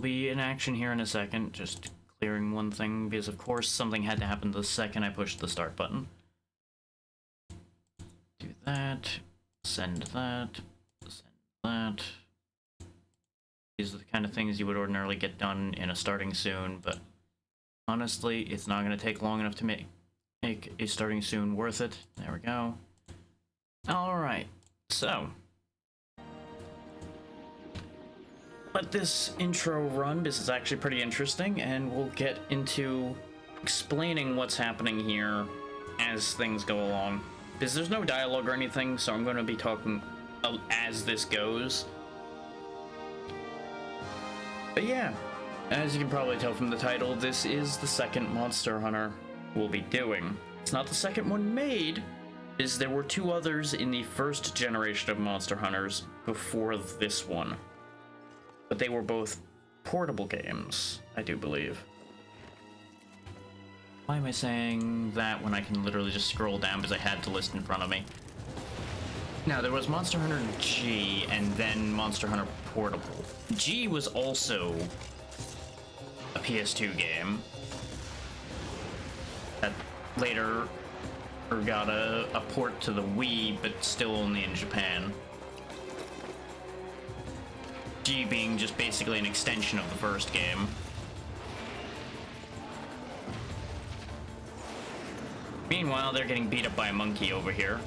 will be in action here in a second, just clearing one thing, because of course something had to happen the second I pushed the start button. Do that, send that, send that. These are the kind of things you would ordinarily get done in a starting soon, but honestly, it's not going to take long enough to make a starting soon worth it. There we go. Alright, so... But this intro run, this is actually pretty interesting, and we'll get into explaining what's happening here as things go along. Because there's no dialogue or anything, so I'm going to be talking as this goes. But yeah, as you can probably tell from the title, this is the second Monster Hunter we'll be doing. It's not the second one made, as there were two others in the first generation of Monster Hunters before this one. But they were both portable games, I do believe. Why am I saying that when I can literally just scroll down because I had the list in front of me? Now, there was Monster Hunter G and then Monster Hunter Portable. G was also a PS2 game that later got a port to the Wii, but still only in Japan. G being just basically an extension of the first game. Meanwhile, they're getting beat up by a monkey over here.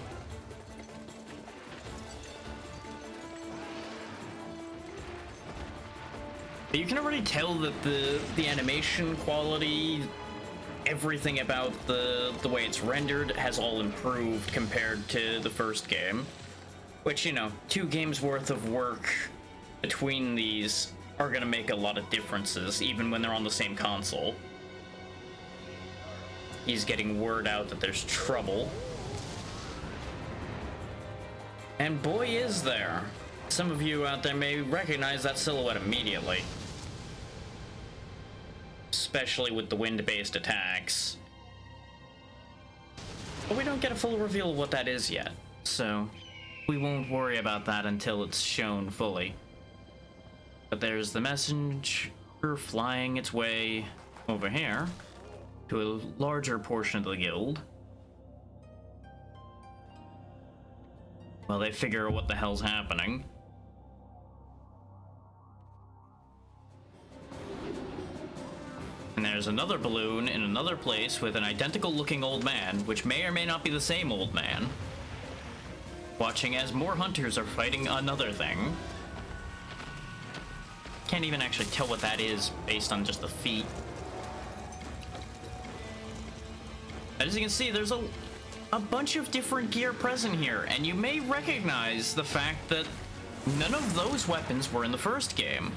But you can already tell that the animation quality, everything about the way it's rendered has all improved compared to the first game. Which, you know, 2 games worth of work between these are gonna make a lot of differences, even when they're on the same console. He's getting word out that there's trouble. And boy, is there. Some of you out there may recognize that silhouette immediately. Especially with the wind-based attacks. But we don't get a full reveal of what that is yet, so we won't worry about that until it's shown fully. But there's the messenger flying its way over here to a larger portion of the guild. Well, they figure out what the hell's happening. And there's another balloon in another place with an identical looking old man, which may or may not be the same old man, watching as more hunters are fighting another thing. Can't even actually tell what that is based on just the feet. As you can see, there's a bunch of different gear present here, and you may recognize the fact that none of those weapons were in the first game.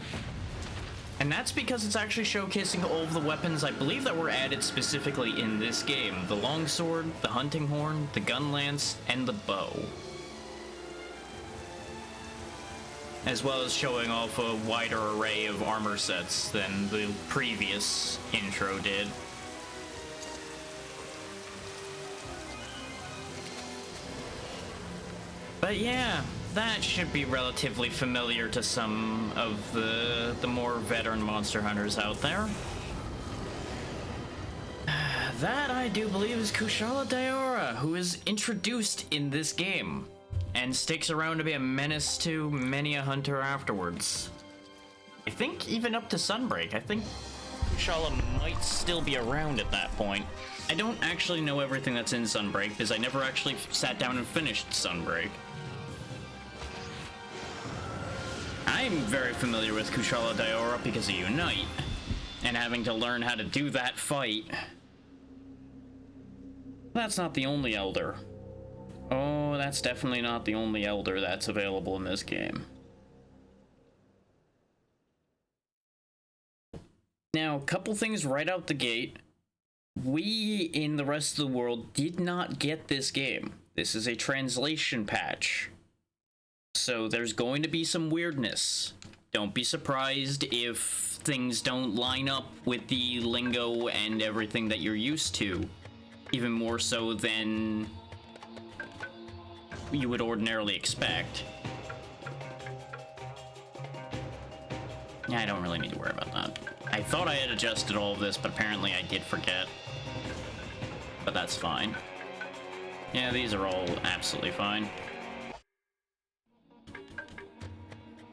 And that's because it's actually showcasing all of the weapons I believe that were added specifically in this game. The longsword, the hunting horn, the gun lance, and the bow. As well as showing off a wider array of armor sets than the previous intro did. But yeah, that should be relatively familiar to some of the more veteran Monster Hunters out there. That, I do believe, is Kushala Daora, who is introduced in this game, and sticks around to be a menace to many a hunter afterwards. I think even up to Sunbreak. I think Kushala might still be around at that point. I don't actually know everything that's in Sunbreak, because I never actually sat down and finished Sunbreak. I'm very familiar with Kushala Daora because of Unite, and having to learn how to do that fight. That's not the only Elder. Oh, that's definitely not the only Elder that's available in this game. Now, a couple things right out the gate. We, in the rest of the world, did not get this game. This is a translation patch. So there's going to be some weirdness. Don't be surprised if things don't line up with the lingo and everything that you're used to. Even more so than you would ordinarily expect. Yeah, I don't really need to worry about that. I thought I had adjusted all of this, but apparently I did forget. But that's fine. Yeah, these are all absolutely fine.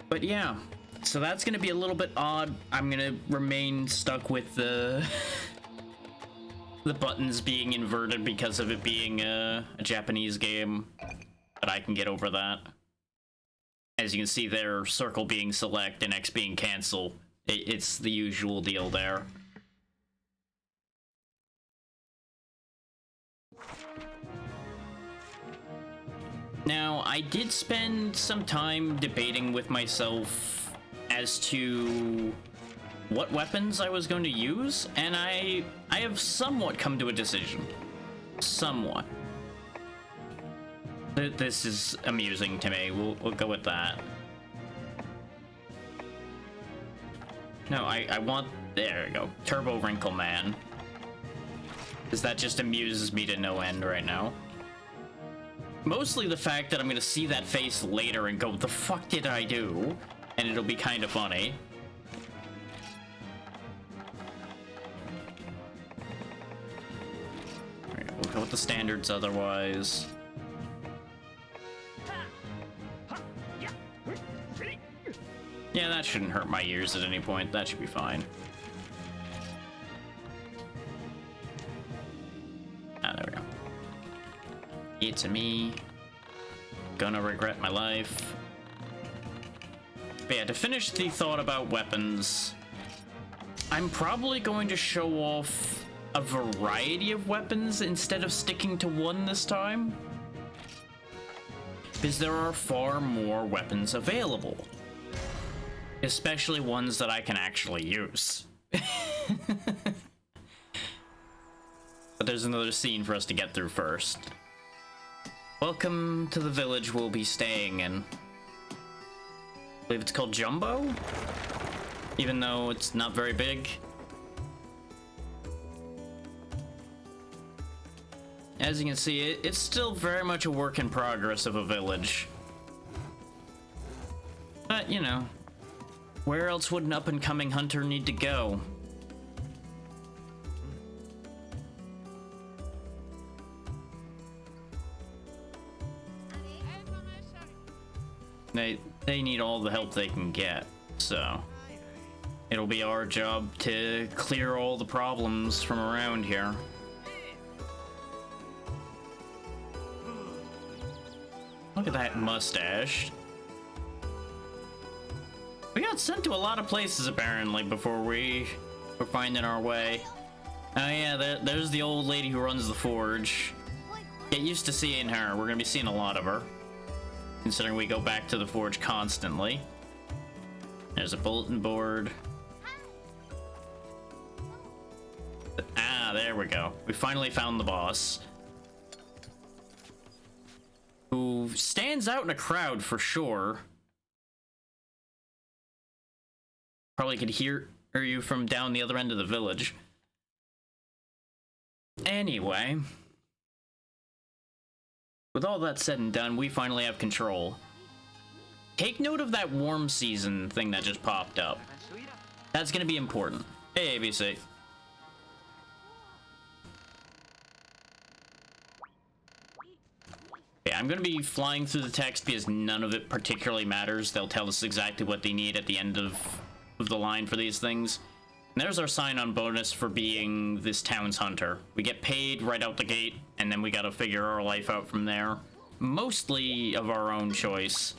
But yeah, so that's gonna be a little bit odd. I'm gonna remain stuck with the the buttons being inverted because of it being a Japanese game, but I can get over that. As you can see there, circle being select and X being cancel. It's the usual deal there. Now, I did spend some time debating with myself as to what weapons I was going to use, and I have somewhat come to a decision. Somewhat. This is amusing to me. We'll go with that. No, I want... There we go. Turbo Wrinkle Man. Because that just amuses me to no end right now. Mostly the fact that I'm gonna see that face later and go, the fuck did I do? And it'll be kind of funny. Alright, we'll go with the standards otherwise. Yeah, that shouldn't hurt my ears at any point. That should be fine. Ah, there we go. It's me. Gonna regret my life. But yeah, to finish the thought about weapons, I'm probably going to show off a variety of weapons instead of sticking to one this time. Because there are far more weapons available. Especially ones that I can actually use. But there's another scene for us to get through first. Welcome to the village we'll be staying in. I believe it's called Jumbo? Even though it's not very big. As you can see, it's still very much a work in progress of a village. But, you know, where else would an up-and-coming hunter need to go? They need all the help they can get, so it'll be our job to clear all the problems from around here. Look at that mustache. We got sent to a lot of places apparently before we were finding our way. Oh yeah, there's the old lady who runs the forge. Get used to seeing her. We're gonna be seeing a lot of her, considering we go back to the forge constantly. There's a bulletin board. Ah, there we go. We finally found the boss, who stands out in a crowd for sure. Probably could hear you from down the other end of the village. Anyway, with all that said and done, we finally have control. Take note of that warm season thing that just popped up. That's gonna be important. Hey, ABC. Yeah, I'm gonna be flying through the text because none of it particularly matters. They'll tell us exactly what they need at the end of the line for these things. And there's our sign-on bonus for being this town's hunter. We get paid right out the gate, and then we gotta figure our life out from there. Mostly of our own choice.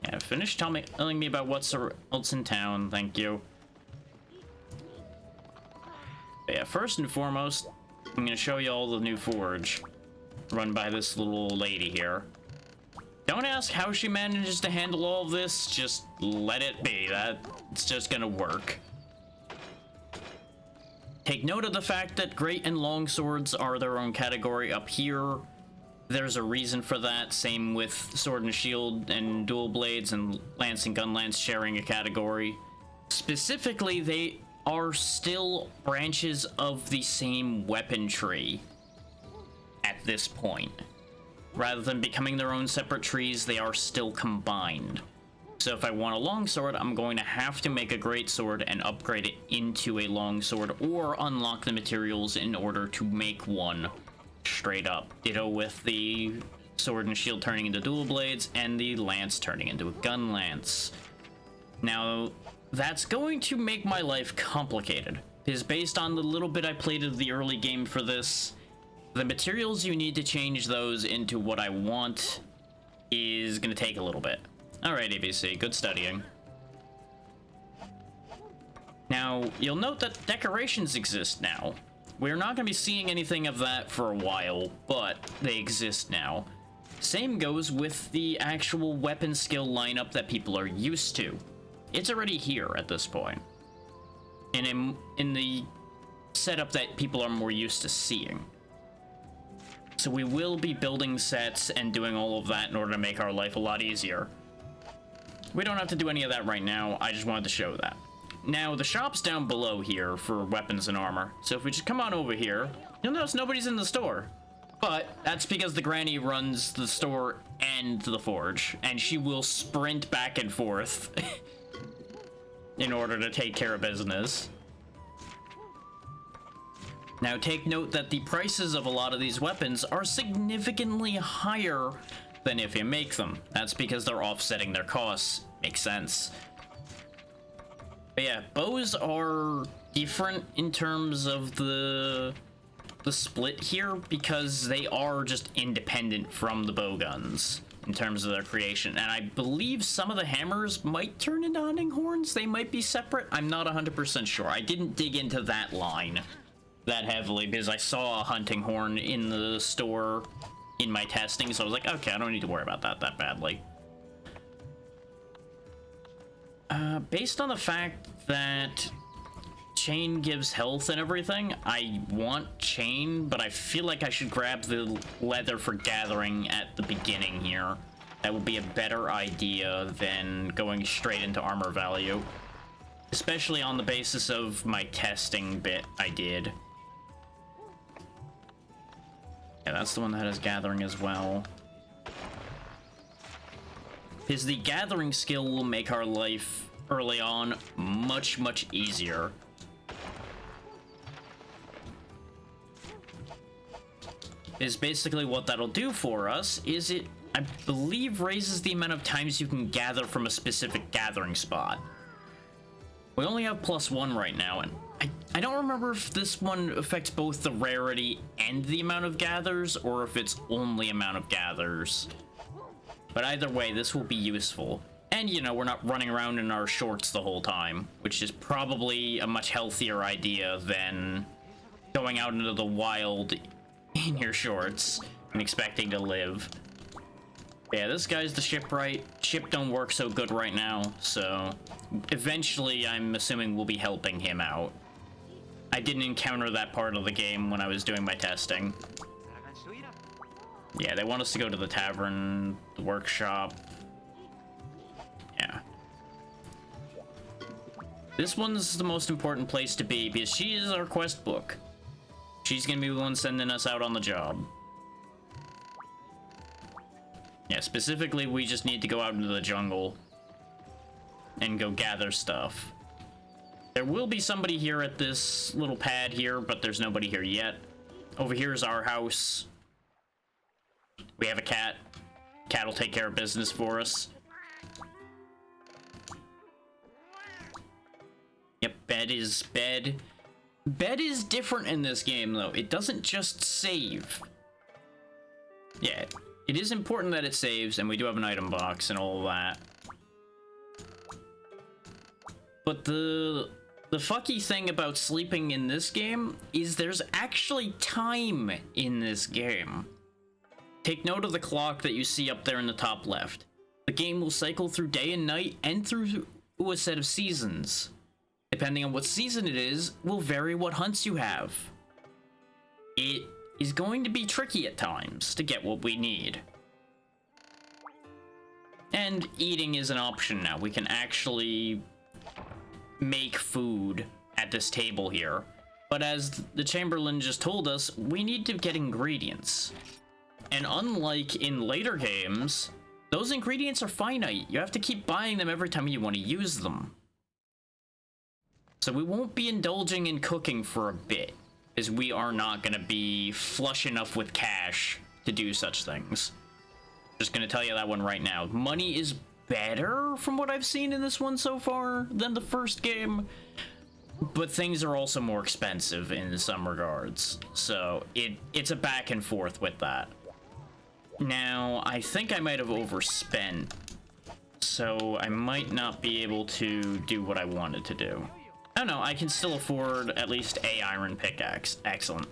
Yeah, finish telling me about what's else in town, thank you. But yeah, first and foremost, I'm gonna show you all the new forge run by this little lady here. Don't ask how she manages to handle all of this, just let it be. It's just gonna work. Take note of the fact that great and long swords are their own category up here. There's a reason for that, same with sword and shield and dual blades and lance and gun lance sharing a category. Specifically, they are still branches of the same weapon tree at this point. Rather than becoming their own separate trees, they are still combined. So if I want a longsword, I'm going to have to make a greatsword and upgrade it into a longsword, or unlock the materials in order to make one straight up. Ditto with the sword and shield turning into dual blades, and the lance turning into a gun lance. Now, that's going to make my life complicated, because based on the little bit I played of the early game for this, the materials you need to change those into what I want is going to take a little bit. Alright, ABC, good studying. Now, you'll note that decorations exist now. We're not going to be seeing anything of that for a while, but they exist now. Same goes with the actual weapon skill lineup that people are used to. It's already here at this point. And in the setup that people are more used to seeing. So we will be building sets and doing all of that in order to make our life a lot easier. We don't have to do any of that right now, I just wanted to show that. Now, the shop's down below here for weapons and armor, so if we just come on over here, you'll notice nobody's in the store. But that's because the granny runs the store and the forge, and she will sprint back and forth in order to take care of business. Now, take note that the prices of a lot of these weapons are significantly higher than if you make them. That's because they're offsetting their costs. Makes sense. But yeah, bows are different in terms of the split here, because they are just independent from the bow guns in terms of their creation. And I believe some of the hammers might turn into hunting horns. They might be separate. I'm not 100% sure. I didn't dig into that line that heavily because I saw a hunting horn in the store in my testing, so I was like, okay, I don't need to worry about that badly. Based on the fact that chain gives health and everything, I want chain, but I feel like I should grab the leather for gathering at the beginning here. That would be a better idea than going straight into armor value. Especially on the basis of my testing bit I did. Yeah, that's the one that has gathering as well. Because the gathering skill will make our life early on much, much easier. Is basically what that'll do for us is it, I believe, raises the amount of times you can gather from a specific gathering spot. We only have +1 right now, and I don't remember if this one affects both the rarity and the amount of gathers, or if it's only amount of gathers. But either way, this will be useful. And, you know, we're not running around in our shorts the whole time, which is probably a much healthier idea than going out into the wild in your shorts and expecting to live. Yeah, this guy's the shipwright. Ship don't work so good right now, so eventually I'm assuming we'll be helping him out. I didn't encounter that part of the game when I was doing my testing. Yeah, they want us to go to the tavern, the workshop. Yeah. This one's the most important place to be because she is our quest book. She's gonna be the one sending us out on the job. Yeah, specifically, we just need to go out into the jungle and go gather stuff. There will be somebody here at this little pad here, but there's nobody here yet. Over here is our house. We have a cat. Cat will take care of business for us. Yep, bed is bed. Bed is different in this game, though. It doesn't just save. Yeah, it is important that it saves, and we do have an item box and all of that. But the fucky thing about sleeping in this game is there's actually time in this game. Take note of the clock that you see up there in the top left. The game will cycle through day and night and through a set of seasons. Depending on what season it is, will vary what hunts you have. It is going to be tricky at times to get what we need. And eating is an option now. We can actually make food at this table here. But as the Chamberlain just told us, we need to get ingredients. And unlike in later games, those ingredients are finite. You have to keep buying them every time you want to use them. So we won't be indulging in cooking for a bit, as we are not going to be flush enough with cash to do such things. Just going to tell you that one right now. Money is better from what I've seen in this one so far than the first game, but things are also more expensive in some regards. So it's a back and forth with that. Now, I think I might have overspent, so I might not be able to do what I wanted to do. I don't know, I can still afford at least a iron pickaxe. Excellent.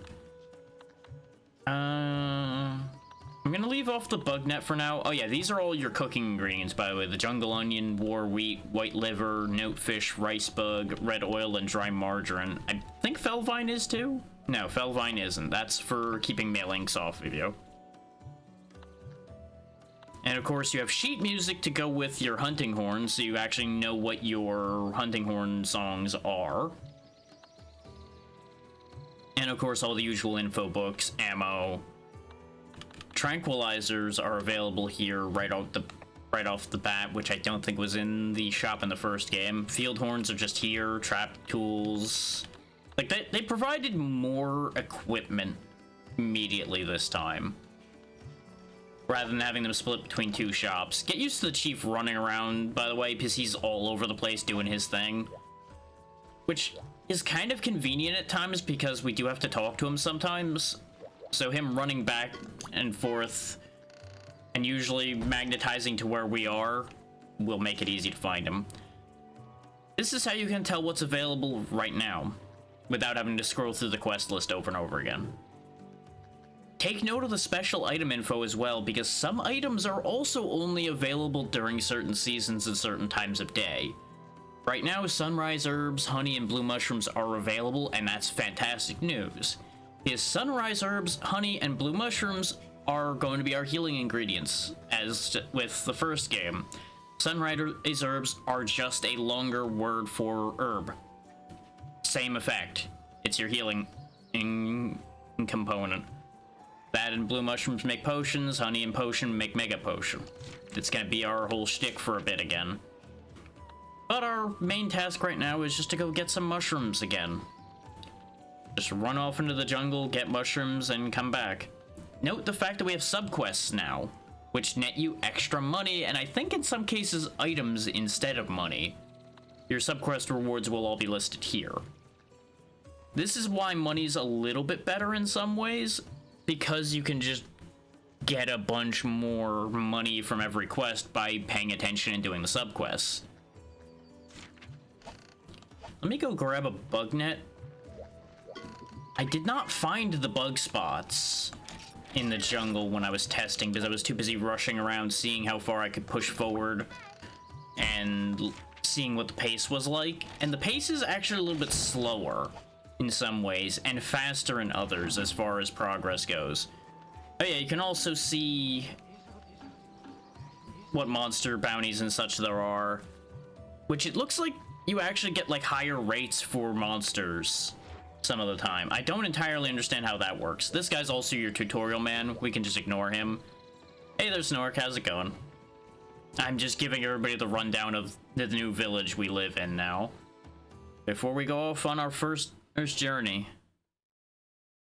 I'm gonna leave off the bug net for now. Oh yeah, these are all your cooking ingredients, by the way. The jungle onion, war wheat, white liver, notefish, rice bug, red oil, and dry margarine. I think felvine is too? No, felvine isn't. That's for keeping malinks off of you. And of course, you have sheet music to go with your hunting horn, so you actually know what your hunting horn songs are. And of course, all the usual info books, ammo. Tranquilizers are available here right off the bat, which I don't think was in the shop in the first game. Field horns are just here, trap tools. Like, they provided more equipment immediately this time, rather than having them split between two shops. Get used to the chief running around, by the way, because he's all over the place doing his thing. Which is kind of convenient at times, because we do have to talk to him sometimes. So him running back and forth, and usually magnetizing to where we are, will make it easy to find him. This is how you can tell what's available right now, without having to scroll through the quest list over and over again. Take note of the special item info as well, because some items are also only available during certain seasons and certain times of day. Right now, sunrise herbs, honey, and blue mushrooms are available, and that's fantastic news. Because sunrise herbs, honey, and blue mushrooms are going to be our healing ingredients, as with the first game. Sunrise herbs are just a longer word for herb. Same effect. It's your healing component. That and blue mushrooms make potions, honey and potion make mega potion. It's gonna be our whole shtick for a bit again. But our main task right now is just to go get some mushrooms again. Just run off into the jungle, get mushrooms, and come back. Note the fact that we have subquests now, which net you extra money, and I think in some cases items instead of money. Your subquest rewards will all be listed here. This is why money's a little bit better in some ways, because you can just get a bunch more money from every quest by paying attention and doing the subquests. Let me go grab a bug net. I did not find the bug spots in the jungle when I was testing, because I was too busy rushing around seeing how far I could push forward and seeing what the pace was like. And the pace is actually a little bit slower in some ways, and faster in others as far as progress goes. Oh yeah, you can also see what monster bounties and such there are, which it looks like you actually get like higher rates for monsters some of the time. I don't entirely understand how that works. This guy's also your tutorial man. We can just ignore him. Hey there, Snork, how's it going? I'm just giving everybody the rundown of the new village we live in now, before we go off on our first journey,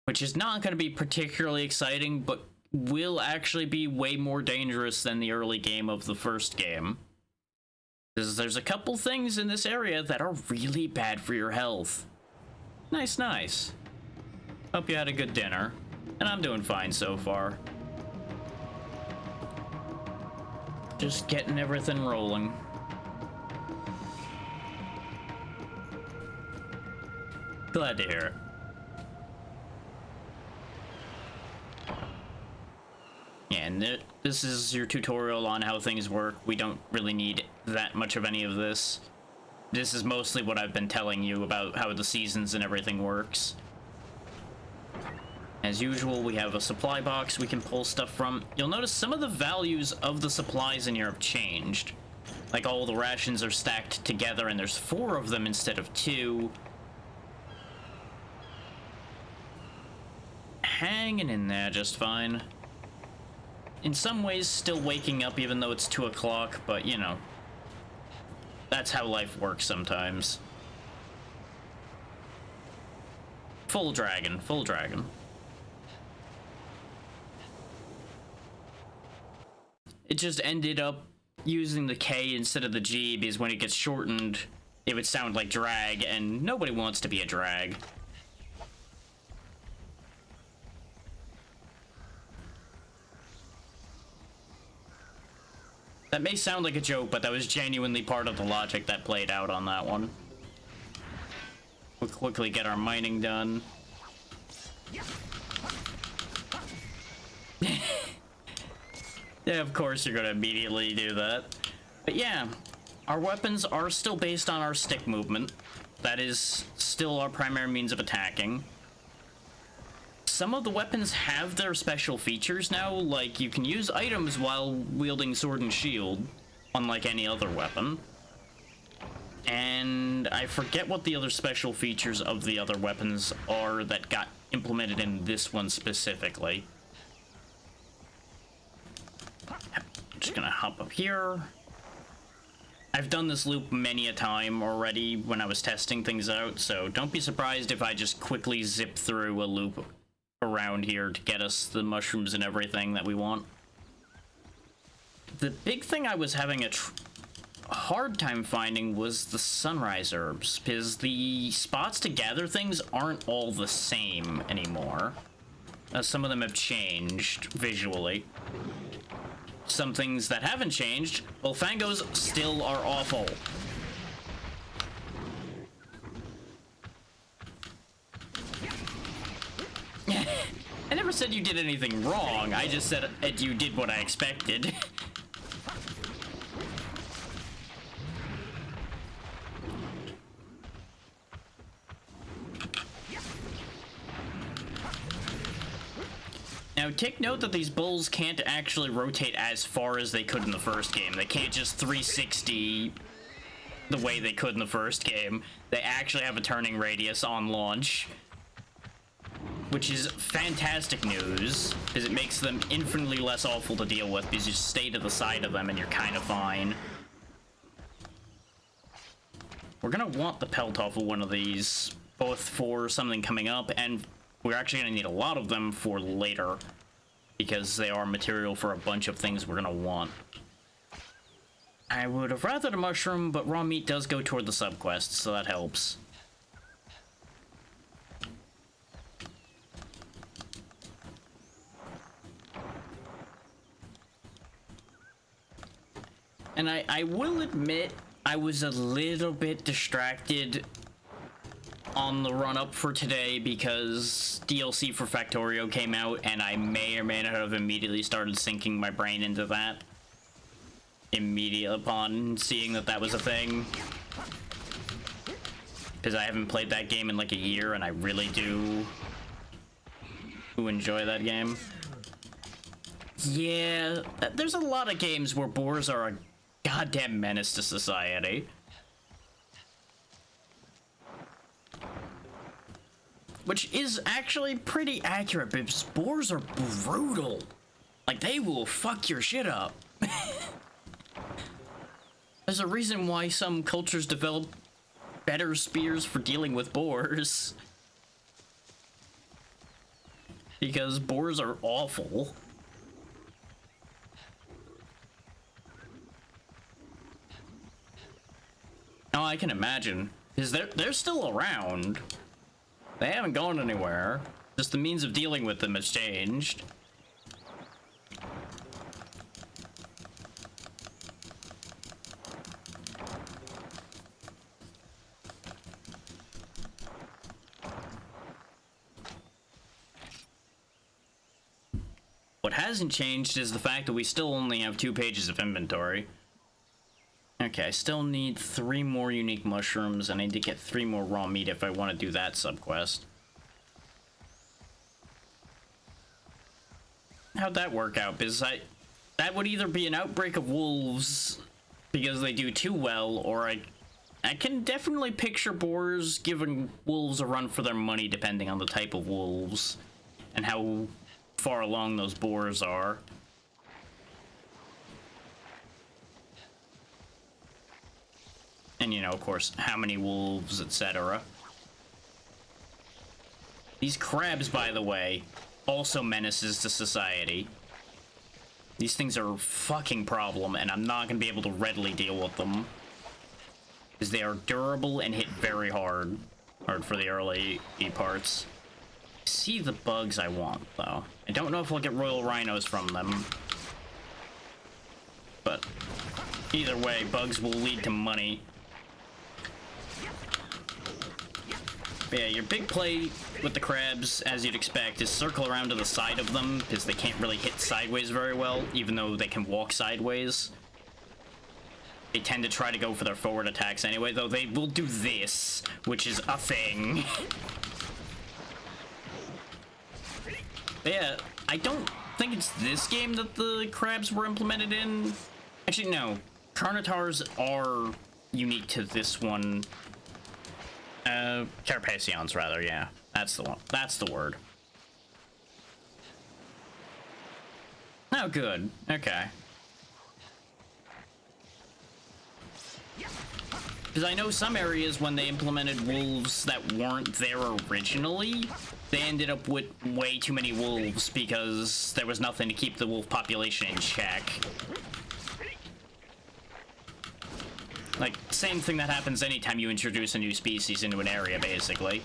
which is not going to be particularly exciting, but will actually be way more dangerous than the early game of the first game. Because there's a couple things in this area that are really bad for your health. Nice, nice. Hope you had a good dinner. And I'm doing fine so far. Just getting everything rolling. Glad to hear it. Yeah, and this is your tutorial on how things work. We don't really need that much of any of this. This is mostly what I've been telling you about how the seasons and everything works. As usual, we have a supply box we can pull stuff from. You'll notice some of the values of the supplies in here have changed. Like all the rations are stacked together and there's 4 of them instead of 2. Hanging in there just fine. in some ways still waking up even though it's 2 o'clock, but you know, that's how life works sometimes. Full dragon, full dragon. It just ended up using the K instead of the G because when it gets shortened, it would sound like drag, and nobody wants to be a drag. That may sound like a joke, but that was genuinely part of the logic that played out on that one. We'll quickly get our mining done. Yeah, of course you're gonna immediately do that. But yeah, our weapons are still based on our stick movement. That is still our primary means of attacking. Some of the weapons have their special features now, like you can use items while wielding sword and shield, unlike any other weapon. And I forget what the other special features of the other weapons are that got implemented in this one specifically. Just gonna hop up here. I've done this loop many a time already when I was testing things out, so don't be surprised if I just quickly zip through a loop around here to get us the mushrooms and everything that we want. The big thing I was having a hard time finding was the sunrise herbs, because the spots to gather things aren't all the same anymore. Some of them have changed visually. Some things that haven't changed, well, fangos still are awful. I never said you did anything wrong, I just said you did what I expected. Now, take note that these bulls can't actually rotate as far as they could in the first game. They can't just 360 the way they could in the first game. They actually have a turning radius on launch, which is fantastic news, because it makes them infinitely less awful to deal with, because you just stay to the side of them and you're kind of fine. We're gonna want the pelt off of one of these, both for something coming up, and we're actually gonna need a lot of them for later, because they are material for a bunch of things we're gonna want. I would have rather the mushroom, but raw meat does go toward the subquest, so that helps. And I will admit, I was a little bit distracted on the run-up for today because DLC for Factorio came out, and I may or may not have immediately started sinking my brain into that immediately upon seeing that that was a thing. Because I haven't played that game in like a year, and I really do enjoy that game. Yeah, there's a lot of games where boars are a goddamn menace to society. Which is actually pretty accurate, because boars are brutal. Like, they will fuck your shit up. There's a reason why some cultures develop better spears for dealing with boars. Because boars are awful. Oh, I can imagine. Because they're still around. They haven't gone anywhere. Just the means of dealing with them has changed. What hasn't changed is the fact that we still only have 2 pages of inventory. Okay, I still need 3 more unique mushrooms, and I need to get 3 more raw meat if I want to do that subquest. How'd that work out? Because that would either be an outbreak of wolves because they do too well, or I can definitely picture boars giving wolves a run for their money depending on the type of wolves and how far along those boars are. And, you know, of course, how many wolves, etc. These crabs, by the way, also menaces to society. These things are a fucking problem, and I'm not gonna be able to readily deal with them. Because they are durable and hit very hard. Hard for the early parts. See the bugs I want, though. I don't know if I'll get royal rhinos from them. But either way, bugs will lead to money. But yeah, your big play with the crabs, as you'd expect, is circle around to the side of them, because they can't really hit sideways very well, even though they can walk sideways. They tend to try to go for their forward attacks anyway, though they will do this, which is a thing. But yeah, I don't think it's this game that the crabs were implemented in. Actually, no. Carnotaurs are unique to this one. Carapaceons, rather, yeah. That's the one. That's the word. Oh, good. Okay. Because I know some areas, when they implemented wolves that weren't there originally, they ended up with way too many wolves because there was nothing to keep the wolf population in check. Like, same thing that happens anytime you introduce a new species into an area, basically.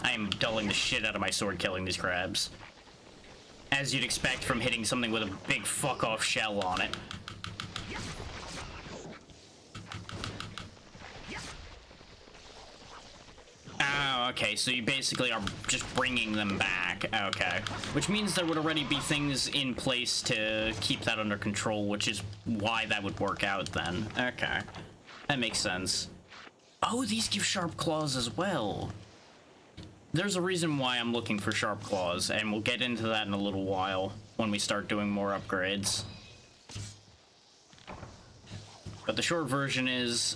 I am dulling the shit out of my sword killing these crabs. As you'd expect from hitting something with a big fuck-off shell on it. Oh, okay, so you basically are just bringing them back. Okay. Which means there would already be things in place to keep that under control, which is why that would work out then. Okay. That makes sense. Oh, these give sharp claws as well. There's a reason why I'm looking for sharp claws, and we'll get into that in a little while when we start doing more upgrades. But the short version is,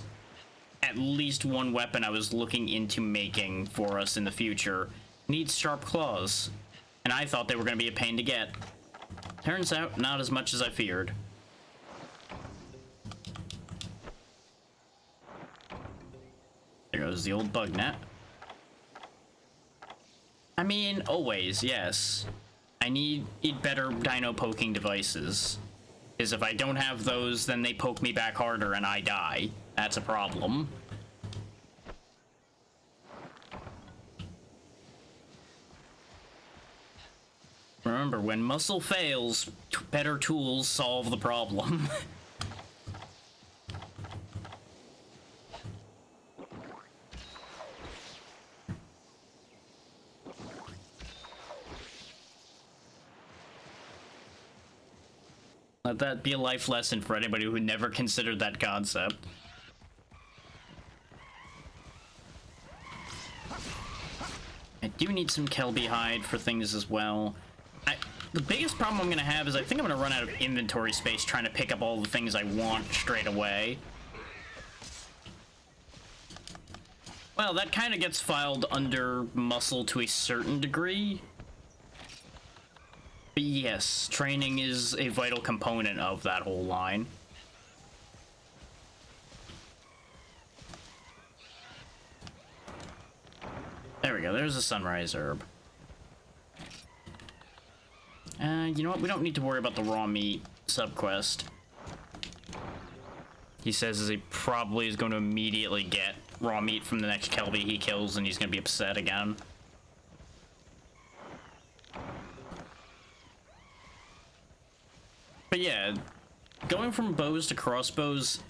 at least one weapon I was looking into making for us in the future needs sharp claws, and I thought they were going to be a pain to get. Turns out, not as much as I feared. There goes the old bug net. I mean, always, yes. I need better dino poking devices. Because if I don't have those, then they poke me back harder and I die. That's a problem. Remember, when muscle fails, better tools solve the problem. Let that be a life lesson for anybody who never considered that concept. I do need some Kelby hide for things as well. The biggest problem I'm gonna have is I think I'm gonna run out of inventory space trying to pick up all the things I want straight away. Well, that kind of gets filed under muscle to a certain degree. But yes, training is a vital component of that whole line. There we go, there's a sunrise herb. You know what, we don't need to worry about the raw meat subquest. He says he probably is going to immediately get raw meat from the next Kelby he kills, and he's going to be upset again. But yeah, going from bows to crossbows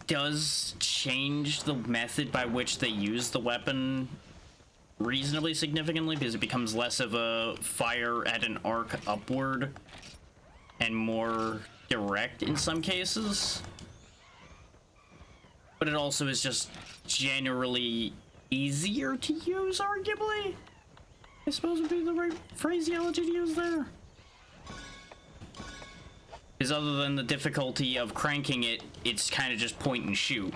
does change the method by which they use the weapon reasonably significantly, because it becomes less of a fire at an arc upward and more direct in some cases. But it also is just generally easier to use, arguably. I suppose would be the right phraseology to use there. Because other than the difficulty of cranking it, it's kind of just point and shoot.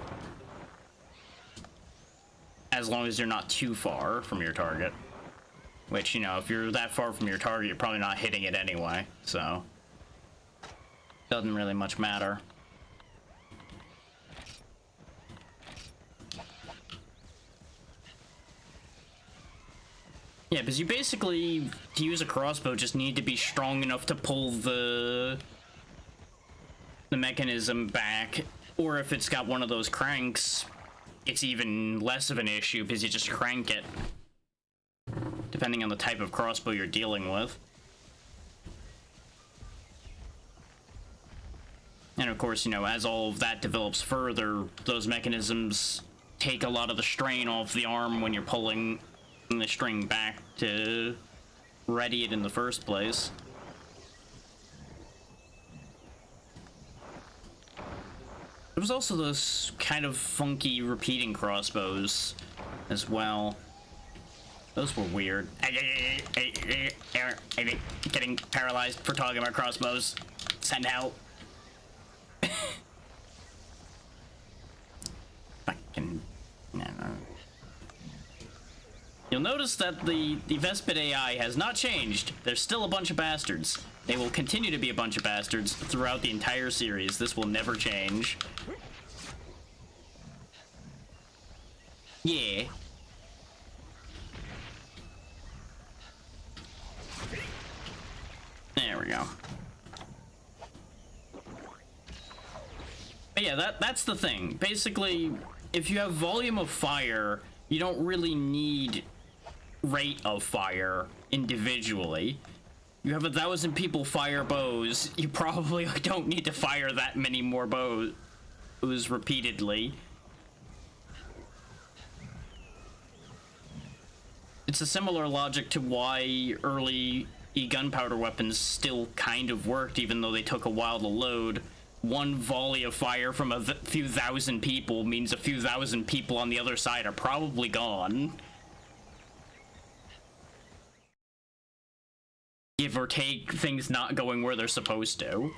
As long as you're not too far from your target. Which, you know, if you're that far from your target, you're probably not hitting it anyway, so doesn't really much matter. Yeah, because you basically, to use a crossbow, just need to be strong enough to pull the mechanism back, or if it's got one of those cranks, it's even less of an issue because you just crank it, depending on the type of crossbow you're dealing with. And of course, you know, as all of that develops further, those mechanisms take a lot of the strain off the arm when you're pulling the string back to ready it in the first place. There was also those kind of funky repeating crossbows as well. Those were weird. Getting paralyzed for talking about crossbows. Send help. Fucking... No. You'll notice that the Vespid AI has not changed. They're still a bunch of bastards. They will continue to be a bunch of bastards throughout the entire series. This will never change. Yeah. There we go. But yeah, that's the thing. Basically, if you have volume of fire, you don't really need rate of fire individually. You have 1,000 people fire bows, you probably don't need to fire that many more bows repeatedly. It's a similar logic to why early gunpowder weapons still kind of worked, even though they took a while to load. One volley of fire from a few thousand people means a few thousand people on the other side are probably gone. Give or take, things not going where they're supposed to.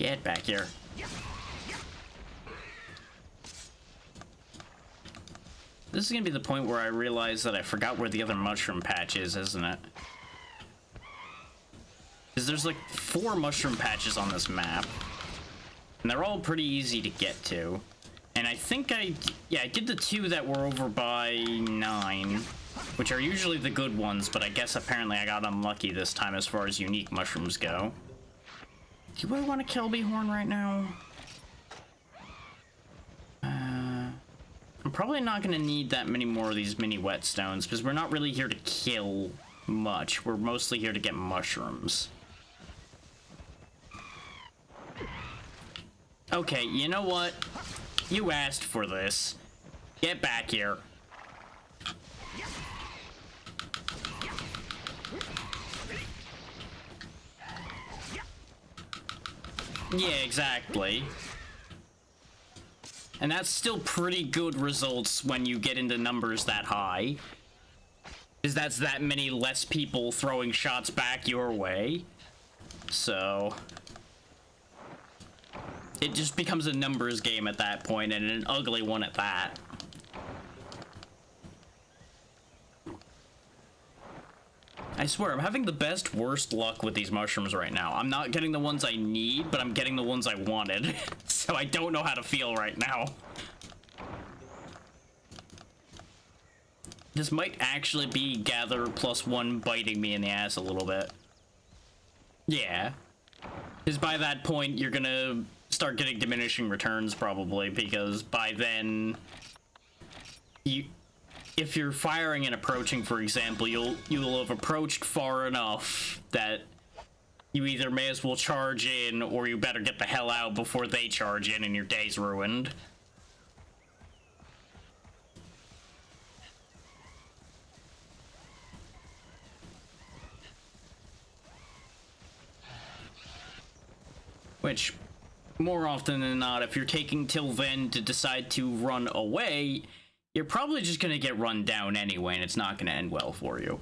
Get back here. This is gonna be the point where I realize that I forgot where the other mushroom patch is, isn't it? Because there's like 4 mushroom patches on this map. And they're all pretty easy to get to. And I think I did the 2 that were over by 9. Which are usually the good ones, but I guess apparently I got unlucky this time as far as unique mushrooms go. Do I want to kill Behorn right now? I'm probably not going to need that many more of these mini whetstones, because we're not really here to kill much. We're mostly here to get mushrooms. Okay, you know what? You asked for this. Get back here. Yeah, exactly. And that's still pretty good results when you get into numbers that high. Is that's that many less people throwing shots back your way. So it just becomes a numbers game at that point, and an ugly one at that. I swear, I'm having the worst luck with these mushrooms right now. I'm not getting the ones I need, but I'm getting the ones I wanted. So I don't know how to feel right now. This might actually be Gather +1 biting me in the ass a little bit. Yeah. Because by that point, you're gonna start getting diminishing returns, probably, because by then... If you're firing and approaching, for example, you'll have approached far enough that you either may as well charge in, or you better get the hell out before they charge in and your day's ruined. Which, more often than not, if you're taking till then to decide to run away, you're probably just gonna get run down anyway, and it's not gonna end well for you.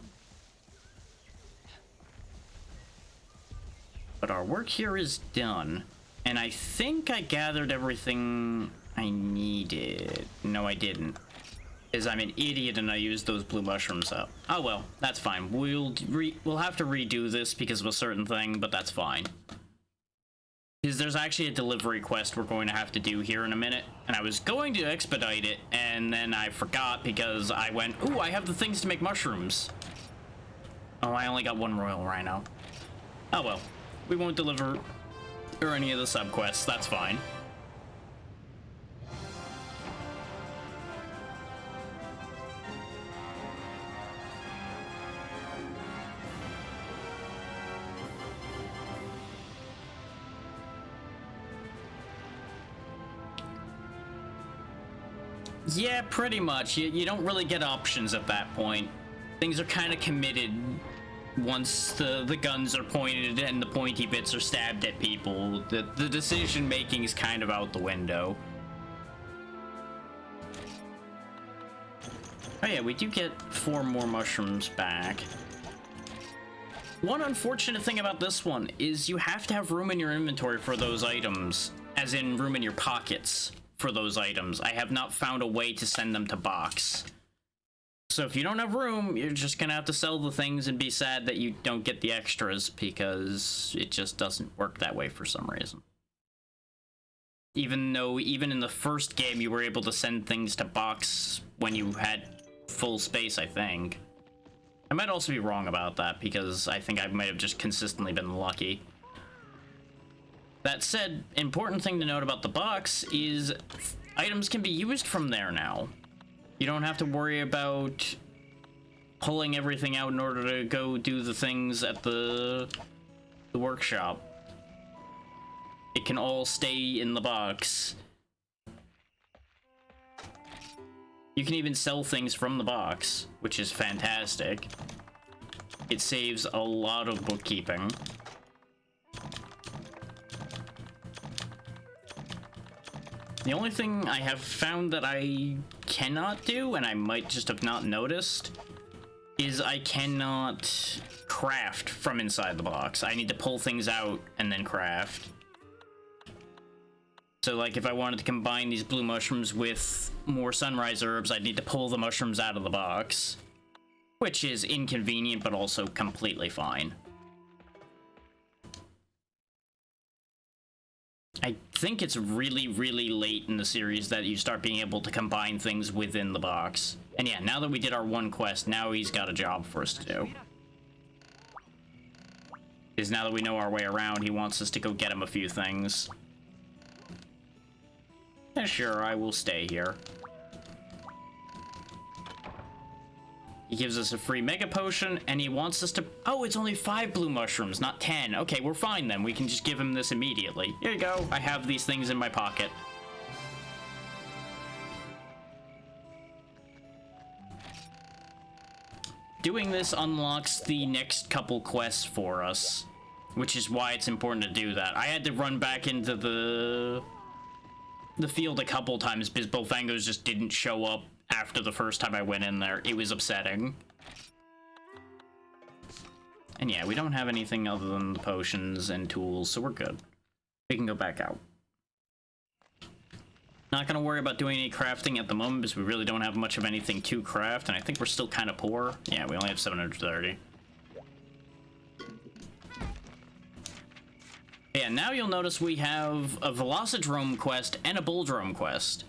But our work here is done, and I think I gathered everything I needed. No, I didn't. Is I'm an idiot and I used those blue mushrooms up. Oh well, that's fine. We'll have to redo this because of a certain thing, but that's fine. Because there's actually a delivery quest we're going to have to do here in a minute, and I was going to expedite it, and then I forgot because I went, ooh, I have the things to make mushrooms. Oh, I only got one royal rhino. Oh well, we won't deliver or any of the sub-quests, that's fine. Yeah, pretty much. You don't really get options at that point. Things are kind of committed once the guns are pointed and the pointy bits are stabbed at people. The decision making is kind of out the window. Oh yeah, we do get 4 more mushrooms back. One unfortunate thing about this one is you have to have room in your inventory for those items, as in room in your pockets for those items. I have not found a way to send them to box. So if you don't have room, you're just gonna have to sell the things and be sad that you don't get the extras because it just doesn't work that way for some reason. Even though even in the first game you were able to send things to box when you had full space, I think. I might also be wrong about that because I think I might have just consistently been lucky. That said, important thing to note about the box is items can be used from there now. You don't have to worry about pulling everything out in order to go do the things at the workshop. It can all stay in the box. You can even sell things from the box, which is fantastic. It saves a lot of bookkeeping. The only thing I have found that I cannot do, and I might just have not noticed, is I cannot craft from inside the box. I need to pull things out and then craft. So, like, if I wanted to combine these blue mushrooms with more sunrise herbs, I'd need to pull the mushrooms out of the box. Which is inconvenient, but also completely fine. I think it's really, really late in the series that you start being able to combine things within the box. And yeah, now that we did our one quest, now he's got a job for us to do. Because now that we know our way around, he wants us to go get him a few things. Yeah, sure, I will stay here. He gives us a free mega potion, and he wants us to... Oh, it's only 5 blue mushrooms, not 10. Okay, we're fine then. We can just give him this immediately. Here you go. I have these things in my pocket. Doing this unlocks the next couple quests for us, which is why it's important to do that. I had to run back into the field a couple times because Bofangos just didn't show up after the first time I went in there. It was upsetting. And yeah, we don't have anything other than the potions and tools, so we're good. We can go back out. Not gonna worry about doing any crafting at the moment because we really don't have much of anything to craft, and I think we're still kind of poor. Yeah, we only have 730. Yeah, now you'll notice we have a Velocidrome quest and a Bulldrome quest.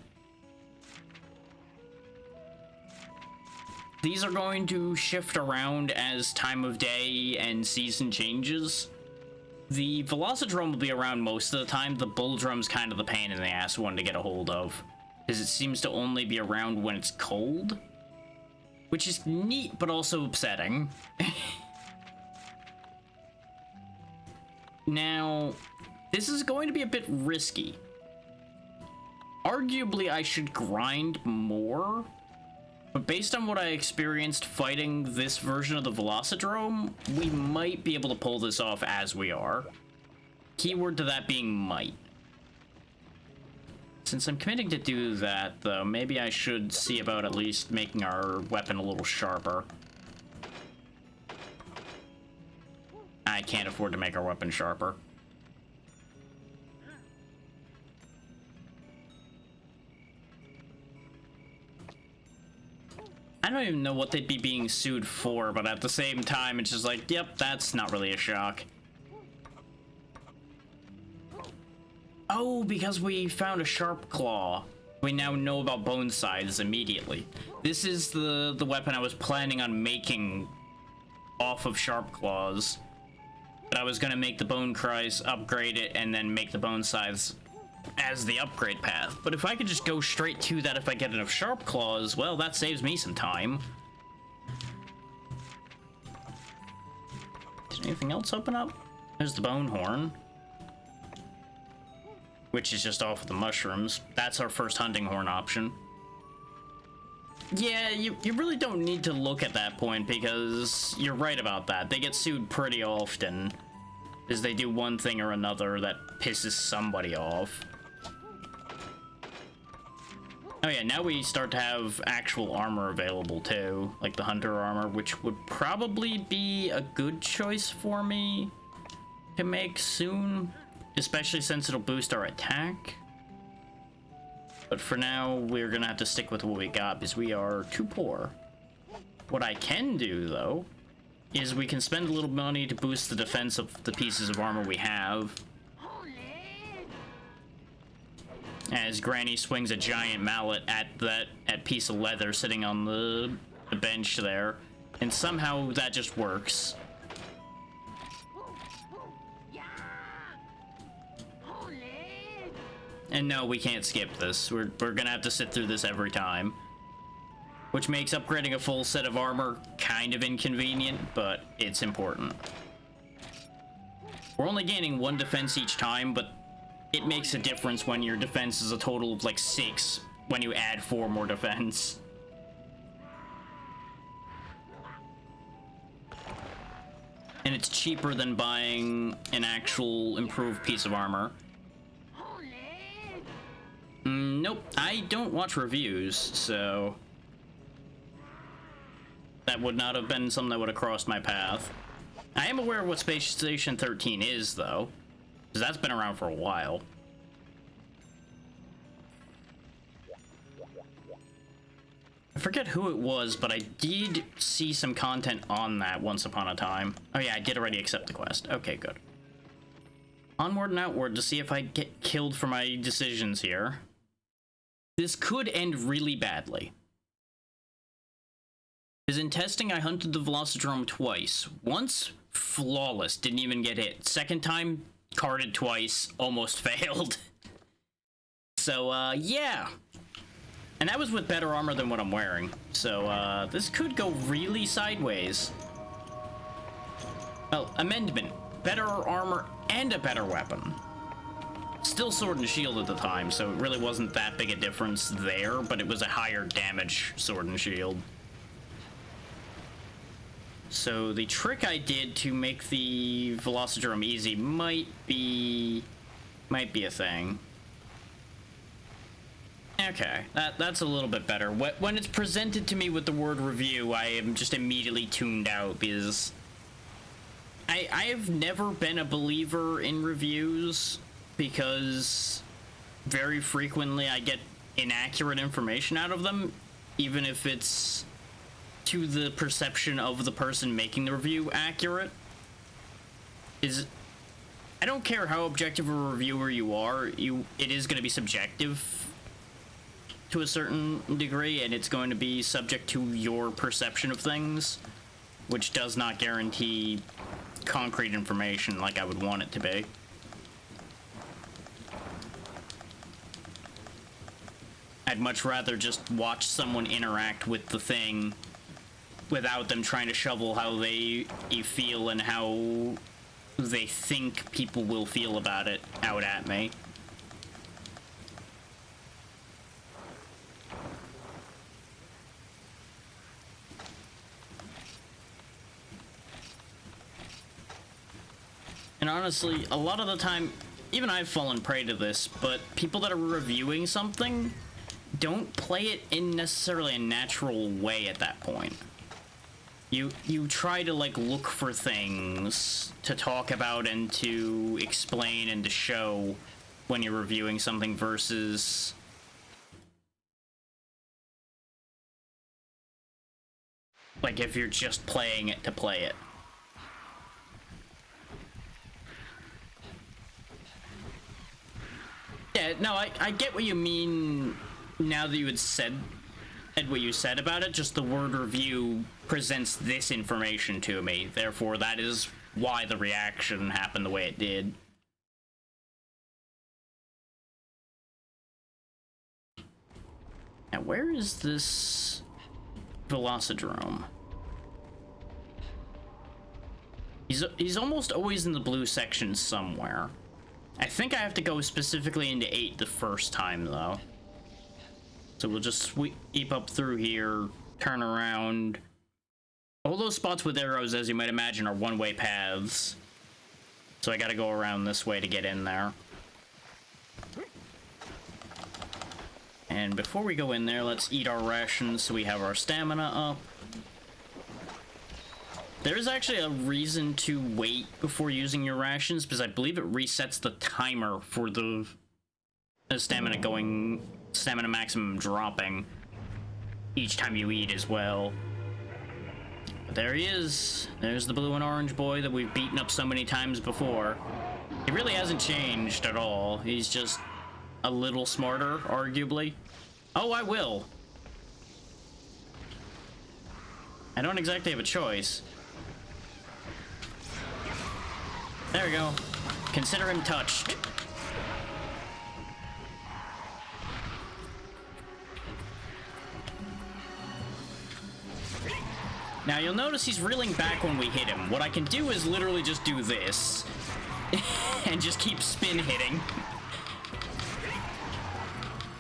These are going to shift around as time of day and season changes. The Velocidrome will be around most of the time. The Bulldrome's kind of the pain in the ass one to get a hold of, because it seems to only be around when it's cold, which is neat but also upsetting. Now, this is going to be a bit risky. Arguably, I should grind more, but based on what I experienced fighting this version of the Velocidrome, we might be able to pull this off as we are. Keyword to that being might. Since I'm committing to do that, though, maybe I should see about at least making our weapon a little sharper. I can't afford to make our weapon sharper. I don't even know what they'd be being sued for, but at the same time, it's just like, yep, that's not really a shock. Oh, because we found a sharp claw. We now know about bone size immediately. This is the weapon I was planning on making off of sharp claws. But I was gonna make the bone cries, upgrade it, and then make the bone size as the upgrade path. But if I could just go straight to that if I get enough sharp claws, well, that saves me some time. Did anything else open up? There's the bone horn, which is just off of the mushrooms. That's our first hunting horn option. Yeah, you really don't need to look at that point, because you're right about that. They get sued pretty often, as they do one thing or another that pisses somebody off. Oh yeah, now we start to have actual armor available too, like the hunter armor, which would probably be a good choice for me to make soon, especially since it'll boost our attack. But for now, we're gonna have to stick with what we got because we are too poor. What I can do, though, is we can spend a little money to boost the defense of the pieces of armor we have. As Granny swings a giant mallet at that piece of leather sitting on the bench there, and somehow that just works. And no, we can't skip this. We're gonna have to sit through this every time. Which makes upgrading a full set of armor kind of inconvenient, but it's important. We're only gaining 1 defense each time, but it makes a difference when your defense is a total of like 6 when you add 4 more defense. And it's cheaper than buying an actual improved piece of armor. Nope, I don't watch reviews, so that would not have been something that would have crossed my path. I am aware of what Space Station 13 is, though, because that's been around for a while. I forget who it was, but I did see some content on that once upon a time. Oh yeah, I did already accept the quest. Okay, good. Onward and outward to see if I get killed for my decisions here. This could end really badly. Because in testing, I hunted the Velocidrome twice. Once, flawless, didn't even get hit. Second time, carded twice, almost failed. So, yeah. And that was with better armor than what I'm wearing. So, this could go really sideways. Well, amendment. Better armor and a better weapon. Still sword and shield at the time, so it really wasn't that big a difference there, but it was a higher damage sword and shield. So the trick I did to make the Velocidrome easy might be a thing. Okay, that's a little bit better. When it's presented to me with the word review, I am just immediately tuned out because I've never been a believer in reviews, because very frequently I get inaccurate information out of them, even if it's to the perception of the person making the review accurate. I don't care how objective a reviewer you are, it is going to be subjective to a certain degree, and it's going to be subject to your perception of things, which does not guarantee concrete information like I would want it to be. I'd much rather just watch someone interact with the thing without them trying to shovel how they feel and how they think people will feel about it out at me. And honestly, a lot of the time, even I've fallen prey to this, but people that are reviewing something don't play it in necessarily a natural way at that point. You try to, like, look for things to talk about and to explain and to show when you're reviewing something versus Like, if you're just playing it to play it. Yeah, no, I get what you mean now that you had said what you said about it. Just the word review presents this information to me. Therefore, that is why the reaction happened the way it did. Now, where is this Velocidrome? He's almost always in the blue section somewhere. I think I have to go specifically into 8 the first time, though. So we'll just sweep up through here, turn around. All those spots with arrows, as you might imagine, are one-way paths. So I gotta go around this way to get in there. And before we go in there, let's eat our rations so we have our stamina up. There's actually a reason to wait before using your rations, because I believe it resets the timer for the stamina maximum dropping each time you eat as well. But there he is. There's the blue and orange boy that we've beaten up so many times before. He really hasn't changed at all. He's just a little smarter, arguably. Oh, I will. I don't exactly have a choice. There we go. Consider him touched. Now you'll notice he's reeling back when we hit him. What I can do is literally just do this. And just keep spin hitting.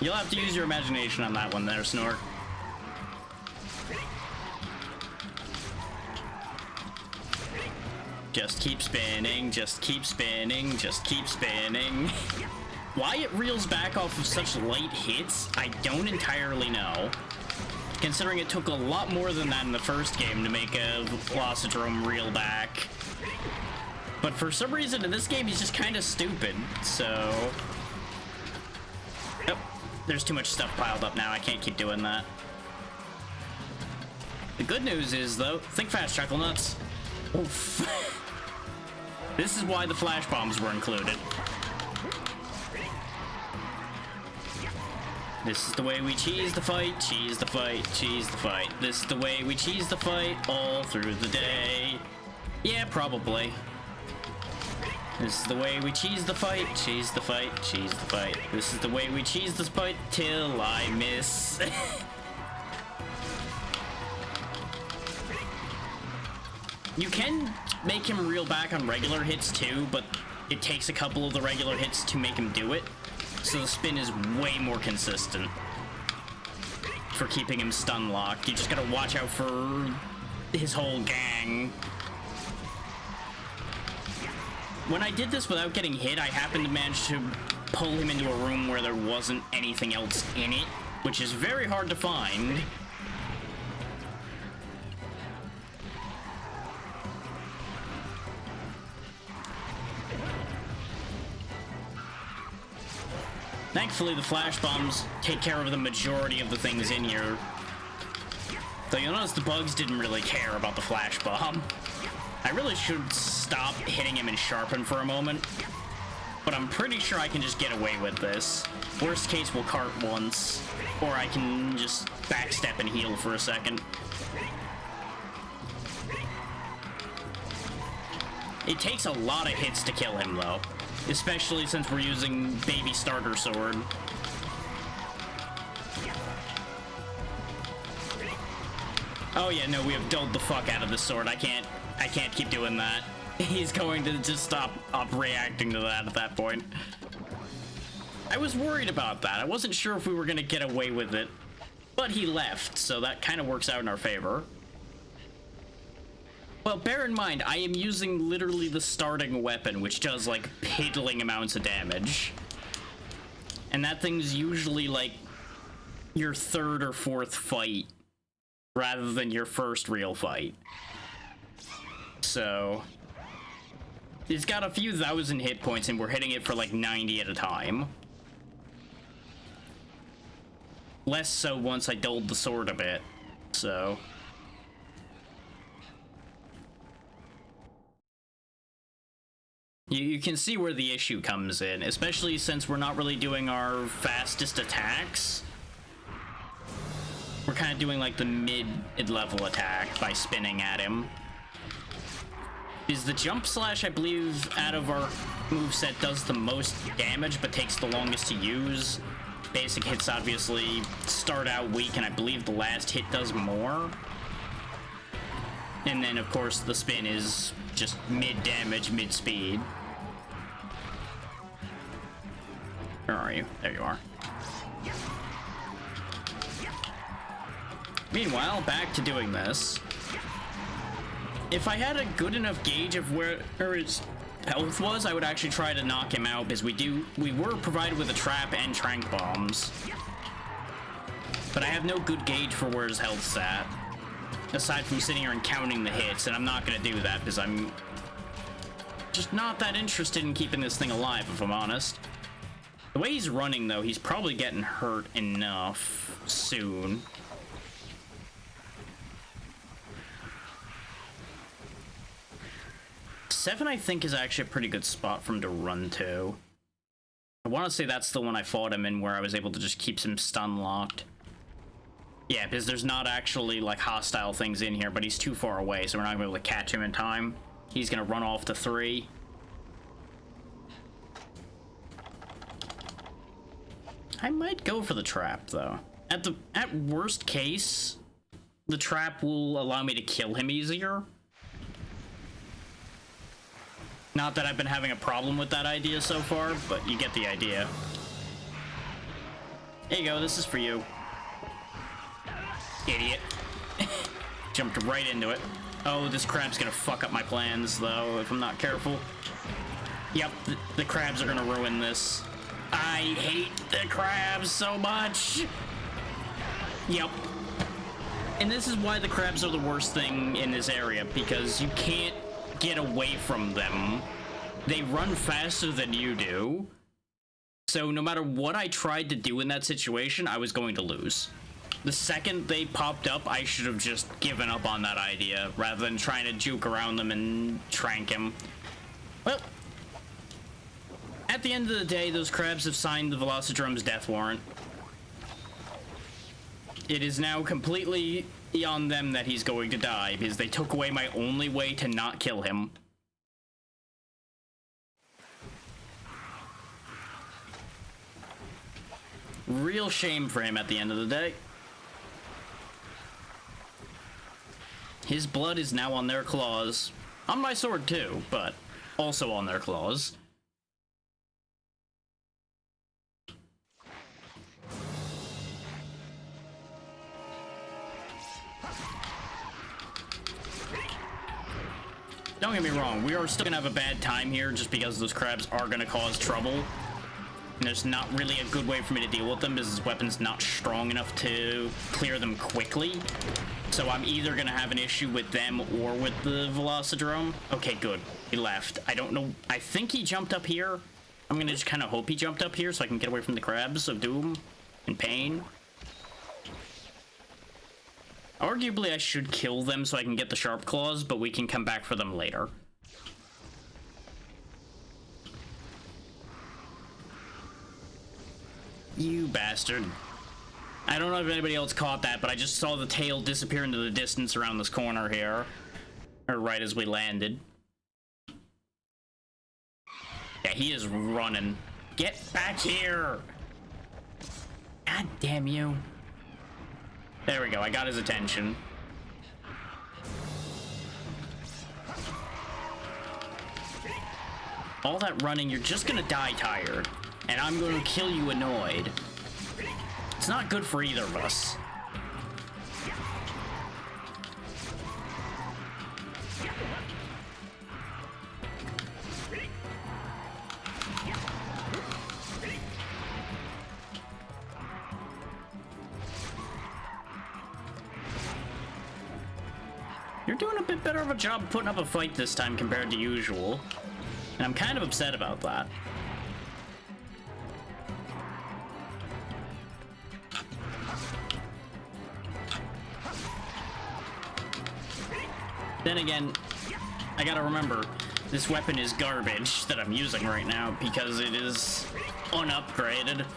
You'll have to use your imagination on that one there, Snork. Just keep spinning, just keep spinning, just keep spinning. Why it reels back off of such light hits, I don't entirely know. Considering it took a lot more than that in the first game to make a Velocidrome reel back. But for some reason in this game, he's just kind of stupid, so... Oh, there's too much stuff piled up now, I can't keep doing that. The good news is, though, think fast, Chuckle Nuts. Oof. This is why the flash bombs were included. This is the way we cheese the fight, cheese the fight, cheese the fight. This is the way we cheese the fight all through the day. Yeah, probably. This is the way we cheese the fight, cheese the fight, cheese the fight. This is the way we cheese the fight till I miss. You can make him reel back on regular hits too, but it takes a couple of the regular hits to make him do it. So the spin is way more consistent for keeping him stun locked. You just gotta watch out for his whole gang. When I did this without getting hit, I happened to manage to pull him into a room where there wasn't anything else in it, which is very hard to find. Thankfully, the flash bombs take care of the majority of the things in here. Though you'll notice the bugs didn't really care about the flash bomb. I really should stop hitting him and sharpen for a moment. But I'm pretty sure I can just get away with this. Worst case, we'll cart once. Or I can just backstep and heal for a second. It takes a lot of hits to kill him, though. Especially since we're using Baby Starter Sword. Oh yeah, no, we have dulled the fuck out of this sword. I can't keep doing that. He's going to just stop reacting to that at that point. I was worried about that. I wasn't sure if we were gonna get away with it. But he left, so that kind of works out in our favor. Well, bear in mind, I am using literally the starting weapon, which does, like, piddling amounts of damage. And that thing's usually, like, your third or fourth fight, rather than your first real fight. So... it's got a few thousand hit points, and we're hitting it for, like, 90 at a time. Less so once I dulled the sword a bit, so... can see where the issue comes in, especially since we're not really doing our fastest attacks. We're kind of doing like the mid-level attack by spinning at him. Is the jump slash, I believe, out of our moveset does the most damage but takes the longest to use. Basic hits obviously start out weak, and I believe the last hit does more. And then, of course, the spin is just mid-damage, mid-speed. Where are you? There you are. Meanwhile, back to doing this. If I had a good enough gauge of where his health was, I would actually try to knock him out, because we were provided with a trap and trank bombs. But I have no good gauge for where his health's at, aside from sitting here and counting the hits, and I'm not gonna do that because I'm just not that interested in keeping this thing alive, if I'm honest. The way he's running, though, he's probably getting hurt enough soon. Seven, I think, is actually a pretty good spot for him to run to. I want to say that's the one I fought him in where I was able to just keep him stun locked. Yeah, because there's not actually, like, hostile things in here, but he's too far away, so we're not going to be able to catch him in time. He's going to run off to 3. I might go for the trap, though. At worst case, the trap will allow me to kill him easier. Not that I've been having a problem with that idea so far, but you get the idea. There you go, this is for you. Idiot. Jumped right into it. Oh, this crab's gonna fuck up my plans, though, if I'm not careful. Yep, the crabs are gonna ruin this. I hate the crabs so much! Yep. And this is why the crabs are the worst thing in this area, because you can't get away from them. They run faster than you do. So no matter what I tried to do in that situation, I was going to lose. The second they popped up, I should have just given up on that idea, rather than trying to juke around them and trank him. Well, at the end of the day, those crabs have signed the Velocidrome's death warrant. It is now completely on them that he's going to die, because they took away my only way to not kill him. Real shame for him at the end of the day. His blood is now on their claws. On my sword too, but also on their claws. Don't get me wrong, we are still gonna have a bad time here just because those crabs are gonna cause trouble. And there's not really a good way for me to deal with them because his weapon's not strong enough to clear them quickly. So I'm either gonna have an issue with them or with the Velocidrome. Okay, good. He left. I don't know. I think he jumped up here. I'm gonna just kind of hope he jumped up here so I can get away from the crabs of doom and pain. Arguably, I should kill them so I can get the sharp claws, but we can come back for them later. You bastard. I don't know if anybody else caught that, but I just saw the tail disappear into the distance around this corner here. Or right as we landed. Yeah, he is running. Get back here! God damn you. There we go, I got his attention. All that running, you're just gonna die tired. And I'm gonna kill you annoyed. It's not good for either of us. You're doing a bit better of a job putting up a fight this time compared to usual. And I'm kind of upset about that. Then again, I gotta remember, This weapon is garbage that I'm using right now because it is unupgraded.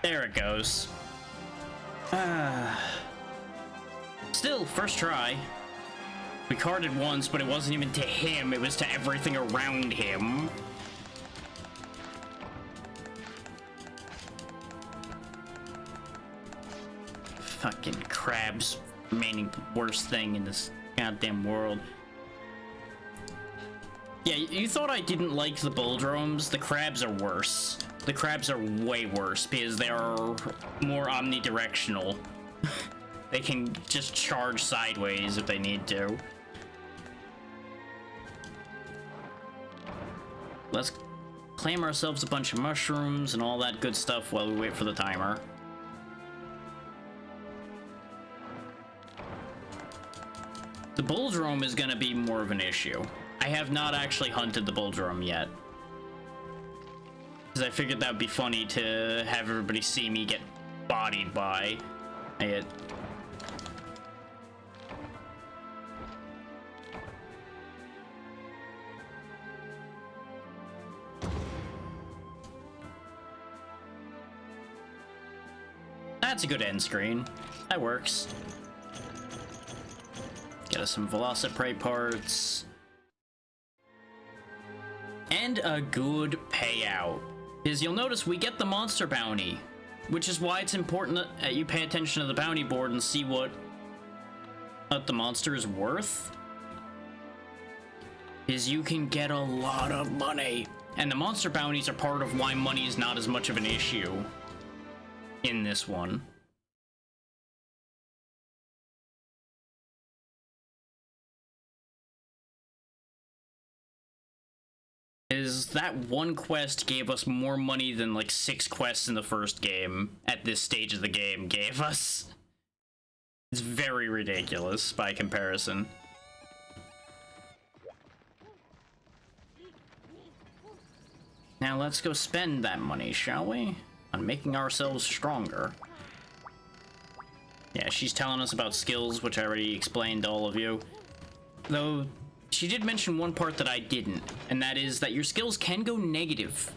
There it goes. Still, first try. We carded once, but it wasn't even to him, it was to everything around him. Fucking crabs remaining the worst thing in this goddamn world. Yeah, you thought I didn't like the bulldromes? The crabs are worse. The crabs are way worse because they are more omnidirectional. They can just charge sideways if they need to. Let's claim ourselves a bunch of mushrooms and all that good stuff while we wait for the timer. The bulldrome is gonna be more of an issue. I have not actually hunted the bulldrome yet. Because I figured that would be funny to have everybody see me get bodied by it. That's a good end screen. That works. Get us some Velociprey parts. And a good payout. Because you'll notice we get the monster bounty. Which is why it's important that you pay attention to the bounty board and see what the monster is worth. Is you can get a lot of money. And the monster bounties are part of why money is not as much of an issue in this one. Is that one quest gave us more money than like 6 quests in the first game at this stage of the game gave us. It's very ridiculous by comparison. Now let's go spend that money, shall we? On making ourselves stronger. Yeah, she's telling us about skills, which I already explained to all of you. Though, she did mention one part that I didn't, and that is that your skills can go negative.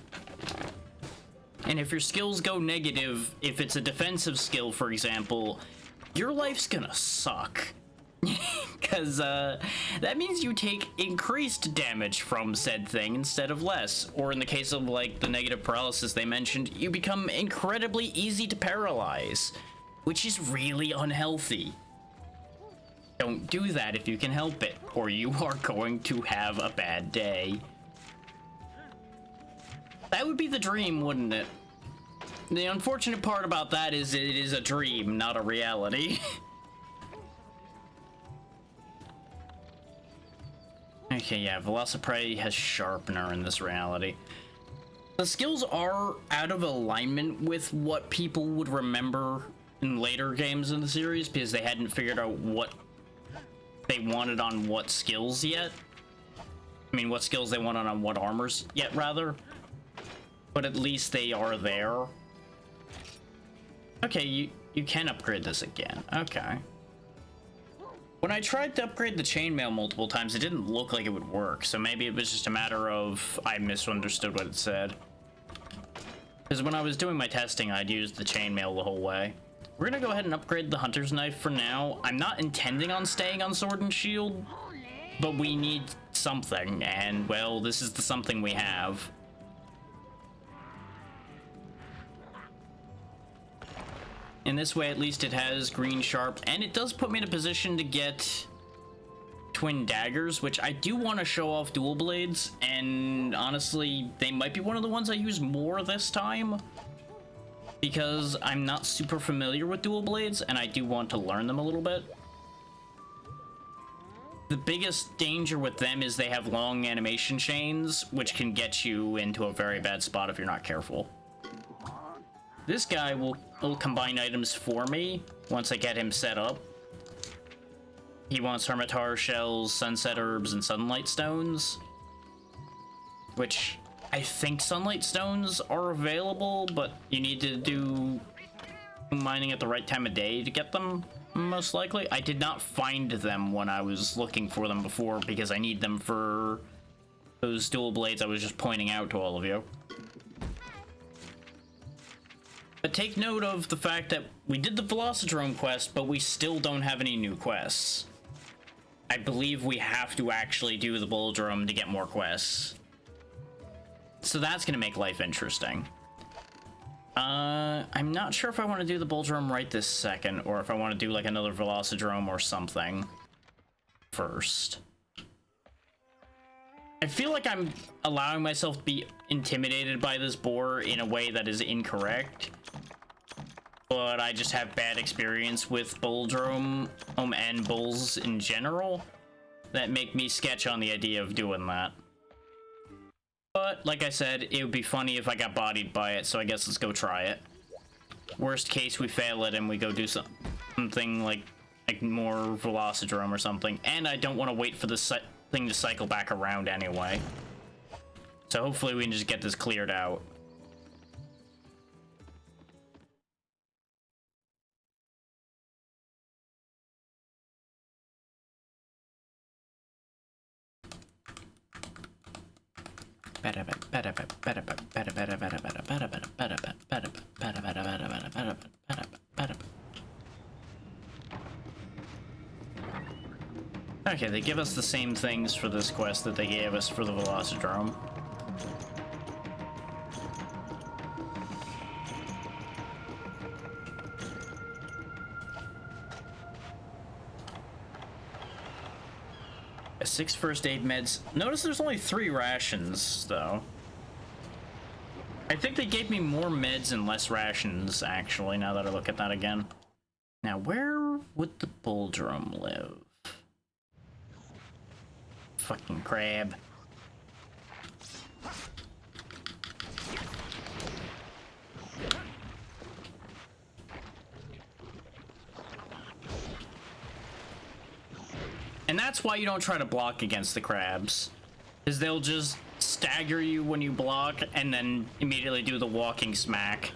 And if your skills go negative, if it's a defensive skill, for example, your life's gonna suck. Because, that means you take increased damage from said thing instead of less. Or in the case of, like, the negative paralysis they mentioned, you become incredibly easy to paralyze, which is really unhealthy. Don't do that if you can help it, or you are going to have a bad day. That would be the dream, wouldn't it? The unfortunate part about that is it is a dream, not a reality. Okay, yeah, Velociprey has Sharpener in this reality. The skills are out of alignment with what people would remember in later games in the series because they hadn't figured out what they wanted on what skills yet. I mean, what skills they wanted on what armors yet, rather. But at least they are there. Okay, you can upgrade this again. Okay. When I tried to upgrade the chainmail multiple times, it didn't look like it would work, so maybe it was just a matter of I misunderstood what it said. Because when I was doing my testing, I'd used the chainmail the whole way. We're gonna go ahead and upgrade the Hunter's Knife for now. I'm not intending on staying on Sword and Shield, but we need something, and, well, this is the something we have. In this way, at least it has green sharp, and it does put me in a position to get twin daggers, which I do want to show off dual blades, and honestly, they might be one of the ones I use more this time, because I'm not super familiar with dual blades, and I do want to learn them a little bit. The biggest danger with them is they have long animation chains, which can get you into a very bad spot if you're not careful. This guy will combine items for me once I get him set up. He wants Hermitar shells, sunset herbs, and sunlight stones. Which I think sunlight stones are available, but you need to do mining at the right time of day to get them, most likely. I did not find them when I was looking for them before because I need them for those dual blades I was just pointing out to all of you. But take note of the fact that we did the Velocidrome quest, but we still don't have any new quests. I believe we have to actually do the Bulldrome to get more quests. So that's going to make life interesting. I'm not sure if I want to do the Bulldrome right this second, or if I want to do like another Velocidrome or something first. I feel like I'm allowing myself to be intimidated by this boar in a way that is incorrect. But I just have bad experience with Bulldrome and bulls in general that make me sketch on the idea of doing that. But, like I said, it would be funny if I got bodied by it, so I guess let's go try it. Worst case, we fail it and we go do something like more Velocidrome or something. And I don't want to wait for this thing to cycle back around anyway. So hopefully we can just get this cleared out. Okay, they give us the same things for this quest that they gave us for the Velocidrome. Six first aid meds. Notice there's only 3 rations, though. I think they gave me more meds and less rations, actually, now that I look at that again. Now, where would the Bulldrome live? Fucking crab. And that's why you don't try to block against the crabs, because they'll just stagger you when you block and then immediately do the walking smack.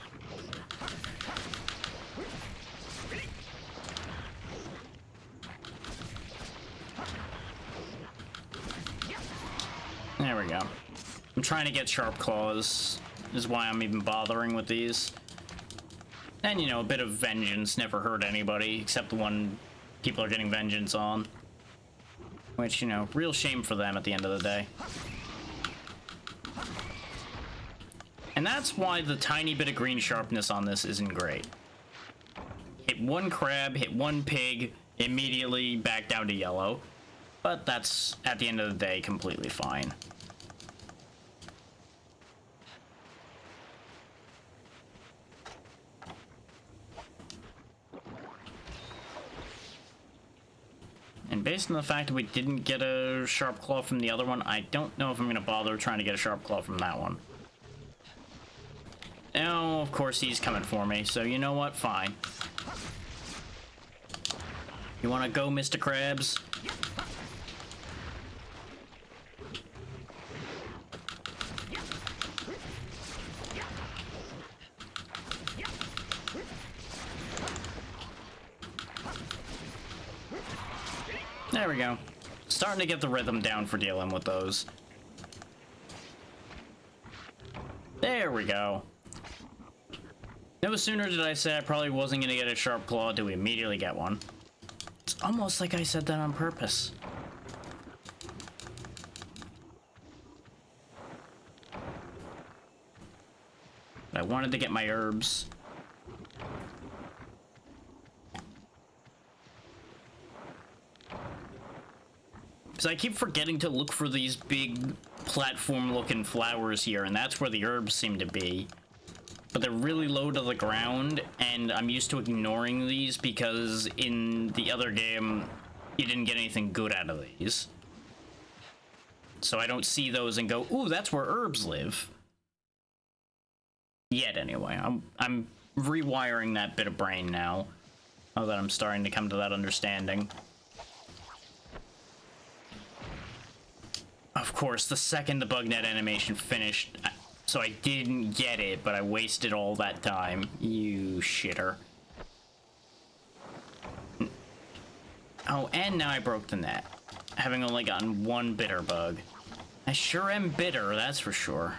There we go. I'm trying to get sharp claws, is why I'm even bothering with these. And, you know, a bit of vengeance never hurt anybody, except the one people are getting vengeance on. Which, you know, real shame for them at the end of the day. And that's why the tiny bit of green sharpness on this isn't great. Hit one crab, hit one pig, immediately back down to yellow. But that's, at the end of the day, completely fine. And based on the fact that we didn't get a sharp claw from the other one, I don't know if I'm going to bother trying to get a sharp claw from that one. Oh, of course he's coming for me, so you know what? Fine. You want to go, Mr. Krabs? There we go. Starting to get the rhythm down for dealing with those. There we go. No sooner did I say I probably wasn't going to get a sharp claw, do we immediately get one. It's almost like I said that on purpose. But I wanted to get my herbs. Because I keep forgetting to look for these big platform-looking flowers here, and that's where the herbs seem to be. But they're really low to the ground, and I'm used to ignoring these because in the other game, you didn't get anything good out of these. So I don't see those and go, ooh, that's where herbs live. Yet, anyway. I'm rewiring that bit of brain now, now that I'm starting to come to that understanding. Of course, the second the bugnet animation finished, so I didn't get it, but I wasted all that time. You shitter. Oh, and now I broke the net, having only gotten one bitter bug. I sure am bitter, that's for sure.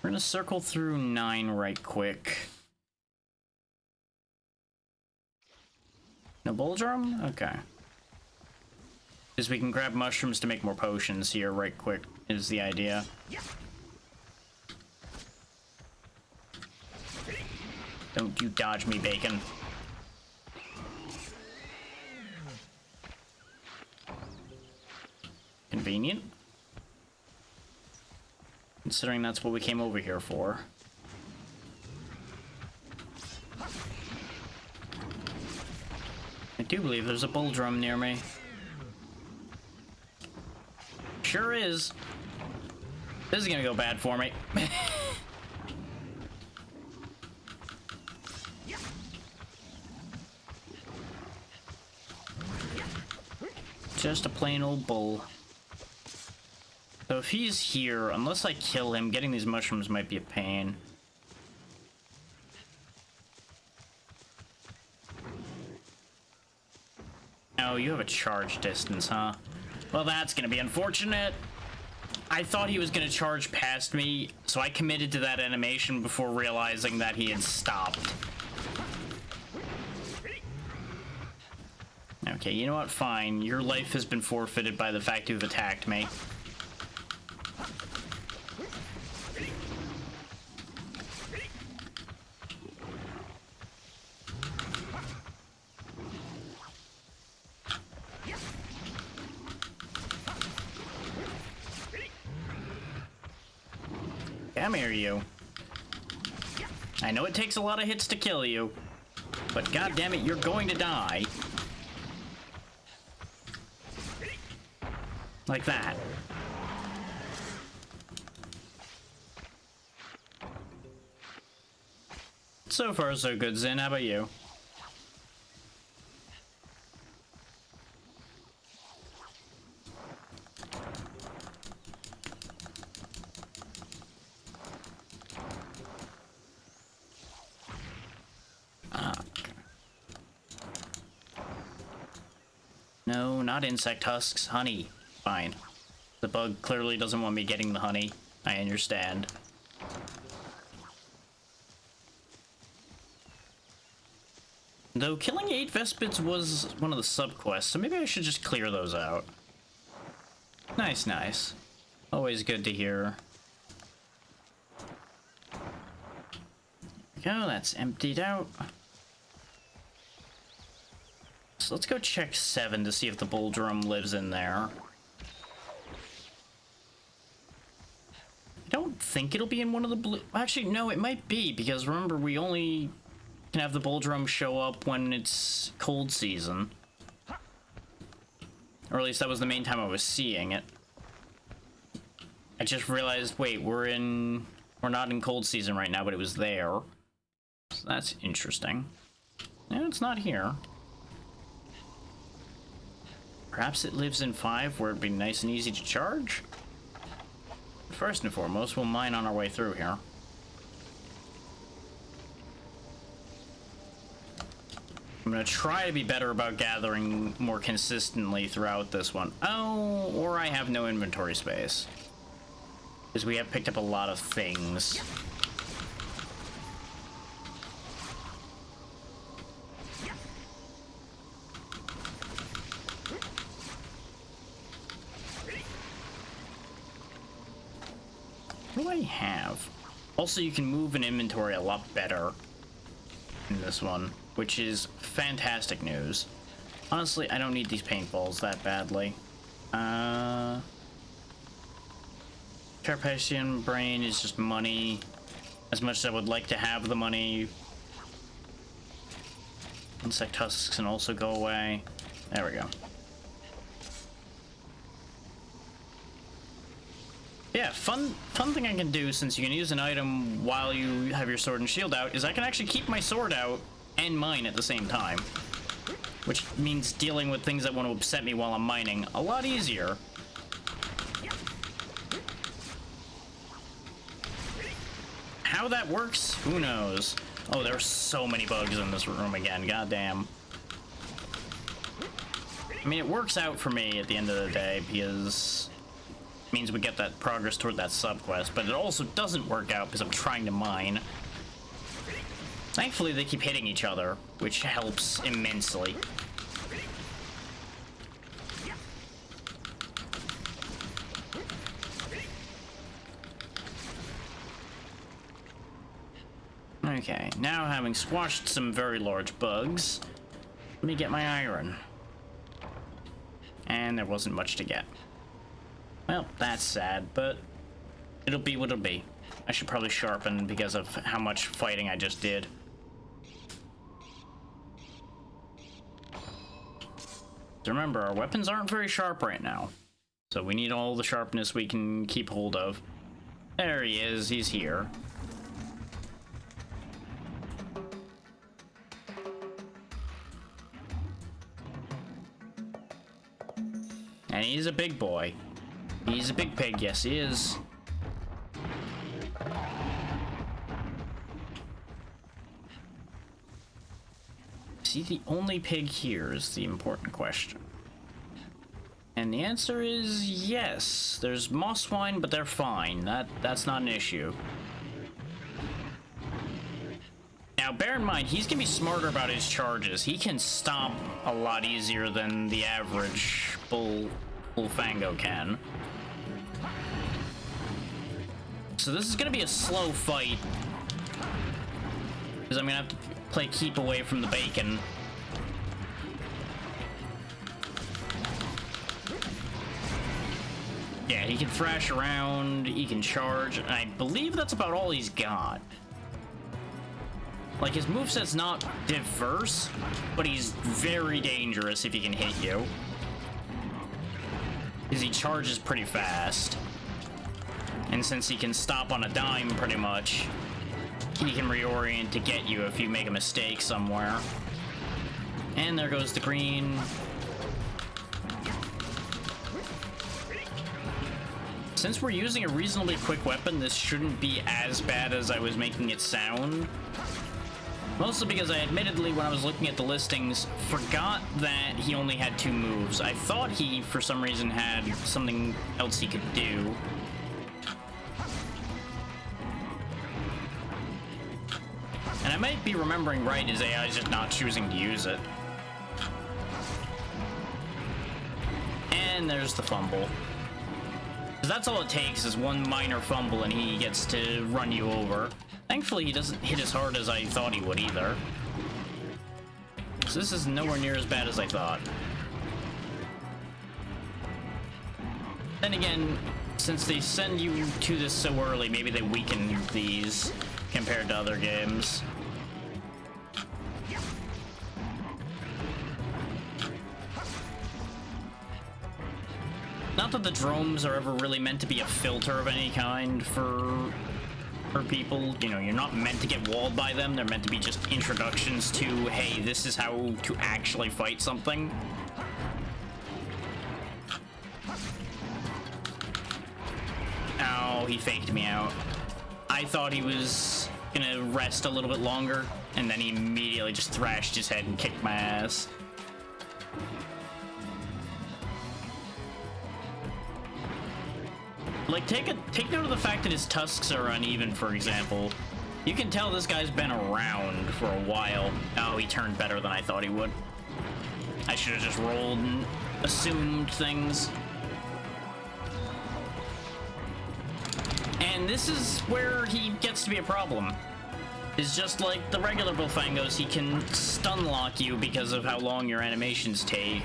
We're gonna circle through 9 right quick. No bowl drum? Okay. Because we can grab mushrooms to make more potions here right quick, is the idea. Don't you dodge me, bacon. Convenient. Considering that's what we came over here for. I do believe there's a bull drum near me. Sure is. This is gonna go bad for me. Just a plain old bull. So if he's here, unless I kill him, getting these mushrooms might be a pain. Oh, you have a charge distance, huh? Well, that's gonna be unfortunate. I thought he was gonna charge past me, so I committed to that animation before realizing that he had stopped. Okay, you know what? Fine. Your life has been forfeited by the fact you've attacked me. Come here, you. I know it takes a lot of hits to kill you, but goddammit, you're going to die. Like that. So far, so good, Zin. How about you? No, not insect husks. Honey. Fine. The bug clearly doesn't want me getting the honey. I understand. Though killing 8 Vespids was one of the sub-quests, so maybe I should just clear those out. Nice, nice. Always good to hear. There we go, that's emptied out. So let's go check 7 to see if the bull drum lives in there. I don't think it'll be in one of the blue... Actually, no, it might be, because remember, we only can have the bull drum show up when it's cold season. Or at least that was the main time I was seeing it. I just realized, wait, we're not in cold season right now, but it was there. So that's interesting. Yeah, it's not here. Perhaps it lives in 5 where it'd be nice and easy to charge? First and foremost, we'll mine on our way through here. I'm gonna try to be better about gathering more consistently throughout this one. Oh, or I have no inventory space. Because we have picked up a lot of things. What do I have? Also, you can move an inventory a lot better in this one, which is fantastic news. Honestly, I don't need these paintballs that badly. Carpathian brain is just money. As much as I would like to have the money. Insect husks can also go away. There we go. Yeah, fun thing I can do, since you can use an item while you have your sword and shield out, is I can actually keep my sword out and mine at the same time. Which means dealing with things that want to upset me while I'm mining a lot easier. How that works, who knows? Oh, there are so many bugs in this room again, goddamn. I mean, it works out for me at the end of the day because it means we get that progress toward that subquest, but it also doesn't work out because I'm trying to mine. Thankfully, they keep hitting each other, which helps immensely. Okay, now having squashed some very large bugs, let me get my iron. And there wasn't much to get. Well, that's sad, but it'll be what it'll be. I should probably sharpen because of how much fighting I just did. So remember, our weapons aren't very sharp right now. So we need all the sharpness we can keep hold of. There he is, he's here. And he's a big boy. He's a big pig, yes he is. Is he the only pig here is the important question. And the answer is yes. There's moss swine, but they're fine. That's not an issue. Now, bear in mind, he's gonna be smarter about his charges. He can stop a lot easier than the average Bullfango can. So this is gonna be a slow fight. Because I'm gonna have to play keep away from the bacon. Yeah, he can thrash around, he can charge, and I believe that's about all he's got. Like, his moveset's not diverse, but he's very dangerous if he can hit you. Because he charges pretty fast. And since he can stop on a dime pretty much, he can reorient to get you if you make a mistake somewhere. And there goes the green. Since we're using a reasonably quick weapon, this shouldn't be as bad as I was making it sound. Mostly because I admittedly, when I was looking at the listings, forgot that he only had 2 moves. I thought he, for some reason, had something else he could do. And I might be remembering right, his AI is just not choosing to use it. And there's the fumble. Because that's all it takes is one minor fumble and he gets to run you over. Thankfully, he doesn't hit as hard as I thought he would either. So this is nowhere near as bad as I thought. Then again, since they send you to this so early, maybe they weaken these compared to other games. Not that the drones are ever really meant to be a filter of any kind for people. You know, you're not meant to get walled by them. They're meant to be just introductions to, hey, this is how to actually fight something. Oh, he faked me out. I thought he was gonna rest a little bit longer, and then he immediately just thrashed his head and kicked my ass. Like, take note of the fact that his tusks are uneven, for example. You can tell this guy's been around for a while. Oh, he turned better than I thought he would. I should have just rolled and assumed things. And this is where he gets to be a problem. It's just like the regular Bullfangos, he can stun lock you because of how long your animations take.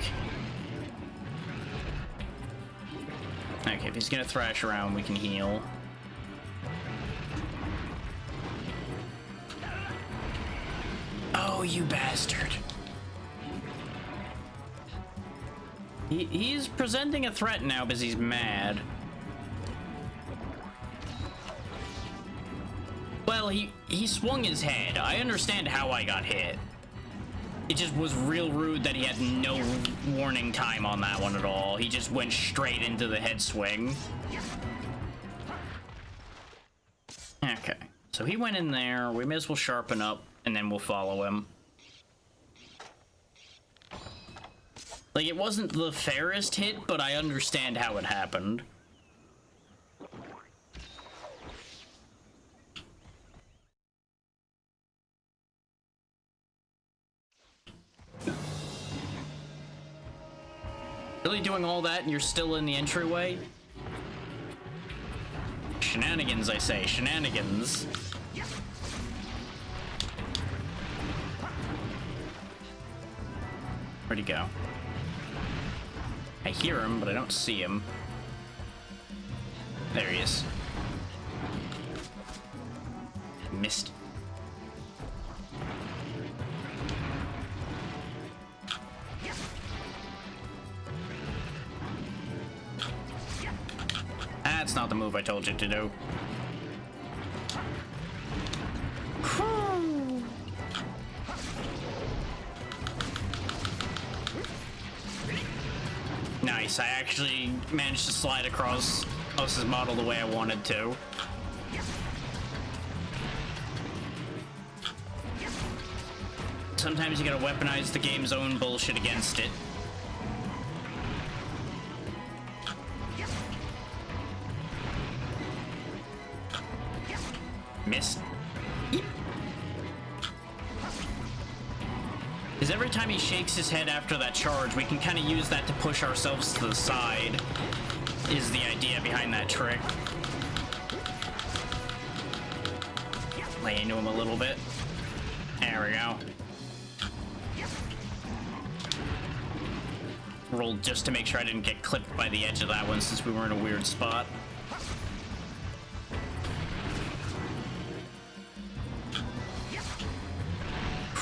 Okay, if he's gonna thrash around, we can heal. Oh, you bastard. He's presenting a threat now because he's mad. Well, he swung his head. I understand how I got hit. It just was real rude that he had no warning time on that one at all. He just went straight into the head swing. Okay, so he went in there. We may as well sharpen up, and then we'll follow him. Like, it wasn't the fairest hit, but I understand how it happened. Really doing all that and you're still in the entryway? Shenanigans, I say. Shenanigans. Where'd he go? I hear him, but I don't see him. There he is. Missed. That's not the move I told you to do. Nice, I actually managed to slide across Os's model the way I wanted to. Sometimes you gotta weaponize the game's own bullshit against it. Missed. Because every time he shakes his head after that charge, we can kind of use that to push ourselves to the side, is the idea behind that trick. Lay into him a little bit. There we go. Rolled just to make sure I didn't get clipped by the edge of that one since we were in a weird spot.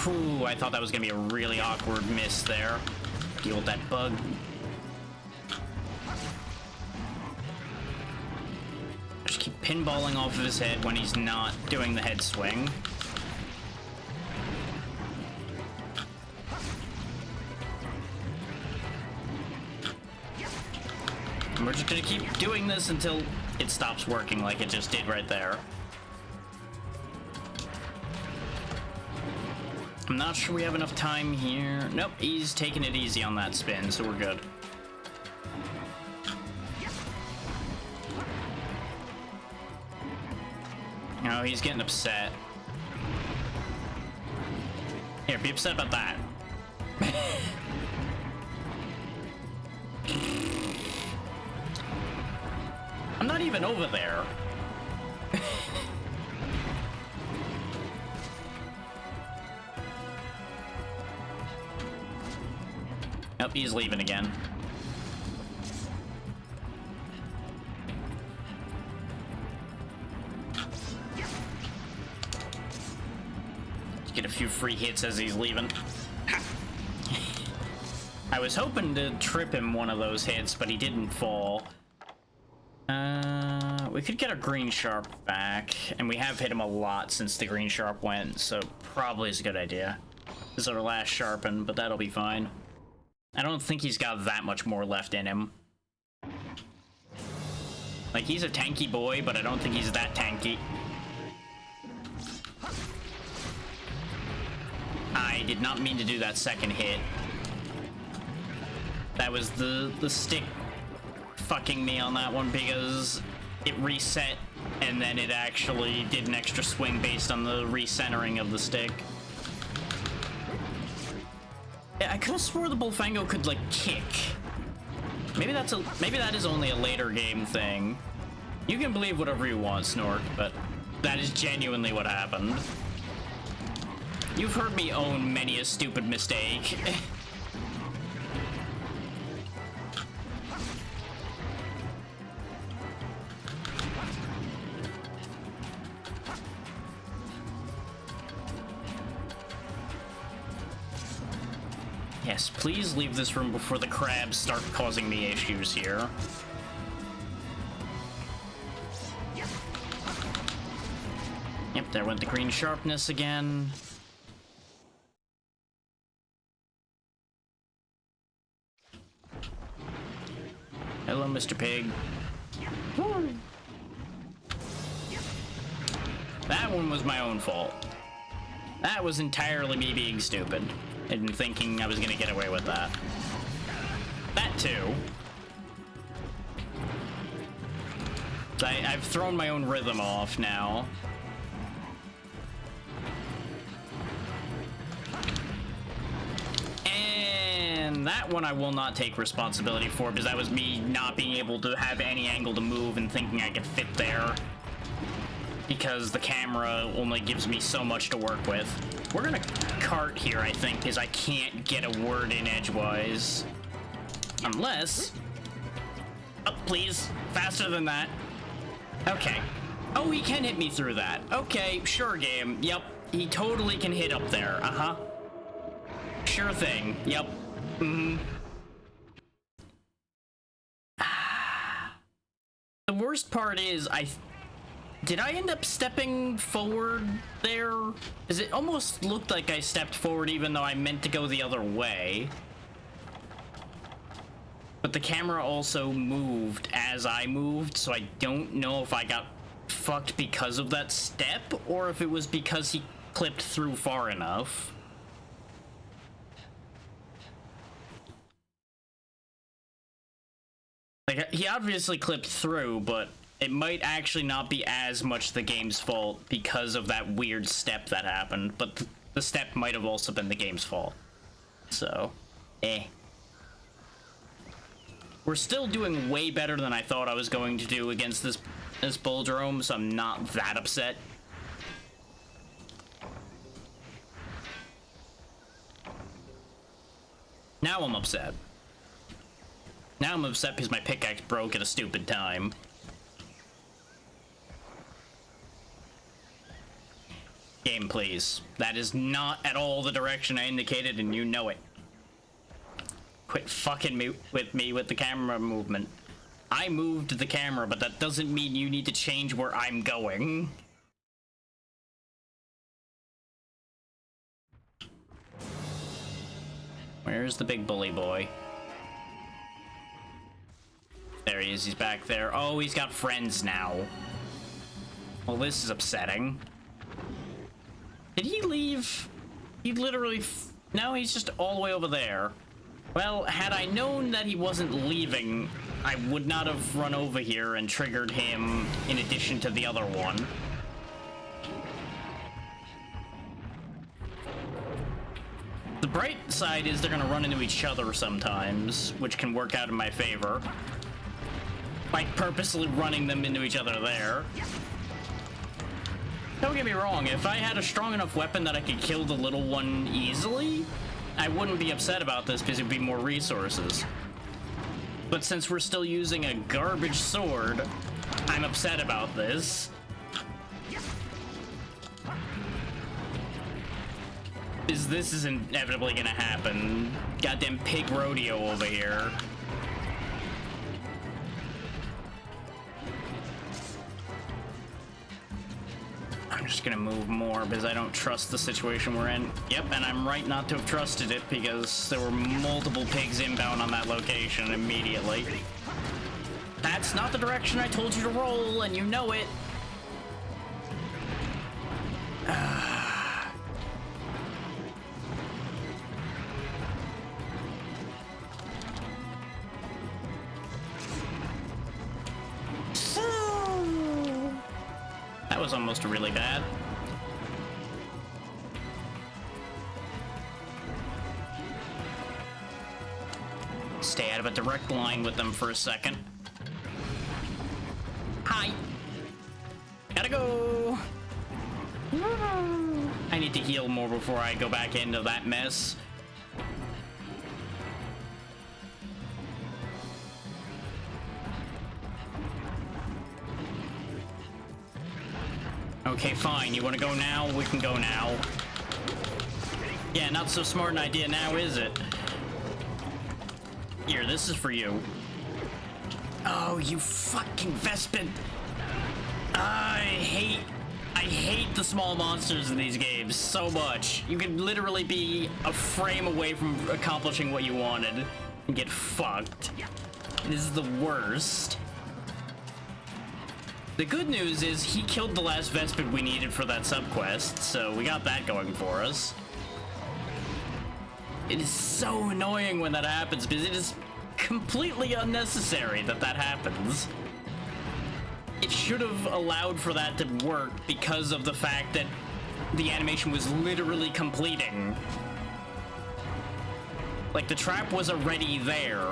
Ooh, I thought that was gonna be a really awkward miss there. Deal with that bug. Just keep pinballing off of his head when he's not doing the head swing. And we're just gonna keep doing this until it stops working like it just did right there. I'm not sure we have enough time here. Nope, he's taking it easy on that spin, so we're good. Oh, he's getting upset. Here, be upset about that. I'm not even over there. Nope, he's leaving again. Let's get a few free hits as he's leaving. I was hoping to trip him one of those hits, but he didn't fall. We could get our green sharp back, and we have hit him a lot since the green sharp went, so probably is a good idea. This is our last sharpen, but that'll be fine. I don't think he's got that much more left in him. Like, he's a tanky boy, but I don't think he's that tanky. I did not mean to do that second hit. That was the stick fucking me on that one because it reset and then it actually did an extra swing based on the recentering of the stick. Yeah, I could have swore the Bullfango could, like, kick. Maybe that is only a later game thing. You can believe whatever you want, Snork, but that is genuinely what happened. You've heard me own many a stupid mistake. Yes, please leave this room before the crabs start causing me issues here. Yep, there went the green sharpness again. Hello, Mr. Pig. That one was my own fault. That was entirely me being stupid and thinking I was gonna get away with that. That too. I've thrown my own rhythm off now. And that one I will not take responsibility for, because that was me not being able to have any angle to move and thinking I could fit there. Because the camera only gives me so much to work with. We're gonna cart here, I think, because I can't get a word in edgewise. Unless... Oh, please. Faster than that. Okay. Oh, he can hit me through that. Okay, sure, game. Yep, he totally can hit up there. Uh-huh. Sure thing. Yep. Mm-hmm. The worst part is, did I end up stepping forward there? Because it almost looked like I stepped forward even though I meant to go the other way. But the camera also moved as I moved, so I don't know if I got fucked because of that step, or if it was because he clipped through far enough. Like, he obviously clipped through, but it might actually not be as much the game's fault because of that weird step that happened, but the step might have also been the game's fault. So, We're still doing way better than I thought I was going to do against this Bulldrome, so I'm not that upset. Now I'm upset. Now I'm upset because my pickaxe broke at a stupid time. Game, please. That is not at all the direction I indicated, and you know it. Quit fucking with me with the camera movement. I moved the camera, but that doesn't mean you need to change where I'm going. Where's the big bully boy? There he is, he's back there. Oh, he's got friends now. Well, this is upsetting. Did he leave? He literally... No, he's just all the way over there. Well, had I known that he wasn't leaving, I would not have run over here and triggered him in addition to the other one. The bright side is they're gonna run into each other sometimes, which can work out in my favor. By purposely running them into each other there. Don't get me wrong, if I had a strong enough weapon that I could kill the little one easily, I wouldn't be upset about this because it'd be more resources. But since we're still using a garbage sword, I'm upset about this. This is inevitably gonna happen. Goddamn pig rodeo over here. I'm just gonna move more because I don't trust the situation we're in. Yep, and I'm right not to have trusted it because there were multiple pigs inbound on that location immediately. That's not the direction I told you to roll, and you know it. That was almost really bad. Stay out of a direct line with them for a second. Hi. Gotta go. I need to heal more before I go back into that mess. Okay, fine. You want to go now? We can go now. Yeah, not so smart an idea now, is it? Here, this is for you. Oh, you fucking Vespin. I hate the small monsters in these games so much. You can literally be a frame away from accomplishing what you wanted and get fucked. This is the worst. The good news is he killed the last Vespid we needed for that subquest, so we got that going for us. It is so annoying when that happens because it is completely unnecessary that that happens. It should have allowed for that to work because of the fact that the animation was literally completing. Like, the trap was already there,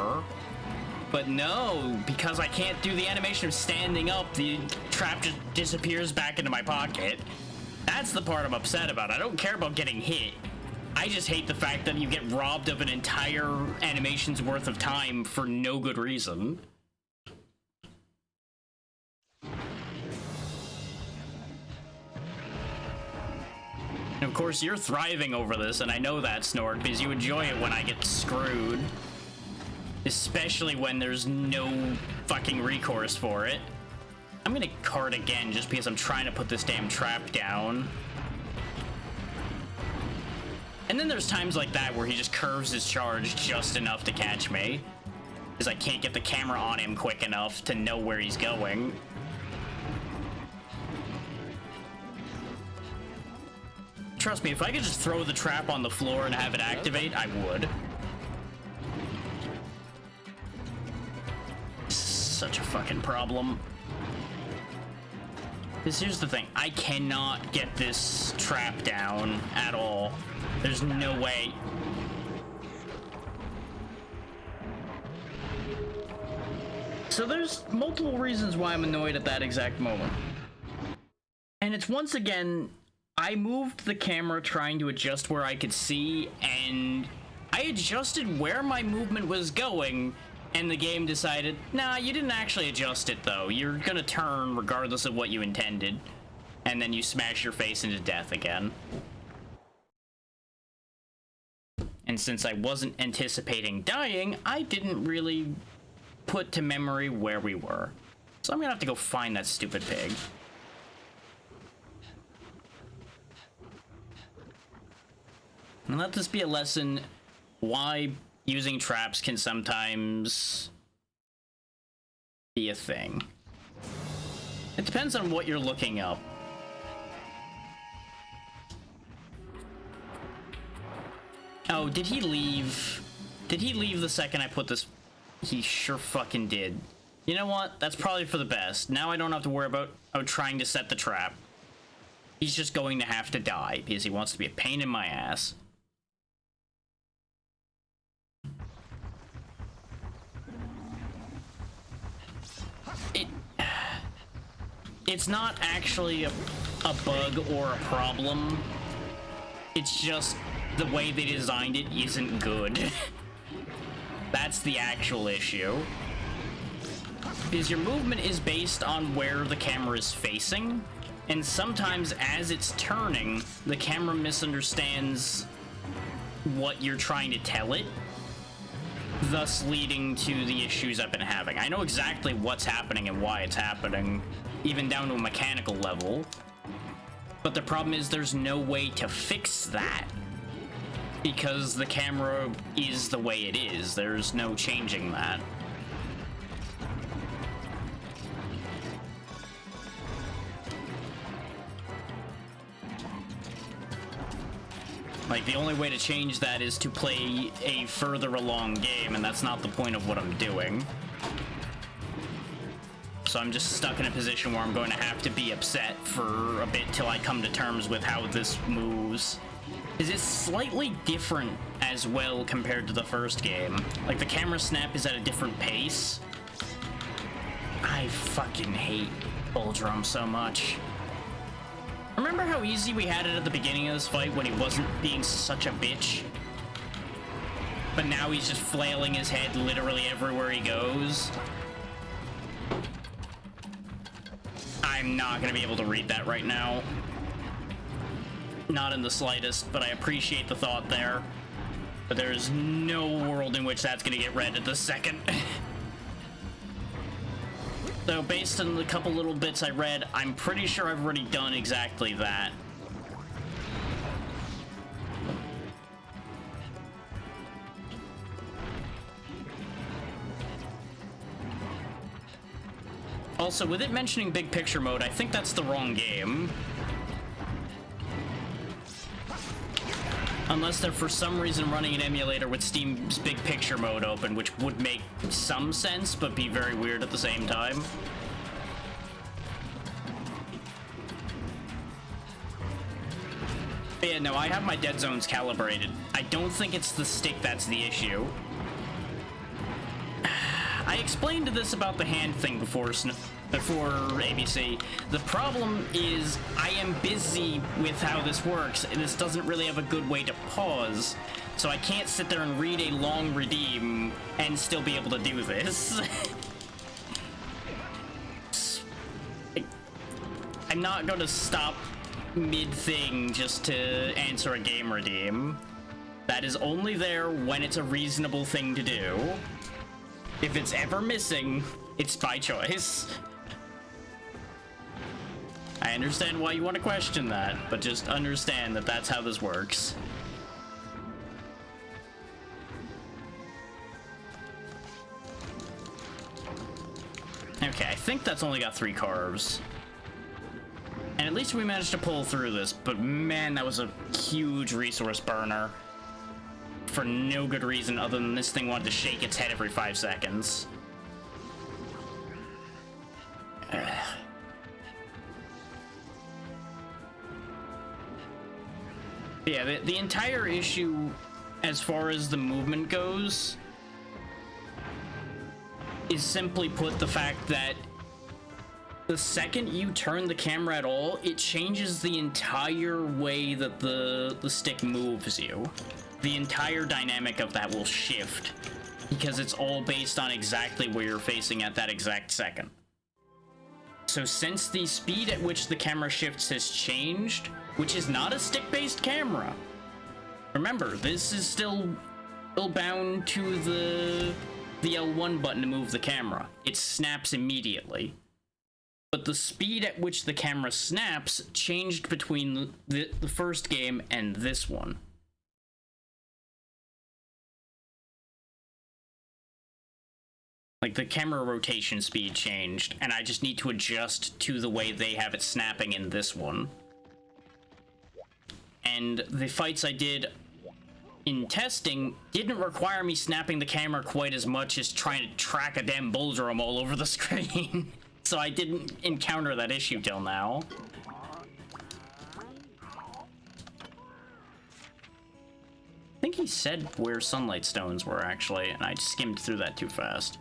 but no, because I can't do the animation of standing up, the trap just disappears back into my pocket. That's the part I'm upset about. I don't care about getting hit. I just hate the fact that you get robbed of an entire animation's worth of time for no good reason. And of course, you're thriving over this, and I know that, Snort, because you enjoy it when I get screwed. Especially when there's no fucking recourse for it. I'm gonna cart again just because I'm trying to put this damn trap down. And then there's times like that where he just curves his charge just enough to catch me. Because I can't get the camera on him quick enough to know where he's going. Trust me, if I could just throw the trap on the floor and have it activate, I would. Such a fucking problem. Because here's the thing, I cannot get this trap down at all. There's no way. So there's multiple reasons why I'm annoyed at that exact moment. And it's once again, I moved the camera trying to adjust where I could see, and I adjusted where my movement was going, and the game decided, nah, you didn't actually adjust it though. You're gonna turn regardless of what you intended. And then you smash your face into death again. And since I wasn't anticipating dying, I didn't really put to memory where we were. So I'm gonna have to go find that stupid pig. And let this be a lesson why using traps can sometimes be a thing. It depends on what you're looking up. Oh, did he leave? Did he leave the second I put this? He sure fucking did. You know what? That's probably for the best. Now I don't have to worry about trying to set the trap. He's just going to have to die because he wants to be a pain in my ass. It's not actually a bug or a problem. It's just the way they designed it isn't good. That's the actual issue. Because your movement is based on where the camera is facing, and sometimes as it's turning, the camera misunderstands what you're trying to tell it, thus leading to the issues I've been having. I know exactly what's happening and why it's happening, even down to a mechanical level, but the problem is there's no way to fix that because the camera is the way it is. There's no changing that. Like, the only way to change that is to play a further along game, and that's not the point of what I'm doing. So I'm just stuck in a position where I'm going to have to be upset for a bit till I come to terms with how this moves. Is it slightly different as well compared to the first game? Like, the camera snap is at a different pace. I fucking hate Bull Drum so much. Remember how easy we had it at the beginning of this fight when he wasn't being such a bitch? But now he's just flailing his head literally everywhere he goes. I'm not gonna be able to read that right now. Not in the slightest, but I appreciate the thought there. But there's no world in which that's gonna get read at the second. So based on the couple little bits I read, I'm pretty sure I've already done exactly that. Also, with it mentioning big picture mode, I think that's the wrong game. Unless they're for some reason running an emulator with Steam's big picture mode open, which would make some sense, but be very weird at the same time. But yeah, no, I have my dead zones calibrated. I don't think it's the stick that's the issue. I explained this about the hand thing before ABC. The problem is I am busy with how this works, and this doesn't really have a good way to pause, so I can't sit there and read a long redeem and still be able to do this. I'm not going to stop mid-thing just to answer a game redeem. That is only there when it's a reasonable thing to do. If it's ever missing, it's by choice. I understand why you want to question that, but just understand that that's how this works. Okay, I think that's only got 3 carves. And at least we managed to pull through this, but man, that was a huge resource burner. For no good reason other than this thing wanted to shake its head every 5 seconds. Yeah, the entire issue, as far as the movement goes, is simply put the fact that the second you turn the camera at all, it changes the entire way that the stick moves you. The entire dynamic of that will shift, because it's all based on exactly where you're facing at that exact second. So since the speed at which the camera shifts has changed, which is not a stick-based camera, remember, this is still bound to the L1 button to move the camera. It snaps immediately. But the speed at which the camera snaps changed between the first game and this one. Like, the camera rotation speed changed, and I just need to adjust to the way they have it snapping in this one. And the fights I did in testing didn't require me snapping the camera quite as much as trying to track a damn bull drum all over the screen. So I didn't encounter that issue till now. I think he said where sunlight stones were, actually, and I skimmed through that too fast.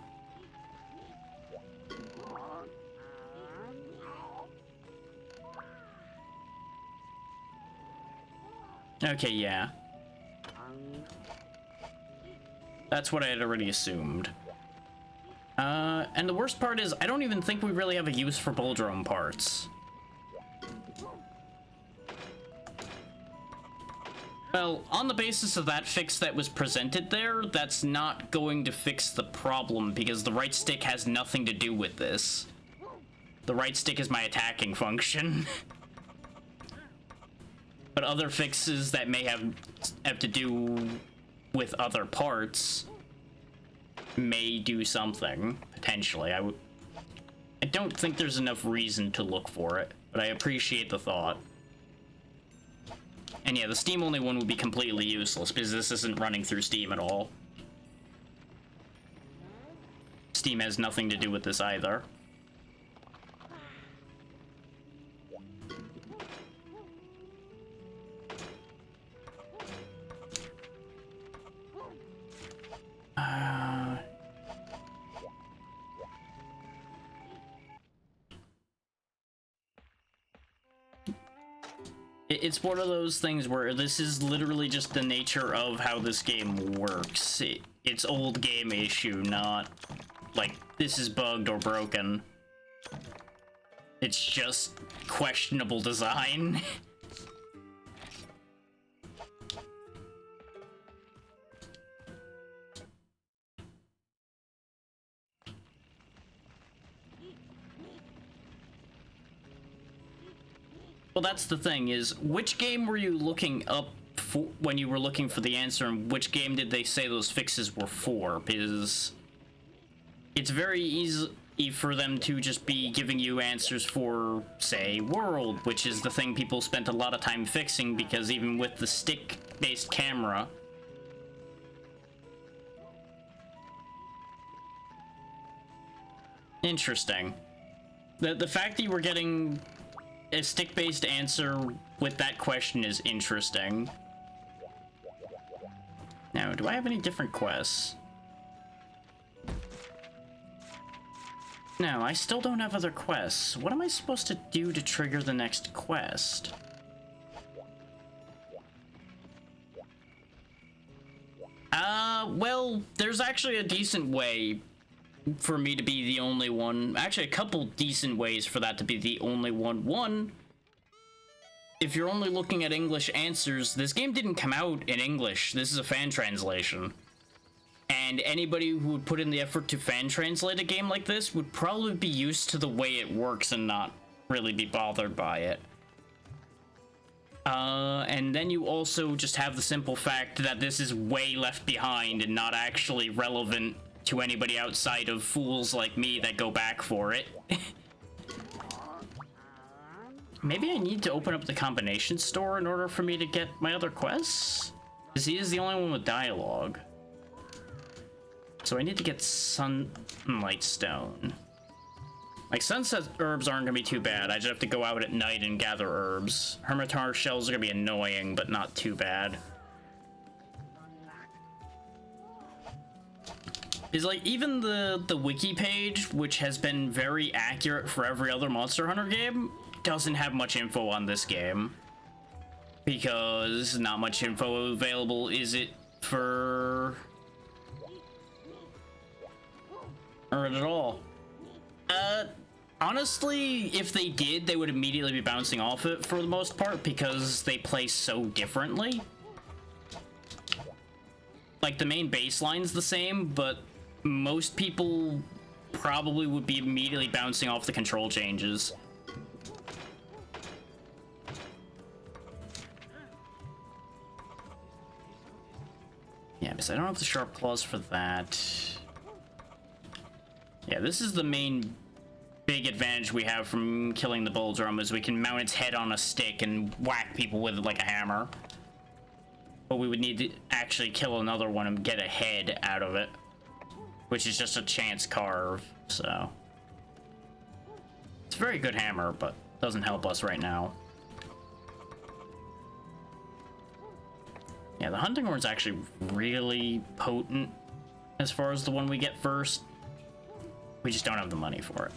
Okay, yeah. That's what I had already assumed. And the worst part is, I don't even think we really have a use for bull drum parts. Well, on the basis of that fix that was presented there, that's not going to fix the problem, because the right stick has nothing to do with this. The right stick is my attacking function. But other fixes that may have to do with other parts may do something, potentially. I don't think there's enough reason to look for it, but I appreciate the thought. And yeah, the Steam-only one would be completely useless, because this isn't running through Steam at all. Steam has nothing to do with this either. It's one of those things where this is literally just the nature of how this game works. It's old game issue, not like this is bugged or broken. It's just questionable design. Well, that's the thing, is which game were you looking up for when you were looking for the answer, and which game did they say those fixes were for? Because it's very easy. for them to just be giving you answers for, say, world, which is the thing people spent a lot of time fixing, because even with the stick-based camera, interesting. The fact that you were getting a stick-based answer with that question is interesting. Now, do I have any different quests? No, I still don't have other quests. What am I supposed to do to trigger the next quest? Well, there's actually a decent way for me to be the only one. Actually, a couple decent ways for that to be the only one. One, if you're only looking at English answers, this game didn't come out in English. This is a fan translation. And anybody who would put in the effort to fan translate a game like this would probably be used to the way it works and not really be bothered by it. And then you also just have the simple fact that this is way left behind and not actually relevant to anybody outside of fools like me that go back for it. Maybe I need to open up the combination store in order for me to get my other quests? Because he is the only one with dialogue. So I need to get Sunlight Stone. Like, sunset herbs aren't gonna be too bad. I just have to go out at night and gather herbs. Hermitar shells are gonna be annoying, but not too bad. Is like, even the wiki page, which has been very accurate for every other Monster Hunter game, doesn't have much info on this game. Because not much info available, is it, for... or at all? Honestly, if they did, they would immediately be bouncing off it for the most part, because they play so differently. Like, the main baseline's the same, but most people probably would be immediately bouncing off the control changes. Yeah, because I don't have the sharp claws for that. Yeah, this is the main big advantage we have from killing the bull drum, is we can mount its head on a stick and whack people with it like a hammer. But we would need to actually kill another one and get a head out of it, which is just a chance carve, so. It's a very good hammer, but doesn't help us right now. Yeah, the hunting horn's actually really potent as far as the one we get first. We just don't have the money for it.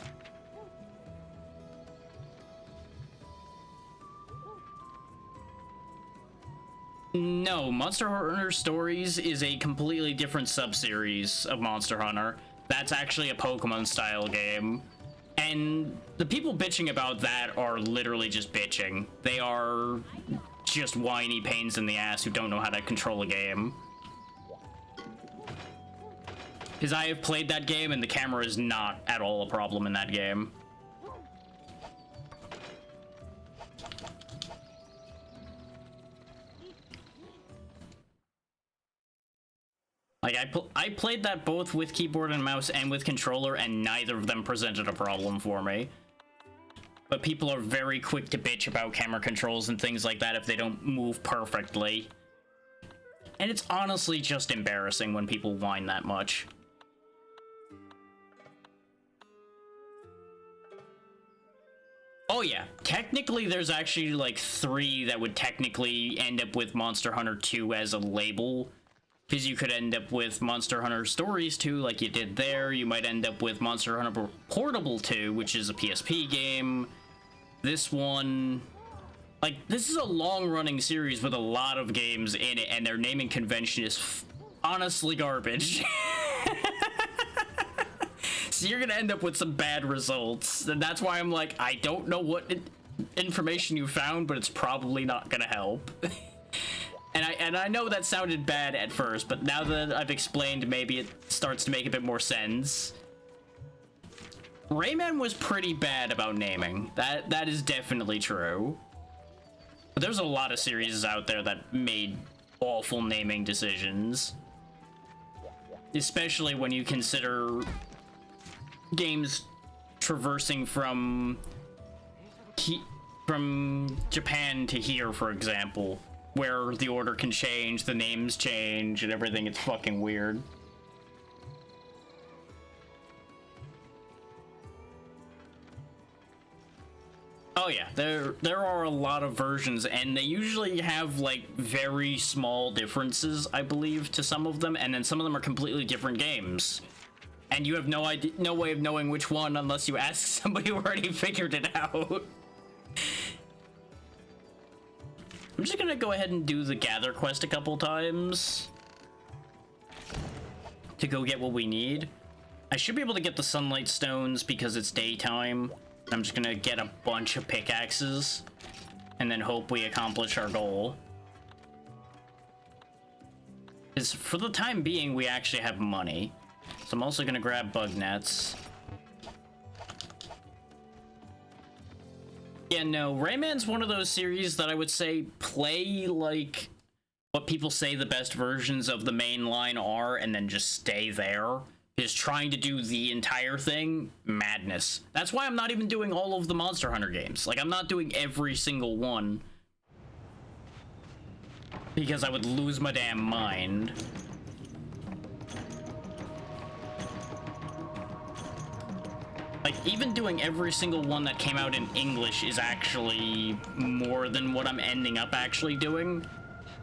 No, Monster Hunter Stories is a completely different sub-series of Monster Hunter. That's actually a Pokemon-style game. And the people bitching about that are literally just bitching. They are just whiny pains in the ass who don't know how to control a game. Because I have played that game, and the camera is not at all a problem in that game. Like, I played that both with keyboard and mouse and with controller, and neither of them presented a problem for me. But people are very quick to bitch about camera controls and things like that if they don't move perfectly. And it's honestly just embarrassing when people whine that much. Oh yeah, technically there's actually like 3 that would technically end up with Monster Hunter 2 as a label. Because you could end up with Monster Hunter Stories 2 like you did there. You might end up with Monster Hunter Portable 2, which is a PSP game. This one... like, this is a long-running series with a lot of games in it, and their naming convention is honestly garbage. So you're gonna end up with some bad results, and that's why I'm like, I don't know what information you found, but it's probably not gonna help. And I know that sounded bad at first, but now that I've explained, maybe it starts to make a bit more sense. Rayman was pretty bad about naming. That is definitely true. But there's a lot of series out there that made awful naming decisions. Especially when you consider games traversing from Japan to here, for example, where the order can change, the names change, and everything. It's fucking weird. Oh yeah, there are a lot of versions, and they usually have like very small differences, I believe, to some of them, and then some of them are completely different games. And you have no idea, no way of knowing which one unless you ask somebody who already figured it out. I'm just gonna go ahead and do the gather quest a couple times to go get what we need. I should be able to get the sunlight stones because it's daytime. I'm just gonna get a bunch of pickaxes and then hope we accomplish our goal. Because for the time being, we actually have money. So I'm also gonna grab bug nets. Yeah, no, Rayman's one of those series that I would say play like what people say the best versions of the main line are and then just stay there. Is trying to do the entire thing, madness. That's why I'm not even doing all of the Monster Hunter games. Like, I'm not doing every single one. Because I would lose my damn mind. Like, even doing every single one that came out in English is actually more than what I'm ending up actually doing.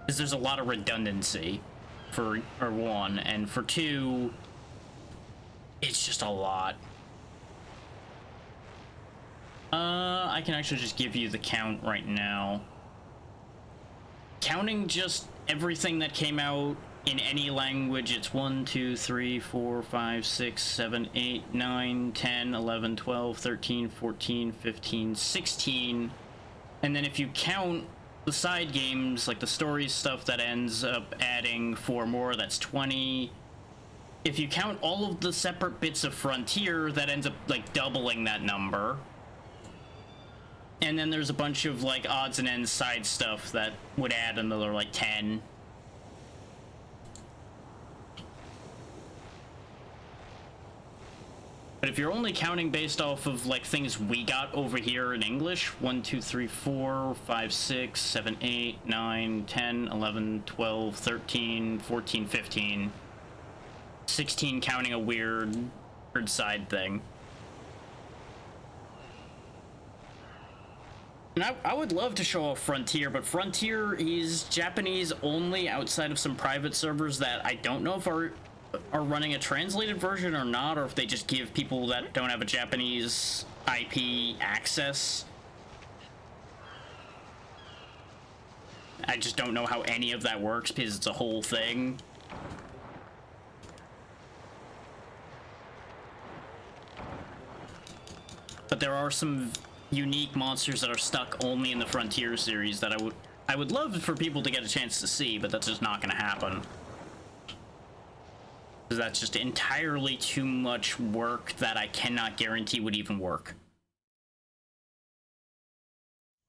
Because there's a lot of redundancy, for one, and for two, it's just a lot. I can actually just give you the count right now. Counting just everything that came out in any language, it's 1, 2, 3, 4, 5, 6, 7, 8, 9, 10, 11, 12, 13, 14, 15, 16. And then if you count the side games, like the story stuff that ends up adding 4 more, that's 20. If you count all of the separate bits of Frontier, that ends up like doubling that number. And then there's a bunch of like odds and ends side stuff that would add another like 10. But if you're only counting based off of like things we got over here in English, 1, 2, 3, 4, 5, 6, 7, 8, 9, 10, 11, 12, 13, 14, 15, 16 counting a weird side thing. And I would love to show off Frontier, but Frontier is Japanese only outside of some private servers that I don't know if are running a translated version or not, or if they just give people that don't have a Japanese IP access. I just don't know how any of that works because it's a whole thing. But there are some unique monsters that are stuck only in the Frontier series that I would love for people to get a chance to see, but that's just not going to happen. Because that's just entirely too much work that I cannot guarantee would even work.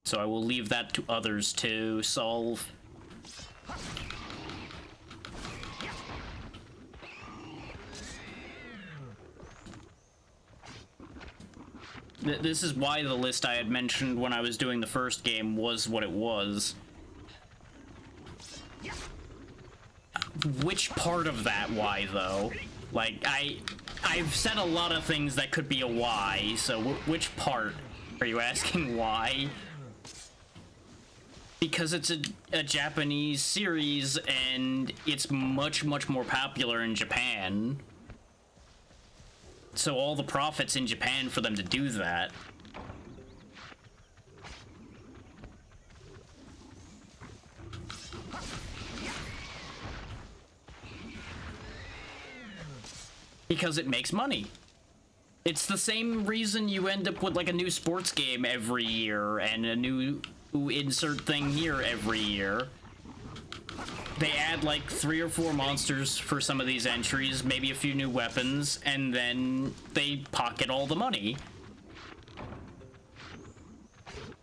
So I will leave that to others to solve. This is why the list I had mentioned when I was doing the first game was what it was. Which part of that why, though? Like, I've said a lot of things that could be a why, so which part? Are you asking why? Because it's a Japanese series, and it's much, much more popular in Japan. So all the profits in Japan for them to do that. Because it makes money. It's the same reason you end up with like a new sports game every year and a new insert thing here every year. They add like 3 or 4 monsters for some of these entries, maybe a few new weapons, and then they pocket all the money.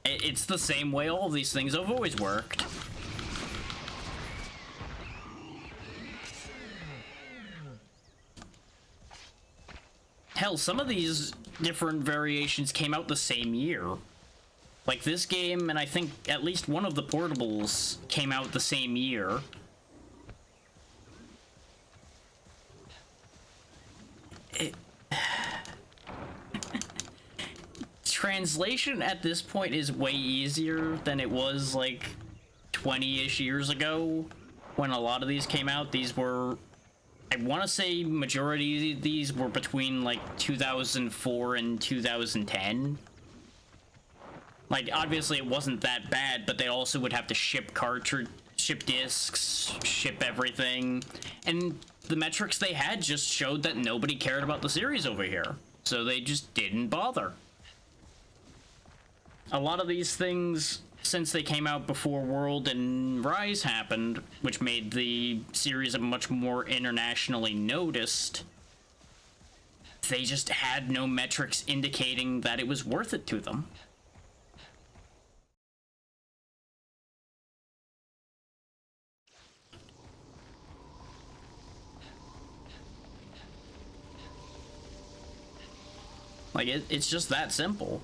It's the same way all of these things have always worked. hell, some of these different variations came out the same year. Like this game, and I think at least one of the portables came out the same year. Translation at this point is way easier than it was like 20-ish years ago when a lot of these came out. These were, I want to say majority of these were between like 2004 and 2010. Like obviously it wasn't that bad, but they also would have to ship cartridge, ship discs, ship everything, and the metrics they had just showed that nobody cared about the series over here, so they just didn't bother. A lot of these things, since they came out before World and Rise happened, which made the series much more internationally noticed, they just had no metrics indicating that it was worth it to them. Like, it's just that simple.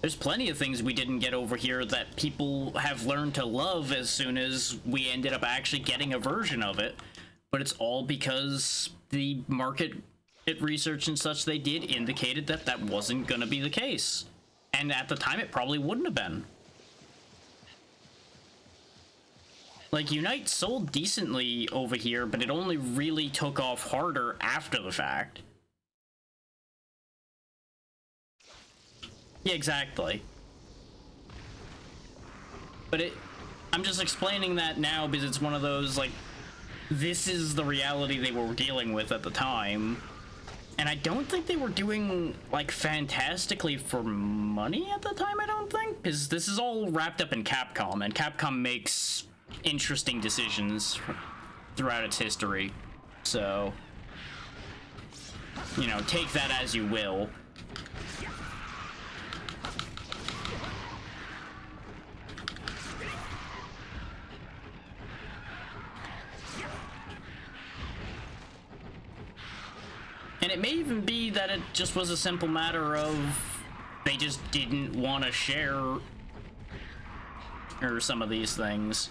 There's plenty of things we didn't get over here that people have learned to love as soon as we ended up actually getting a version of it. But it's all because the market research and such they did indicated that that wasn't going to be the case. And at the time, it probably wouldn't have been. Like, Unite sold decently over here, but it only really took off harder after the fact. Yeah, exactly. But I'm just explaining that now because it's one of those, like, this is the reality they were dealing with at the time. And I don't think they were doing, like, fantastically for money at the time, I don't think. Because this is all wrapped up in Capcom, and Capcom makes interesting decisions throughout its history. So, you know, take that as you will. And it may even be that it just was a simple matter of they just didn't want to share or some of these things.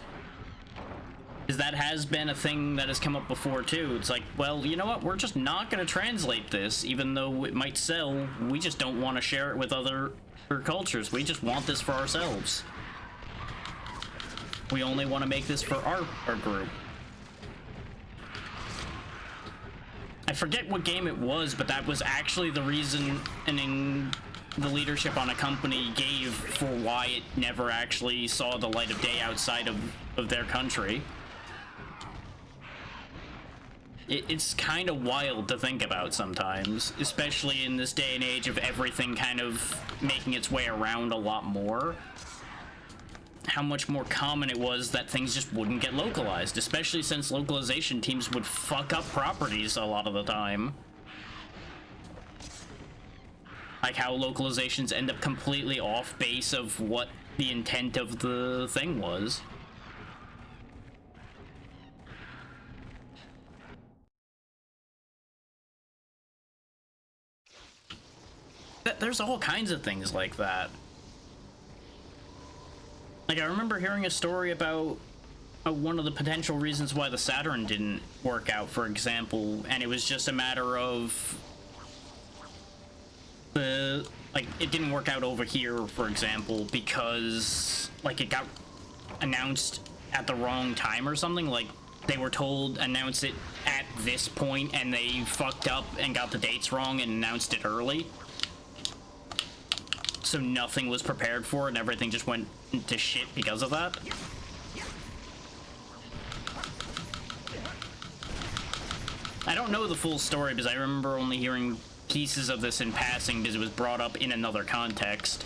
Because that has been a thing that has come up before too. It's like, well, you know what? We're just not going to translate this, even though it might sell. We just don't want to share it with other cultures. We just want this for ourselves. We only want to make this for our group. I forget what game it was, but that was actually the reason the leadership on a company gave for why it never actually saw the light of day outside of their country. It's kind of wild to think about sometimes, especially in this day and age of everything kind of making its way around a lot more. How much more common it was that things just wouldn't get localized, especially since localization teams would fuck up properties a lot of the time. Like how localizations end up completely off base of what the intent of the thing was. There's all kinds of things like that. Like, I remember hearing a story about one of the potential reasons why the Saturn didn't work out, for example, and it was just a matter of it didn't work out over here, for example, because, like, it got announced at the wrong time or something. Like, they were told, announce it at this point, and they fucked up and got the dates wrong and announced it early. So nothing was prepared for it, and everything just went to shit because of that. I don't know the full story because I remember only hearing pieces of this in passing because it was brought up in another context.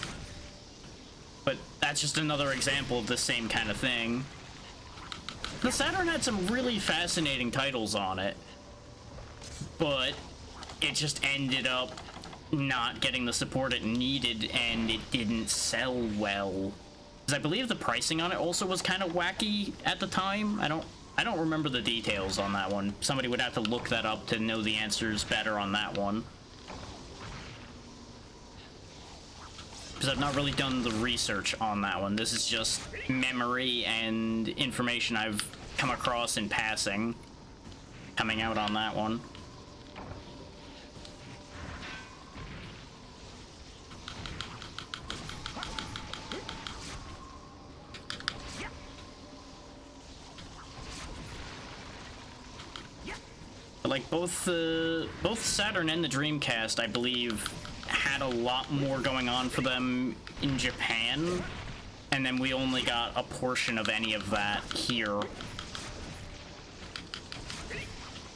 But that's just another example of the same kind of thing. The Saturn had some really fascinating titles on it, but it just ended up not getting the support it needed, and it didn't sell well. Because I believe the pricing on it also was kind of wacky at the time. I don't I don't remember the details on that one. Somebody would have to look that up to know the answers better on that one. Because I've not really done the research on that one. This is just memory and information I've come across in passing coming out on that one. Like both Saturn and the Dreamcast, I believe, had a lot more going on for them in Japan, and then we only got a portion of any of that here.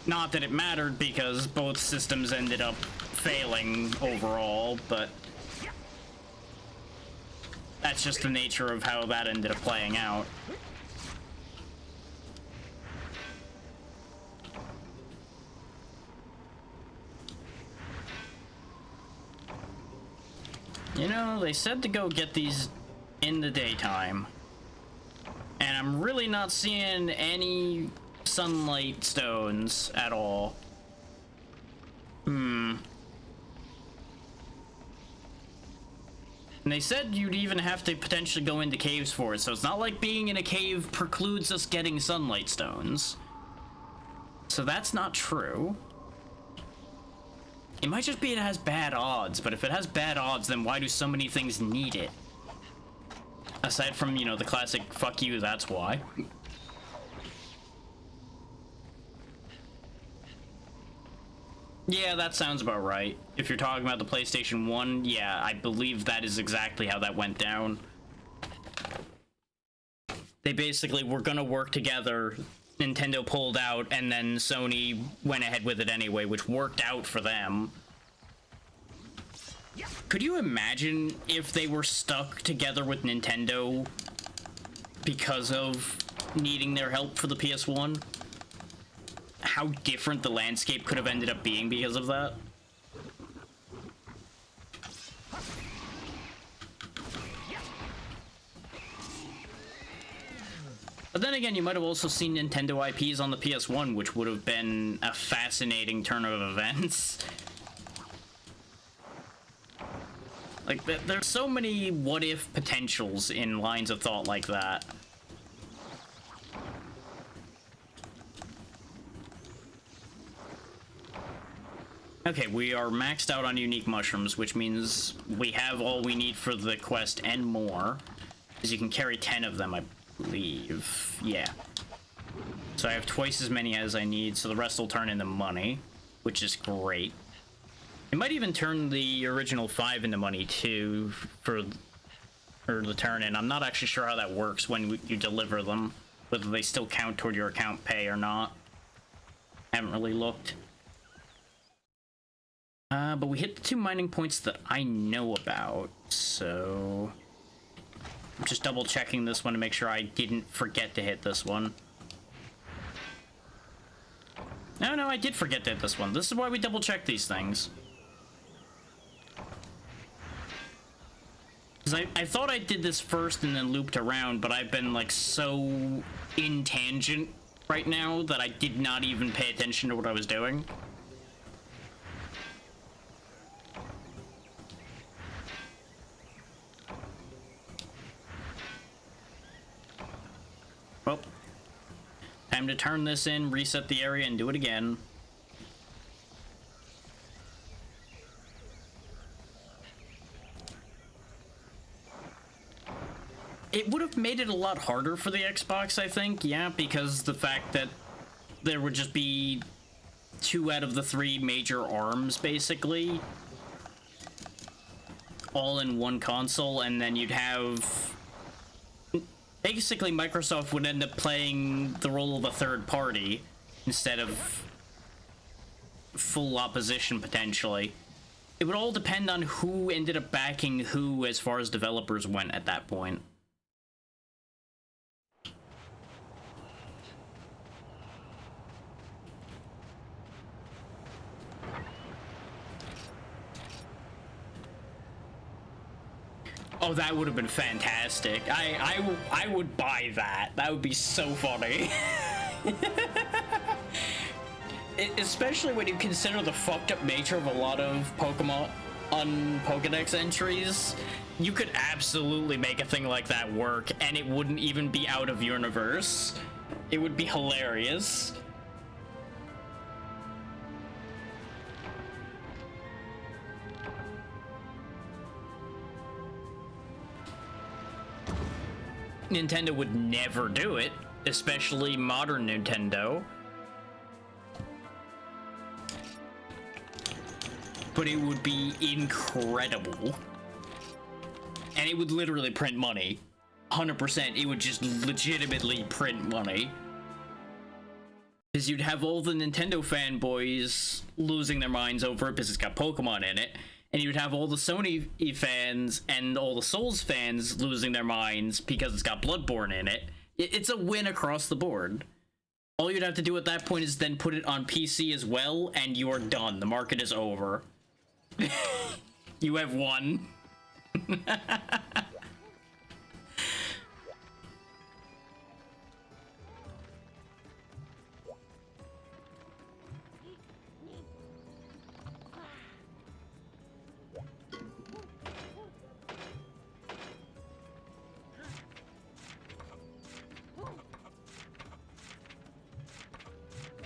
Not that it mattered, because both systems ended up failing overall, but that's just the nature of how that ended up playing out. You know, they said to go get these in the daytime, and I'm really not seeing any sunlight stones at all. And they said you'd even have to potentially go into caves for it, so it's not like being in a cave precludes us getting sunlight stones. So that's not true. It might just be it has bad odds, but if it has bad odds, then why do so many things need it? Aside from, you know, the classic fuck you, that's why. Yeah, that sounds about right. If you're talking about the PlayStation 1, yeah, I believe that is exactly how that went down. They basically were gonna work together, Nintendo pulled out, and then Sony went ahead with it anyway, which worked out for them. Could you imagine if they were stuck together with Nintendo because of needing their help for the PS1? How different the landscape could have ended up being because of that? But then again, you might have also seen Nintendo IPs on the PS1, which would have been a fascinating turn of events. Like, there's so many what-if potentials in lines of thought like that. Okay, we are maxed out on unique mushrooms, which means we have all we need for the quest and more. Because you can carry 10 of them, I believe. Yeah. So I have twice as many as I need, so the rest will turn into money, which is great. It might even turn the original 5 into money, too, for the turn-in. I'm not actually sure how that works when you deliver them, whether they still count toward your account pay or not. Haven't really looked. But we hit the 2 mining points that I know about, so I'm just double checking this one to make sure I didn't forget to hit this one. No, I did forget to hit this one. This is why we double check these things. Because I thought I did this first and then looped around, but I've been like so in tangent right now that I did not even pay attention to what I was doing. Well, time to turn this in, reset the area, and do it again. It would have made it a lot harder for the Xbox, I think, yeah, because the fact that there would just be 2 out of the 3 major arms, basically, all in one console, and then you'd have... Basically, Microsoft would end up playing the role of a third party instead of full opposition, potentially. It would all depend on who ended up backing who as far as developers went at that point. Oh, that would have been fantastic. I would buy that. That would be so funny. Especially when you consider the fucked up nature of a lot of Pokemon on Pokedex entries, you could absolutely make a thing like that work, and it wouldn't even be out of universe. It would be hilarious. Nintendo would never do it, especially modern Nintendo. But it would be incredible. And it would literally print money. 100%, it would just legitimately print money. Because you'd have all the Nintendo fanboys losing their minds over it because it's got Pokemon in it. And you'd have all the Sony fans and all the Souls fans losing their minds because it's got Bloodborne in it. It's a win across the board. All you'd have to do at that point is then put it on PC as well, and you are done. The market is over. You have won.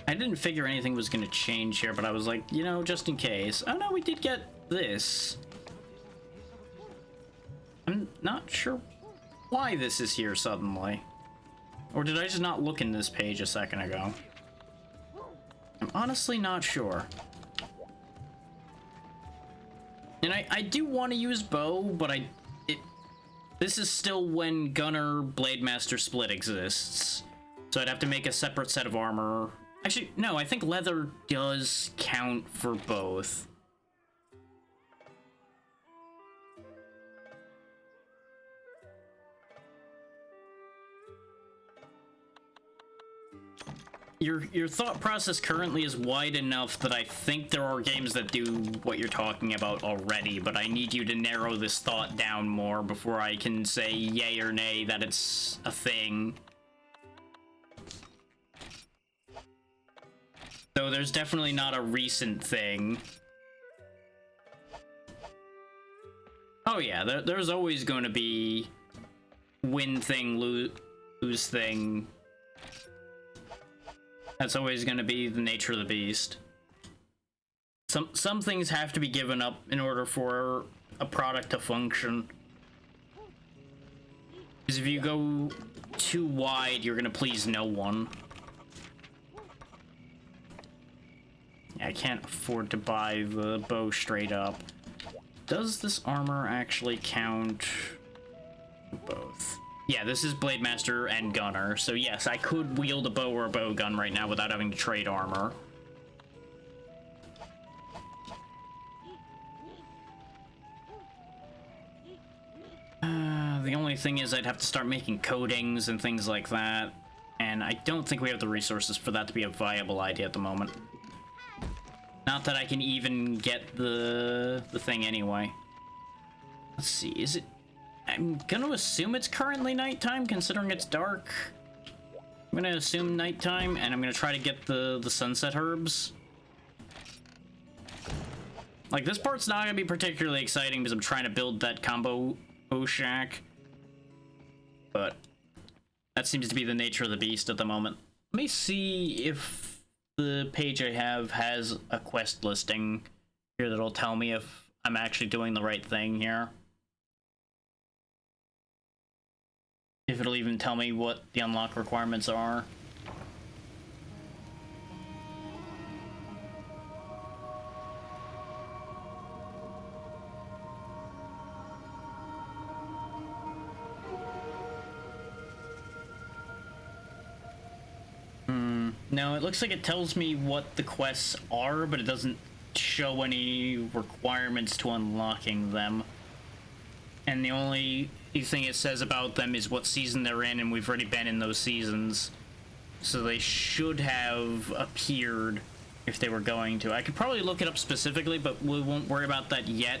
I didn't figure anything was going to change here, but I was like, you know, just in case. Oh no, we did get this. I'm not sure why this is here suddenly. Or did I just not look in this page a second ago? I'm honestly not sure. And I do want to use bow, but this is still when Gunner Blademaster Split exists. So I'd have to make a separate set of armor. Actually, no, I think leather does count for both. Your thought process currently is wide enough that I think there are games that do what you're talking about already, but I need you to narrow this thought down more before I can say yay or nay that it's a thing. So there's definitely not a recent thing. Oh yeah, there's always going to be win thing, lose thing. That's always going to be the nature of the beast. Some things have to be given up in order for a product to function. Because if you go too wide, you're going to please no one. I can't afford to buy the bow straight up. Does this armor actually count both? Yeah, this is Blademaster and Gunner, so yes, I could wield a bow or a bow gun right now without having to trade armor. The only thing is I'd have to start making coatings and things like that, and I don't think we have the resources for that to be a viable idea at the moment. Not that I can even get the thing anyway. Let's see, is it... I'm gonna assume it's currently nighttime, considering it's dark. I'm gonna assume nighttime, and I'm gonna try to get the sunset herbs. Like, this part's not gonna be particularly exciting because I'm trying to build that combo shack. But that seems to be the nature of the beast at the moment. Let me see if the page I have has a quest listing here that'll tell me if I'm actually doing the right thing here. If it'll even tell me what the unlock requirements are. No, it looks like it tells me what the quests are, but it doesn't show any requirements to unlocking them. And the only thing it says about them is what season they're in, and we've already been in those seasons. So they should have appeared if they were going to. I could probably look it up specifically, but we won't worry about that yet.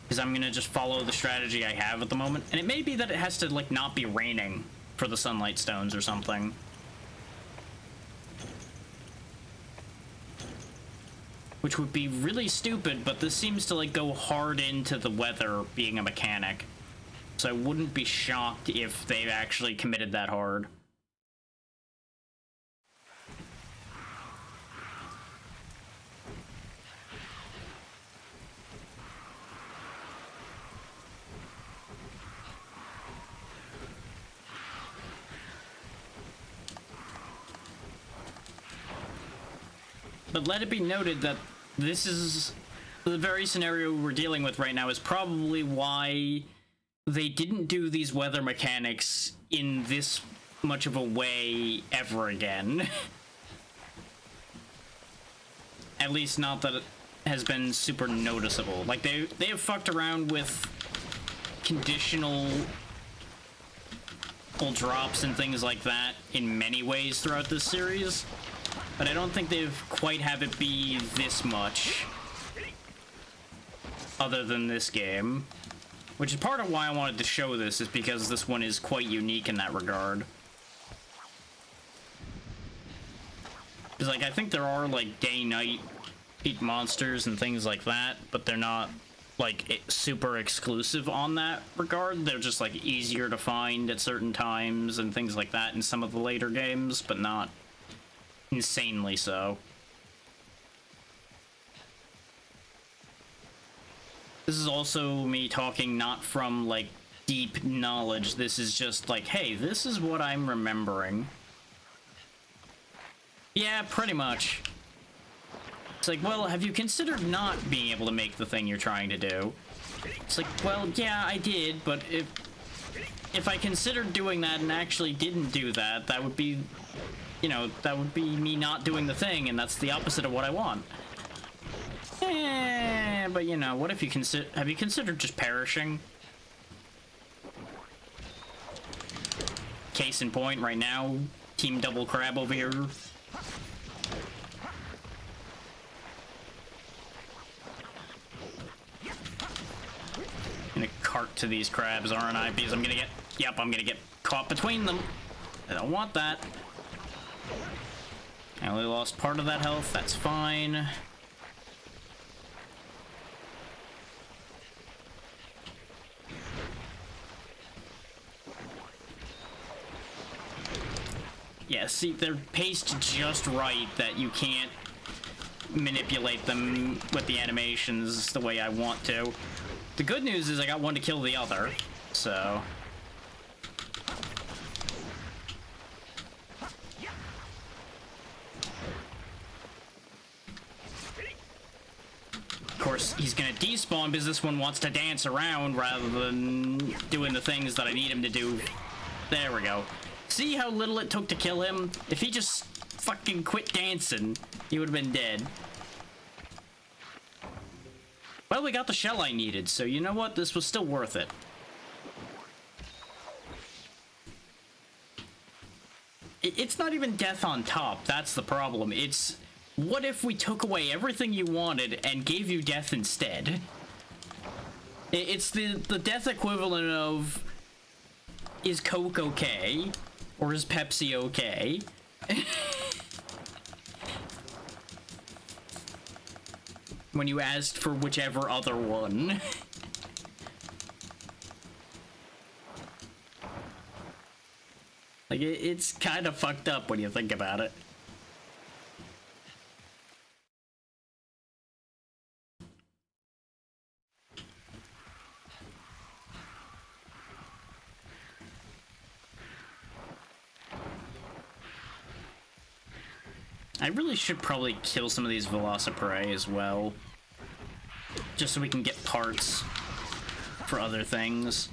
Because I'm gonna just follow the strategy I have at the moment. And it may be that it has to, like, not be raining for the sunlight stones or something. Which would be really stupid, but this seems to, like, go hard into the weather being a mechanic. So I wouldn't be shocked if they've actually committed that hard. But let it be noted that this is the very scenario we're dealing with right now is probably why they didn't do these weather mechanics in this much of a way ever again. At least not that it has been super noticeable. Like, they have fucked around with conditional drops and things like that in many ways throughout this series. But I don't think they've quite have it be this much, other than this game. Which is part of why I wanted to show this, is because this one is quite unique in that regard. Because, like, I think there are, like, day-night heat monsters and things like that, but they're not, like, super exclusive on that regard. They're just, like, easier to find at certain times and things like that in some of the later games, but not insanely so. This is also me talking not from, like, deep knowledge. This is just like, hey, this is what I'm remembering. Yeah, pretty much. It's like, well, have you considered not being able to make the thing you're trying to do? It's like, well, yeah, I did, but if I considered doing that and actually didn't do that, that would be, you know, that would be me not doing the thing, and that's the opposite of what I want. But you know, what if you have you considered just perishing? Case in point, right now, Team Double Crab over here. Gonna cart to these crabs, aren't I? Because I'm gonna get caught between them. I don't want that. I only lost part of that health, that's fine. Yeah, see, they're paced just right that you can't manipulate them with the animations the way I want to. The good news is I got one to kill the other, so... Of course, he's gonna despawn because this one wants to dance around rather than doing the things that I need him to do. There we go. See how little it took to kill him? If he just fucking quit dancing, he would have been dead. Well, we got the shell I needed, so you know what? This was still worth it. It's not even death on top, that's the problem. It's, what if we took away everything you wanted and gave you death instead? It's the death equivalent of, is Coke okay? Or is Pepsi okay? When you asked for whichever other one. Like, it's kind of fucked up when you think about it. I really should probably kill some of these Velociprey as well. Just so we can get parts for other things.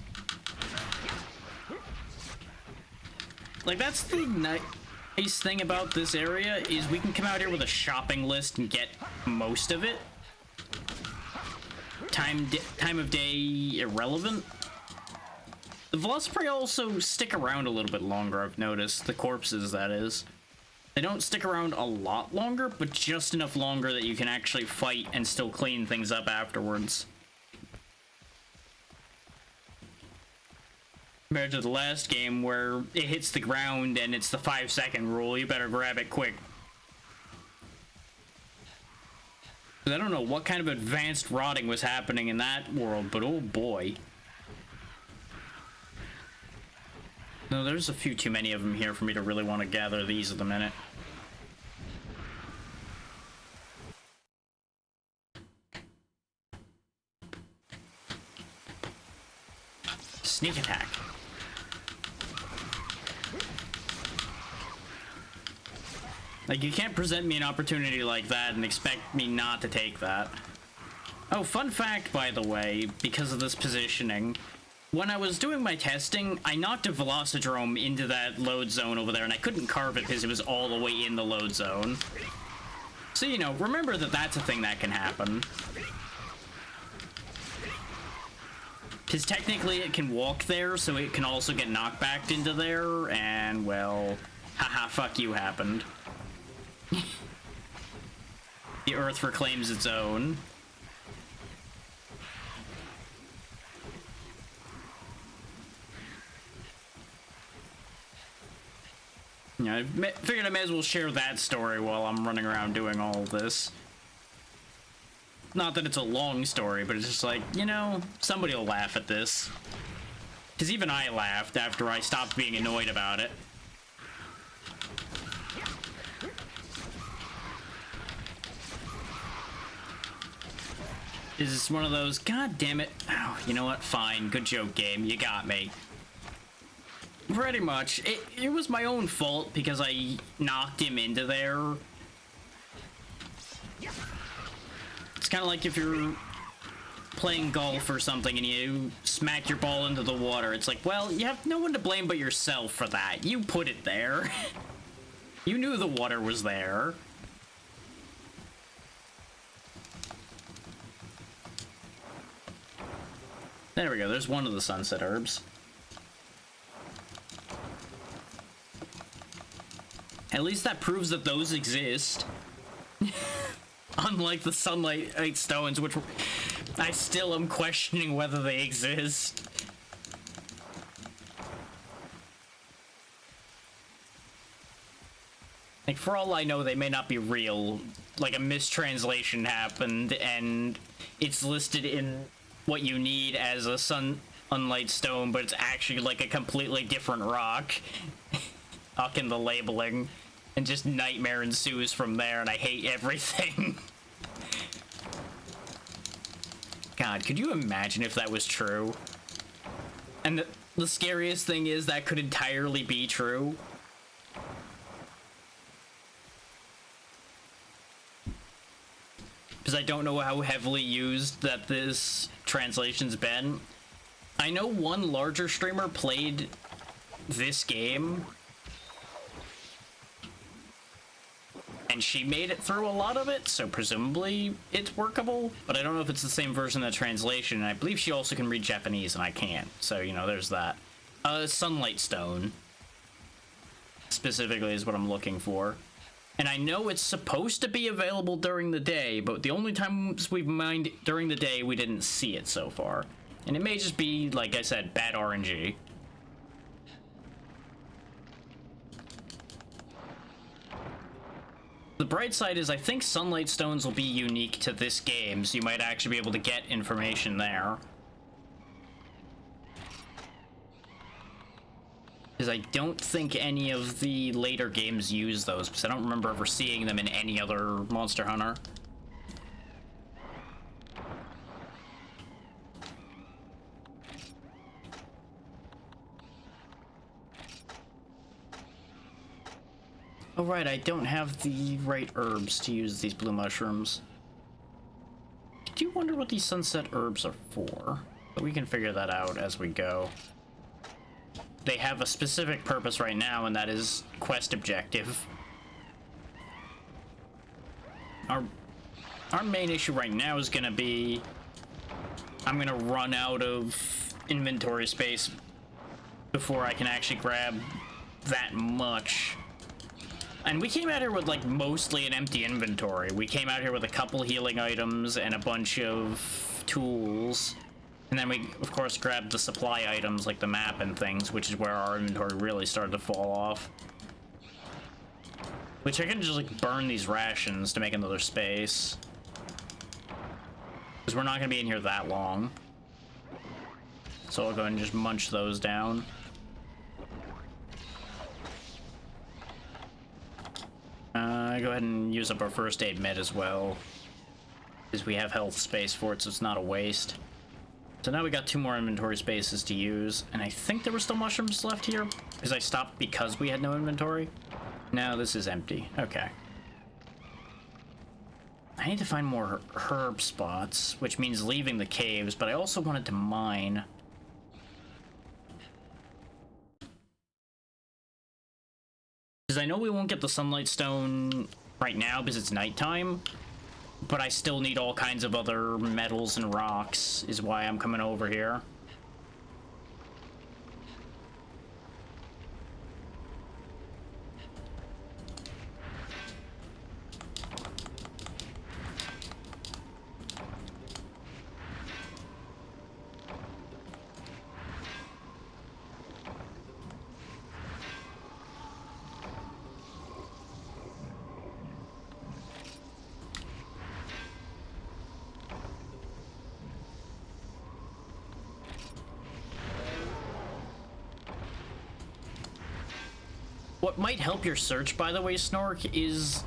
Like, that's the nice thing about this area, is we can come out here with a shopping list and get most of it. Time of day irrelevant. The Velociprey also stick around a little bit longer, I've noticed. The corpses, that is. They don't stick around a lot longer, but just enough longer that you can actually fight and still clean things up afterwards. Compared to the last game where it hits the ground and it's the 5-second rule. You better grab it quick. I don't know what kind of advanced rotting was happening in that world, but oh boy. No, there's a few too many of them here for me to really want to gather these at the minute. Sneak attack. Like, you can't present me an opportunity like that and expect me not to take that. Oh, fun fact, by the way, because of this positioning, when I was doing my testing, I knocked a Velocidrome into that load zone over there, and I couldn't carve it because it was all the way in the load zone. So, you know, remember that that's a thing that can happen. Because technically it can walk there, so it can also get knocked back into there, and, well, haha, fuck you happened. The Earth reclaims its own. Yeah, I figured I may as well share that story while I'm running around doing all of this. Not that it's a long story, but it's just like, you know, somebody will laugh at this. Because even I laughed after I stopped being annoyed about it. Is one of those, god damn it. Oh, you know what? Fine. Good joke, game. You got me. Pretty much. It was my own fault because I knocked him into there. It's kind of like if you're playing golf or something and you smack your ball into the water. It's like, well, you have no one to blame but yourself for that. You put it there. You knew the water was there. There we go, there's one of the sunset herbs. At least that proves that those exist. Unlike the sunlight stones, which I still am questioning whether they exist. Like, for all I know, they may not be real. Like, a mistranslation happened, and it's listed in what you need as a sunlight stone, but it's actually like a completely different rock. Up in the labeling, and just nightmare ensues from there, and I hate everything. God, could you imagine if that was true? And the scariest thing is that could entirely be true. Because I don't know how heavily used that this translation's been. I know one larger streamer played this game, and she made it through a lot of it, so presumably it's workable, but I don't know if it's the same version of the translation, and I believe she also can read Japanese, and I can't, so, you know, there's that. Sunlight Stone, specifically, is what I'm looking for. And I know it's supposed to be available during the day, but the only times we've mined during the day, we didn't see it so far. And it may just be, like I said, bad RNG. The bright side is I think sunlight stones will be unique to this game, so you might actually be able to get information there. Because I don't think any of the later games use those, because I don't remember ever seeing them in any other Monster Hunter. Oh right, I don't have the right herbs to use these blue mushrooms. I do wonder what these sunset herbs are for, but we can figure that out as we go. They have a specific purpose right now, and that is quest objective. Our main issue right now is gonna be I'm gonna run out of inventory space before I can actually grab that much. And we came out here with like mostly an empty inventory. We came out here with a couple healing items and a bunch of tools. And then we, of course, grabbed the supply items like the map and things, which is where our inventory really started to fall off. Which I can just like burn these rations to make another space. Because we're not going to be in here that long. So I'll go ahead and just munch those down. Go ahead and use up our first aid med as well. Because we have health space for it, so it's not a waste. So now we got 2 more inventory spaces to use. And I think there were still mushrooms left here. Because I stopped because we had no inventory. No, this is empty. Okay. I need to find more herb spots, which means leaving the caves, but I also wanted to mine. Because I know we won't get the sunlight stone right now because it's nighttime, but I still need all kinds of other metals and rocks, is why I'm coming over here. What might help your search, by the way, Snork, is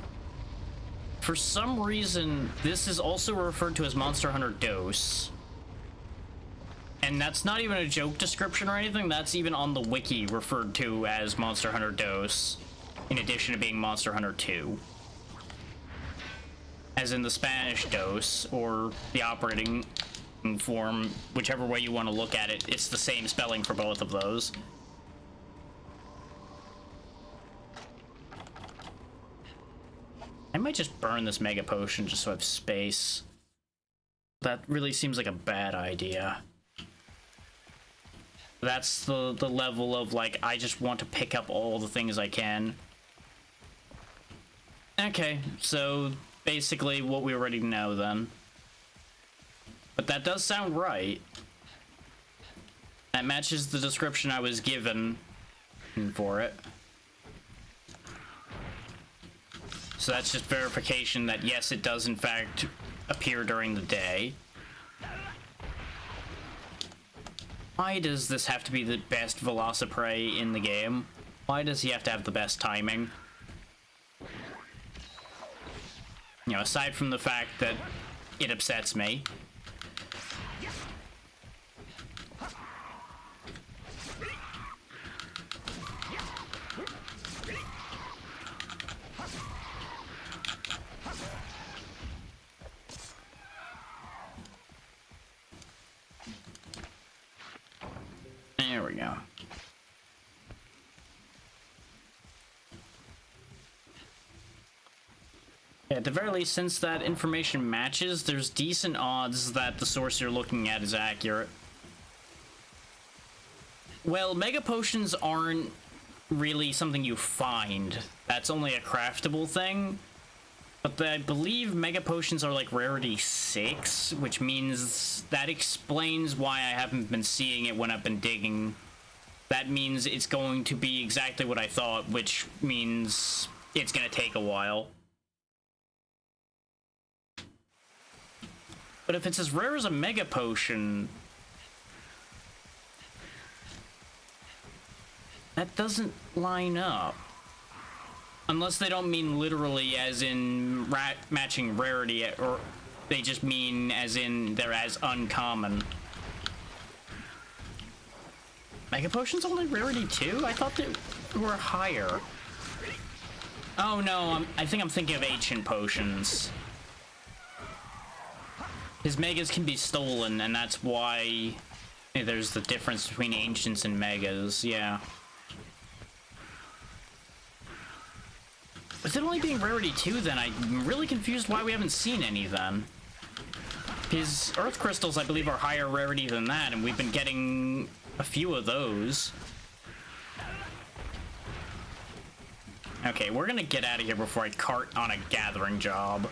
for some reason this is also referred to as Monster Hunter Dose. And that's not even a joke description or anything, that's even on the wiki referred to as Monster Hunter Dose, in addition to being Monster Hunter 2. As in the Spanish dose, or the operating form, whichever way you want to look at it, it's the same spelling for both of those. I might just burn this mega potion just so I have space. That really seems like a bad idea. That's the level of, like, I just want to pick up all the things I can. Okay, so basically what we already know then. But that does sound right. That matches the description I was given for it. So that's just verification that yes, it does in fact appear during the day. Why does this have to be the best Velociprey in the game? Why does he have to have the best timing? You know, aside from the fact that it upsets me. There we go. Yeah, at the very least, since that information matches, there's decent odds that the source you're looking at is accurate. Well, mega potions aren't really something you find. That's only a craftable thing. But I believe mega potions are like rarity 6, which means that explains why I haven't been seeing it when I've been digging. That means it's going to be exactly what I thought, which means it's gonna take a while. But if it's as rare as a mega potion, that doesn't line up. Unless they don't mean literally as in matching rarity, or they just mean as in they're as uncommon. Mega Potion's only rarity 2? I thought they were higher. Oh no, I think I'm thinking of Ancient Potions. His Megas can be stolen, and that's why there's the difference between Ancients and Megas, yeah. With it only being rarity 2, then I'm really confused why we haven't seen any then. His Earth Crystals, I believe, are higher rarity than that, and we've been getting a few of those. Okay, we're gonna get out of here before I cart on a gathering job.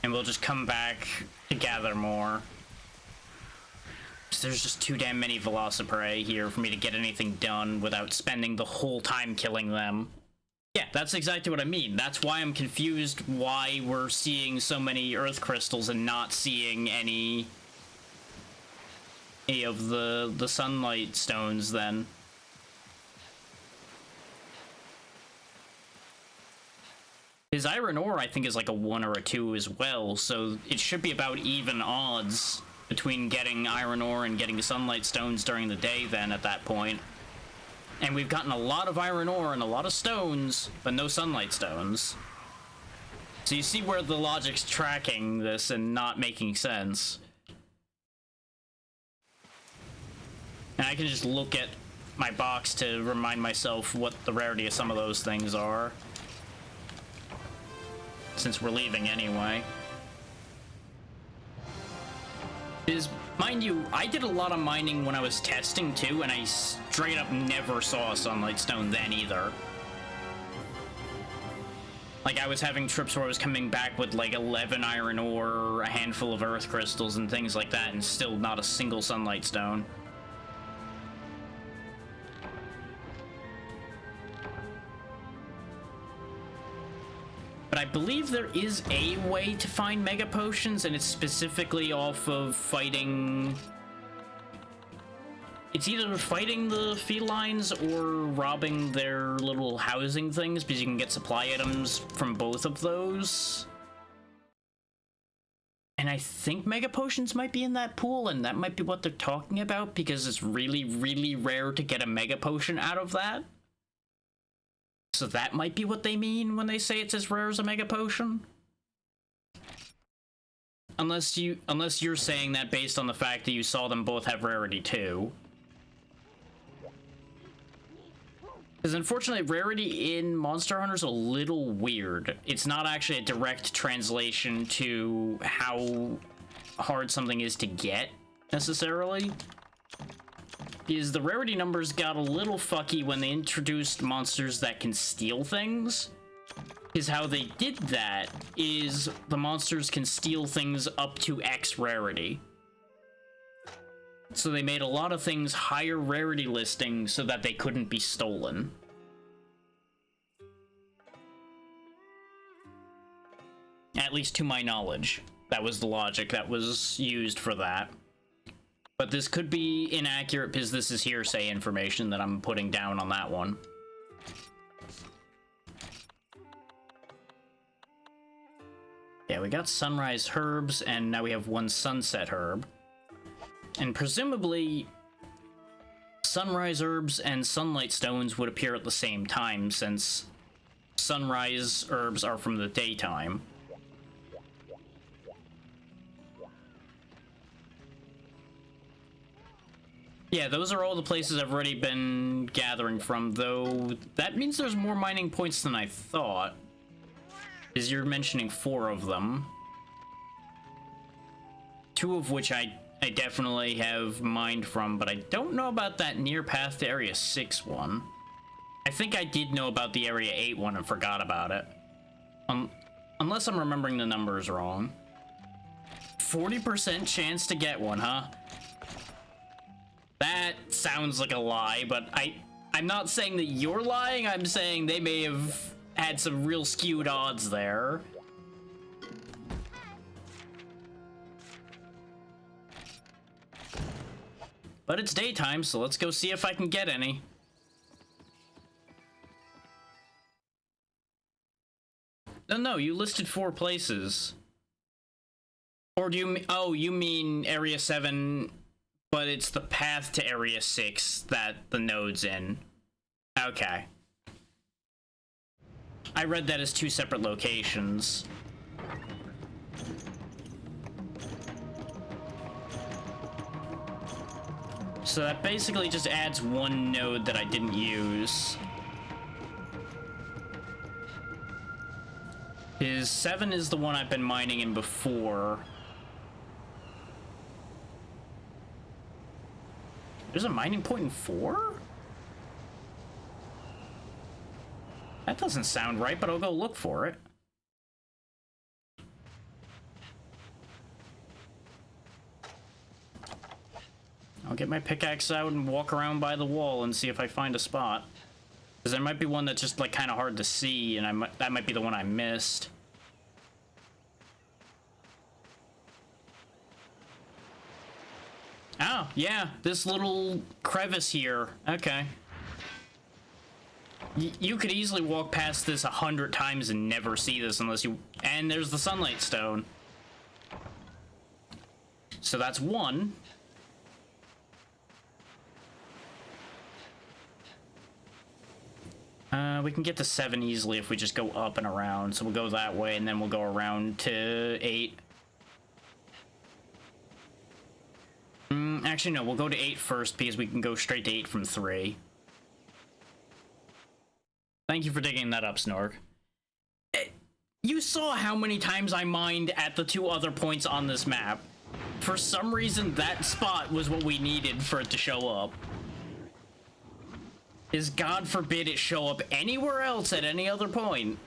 And we'll just come back to gather more. There's just too damn many Velociprey here for me to get anything done without spending the whole time killing them. Yeah, that's exactly what I mean. That's why I'm confused why we're seeing so many Earth Crystals and not seeing any of the Sunlight Stones then. His Iron Ore, I think, is like a 1 or a 2 as well, so it should be about even odds between getting Iron Ore and getting Sunlight Stones during the day then at that point. And we've gotten a lot of Iron Ore and a lot of stones, but no Sunlight Stones. So you see where the logic's tracking this and not making sense. And I can just look at my box to remind myself what the rarity of some of those things are, since we're leaving anyway. Mind you, I did a lot of mining when I was testing too, and I straight up never saw a Sunlight Stone then either. Like, I was having trips where I was coming back with like 11 Iron Ore, a handful of Earth Crystals, and things like that, and still not a single Sunlight Stone. But I believe there is a way to find Mega Potions, and it's specifically off of fighting... It's either fighting the felines or robbing their little housing things, because you can get supply items from both of those. And I think Mega Potions might be in that pool, and that might be what they're talking about, because it's really, really rare to get a Mega Potion out of that. So that might be what they mean when they say it's as rare as a Mega Potion. Unless you're saying that based on the fact that you saw them both have rarity 2. Because unfortunately, rarity in Monster Hunter is a little weird. It's not actually a direct translation to how hard something is to get, necessarily. Is the rarity numbers got a little fucky when they introduced monsters that can steal things. Is how they did that is the monsters can steal things up to X rarity. So they made a lot of things higher rarity listing so that they couldn't be stolen. At least to my knowledge. That was the logic that was used for that. But this could be inaccurate because this is hearsay information that I'm putting down on that one. Yeah, we got Sunrise Herbs, and now we have 1 Sunset Herb. And presumably, Sunrise Herbs and Sunlight Stones would appear at the same time, since Sunrise Herbs are from the daytime. Yeah, those are all the places I've already been gathering from, though that means there's more mining points than I thought. Because you're mentioning 4 of them. 2 of which I definitely have mined from, but I don't know about that near path to Area 6 one. I think I did know about the Area 8 one and forgot about it. Unless I'm remembering the numbers wrong. 40% chance to get one, huh? That sounds like a lie, but I'm not saying that you're lying, I'm saying they may have had some real skewed odds there. But it's daytime, so let's go see if I can get any. No, you listed 4 places. Or do you oh, you mean Area 7... But it's the path to Area 6 that the node's in. Okay. I read that as 2 separate locations. So that basically just adds 1 node that I didn't use. His 7 is the one I've been mining in before. There's a mining point in 4? That doesn't sound right, but I'll go look for it. I'll get my pickaxe out and walk around by the wall and see if I find a spot. Because there might be one that's just, like, kind of hard to see, and that might be the one I missed. Oh, yeah, this little crevice here. Okay. You could easily walk past this 100 times and never see this unless you... And there's the sunlight stone. So that's one. We can get to 7 easily if we just go up and around. So we'll go that way, and then we'll go around to 8. Actually, no, we'll go to 8 first because we can go straight to 8 from 3. Thank you for digging that up, Snork. You saw how many times I mined at the 2 other points on this map. For some reason, that spot was what we needed for it to show up. Is God forbid it show up anywhere else at any other point.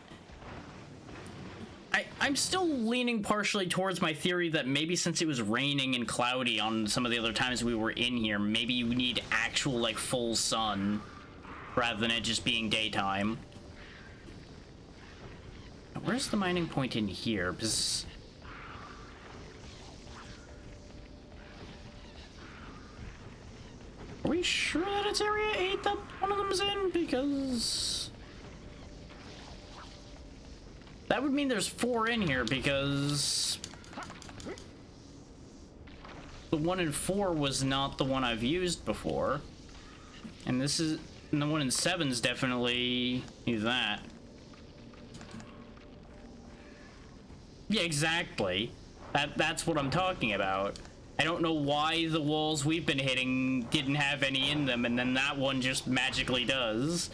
I'm still leaning partially towards my theory that maybe since it was raining and cloudy on some of the other times we were in here, maybe you need actual, like, full sun rather than it just being daytime. Where's the mining point in here? Because... Are we sure that it's area 8 that one of them's in? Because... That would mean there's 4 in here, because... The one in 4 was not the one I've used before. And this is... And the one in 7 is definitely that. Yeah, exactly. That's what I'm talking about. I don't know why the walls we've been hitting didn't have any in them, and then that one just magically does.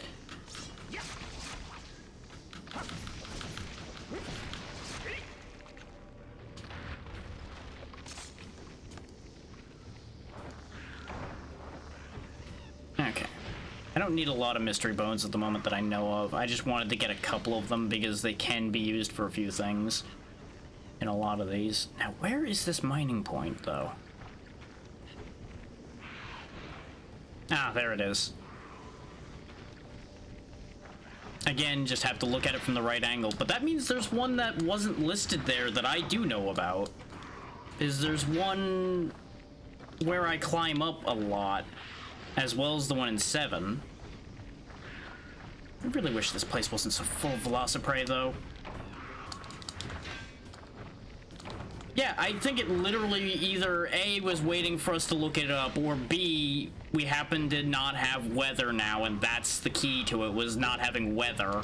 Okay. I don't need a lot of mystery bones at the moment that I know of. I just wanted to get a couple of them because they can be used for a few things in a lot of these. Now, where is this mining point, though? Ah, there it is. Again, just have to look at it from the right angle. But that means there's one that wasn't listed there that I do know about. There's one where I climb up a lot, as well as the one in 7. I really wish this place wasn't so full of Velociprey, though. Yeah, I think it literally either A, was waiting for us to look it up, or B, we happen to not have weather now, and that's the key to it, was not having weather.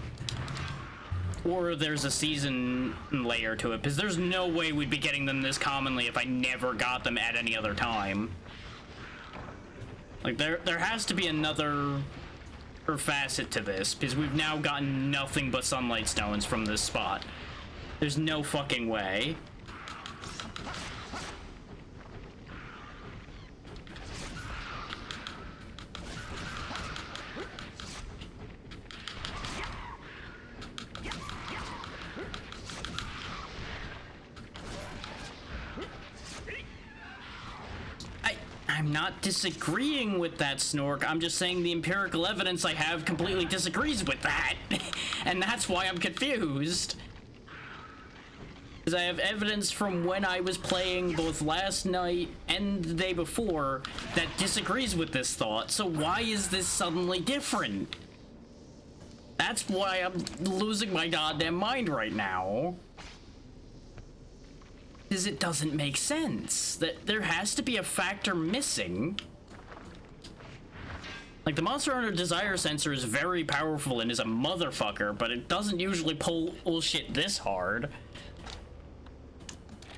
Or there's a season layer to it, because there's no way we'd be getting them this commonly if I never got them at any other time. Like, there has to be another facet to this, because we've now gotten nothing but sunlight stones from this spot. There's no fucking way. I'm not disagreeing with that, Snork. I'm just saying the empirical evidence I have completely disagrees with that. And that's why I'm confused. Because I have evidence from when I was playing both last night and the day before that disagrees with this thought. So why is this suddenly different? That's why I'm losing my goddamn mind right now. Because it doesn't make sense. That there has to be a factor missing. Like, the Monster Hunter Desire sensor is very powerful and is a motherfucker, but it doesn't usually pull shit this hard.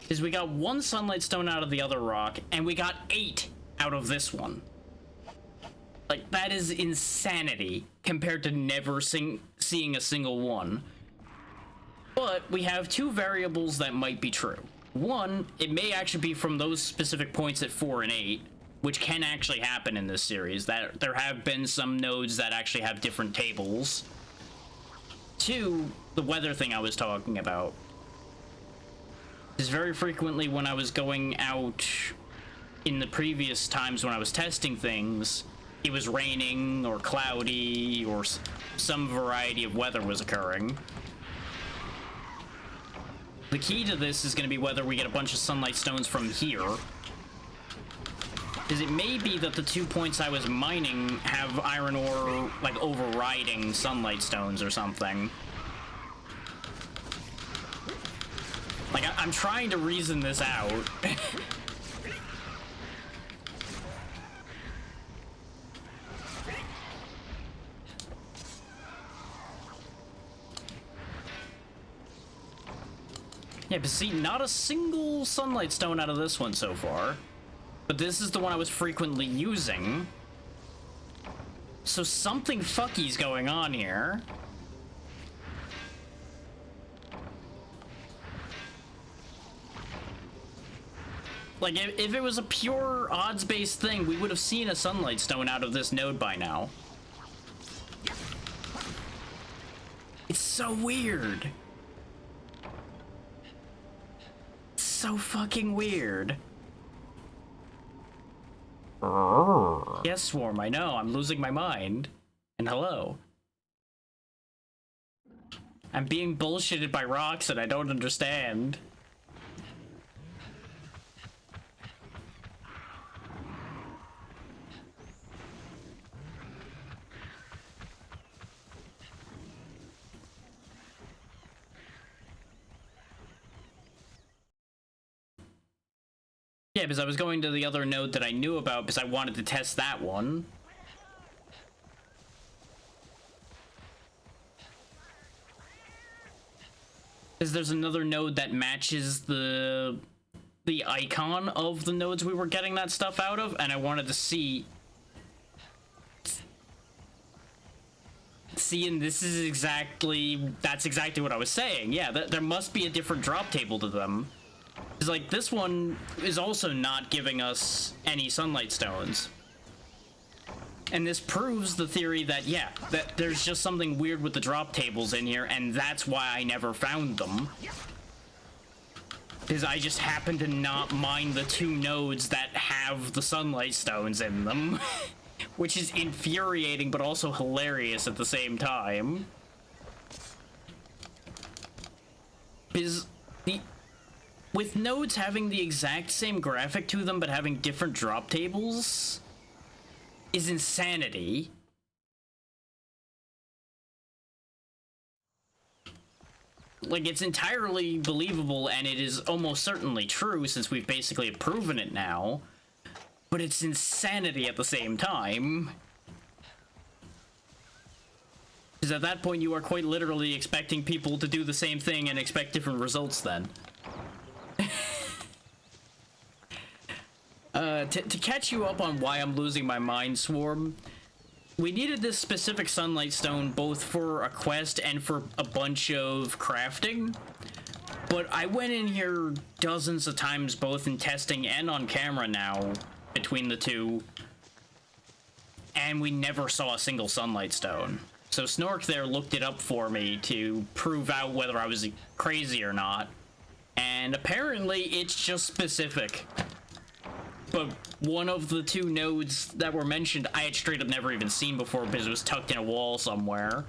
Because we got 1 sunlight stone out of the other rock, and we got 8 out of this one. Like, that is insanity compared to never seeing a single one. But we have 2 variables that might be true. One, it may actually be from those specific points at 4 and 8, which can actually happen in this series. That there have been some nodes that actually have different tables. 2, the weather thing I was talking about. Is very frequently when I was going out in the previous times when I was testing things, it was raining or cloudy or some variety of weather was occurring. The key to this is going to be whether we get a bunch of sunlight stones from here. Because it may be that the 2 points I was mining have iron ore, like, overriding sunlight stones or something. Like, I'm trying to reason this out. Yeah, but see, not a single sunlight stone out of this one so far. But this is the one I was frequently using. So something fucky's going on here. Like, if it was a pure odds-based thing, we would have seen a sunlight stone out of this node by now. It's so weird. So fucking weird. Yes, Swarm, I know, I'm losing my mind. And hello. I'm being bullshitted by rocks and I don't understand. Yeah, because I was going to the other node that I knew about because I wanted to test that one. Because there's another node that matches the icon of the nodes we were getting that stuff out of, and I wanted to see... See, and this is exactly... That's exactly what I was saying. Yeah, there must be a different drop table to them. Because, like, this one is also not giving us any sunlight stones. And this proves the theory that, yeah, that there's just something weird with the drop tables in here, and that's why I never found them. Because I just happen to not mine the 2 nodes that have the sunlight stones in them. Which is infuriating, but also hilarious at the same time. Because with nodes having the exact same graphic to them, but having different drop tables, is insanity. Like, it's entirely believable, and it is almost certainly true, since we've basically proven it now, but it's insanity at the same time. Because at that point, you are quite literally expecting people to do the same thing and expect different results then. To catch you up on why I'm losing my mind, Swarm, we needed this specific sunlight stone both for a quest and for a bunch of crafting, but I went in here dozens of times both in testing and on camera now between the two, and we never saw a single sunlight stone. So Snork there looked it up for me to prove out whether I was crazy or not, and apparently it's just specific. But one of the 2 nodes that were mentioned, I had straight up never even seen before because it was tucked in a wall somewhere.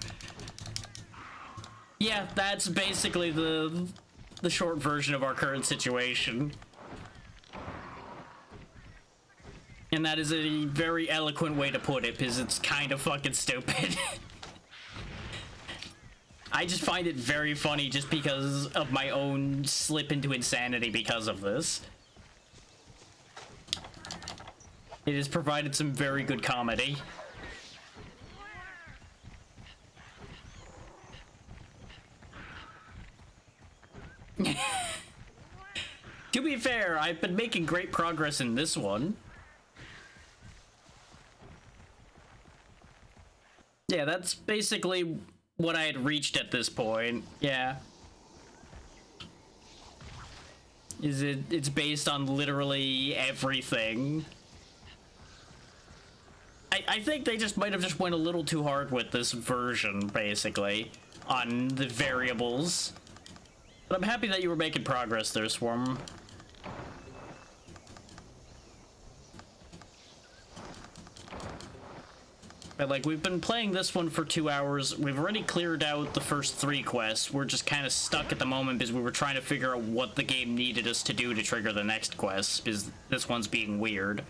Yeah, that's basically the short version of our current situation. And that is a very eloquent way to put it, because it's kind of fucking stupid. I just find it very funny just because of my own slip into insanity because of this. It has provided some very good comedy. To be fair, I've been making great progress in this one. Yeah, that's basically what I had reached at this point. Yeah. It's based on literally everything. I think they just might have just went a little too hard with this version, basically, on the variables. But I'm happy that you were making progress there, Swarm. But, like, we've been playing this one for 2 hours. We've already cleared out the first 3 quests. We're just kind of stuck at the moment because we were trying to figure out what the game needed us to do to trigger the next quest, because this one's being weird.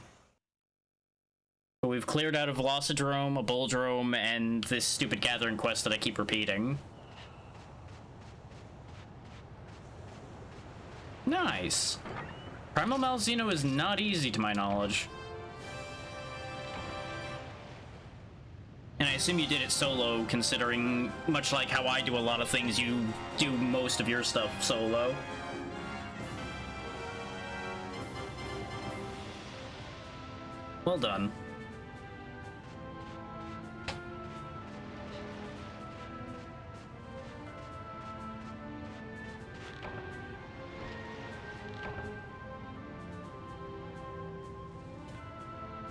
But we've cleared out a Velocidrome, a Bulldrome, and this stupid Gathering quest that I keep repeating. Nice. Primal Malzeno is not easy to my knowledge. And I assume you did it solo, considering, much like how I do a lot of things, you do most of your stuff solo. Well done.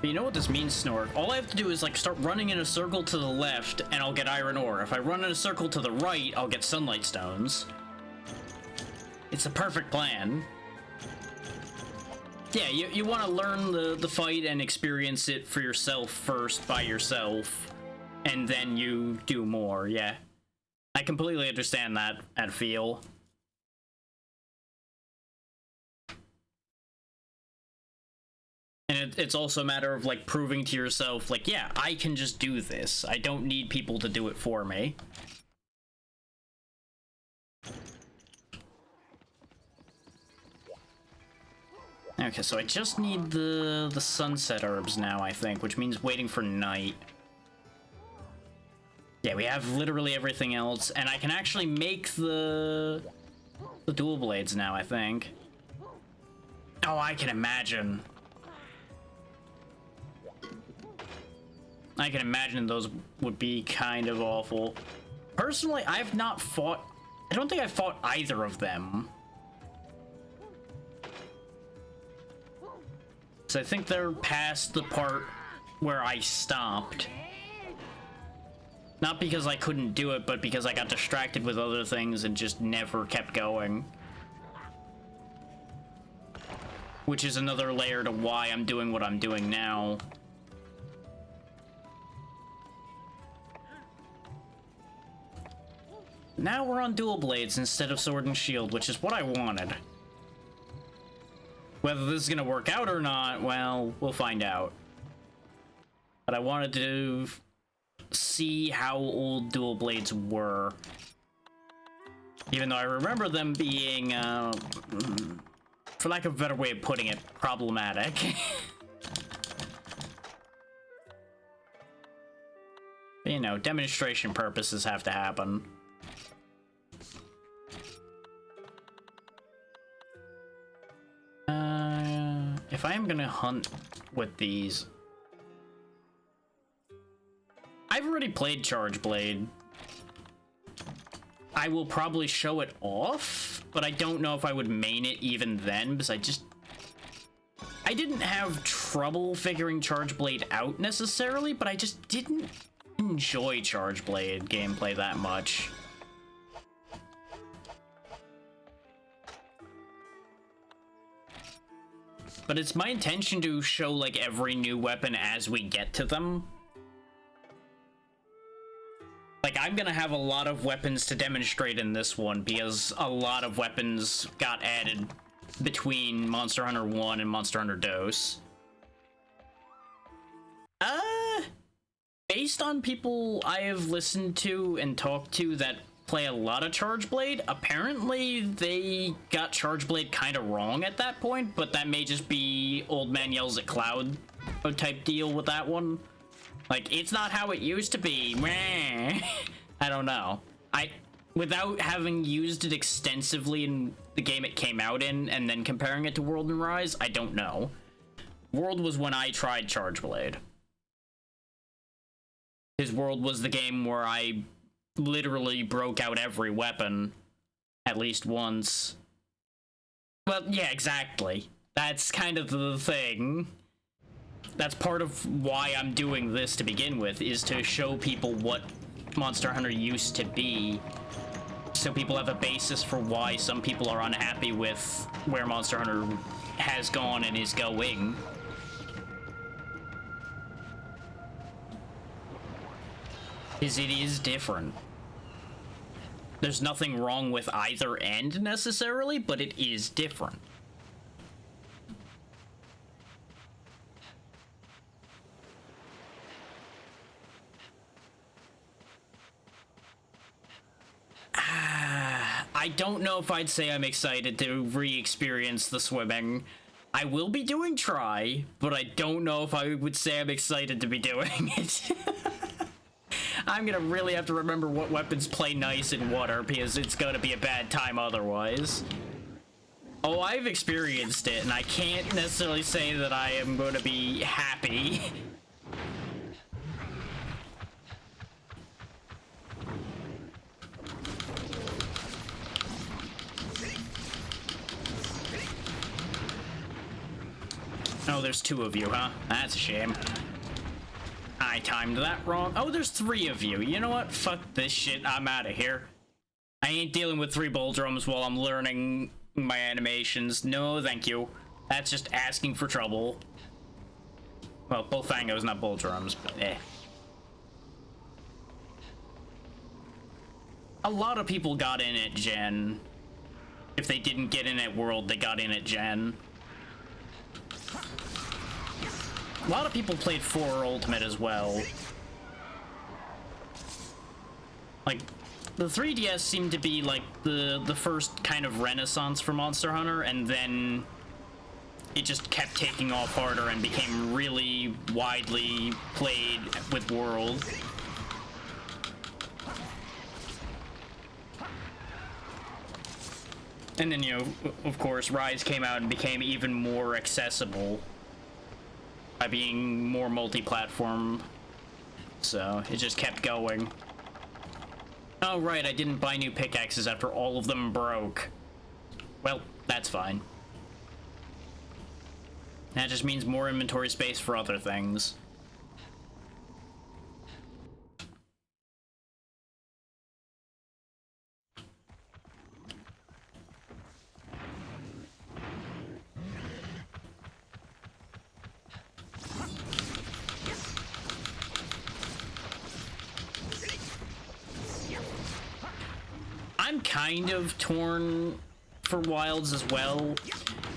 But you know what this means, Snork? All I have to do is, like, start running in a circle to the left, and I'll get iron ore. If I run in a circle to the right, I'll get sunlight stones. It's a perfect plan. Yeah, you want to learn the fight and experience it for yourself first, by yourself, and then you do more, yeah. I completely understand that feel. And it's also a matter of, like, proving to yourself, like, yeah, I can just do this. I don't need people to do it for me. Okay, so I just need the sunset herbs now, I think, which means waiting for night. Yeah, we have literally everything else, and I can actually make the dual blades now, I think. Oh, I can imagine. I can imagine those would be kind of awful. Personally, I've not fought... I don't think I've fought either of them. So I think they're past the part where I stopped. Not because I couldn't do it, but because I got distracted with other things and just never kept going. Which is another layer to why I'm doing what I'm doing now. Now we're on dual blades instead of sword and shield, which is what I wanted. Whether this is gonna work out or not, well, we'll find out. But I wanted to see how old dual blades were. Even though I remember them being, for lack of a better way of putting it, problematic. You know, demonstration purposes have to happen. If I am gonna hunt with these... I've already played Charge Blade. I will probably show it off, but I don't know if I would main it even then, because I didn't have trouble figuring Charge Blade out necessarily, but I just didn't enjoy Charge Blade gameplay that much. But it's my intention to show, like, every new weapon as we get to them. Like, I'm gonna have a lot of weapons to demonstrate in this one, because a lot of weapons got added between Monster Hunter 1 and Monster Hunter DOS. Based on people I have listened to and talked to that play a lot of Charge Blade, apparently they got Charge Blade kind of wrong at that point, but that may just be Old Man Yells at Cloud type deal with that one. Like, it's not how it used to be. I don't know. Without having used it extensively in the game it came out in, and then comparing it to World and Rise, I don't know. World was when I tried Charge Blade. His World was the game where I literally broke out every weapon at least once. Well, yeah, exactly. That's kind of the thing. That's part of why I'm doing this to begin with, is to show people what Monster Hunter used to be, so people have a basis for why some people are unhappy with where Monster Hunter has gone and is going. Is it is different. There's nothing wrong with either end necessarily, but it is different. I don't know if I'd say I'm excited to re-experience the swimming. I will be doing try, but I don't know if I would say I'm excited to be doing it. I'm gonna really have to remember what weapons play nice in water, because it's gonna be a bad time otherwise. Oh, I've experienced it, and I can't necessarily say that I am gonna be happy. Oh, there's two of you, huh? That's a shame. I timed that wrong. Oh, there's three of you. You know what? Fuck this shit. I'm out of here. I ain't dealing with 3 bull drums while I'm learning my animations. No, thank you. That's just asking for trouble. Well, bullfangos, not bull drums, but eh. A lot of people got in at Gen. If they didn't get in at World, they got in at Gen. A lot of people played 4 Ultimate as well. Like, the 3DS seemed to be like the first kind of renaissance for Monster Hunter, and then it just kept taking off harder and became really widely played with World. And then, you know, of course, Rise came out and became even more accessible by being more multi-platform, so it just kept going. Oh right, I didn't buy new pickaxes after all of them broke. Well, that's fine. That just means more inventory space for other things. I'm kind of torn for Wilds as well.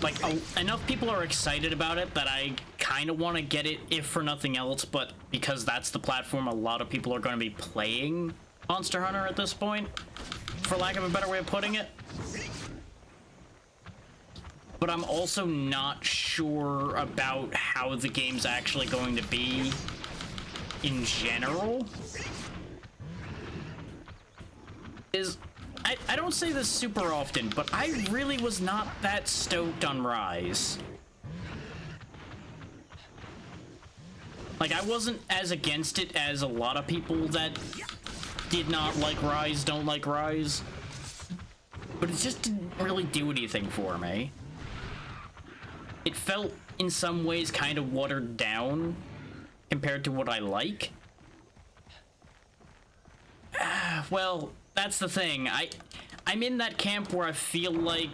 Like, enough people are excited about it that I kind of want to get it, if for nothing else, but because that's the platform a lot of people are going to be playing Monster Hunter at this point, for lack of a better way of putting it. But I'm also not sure about how the game's actually going to be in general. I don't say this super often, but I really was not that stoked on Rise. Like, I wasn't as against it as a lot of people that did not like Rise, don't like Rise. But it just didn't really do anything for me. It felt, in some ways, kind of watered down compared to what I like. Well, that's the thing. I'm in that camp where I feel like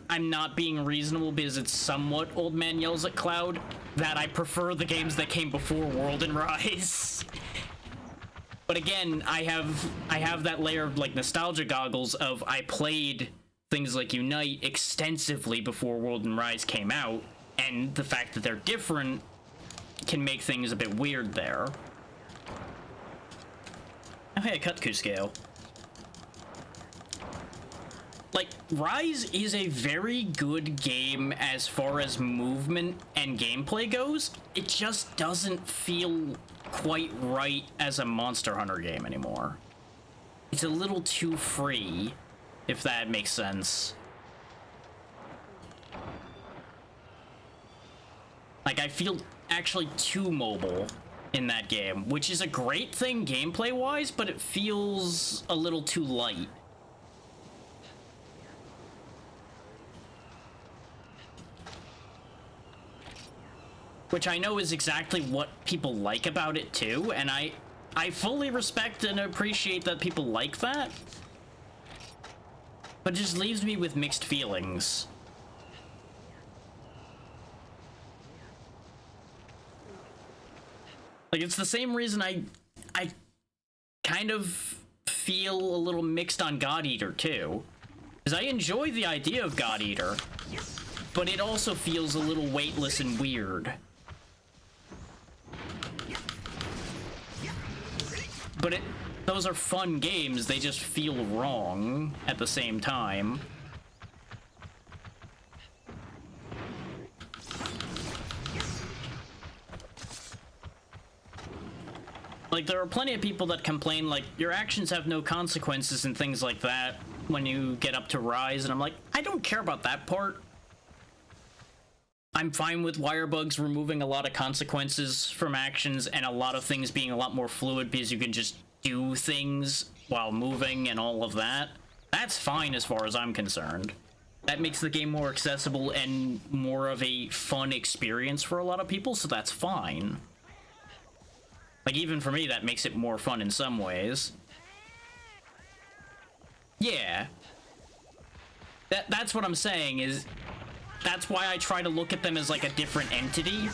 I'm not being reasonable because it's somewhat Old Man Yells at Cloud, that I prefer the games that came before World and Rise. But again, I have that layer of like nostalgia goggles of I played things like Unite extensively before World and Rise came out, and the fact that they're different can make things a bit weird there. Oh hey, a Kutku scale. Like, Rise is a very good game as far as movement and gameplay goes. It just doesn't feel quite right as a Monster Hunter game anymore. It's a little too free, if that makes sense. Like, I feel actually too mobile in that game, which is a great thing gameplay-wise, but it feels a little too light. Which I know is exactly what people like about it too, and I fully respect and appreciate that people like that. But it just leaves me with mixed feelings. Like, it's the same reason I kind of feel a little mixed on God Eater too. Because I enjoy the idea of God Eater, but it also feels a little weightless and weird. But those are fun games, they just feel wrong at the same time. Like, there are plenty of people that complain, like, your actions have no consequences and things like that when you get up to Rise, and I'm like, I don't care about that part. I'm fine with Wirebugs removing a lot of consequences from actions and a lot of things being a lot more fluid because you can just do things while moving and all of that. That's fine as far as I'm concerned. That makes the game more accessible and more of a fun experience for a lot of people, so that's fine. Like, even for me, that makes it more fun in some ways. Yeah. That's what I'm saying, is... That's why I try to look at them as, like, a different entity.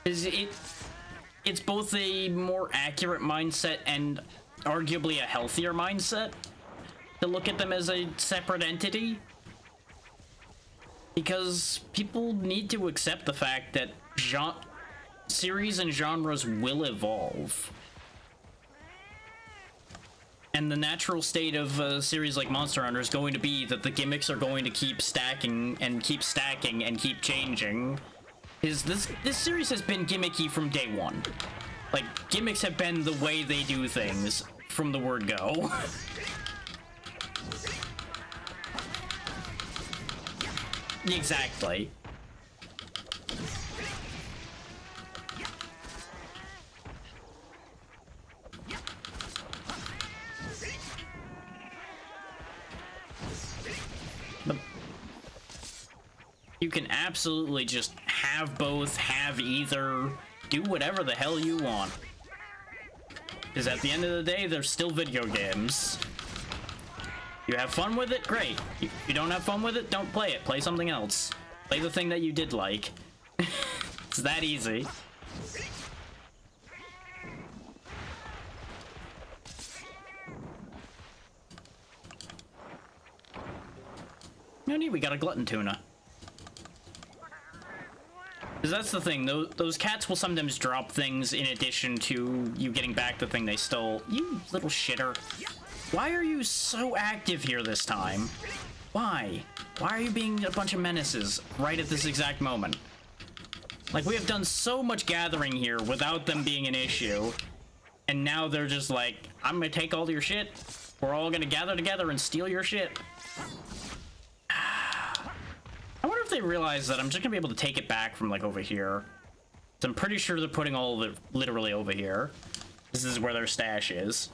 It's both a more accurate mindset and arguably a healthier mindset to look at them as a separate entity. Because people need to accept the fact that series and genres will evolve. And the natural state of a series like Monster Hunter is going to be that the gimmicks are going to keep stacking and keep stacking and keep changing. This series has been gimmicky from day one. Like, gimmicks have been the way they do things from the word go. Exactly. But you can absolutely just have both, have either, do whatever the hell you want. Because at the end of the day, they're still video games. You have fun with it? Great. You don't have fun with it? Don't play it. Play something else. Play the thing that you did like. It's that easy. No need, we got a glutton tuna. Because that's the thing, those cats will sometimes drop things in addition to you getting back the thing they stole. You little shitter. Why are you so active here this time? Why? Why are you being a bunch of menaces right at this exact moment? Like, we have done so much gathering here without them being an issue, and now they're just like, I'm gonna take all your shit. We're all gonna gather together and steal your shit. I wonder if they realize that I'm just gonna be able to take it back from, like, over here. So I'm pretty sure they're putting all of it literally over here. This is where their stash is.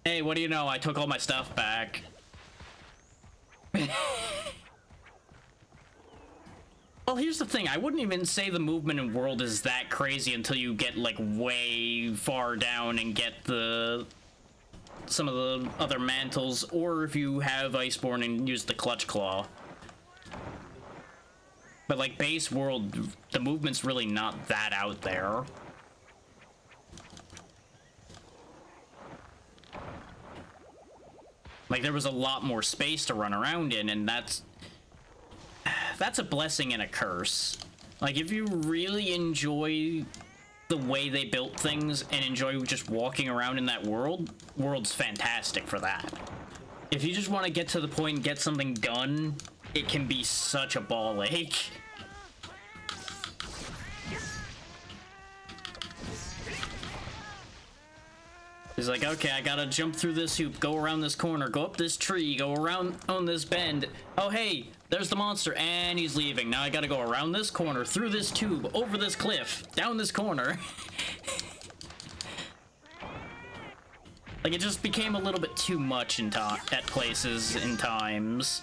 Hey, what do you know? I took all my stuff back. Well, here's the thing. I wouldn't even say the movement in world is that crazy until you get, like, way far down and get some of the other mantles, or if you have Iceborne and use the Clutch Claw. But, like, base world, the movement's really not that out there. Like, there was a lot more space to run around in, and that's a blessing and a curse. Like, if you really enjoy the way they built things and enjoy just walking around in that world's fantastic for that. If you just want to get to the point and get something done, it can be such a ball ache. He's like, okay, I gotta jump through this hoop, go around this corner, go up this tree, go around on this bend. Oh, hey, there's the monster, and he's leaving. Now I gotta go around this corner, through this tube, over this cliff, down this corner. Like, it just became a little bit too much at places and times.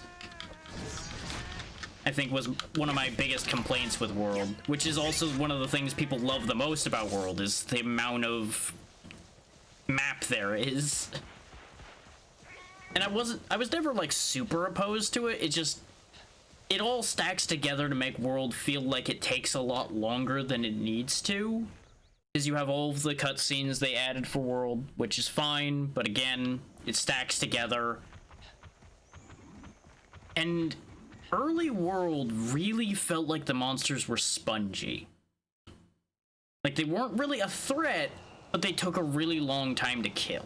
I think was one of my biggest complaints with World, which is also one of the things people love the most about World, is the amount of map there is. And I was never, like, super opposed to it. It just, it all stacks together to make World feel like it takes a lot longer than it needs to. Because you have all of the cutscenes they added for World, which is fine, but again, it stacks together. And early World really felt like the monsters were spongy. Like, they weren't really a threat, but they took a really long time to kill.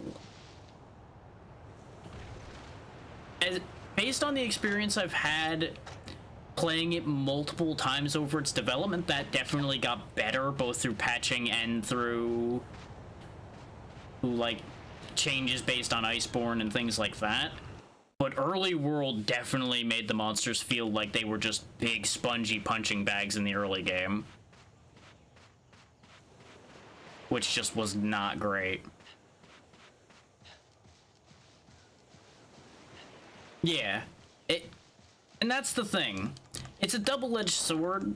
Based on the experience I've had playing it multiple times over its development, that definitely got better, both through patching and through, like, changes based on Iceborne and things like that. But early World definitely made the monsters feel like they were just big, spongy punching bags in the early game. Which just was not great. Yeah. And that's the thing. It's a double-edged sword,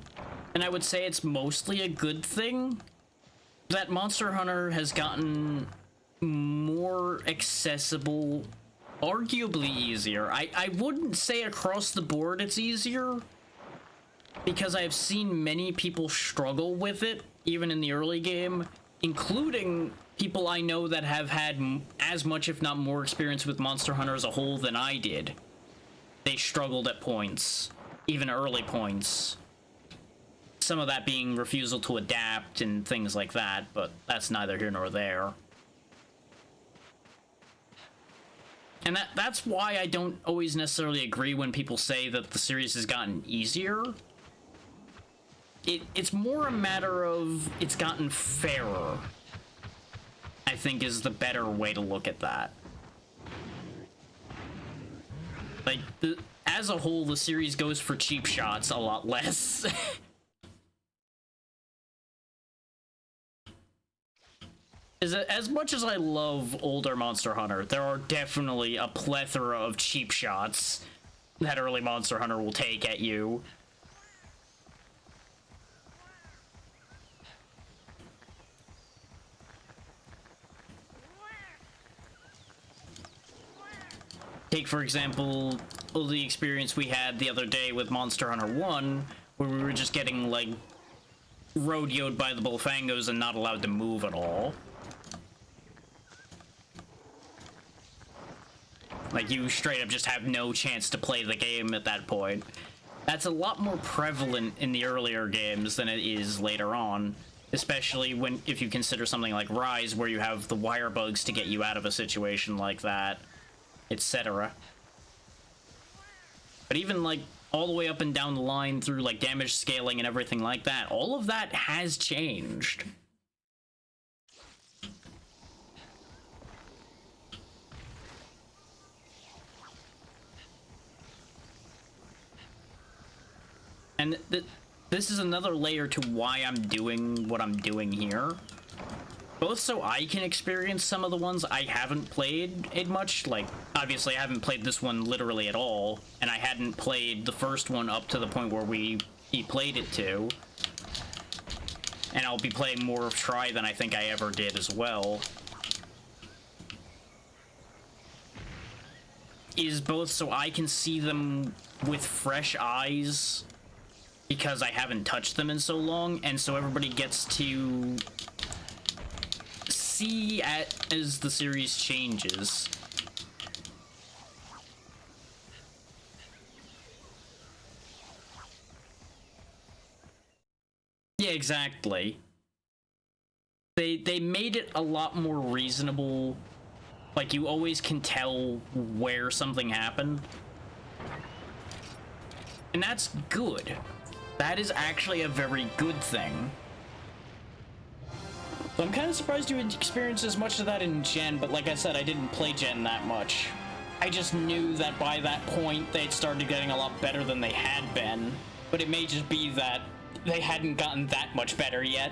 and I would say it's mostly a good thing that Monster Hunter has gotten more accessible, arguably easier. I wouldn't say across the board it's easier, because I've seen many people struggle with it, even in the early game, including people I know that have had as much, if not more, experience with Monster Hunter as a whole than I did. They struggled at points, even early points. Some of that being refusal to adapt and things like that, but that's neither here nor there. And that's why I don't always necessarily agree when people say that the series has gotten easier. It's more a matter of it's gotten fairer, I think, is the better way to look at that. Like, as a whole, the series goes for cheap shots a lot less. As much as I love older Monster Hunter, there are definitely a plethora of cheap shots that early Monster Hunter will take at you. Take, for example, the experience we had the other day with Monster Hunter 1, where we were just getting, like, rodeoed by the Bullfangos and not allowed to move at all. Like, you straight up just have no chance to play the game at that point. That's a lot more prevalent in the earlier games than it is later on, especially if you consider something like Rise, where you have the wire bugs to get you out of a situation like that, etc. But even, like, all the way up and down the line through, like, damage scaling and everything like that, all of that has changed. And this is another layer to why I'm doing what I'm doing here. Both so I can experience some of the ones I haven't played it much. Like, obviously I haven't played this one literally at all, and I hadn't played the first one up to the point where he played it to. And I'll be playing more of Try than I think I ever did as well. Is both so I can see them with fresh eyes, because I haven't touched them in so long, and so everybody gets to see as the series changes. Yeah, exactly. They made it a lot more reasonable. Like, you always can tell where something happened. And that's good. That is actually a very good thing. So I'm kind of surprised you had experienced as much of that in Gen, but like I said, I didn't play Gen that much. I just knew that by that point, they'd started getting a lot better than they had been. But it may just be that they hadn't gotten that much better yet.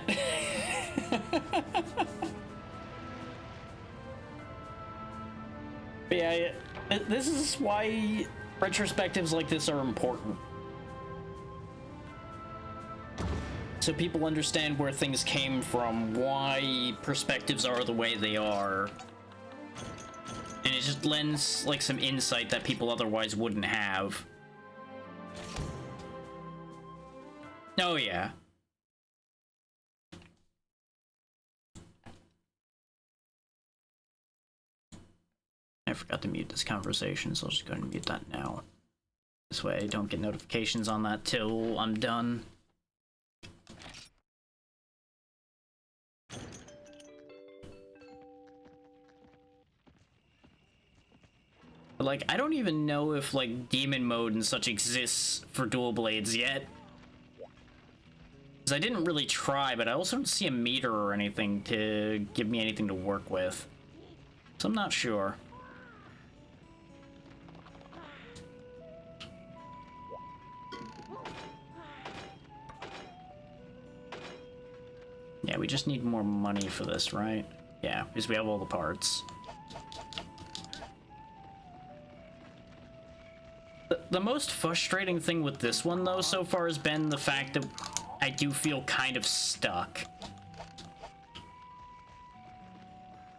But yeah, this is why retrospectives like this are important. So people understand where things came from, why perspectives are the way they are. And it just lends, like, some insight that people otherwise wouldn't have. Oh, yeah. I forgot to mute this conversation, so I'll just go ahead and mute that now. This way I don't get notifications on that till I'm done. But, like, I don't even know if, like, demon mode and such exists for dual blades yet. Because I didn't really try, but I also don't see a meter or anything to give me anything to work with. So I'm not sure. Yeah, we just need more money for this, right? Yeah, because we have all the parts. The most frustrating thing with this one, though, so far has been the fact that I do feel kind of stuck.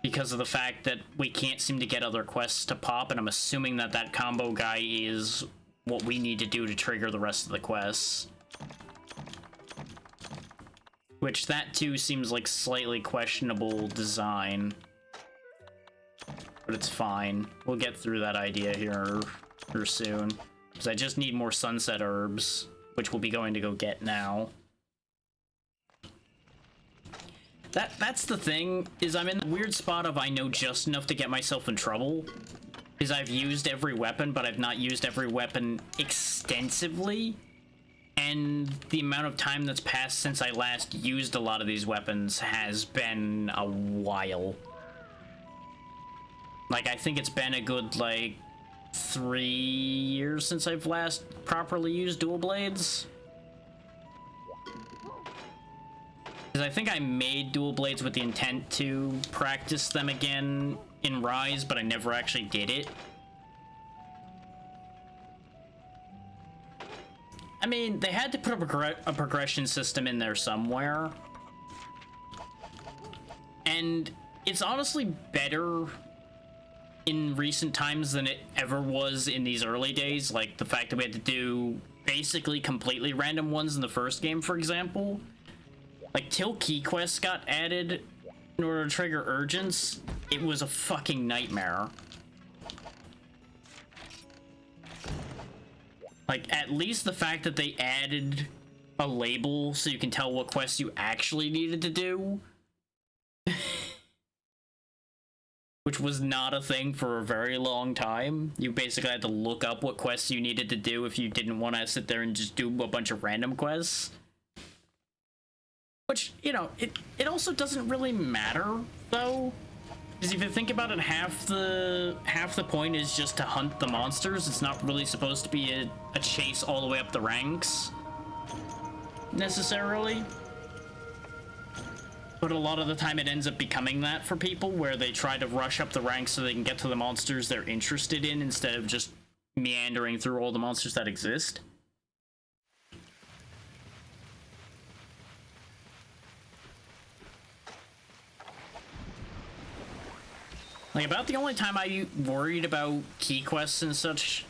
Because of the fact that we can't seem to get other quests to pop, and I'm assuming that that combo guy is what we need to do to trigger the rest of the quests. Which, that too seems like slightly questionable design. But it's fine. We'll get through that idea here soon. Because I just need more sunset herbs, which we'll be going to go get now. That's the thing, is I'm in the weird spot of I know just enough to get myself in trouble. Because I've used every weapon, but I've not used every weapon extensively. And the amount of time that's passed since I last used a lot of these weapons has been a while. Like, I think it's been a good, like, 3 years since I've last properly used dual blades. Because I think I made dual blades with the intent to practice them again in Rise, but I never actually did it. I mean, they had to put a progression system in there somewhere. And it's honestly better in recent times than it ever was in these early days. Like, the fact that we had to do basically completely random ones in the first game, for example. Like, till key quests got added in order to trigger urgence, it was a fucking nightmare. Like, at least the fact that they added a label so you can tell what quests you actually needed to do. Which was not a thing for a very long time. You basically had to look up what quests you needed to do if you didn't want to sit there and just do a bunch of random quests. Which, you know, it also doesn't really matter, though. Because if you think about it, half the point is just to hunt the monsters. It's not really supposed to be a chase all the way up the ranks, necessarily. But a lot of the time it ends up becoming that for people, where they try to rush up the ranks so they can get to the monsters they're interested in, instead of just meandering through all the monsters that exist. Like, about the only time I worried about key quests and such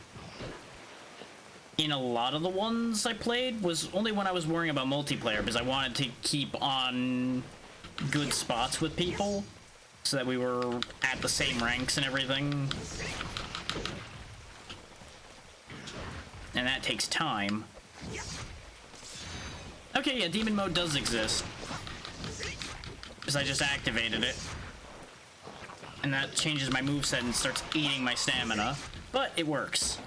in a lot of the ones I played was only when I was worrying about multiplayer, because I wanted to keep on good spots with people so that we were at the same ranks and everything. And that takes time. Okay, yeah, demon mode does exist, because I just activated it. And that changes my moveset and starts eating my stamina. But it works.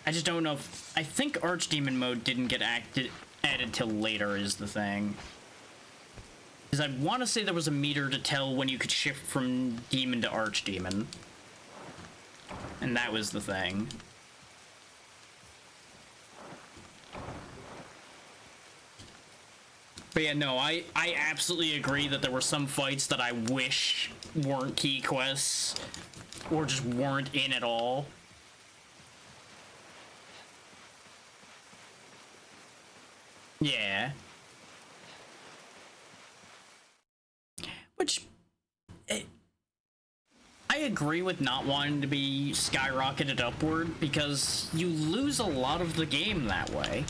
I just don't know if... I think Archdemon mode didn't get added till later is the thing. Because I want to say there was a meter to tell when you could shift from Demon to Archdemon. And that was the thing. But yeah, no, I absolutely agree that there were some fights that I wish weren't key quests, or just weren't in at all. Yeah. Which... I agree with not wanting to be skyrocketed upward, because you lose a lot of the game that way.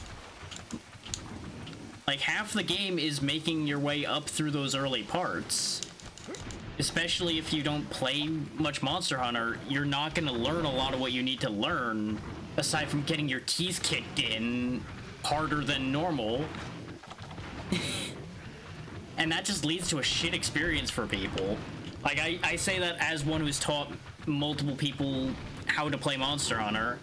Like, half the game is making your way up through those early parts. Especially if you don't play much Monster Hunter, you're not going to learn a lot of what you need to learn, aside from getting your teeth kicked in harder than normal. And that just leads to a shit experience for people. Like, I say that as one who's taught multiple people how to play Monster Hunter.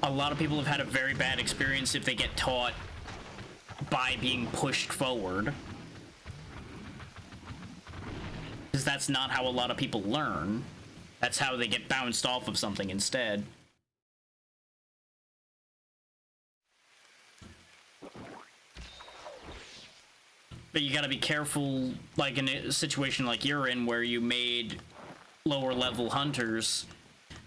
A lot of people have had a very bad experience if they get taught by being pushed forward. Because that's not how a lot of people learn. That's how they get bounced off of something instead. But you gotta be careful, like in a situation like you're in, where you made lower level hunters,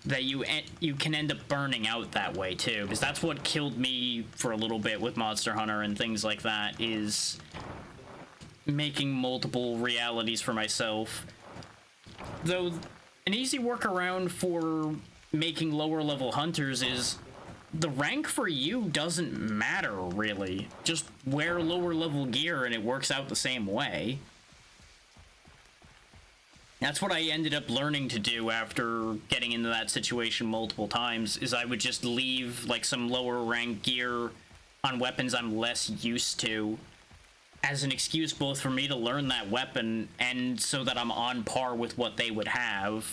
that you can end up burning out that way too. Because that's what killed me for a little bit with Monster Hunter and things like that, is making multiple realities for myself. Though an easy workaround for making lower level hunters is the rank for you doesn't matter, really. Just wear lower level gear and it works out the same way. That's what I ended up learning to do after getting into that situation multiple times, is I would just leave like some lower rank gear on weapons I'm less used to as an excuse both for me to learn that weapon and so that I'm on par with what they would have,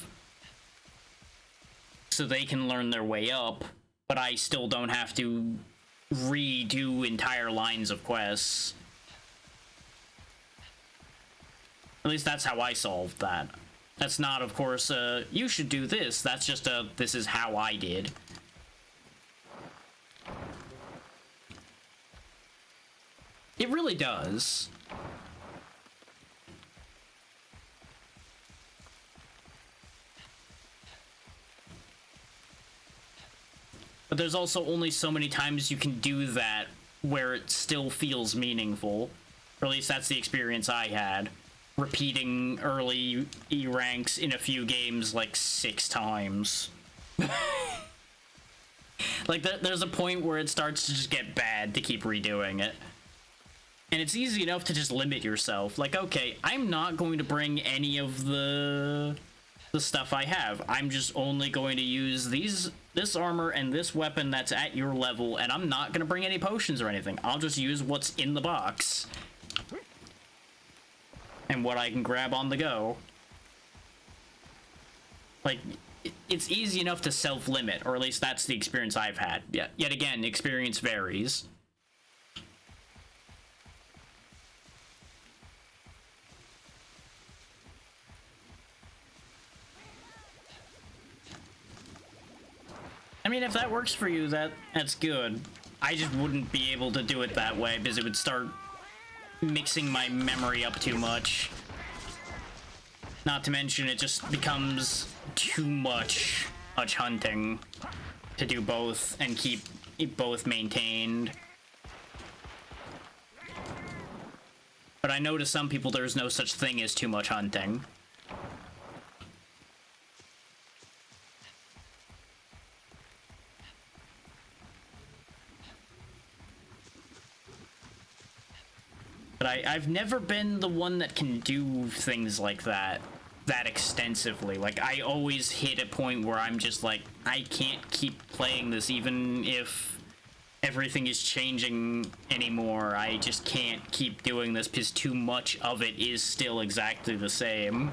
so they can learn their way up, but I still don't have to redo entire lines of quests. At least that's how I solved that. That's not, of course, you should do this. That's just this is how I did. It really does. But there's also only so many times you can do that where it still feels meaningful. Or at least that's the experience I had. Repeating early E ranks in a few games like 6 times. Like, there's a point where it starts to just get bad to keep redoing it. And it's easy enough to just limit yourself. Like, okay, I'm not going to bring any of the stuff I have. I'm just only going to use this armor and this weapon that's at your level, and I'm not going to bring any potions or anything. I'll just use what's in the box. And what I can grab on the go. Like, it's easy enough to self-limit, or at least that's the experience I've had. Yet again, experience varies. I mean, if that works for you, that's good. I just wouldn't be able to do it that way, because it would start mixing my memory up too much. Not to mention, it just becomes too much hunting to do both and keep both maintained. But I know to some people there's no such thing as too much hunting. But I've never been the one that can do things like that extensively. Like, I always hit a point where I'm just like, I can't keep playing this even if everything is changing anymore. I just can't keep doing this because too much of it is still exactly the same.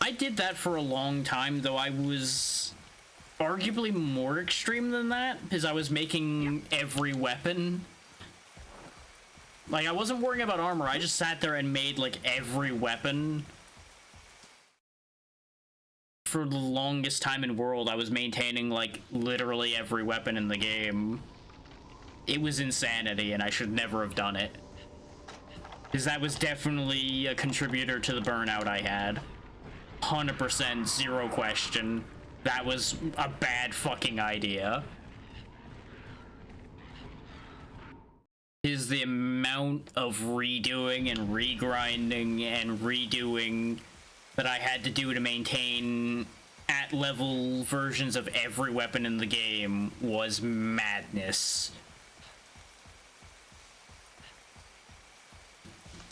I did that for a long time, though I was arguably more extreme than that, because I was making every weapon. Like, I wasn't worrying about armor, I just sat there and made, like, every weapon. For the longest time in World, I was maintaining, like, literally every weapon in the game. It was insanity, and I should never have done it. Because that was definitely a contributor to the burnout I had. 100%, zero question. That was a bad fucking idea. is the amount of redoing and regrinding and redoing that I had to do to maintain at level versions of every weapon in the game was madness.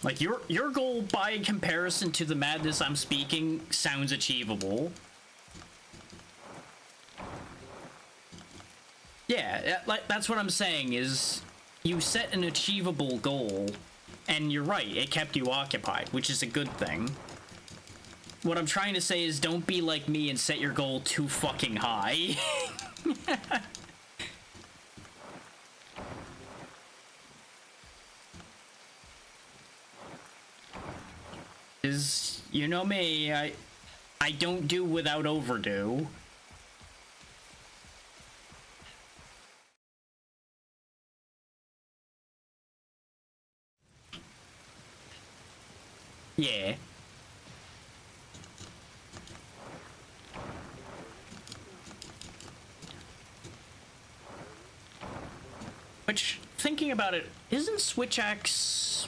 Like, your goal, by comparison to the madness I'm speaking, sounds achievable. Yeah, like, that's what I'm saying, is you set an achievable goal, and you're right, it kept you occupied, which is a good thing. What I'm trying to say is don't be like me and set your goal too fucking high. Is, you know me, I don't do without overdo. Yeah. Which, thinking about it, isn't Switch Axe,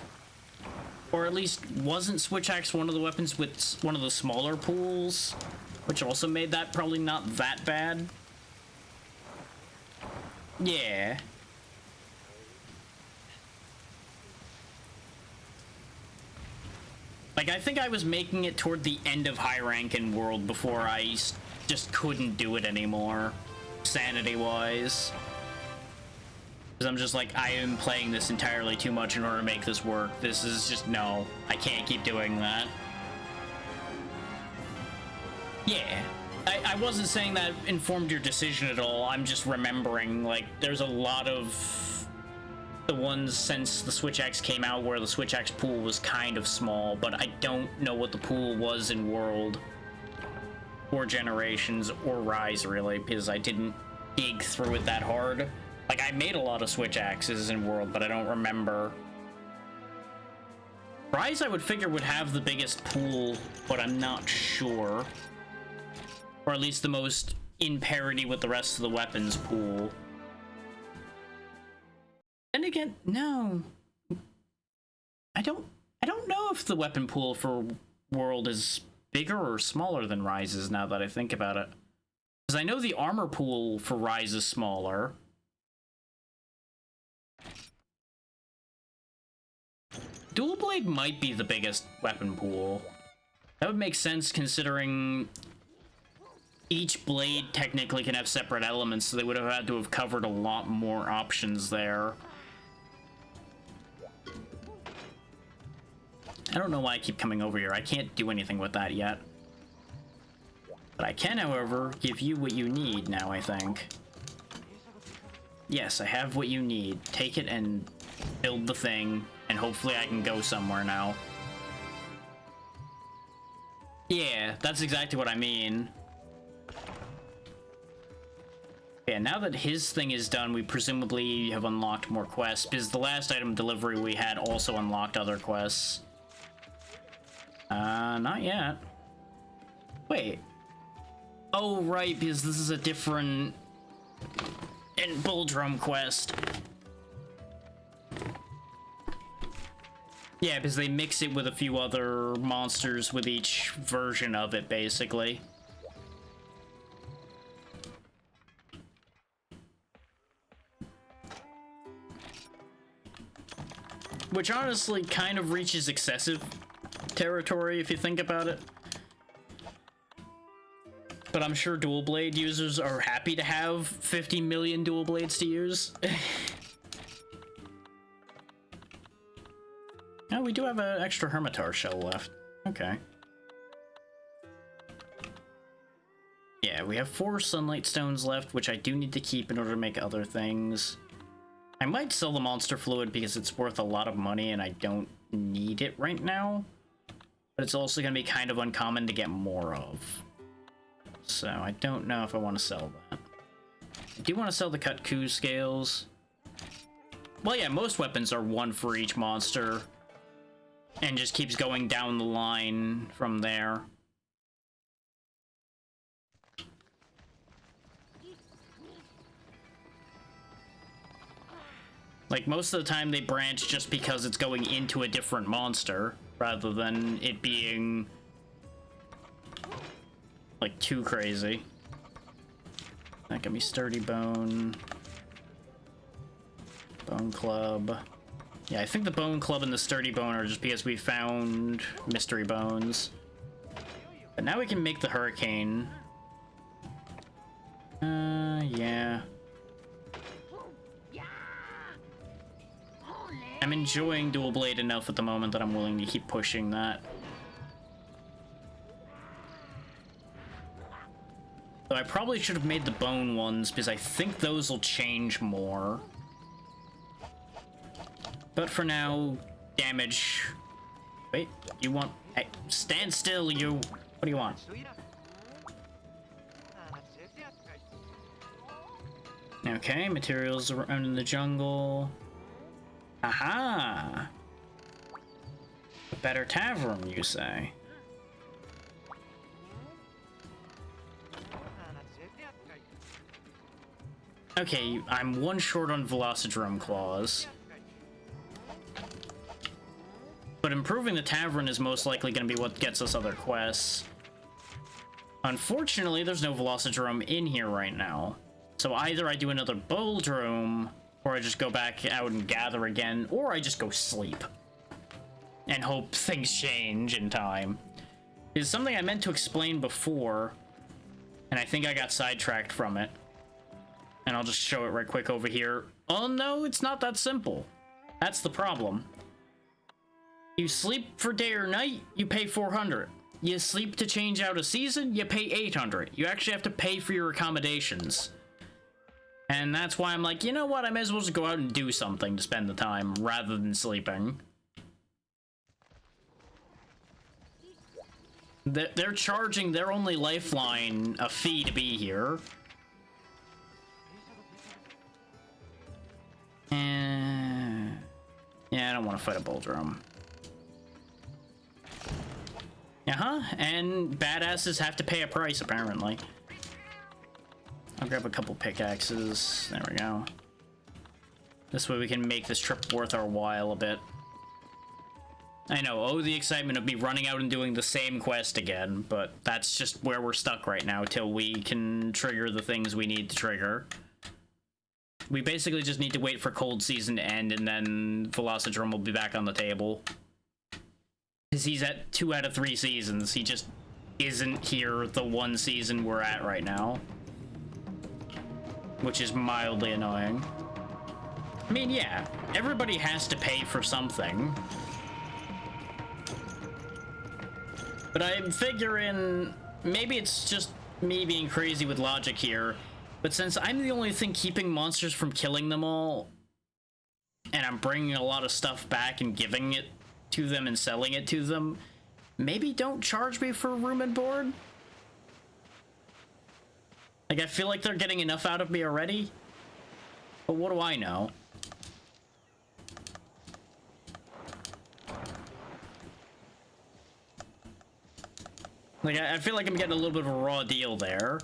or at least wasn't Switch Axe one of the weapons with one of the smaller pools, which also made that probably not that bad? Yeah. Like, I think I was making it toward the end of High Rank in World before I just couldn't do it anymore, sanity-wise. Because I'm just like, I am playing this entirely too much in order to make this work. This is just, no, I can't keep doing that. Yeah. I wasn't saying that informed your decision at all. I'm just remembering, like, there's a lot of the ones since the Switch Axe came out where the Switch Axe pool was kind of small, but I don't know what the pool was in World or Generations or Rise, really, because I didn't dig through it that hard. Like, I made a lot of Switch Axes in World, but I don't remember. Rise, I would figure, would have the biggest pool, but I'm not sure. Or at least the most in parity with the rest of the weapons pool. Then again, no. I don't know if the weapon pool for World is bigger or smaller than Rise's now that I think about it. Because I know the armor pool for Rise is smaller. Dual Blade might be the biggest weapon pool. That would make sense considering each blade technically can have separate elements, so they would have had to have covered a lot more options there. I don't know why I keep coming over here. I can't do anything with that yet. But I can, however, give you what you need now, I think. Yes, I have what you need. Take it and build the thing, and hopefully I can go somewhere now. Yeah, that's exactly what I mean. Yeah, now that his thing is done, we presumably have unlocked more quests, because the last item delivery we had also unlocked other quests. Not yet. Wait. Oh, right, because this is a different Bull Drum quest. Yeah, because they mix it with a few other monsters with each version of it, basically. Which honestly kind of reaches excessive territory if you think about it. But I'm sure dual blade users are happy to have 50 million dual blades to use. Oh, we do have an extra Hermitar shell left. Okay. Yeah, we have 4 sunlight stones left, which I do need to keep in order to make other things. I might sell the monster fluid because it's worth a lot of money and I don't need it right now. But it's also going to be kind of uncommon to get more of. So I don't know if I want to sell that. I do want to sell the cut coup scales. Well, yeah, most weapons are 1 for each monster. And just keeps going down the line from there. Like, most of the time they branch just because it's going into a different monster, rather than it being, like, too crazy. That got me Sturdy Bone. Bone Club. Yeah, I think the Bone Club and the Sturdy Bone are just because we found Mystery Bones. But now we can make the Hurricane. Yeah. I'm enjoying Dual Blade enough at the moment that I'm willing to keep pushing that. Though I probably should have made the bone ones, because I think those will change more. But for now, damage. Wait, you want... Hey, stand still, you... What do you want? Okay, materials around in the jungle. Aha! A better tavern, you say? Okay, I'm one short on Velocidrome Claws. But improving the tavern is most likely going to be what gets us other quests. Unfortunately, there's no Velocidrome in here right now. So either I do another Bouldrome, or I just go back out and gather again, or I just go sleep. And hope things change in time. It's something I meant to explain before, and I think I got sidetracked from it. And I'll just show it right quick over here. Oh no, it's not that simple. That's the problem. You sleep for day or night, you pay 400. You sleep to change out a season, you pay 800. You actually have to pay for your accommodations. And that's why I'm like, you know what, I may as well just go out and do something to spend the time, rather than sleeping. They're charging their only lifeline a fee to be here. Yeah, I don't want to fight a Bouldrome. And badasses have to pay a price, apparently. I'll grab a couple pickaxes. There we go. This way we can make this trip worth our while a bit. I know, oh, the excitement of me running out and doing the same quest again, but that's just where we're stuck right now till we can trigger the things we need to trigger. We basically just need to wait for cold season to end, and then Velocidrome will be back on the table. Because he's at 2 out of 3 seasons. He just isn't here the one season we're at right now. Which is mildly annoying. I mean, yeah, everybody has to pay for something. But I'm figuring maybe it's just me being crazy with logic here. But since I'm the only thing keeping monsters from killing them all, and I'm bringing a lot of stuff back and giving it to them and selling it to them, maybe don't charge me for room and board? Like, I feel like they're getting enough out of me already, but what do I know? Like, I feel like I'm getting a little bit of a raw deal there.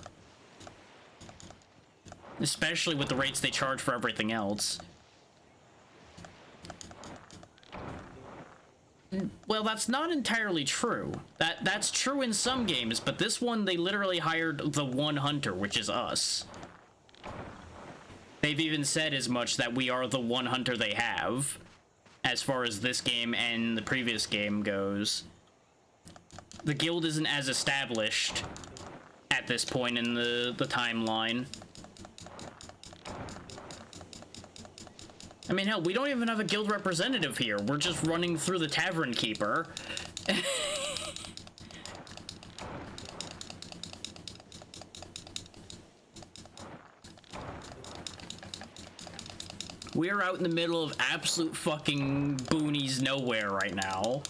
Especially with the rates they charge for everything else. Well, that's not entirely true. That's true in some games, but this one, they literally hired the one hunter, which is us. They've even said as much that we are the one hunter they have, as far as this game and the previous game goes. The guild isn't as established at this point in the timeline. I mean, hell, we don't even have a guild representative here. We're just running through the Tavern Keeper. We're out in the middle of absolute fucking boonies nowhere right now.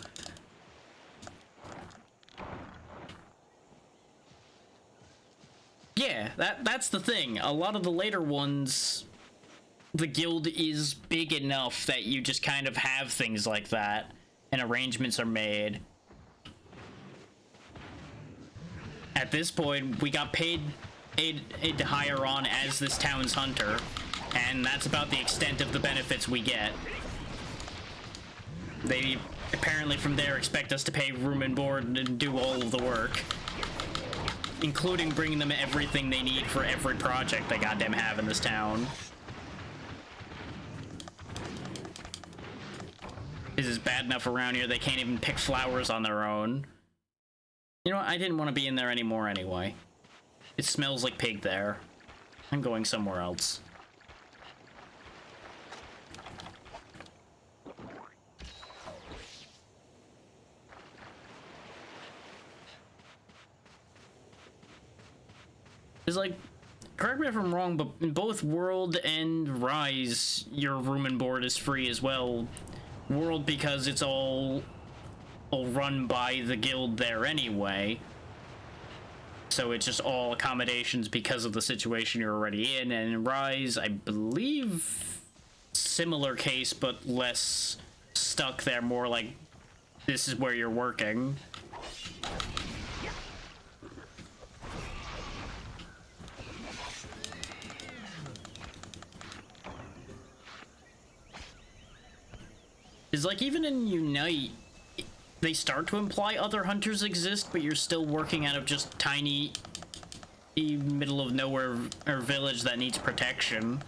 Yeah, that's the thing. A lot of the later ones, the guild is big enough that you just kind of have things like that, and arrangements are made. At this point, we got paid to hire on as this town's hunter, And that's about the extent of the benefits we get. They apparently from there expect us to pay room and board and do all of the work, including bringing them everything they need for every project they goddamn have in this town. This is bad enough around here they can't even pick flowers on their own. You know what? I didn't want to be in there anymore anyway. It smells like pig there. I'm going somewhere else. It's like, correct me if I'm wrong, but in both World and Rise, your room and board is free as well. World because it's all run by the guild there anyway. So it's just all accommodations because of the situation you're already in. And in Rise, I believe, similar case, but less stuck there, more like this is where you're working. Is like even in Unite, they start to imply other hunters exist, but you're still working out of just tiny middle of nowhere or village that needs protection.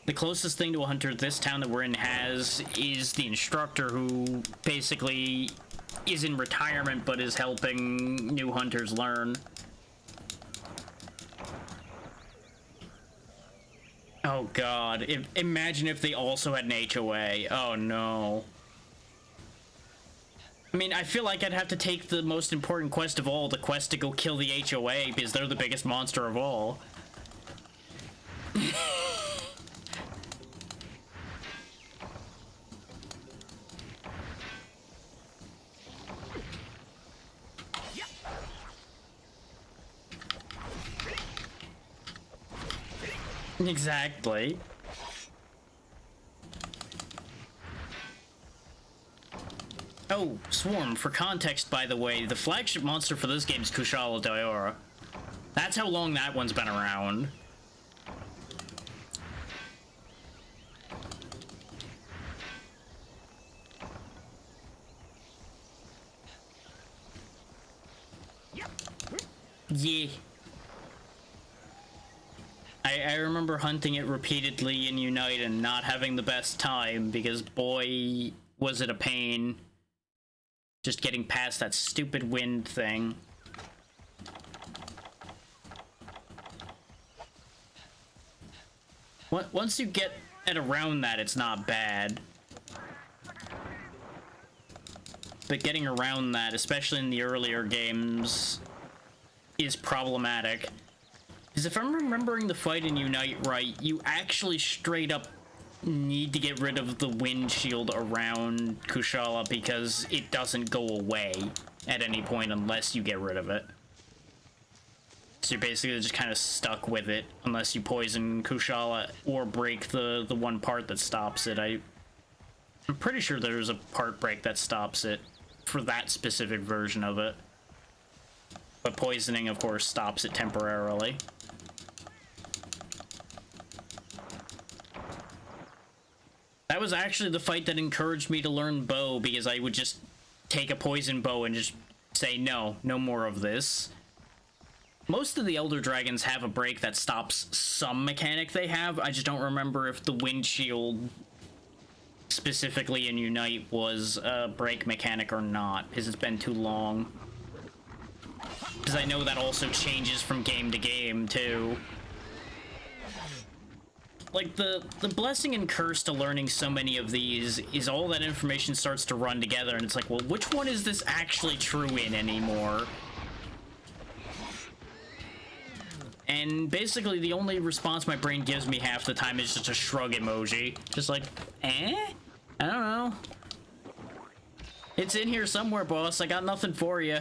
The closest thing to a hunter this town that we're in has is the instructor, who basically is in retirement but is helping new hunters learn. Oh god, imagine if they also had an HOA. Oh no. I mean, I feel like I'd have to take the most important quest of all, the quest to go kill the HOA, because they're the biggest monster of all. Exactly. Oh, Swarm, for context, by the way, the flagship monster for this game is Kushala Daora. That's how long that one's been around. Yeah. I remember hunting it repeatedly in Unite and not having the best time, because boy, was it a pain. Just getting past that stupid wind thing. Once you get at around that, it's not bad. But getting around that, especially in the earlier games, is problematic. Because if I'm remembering the fight in Unite right, you actually straight up need to get rid of the windshield around Kushala, because it doesn't go away at any point unless you get rid of it. So you're basically just kind of stuck with it unless you poison Kushala or break the one part that stops it. I'm pretty sure there's a part break that stops it for that specific version of it. But poisoning, of course, stops it temporarily. That was actually the fight that encouraged me to learn bow, because I would just take a poison bow and just say, no more of this. Most of the Elder Dragons have a break that stops some mechanic they have. I just don't remember if the windshield, specifically in Unite, was a break mechanic or not, because it's been too long. Because I know that also changes from game to game, too. Like, the blessing and curse to learning so many of these is all that information starts to run together, and it's like, well, which one is this actually true in anymore? And basically, the only response my brain gives me half the time is just a shrug emoji. Just like, eh? I don't know. It's in here somewhere, boss. I got nothing for you.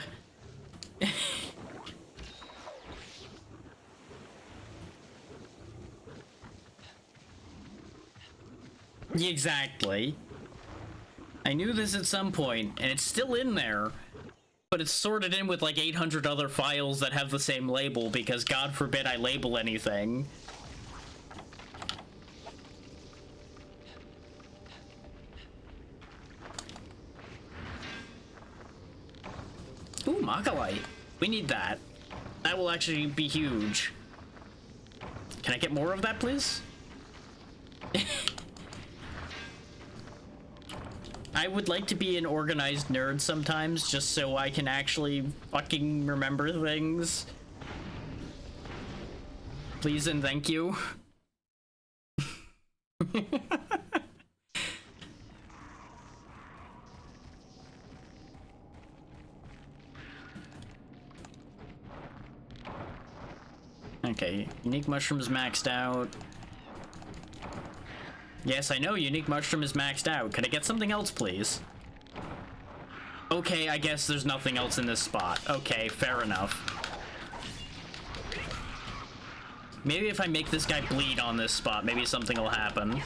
Exactly. I knew this at some point, and it's still in there, but it's sorted in with like 800 other files that have the same label, because God forbid I label anything. Acolyte. We need that. That will actually be huge. Can I get more of that, please? I would like to be an organized nerd sometimes, just so I can actually fucking remember things. Please and thank you. Okay, unique mushroom's maxed out. Yes, I know unique mushroom is maxed out. Could I get something else, please? Okay, I guess there's nothing else in this spot. Okay, fair enough. Maybe if I make this guy bleed on this spot, maybe something will happen.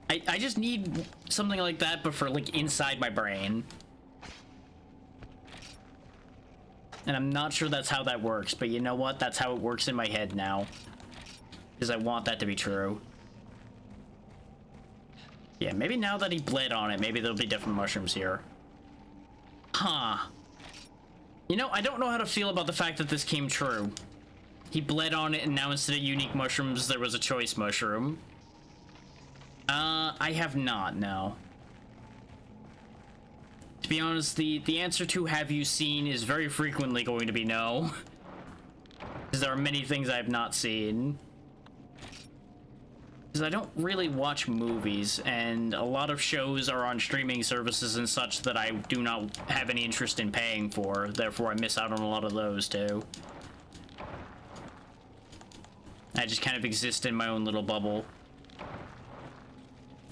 I just need something like that, but for, like, inside my brain. And I'm not sure that's how that works, but you know what? That's how it works in my head now. Because I want that to be true. Yeah, maybe now that he bled on it, maybe there'll be different mushrooms here. Huh. You know, I don't know how to feel about the fact that this came true. He bled on it, and now instead of unique mushrooms, there was a choice mushroom. I have not, no. To be honest, the answer to have you seen is very frequently going to be no. Because there are many things I have not seen. Because I don't really watch movies, and a lot of shows are on streaming services and such that I do not have any interest in paying for. Therefore, I miss out on a lot of those, too. I just kind of exist in my own little bubble.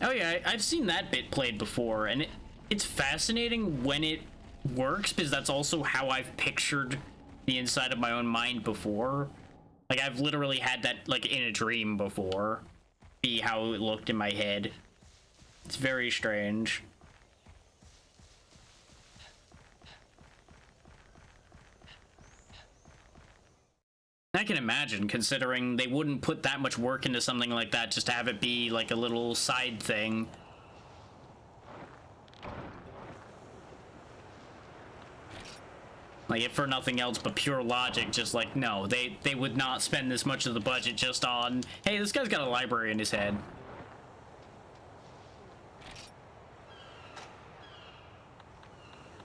Oh yeah, I've seen that bit played before, and it's fascinating when it works, because that's also how I've pictured the inside of my own mind before. Like, I've literally had that, like, in a dream before. Be how it looked in my head. It's very strange. I can imagine, considering they wouldn't put that much work into something like that just to have it be, like, a little side thing. Like, if for nothing else but pure logic, just like, no, they would not spend this much of the budget just on, hey, this guy's got a library in his head.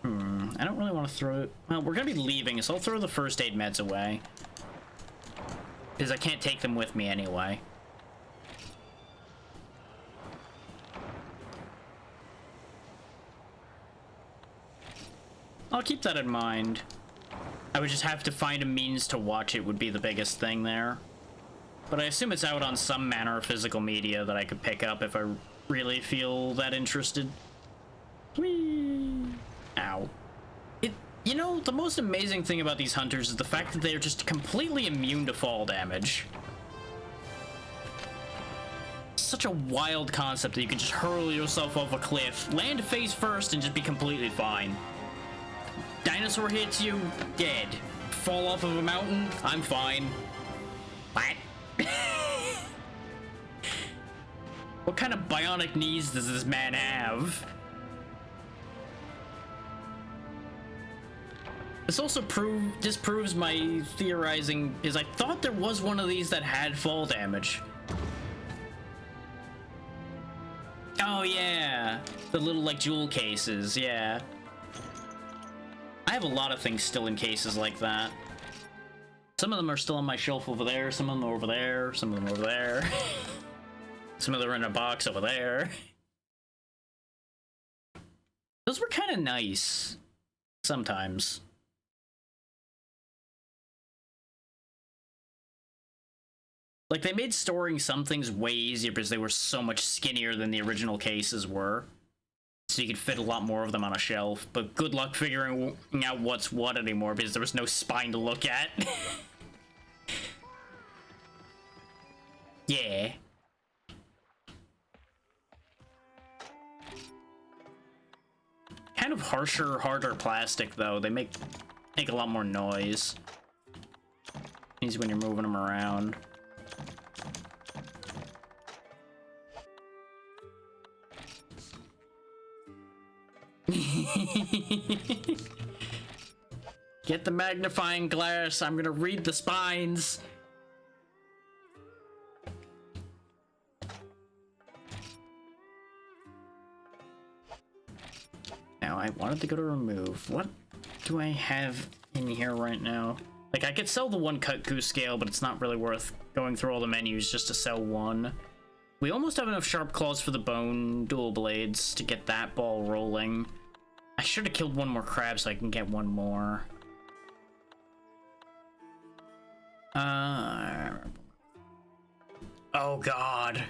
I don't really want to throw it. Well, we're gonna be leaving, so I'll throw the first aid meds away. Because I can't take them with me anyway. I'll keep that in mind. I would just have to find a means to watch it would be the biggest thing there. But I assume it's out on some manner of physical media that I could pick up if I really feel that interested. Whee! Ow. You know, the most amazing thing about these hunters is the fact that they are just completely immune to fall damage. Such a wild concept that you can just hurl yourself off a cliff, land face first, and just be completely fine. Dinosaur hits you, dead. Fall off of a mountain, I'm fine. What? What kind of bionic knees does this man have? This also disproves my theorizing, because I thought there was one of these that had fall damage. Oh yeah, the little like jewel cases, yeah. I have a lot of things still in cases like that. Some of them are still on my shelf over there, some of them are over there, some of them are over there. Some of them are in a box over there. Those were kind of nice. Sometimes. Like, they made storing some things way easier because they were so much skinnier than the original cases were. So you could fit a lot more of them on a shelf, but good luck figuring out what's what anymore because there was no spine to look at. Yeah. Kind of harsher, harder plastic though. They make a lot more noise. Means when you're moving them around. Get the magnifying glass. I'm gonna read the spines. Now, I wanted to go to remove. What do I have in here right now? Like, I could sell the one cut goose scale, but it's not really worth going through all the menus just to sell one. We almost have enough sharp claws for the bone dual blades to get that ball rolling. I should have killed one more crab so I can get one more. Oh god.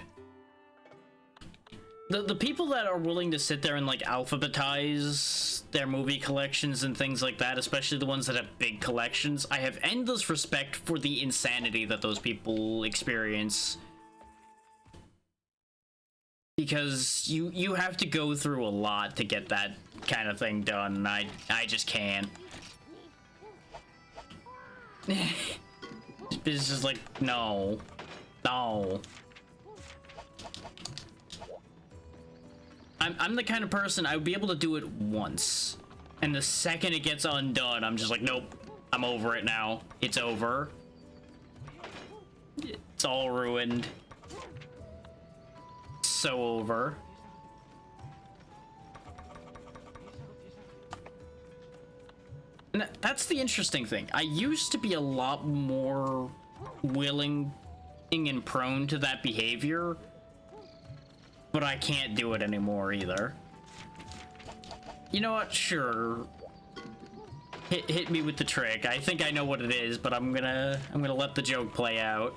The people that are willing to sit there and like alphabetize their movie collections and things like that, especially the ones that have big collections, I have endless respect for the insanity that those people experience. Because you have to go through a lot to get that kind of thing done, and I just can't. It's just like, no. No. I'm the kind of person, I would be able to do it once. And the second it gets undone, I'm just like, nope. I'm over it now. It's over. It's all ruined. So over. And that's the interesting thing. I used to be a lot more willing and prone to that behavior, but I can't do it anymore either. You know what? Sure. Hit me with the trick. I think I know what it is, but I'm gonna let the joke play out.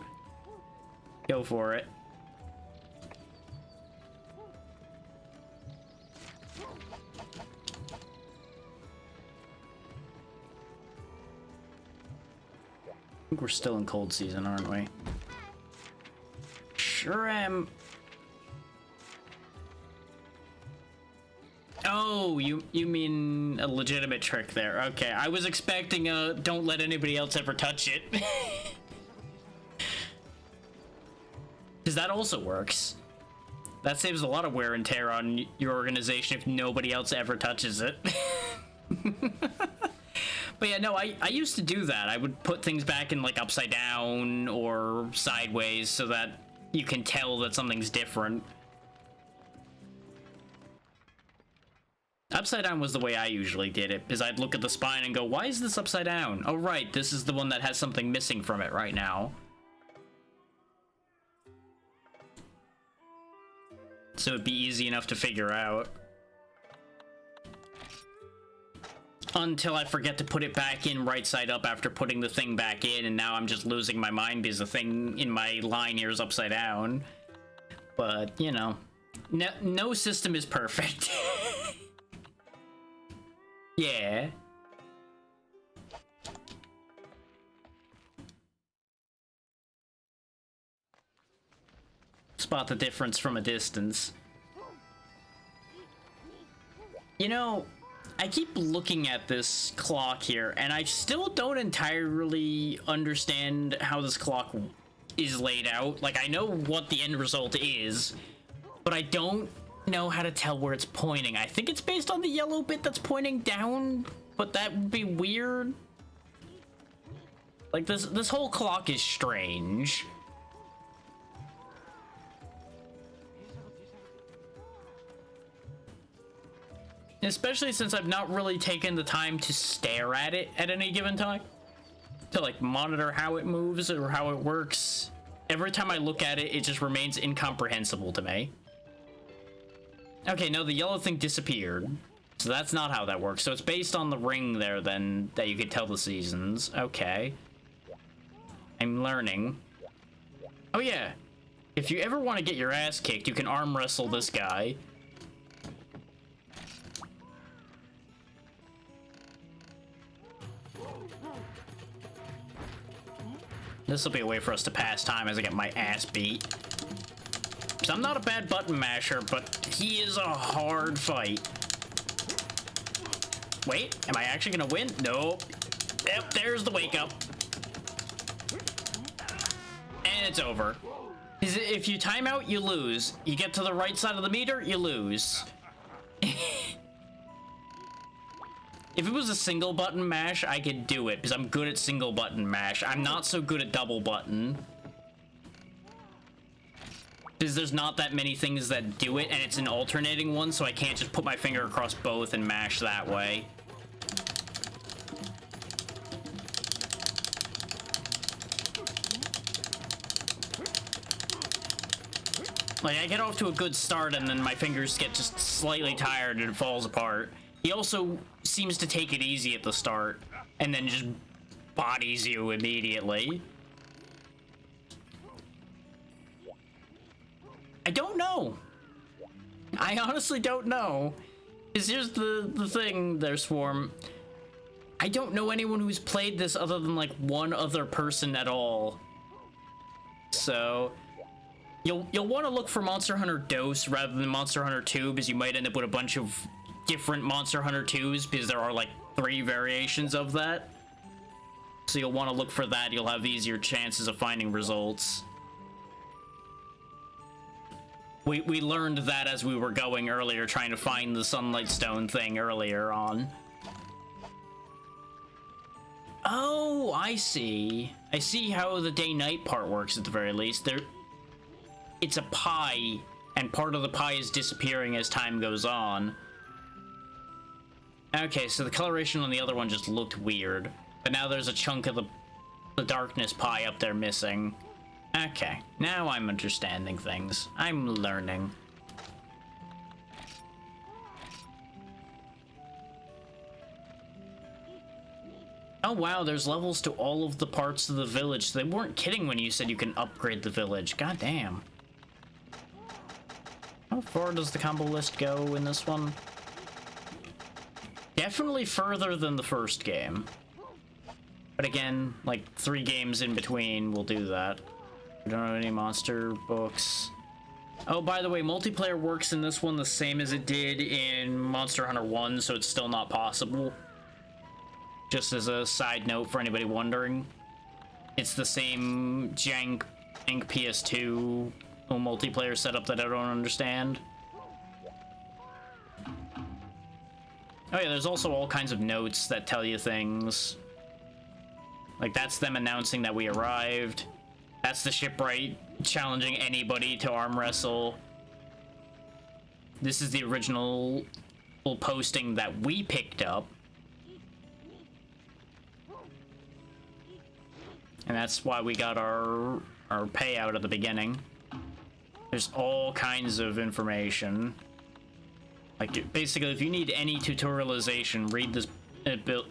Go for it. I think we're still in cold season, aren't we? Sure am. Oh, you mean a legitimate trick there. Okay, I was expecting don't let anybody else ever touch it. Because that also works. That saves a lot of wear and tear on your organization if nobody else ever touches it. But yeah, no, I used to do that. I would put things back in like upside down or sideways so that you can tell that something's different. Upside down was the way I usually did it, because I'd look at the spine and go, why is this upside down? Oh right, this is the one that has something missing from it right now. So it'd be easy enough to figure out. Until I forget to put it back in right side up after putting the thing back in, and now I'm just losing my mind because the thing in my line here is upside down. But, you know, no system is perfect. Yeah. Spot the difference from a distance. You know, I keep looking at this clock here, and I still don't entirely understand how this clock is laid out. Like, I know what the end result is, but I don't know how to tell where it's pointing. I think it's based on the yellow bit that's pointing down, but that would be weird. Like, this whole clock is strange. Especially since I've not really taken the time to stare at it at any given time. To, like, monitor how it moves or how it works. Every time I look at it, it just remains incomprehensible to me. Okay, no, the yellow thing disappeared. So that's not how that works. So it's based on the ring there, then, that you could tell the seasons. Okay. I'm learning. Oh, yeah. If you ever want to get your ass kicked, you can arm wrestle this guy. This will be a way for us to pass time as I get my ass beat. So I'm not a bad button masher, but he is a hard fight. Wait, am I actually gonna win? Nope. Yep, there's the wake up. And it's over. If you time out, you lose. You get to the right side of the meter, you lose. If it was a single button mash, I could do it, because I'm good at single button mash. I'm not so good at double button. Because there's not that many things that do it, and it's an alternating one, so I can't just put my finger across both and mash that way. Like, I get off to a good start, and then my fingers get just slightly tired, and it falls apart. He also seems to take it easy at the start, and then just bodies you immediately. I don't know. I honestly don't know. Because here's the thing there, Swarm. I don't know anyone who's played this other than, like, one other person at all. So, you'll want to look for Monster Hunter Dose rather than Monster Hunter 2, because you might end up with a bunch of different Monster Hunter 2s, because there are, like, 3 variations of that. So you'll want to look for that. You'll have easier chances of finding results. We learned that as we were going earlier, trying to find the Sunlight Stone thing earlier on. Oh, I see. I see how the day-night part works at the very least. It's a pie, and part of the pie is disappearing as time goes on. Okay, so the coloration on the other one just looked weird. But now there's a chunk of the darkness pie up there missing. Okay, now I'm understanding things. I'm learning. Oh wow, there's levels to all of the parts of the village. They weren't kidding when you said you can upgrade the village. God damn. How far does the combo list go in this one? Definitely further than the first game. But again, like 3 games in between will do that. I don't have any monster books. Oh, by the way, multiplayer works in this one the same as it did in Monster Hunter 1, so it's still not possible. Just as a side note for anybody wondering. It's the same jank PS2 multiplayer setup that I don't understand. Oh yeah, there's also all kinds of notes that tell you things. Like, that's them announcing that we arrived. That's the shipwright challenging anybody to arm wrestle. This is the original posting that we picked up. And that's why we got our payout at the beginning. There's all kinds of information. Like, basically, if you need any tutorialization, read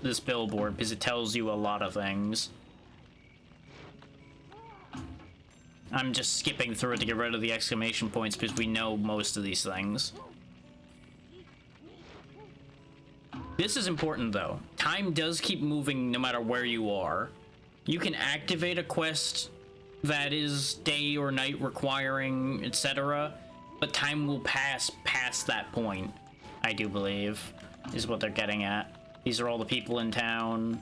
this billboard, because it tells you a lot of things. I'm just skipping through it to get rid of the exclamation points, because we know most of these things. This is important, though. Time does keep moving no matter where you are. You can activate a quest that is day or night requiring, etc., but time will pass past that point, I do believe, is what they're getting at. These are all the people in town.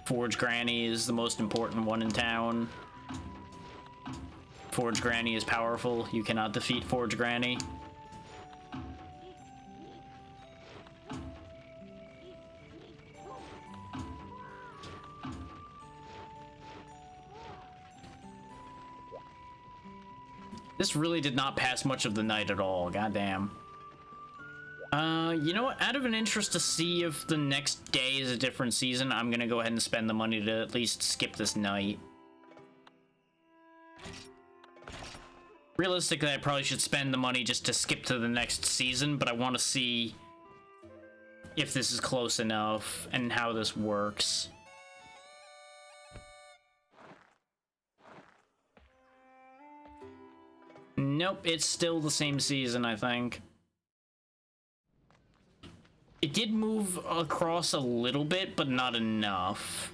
Forge Granny is the most important one in town. Forge Granny is powerful. You cannot defeat Forge Granny. This really did not pass much of the night at all, goddamn. You know what? Out of an interest to see if the next day is a different season, I'm gonna go ahead and spend the money to at least skip this night. Realistically, I probably should spend the money just to skip to the next season, but I want to see if this is close enough and how this works. Nope, it's still the same season, I think. It did move across a little bit, but not enough.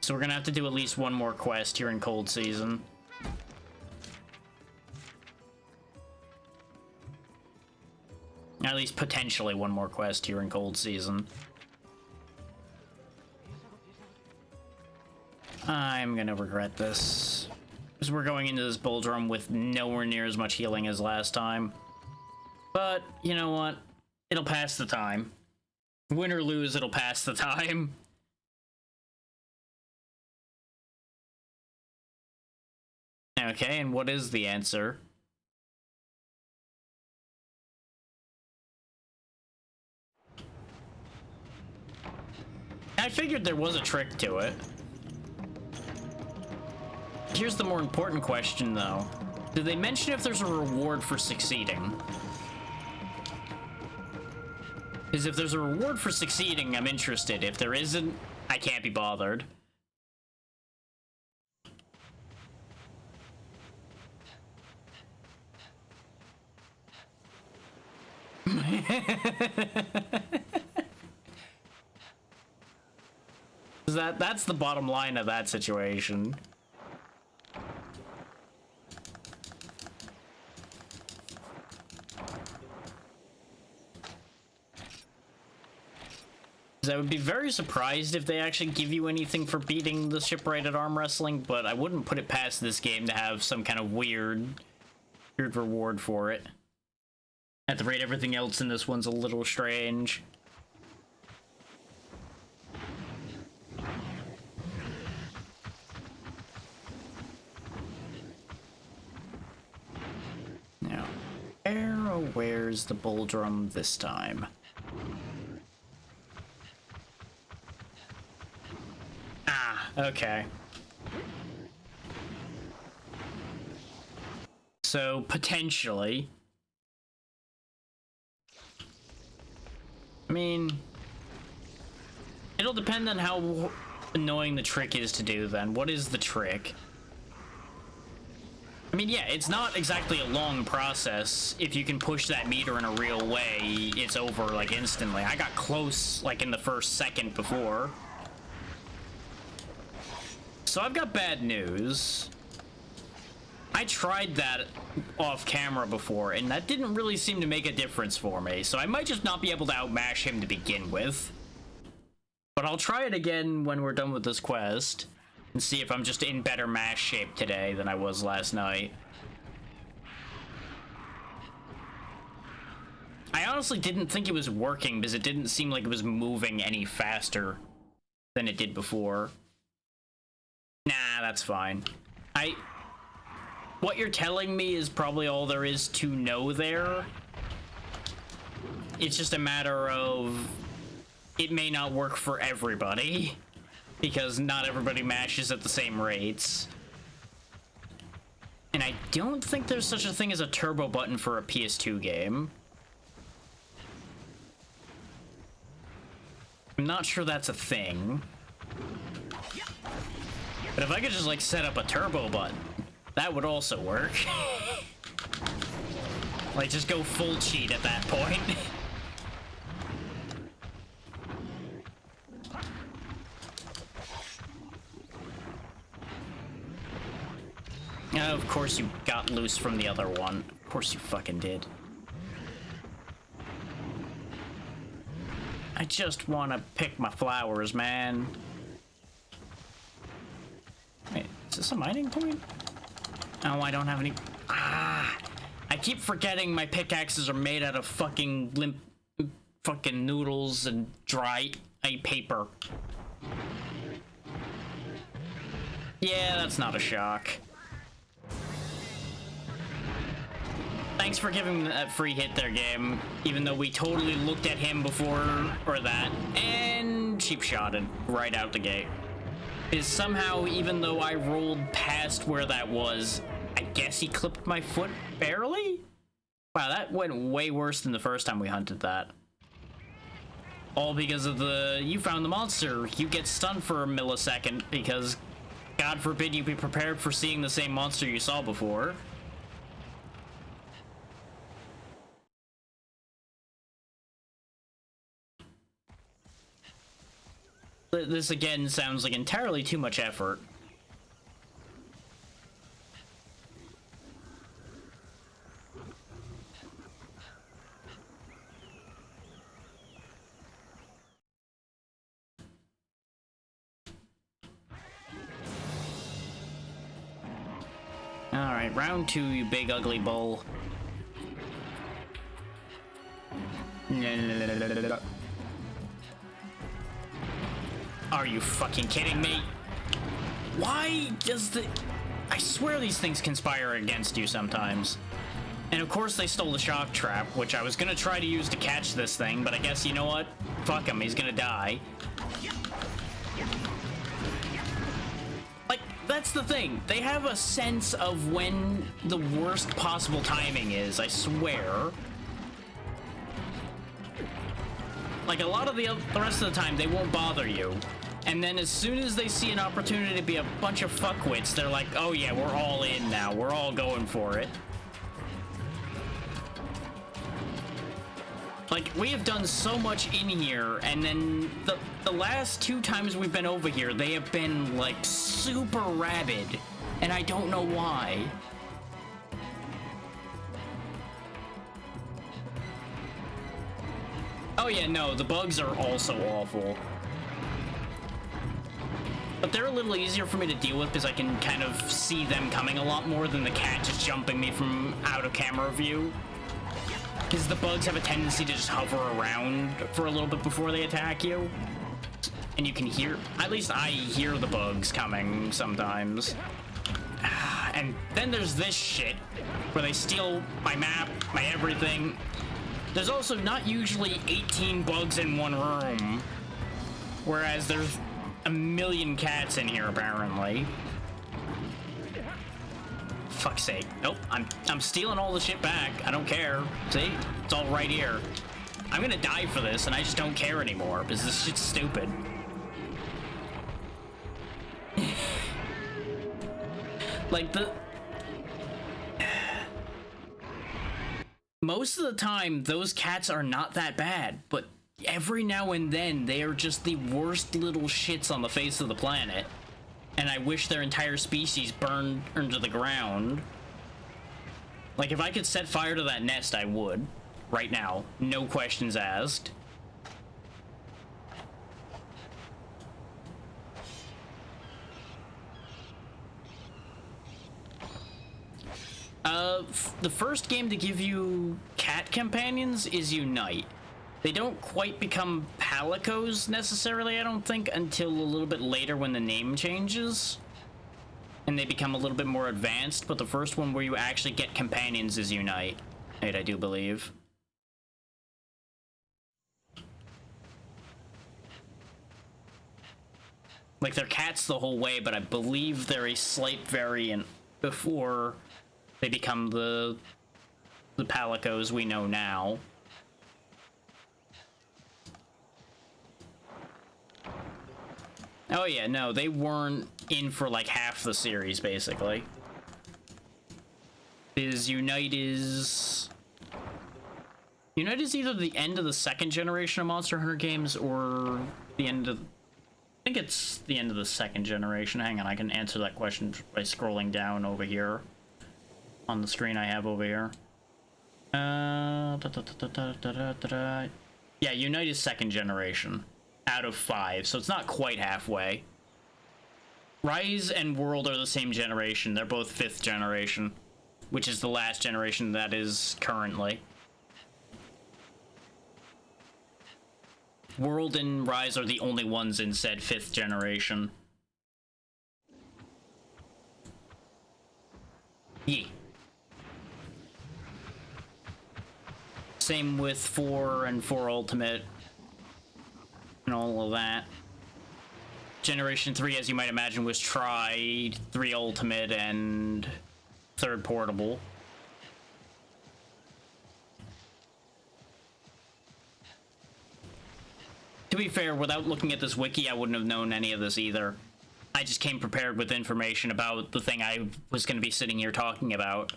So we're gonna have to do at least one more quest here in Cold Season. At least potentially one more quest here in Cold Season. I'm gonna regret this. Because we're going into this bull drum with nowhere near as much healing as last time. But, you know what? It'll pass the time. Win or lose, it'll pass the time. Okay, and what is the answer? I figured there was a trick to it. Here's the more important question, though. Did they mention if there's a reward for succeeding? Because if there's a reward for succeeding, I'm interested. If there isn't, I can't be bothered. That's the bottom line of that situation. I would be very surprised if they actually give you anything for beating the shipwright at arm wrestling, but I wouldn't put it past this game to have some kind of weird reward for it. At the rate everything else in this one's a little strange. Now, where's the bull drum this time? Ah, okay. So, potentially... I mean... It'll depend on how annoying the trick is to do, then. What is the trick? I mean, yeah, it's not exactly a long process. If you can push that meter in a real way, it's over, like, instantly. I got close, like, in the first second before. So I've got bad news. I tried that off camera before, and that didn't really seem to make a difference for me, so I might just not be able to outmash him to begin with. But I'll try it again when we're done with this quest, and see if I'm just in better mash shape today than I was last night. I honestly didn't think it was working, because it didn't seem like it was moving any faster than it did before. Nah, that's fine. What you're telling me is probably all there is to know there. It's just a matter of... it may not work for everybody, because not everybody mashes at the same rates. And I don't think there's such a thing as a turbo button for a PS2 game. I'm not sure that's a thing. But if I could just, like, set up a turbo button, that would also work. Like, just go full cheat at that point. Of course you got loose from the other one. Of course you fucking did. I just want to pick my flowers, man. Wait, is this a mining point? Oh, I don't have any... Ah! I keep forgetting my pickaxes are made out of fucking limp... fucking noodles and dry paper. Yeah, that's not a shock. Thanks for giving me that free hit there, game. Even though we totally looked at him before, or that, and cheap-shotted right out the gate. Is somehow, even though I rolled past where that was, I guess he clipped my foot barely? Wow, that went way worse than the first time we hunted that. All because of the, you found the monster, you get stunned for a millisecond because, God forbid you be prepared for seeing the same monster you saw before. This again sounds like entirely too much effort. Alright, round two, you big ugly bull. Are you fucking kidding me? Why does the... I swear these things conspire against you sometimes. And of course they stole the shock trap, which I was gonna try to use to catch this thing, but I guess, you know what? Fuck him, he's gonna die. Like, that's the thing. They have a sense of when the worst possible timing is, I swear. Like, a lot of the rest of the time, they won't bother you. And then as soon as they see an opportunity to be a bunch of fuckwits, they're like, oh yeah, we're all in now. We're all going for it. Like, we have done so much in here, and then the last 2 times we've been over here, they have been, like, super rabid. And I don't know why. Oh yeah, no, the bugs are also awful. But they're a little easier for me to deal with because I can kind of see them coming a lot more than the cat just jumping me from out of camera view. Because the bugs have a tendency to just hover around for a little bit before they attack you. And you can hear, at least I hear the bugs coming sometimes. And then there's this shit where they steal my map, my everything. There's also not usually 18 bugs in one room. Whereas there's a million cats in here, apparently. Fuck's sake. Nope, I'm stealing all the shit back. I don't care. See? It's all right here. I'm gonna die for this, and I just don't care anymore, because this shit's stupid. Like, most of the time, those cats are not that bad, but every now and then, they are just the worst little shits on the face of the planet. And I wish their entire species burned into the ground. Like, if I could set fire to that nest, I would. Right now. No questions asked. The first game to give you cat companions is Unite. They don't quite become palicos necessarily, I don't think, until a little bit later when the name changes. And they become a little bit more advanced, but the first one where you actually get companions is Unite, I do believe. Like, they're cats the whole way, but I believe they're a slight variant before they become the palicos we know now. Oh yeah, no, they weren't in for like half the series, basically. Unite is either the end of the second generation of Monster Hunter games or the end of... I think it's the end of the second generation. Hang on, I can answer that question by scrolling down over here on the screen I have over here. Yeah, Unite is second generation out of 5, so it's not quite halfway. Rise and World are the same generation. They're both 5th generation, which is the last generation that is currently. World and Rise are the only ones in said 5th generation. Yeah. Same with 4 and 4 Ultimate and all of that. Generation 3, as you might imagine, was Tri, 3 Ultimate, and 3rd Portable. To be fair, without looking at this wiki, I wouldn't have known any of this either. I just came prepared with information about the thing I was going to be sitting here talking about.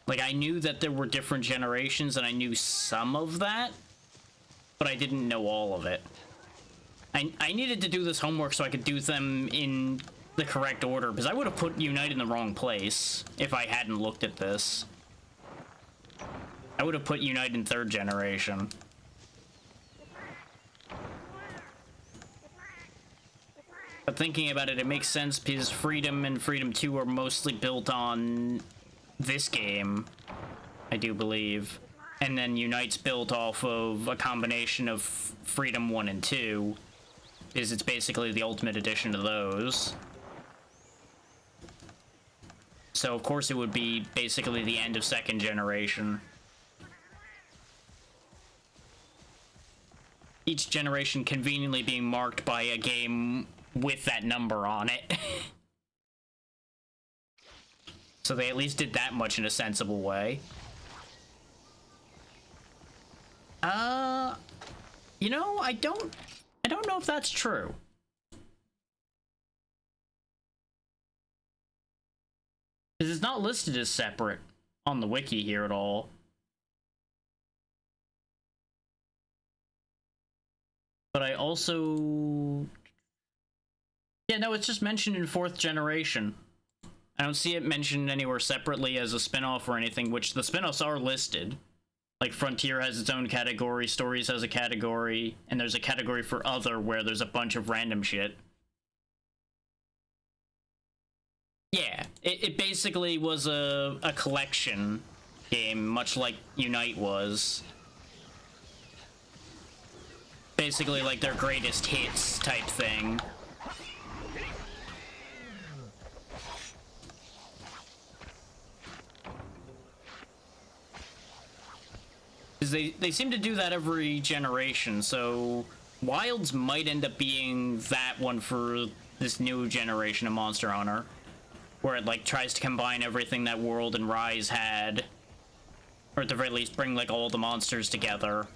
Like, I knew that there were different generations, and I knew some of that, but I didn't know all of it. I needed to do this homework so I could do them in the correct order, because I would have put Unite in the wrong place if I hadn't looked at this. I would have put Unite in 3rd generation. But thinking about it, it makes sense because Freedom and Freedom 2 are mostly built on this game, I do believe. And then Unite's built off of a combination of Freedom 1 and 2, because it's basically the ultimate edition to those. So of course it would be basically the end of second generation. Each generation conveniently being marked by a game with that number on it. So they at least did that much in a sensible way. You know, I don't know if that's true. Because it's not listed as separate on the wiki here at all. But I also... Yeah, no, it's just mentioned in 4th generation. I don't see it mentioned anywhere separately as a spin-off or anything, which the spin-offs are listed. Like, Frontier has its own category, Stories has a category, and there's a category for Other where there's a bunch of random shit. Yeah, it basically was a collection game, much like Unite was. Basically like their greatest hits type thing. They seem to do that every generation, so Wilds might end up being that one for this new generation of Monster Hunter, where it like tries to combine everything that World and Rise had, or at the very least bring like all the monsters together.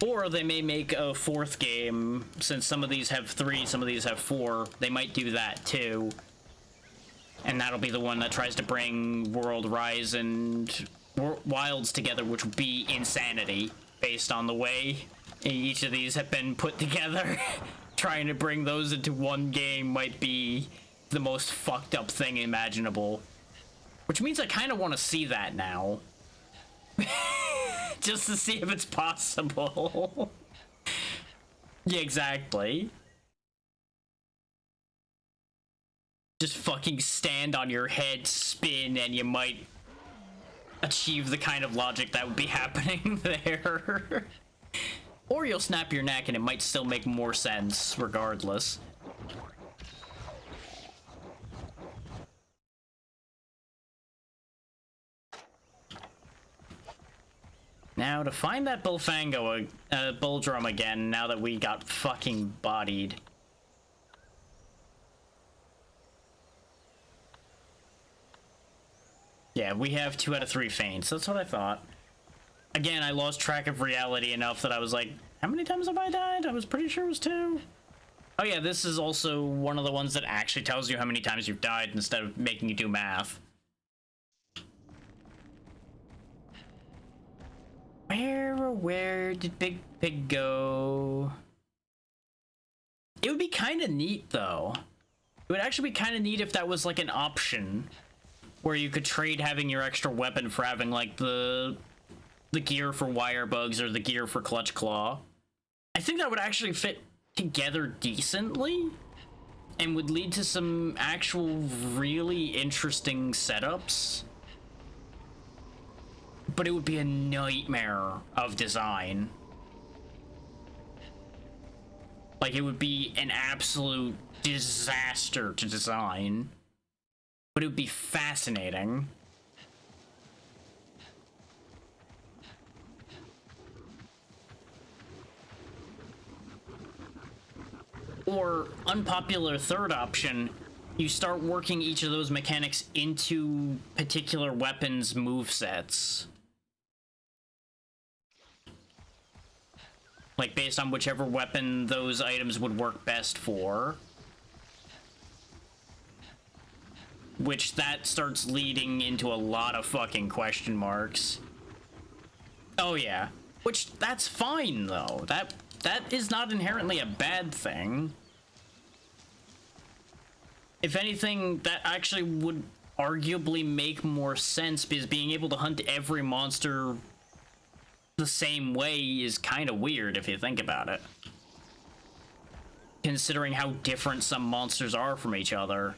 Or they may make a 4th game, since some of these have 3, some of these have 4, they might do that too. And that'll be the one that tries to bring World, Rise, and Wilds together, which would be insanity, based on the way each of these have been put together. Trying to bring those into one game might be the most fucked up thing imaginable. Which means I kind of want to see that now. Just to see if it's possible. Yeah, exactly. Just fucking stand on your head, spin, and you might achieve the kind of logic that would be happening there. Or you'll snap your neck and it might still make more sense regardless. Now, to find that bull drum again, now that we got fucking bodied. Yeah, we have 2 out of 3 feints. That's what I thought. Again, I lost track of reality enough that I was like, how many times have I died? I was pretty sure it was 2. Oh yeah, this is also one of the ones that actually tells you how many times you've died instead of making you do math. Where did Big Pig go? It would be kind of neat, though. It would actually be kind of neat if that was, like, an option. Where you could trade having your extra weapon for having, like, the gear for wire bugs or the gear for clutch claw. I think that would actually fit together decently. And would lead to some actual really interesting setups. But it would be a nightmare of design. Like, it would be an absolute disaster to design. But it would be fascinating. Or, unpopular third option, you start working each of those mechanics into particular weapons' movesets. Like, based on whichever weapon those items would work best for. Which, that starts leading into a lot of fucking question marks. Oh yeah. Which, that's fine, though. That is not inherently a bad thing. If anything, that actually would arguably make more sense, because being able to hunt every monster the same way is kind of weird if you think about it. considering how different some monsters are from each other.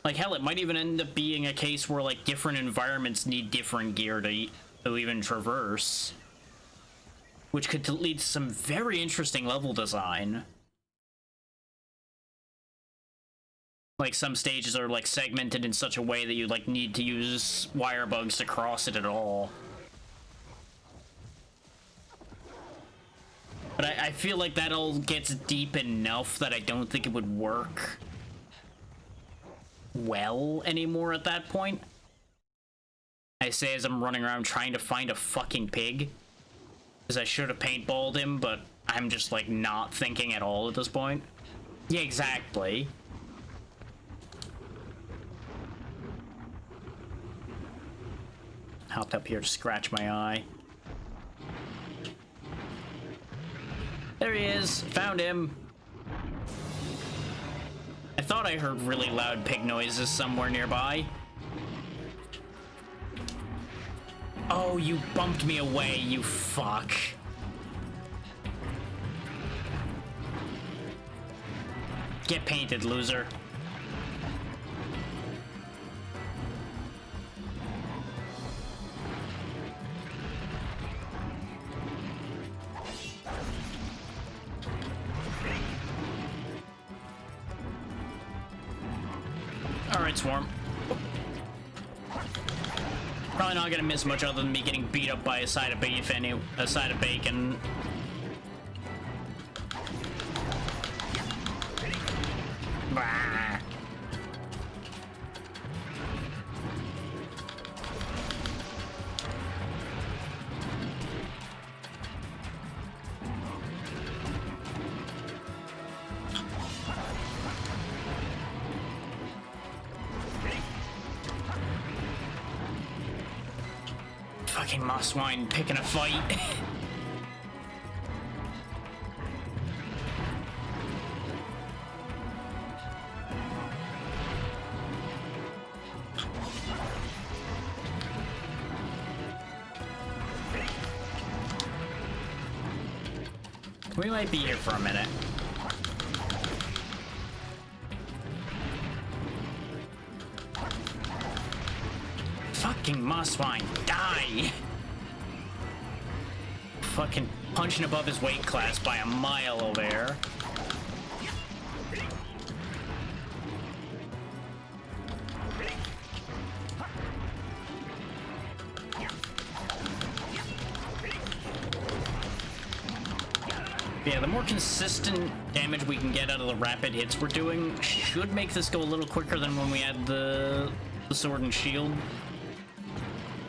Like, hell, it might even end up being a case where, like, different environments need different gear to even traverse. Which could lead to some very interesting level design. Like, some stages are, like, segmented in such a way that you, like, need to use wire bugs to cross it at all. But I feel like that all gets deep enough that I don't think it would work well anymore at that point. I say as I'm running around trying to find a fucking pig. Because I should have paintballed him, but I'm just, like, not thinking at all at this point. Yeah, exactly. Hopped up here to scratch my eye. There he is. Found him. I thought I heard really loud pig noises somewhere nearby. Oh, you bumped me away, you fuck. Get painted, loser. Alright, Swarm. Probably not gonna miss much other than me getting beat up by a side of beef and a side of bacon. Bah. Fucking moss swine picking a fight. We might be here for a minute. Fucking moss swine, die! Fucking punching above his weight class by a mile over here. Yeah, the more consistent damage we can get out of the rapid hits we're doing should make this go a little quicker than when we had the sword and shield.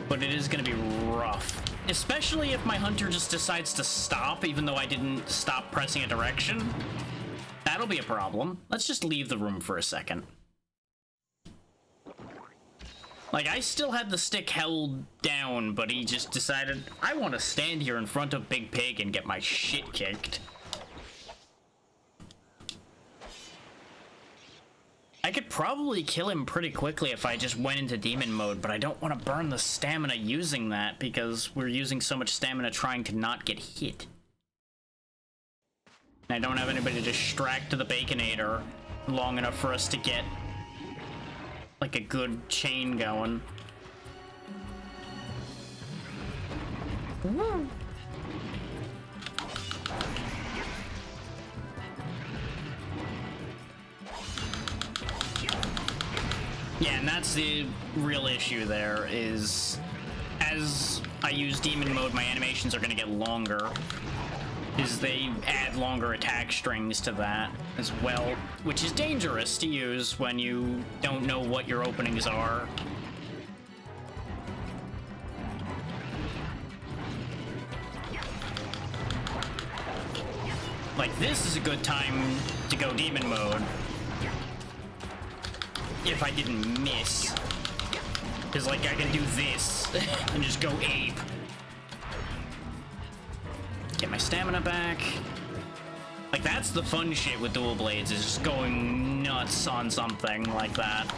But it is going to be rough. Especially if my hunter just decides to stop, even though I didn't stop pressing a direction. That'll be a problem. Let's just leave the room for a second. Like, I still had the stick held down, but he just decided, I want to stand here in front of Big Pig and get my shit kicked. I could probably kill him pretty quickly if I just went into demon mode, but I don't want to burn the stamina using that because we're using so much stamina trying to not get hit. And I don't have anybody to distract the Baconator long enough for us to get like a good chain going. Woo! Yeah, and that's the real issue there, is as I use demon mode, my animations are going to get longer, is they add longer attack strings to that as well, which is dangerous to use when you don't know what your openings are. Like, this is a good time to go demon mode. If I didn't miss. Because, like, I can do this and just go ape. Get my stamina back. Like, that's the fun shit with dual blades, is just going nuts on something like that.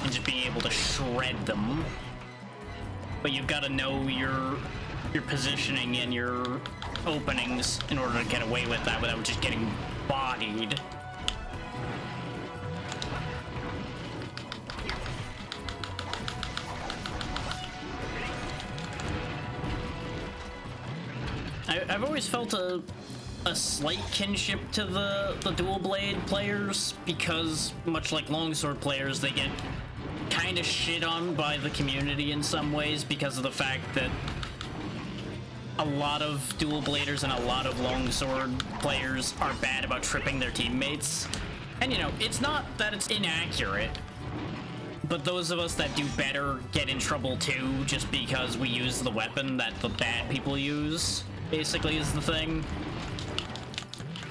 And just being able to shred them. But you've got to know your your positioning and your openings in order to get away with that without just getting bodied. I've always felt a slight kinship to the dual blade players, because much like longsword players, they get kind of shit on by the community in some ways because of the fact that a lot of dual bladers and a lot of longsword players are bad about tripping their teammates. And you know, it's not that it's inaccurate, but those of us that do better get in trouble too, just because we use the weapon that the bad people use, basically, is the thing.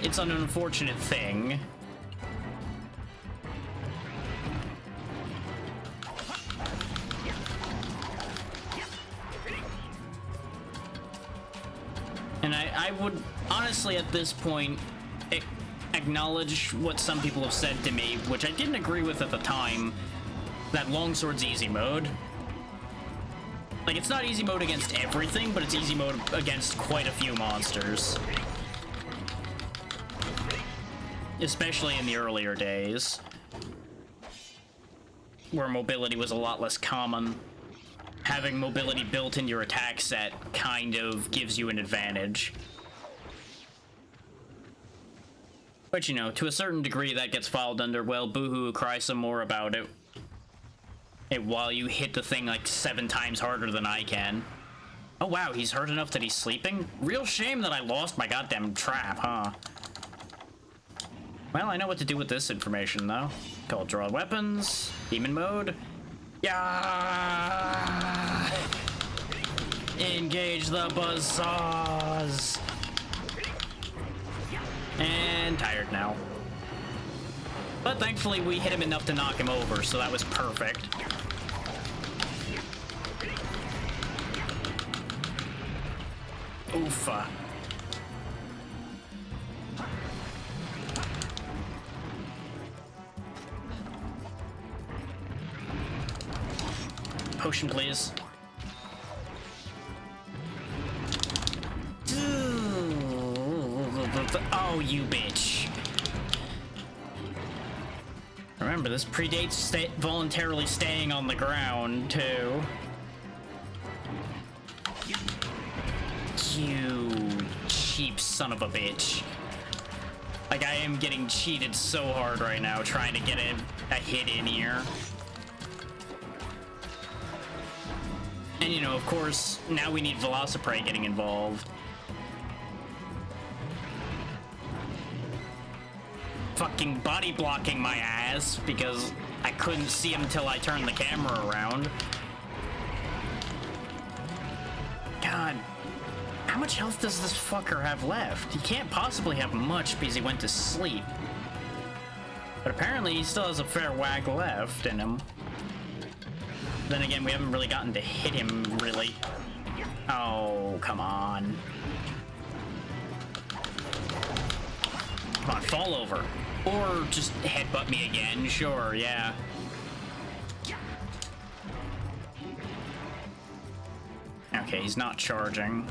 It's an unfortunate thing. And I would honestly at this point acknowledge what some people have said to me, which I didn't agree with at the time, that longsword's easy mode. Like, it's not easy mode against everything, but it's easy mode against quite a few monsters. Especially in the earlier days, where mobility was a lot less common. Having mobility built in your attack set kind of gives you an advantage. But you know, to a certain degree that gets filed under, well, boohoo, cry some more about it. While you hit the thing like 7 times harder than I can. Oh wow, he's hurt enough that he's sleeping? Real shame that I lost my goddamn trap, huh? Well, I know what to do with this information, though. Called draw weapons, demon mode. Yeah! Engage the buzzsaws! And tired now. But thankfully we hit him enough to knock him over, so that was perfect. Oofa. Potion, please. Oh, you bitch. Remember, this predates voluntarily staying on the ground, too. You cheap son of a bitch. Like, I am getting cheated so hard right now trying to get a hit in here. And, you know, of course, now we need Velociprey getting involved. Fucking body blocking my ass because I couldn't see him till I turned the camera around. God, how much health does this fucker have left? He can't possibly have much because he went to sleep. But apparently he still has a fair whack left in him. Then again, we haven't really gotten to hit him, really. Oh, come on. Come on, fall over. Or just headbutt me again, sure, yeah. Okay, he's not charging.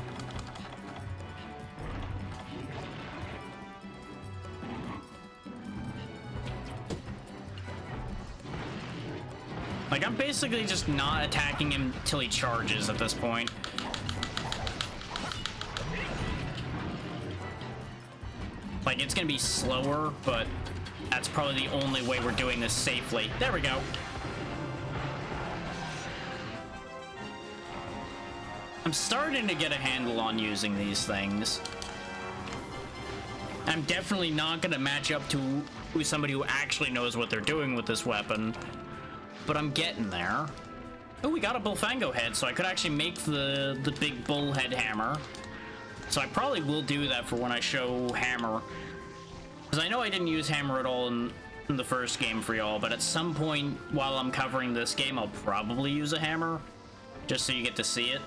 Like, I'm basically just not attacking him till he charges at this point. Like, it's gonna be slower, but that's probably the only way we're doing this safely. There we go. I'm starting to get a handle on using these things. I'm definitely not gonna match up to somebody who actually knows what they're doing with this weapon. But I'm getting there. Oh, we got a Bullfango head, so I could actually make the big bullhead hammer. So I probably will do that for when I show hammer. Because I know I didn't use hammer at all in the first game for y'all, but at some point while I'm covering this game, I'll probably use a hammer. Just so you get to see it.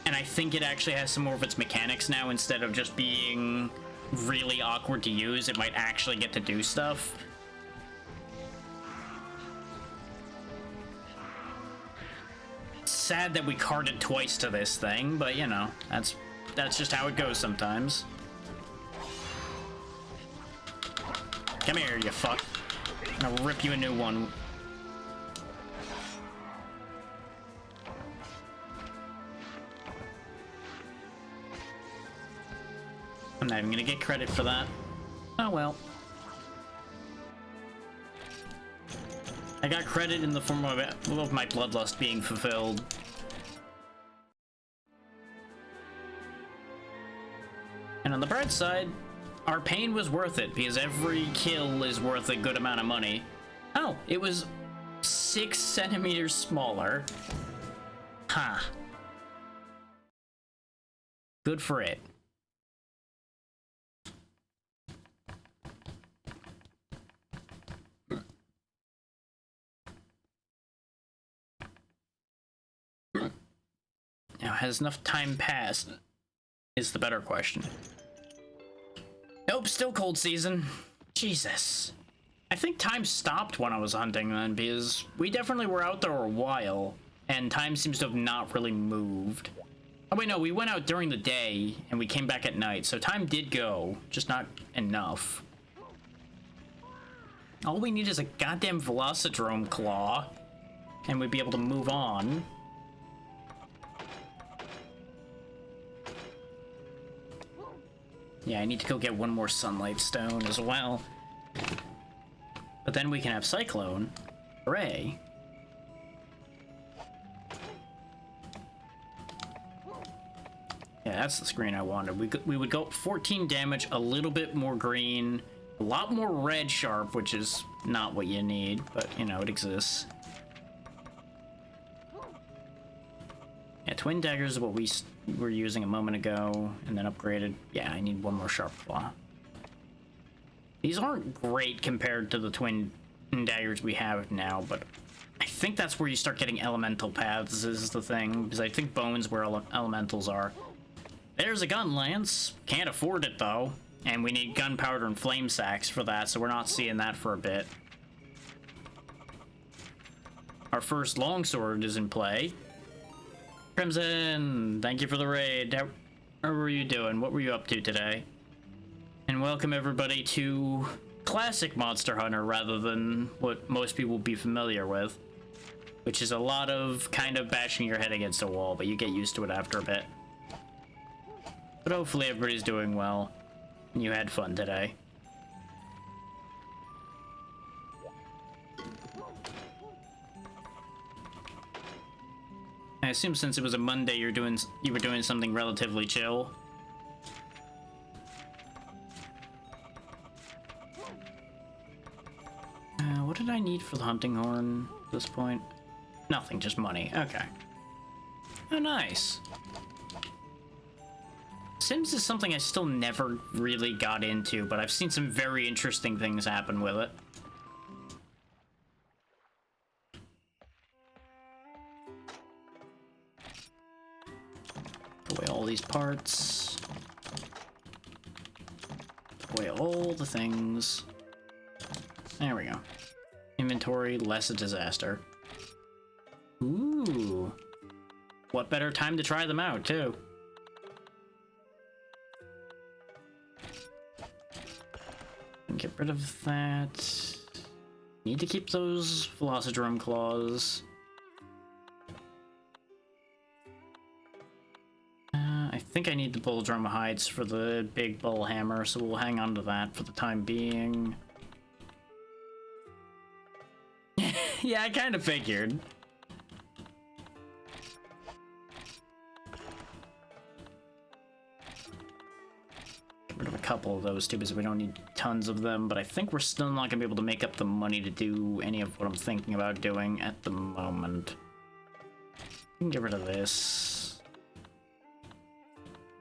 And I think it actually has some more of its mechanics now. Instead of just being really awkward to use, it might actually get to do stuff. sad that we carted twice to this thing, but you know, that's just how it goes sometimes. Come here, you fuck. I'm gonna rip you a new one. I'm not even gonna get credit for that. Oh well. I got credit in the form of my bloodlust being fulfilled. And on the bright side, our pain was worth it, because every kill is worth a good amount of money. Oh, it was 6 centimeters smaller. Huh. Good for it. Now, has enough time passed? Is the better question. Nope, still cold season. Jesus. I think time stopped when I was hunting then, because we definitely were out there a while, and time seems to have not really moved. Oh wait, no, we went out during the day, and we came back at night, so time did go, just not enough. All we need is a goddamn Velocidrome claw, and we'd be able to move on. Yeah, I need to go get one more Sunlight Stone as well. But then we can have Cyclone. Hooray. Yeah, that's the screen I wanted. We would go 14 damage, a little bit more green, a lot more red sharp, which is not what you need, but, you know, it exists. Yeah, Twin Daggers is what we were using a moment ago, and then upgraded. Yeah, I need one more Sharp Claw. These aren't great compared to the Twin Daggers we have now, but I think that's where you start getting elemental paths is the thing, because I think Bone's where elementals are. There's a gun lance. Can't afford it, though. And we need gunpowder and flame sacks for that, so we're not seeing that for a bit. Our first longsword is in play. Crimson, thank you for the raid. How were you doing? What were you up to today? And welcome everybody to Classic Monster Hunter rather than what most people will be familiar with, which is a lot of kind of bashing your head against a wall, but you get used to it after a bit. But hopefully everybody's doing well, and you had fun today. I assume since it was a Monday, you were doing something relatively chill. What did I need for the hunting horn at this point? Nothing, just money. Okay. Oh, nice. Sims is something I still never really got into, but I've seen some very interesting things happen with it. Put away all these parts. Put away all the things. There we go. Inventory, less a disaster. Ooh. What better time to try them out, too? Get rid of that. Need to keep those Velocidrome claws. I think I need the Bulldrum hides for the big bull hammer, so we'll hang on to that for the time being. Yeah, I kind of figured. Get rid of a couple of those too, because we don't need tons of them, but I think we're still not going to be able to make up the money to do any of what I'm thinking about doing at the moment. We can get rid of this.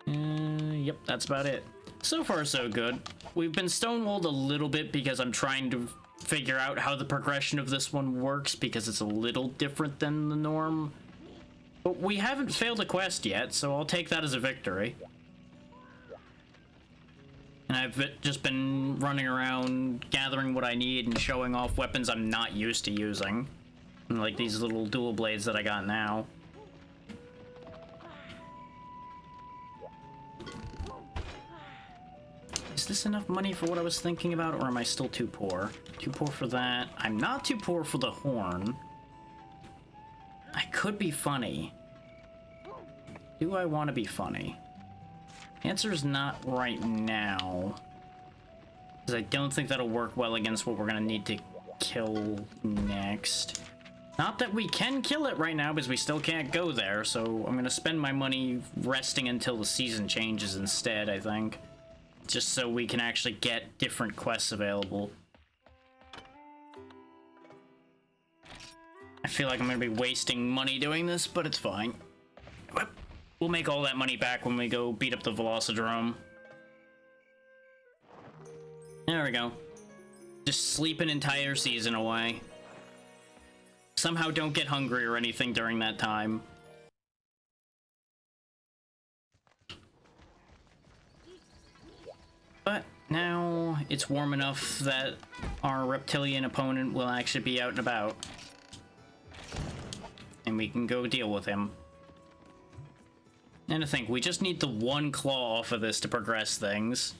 Yep, that's about it. So far, so good. We've been stonewalled a little bit because I'm trying to figure out how the progression of this one works, because it's a little different than the norm. But we haven't failed a quest yet, so I'll take that as a victory. And I've just been running around gathering what I need and showing off weapons I'm not used to using. Like these little dual blades that I got now. Is this enough money for what I was thinking about, or am I still too poor? Too poor for that. I'm not too poor for the horn. I could be funny. Do I want to be funny? Answer is not right now. Because I don't think that'll work well against what we're going to need to kill next. Not that we can kill it right now, because we still can't go there, so I'm going to spend my money resting until the season changes instead, I think. Just so we can actually get different quests available. I feel like I'm going to be wasting money doing this, but it's fine. We'll make all that money back when we go beat up the Velocidrome. There we go. Just sleep an entire season away. Somehow don't get hungry or anything during that time. But now it's warm enough that our reptilian opponent will actually be out and about. And we can go deal with him. And I think we just need the one claw off of this to progress things.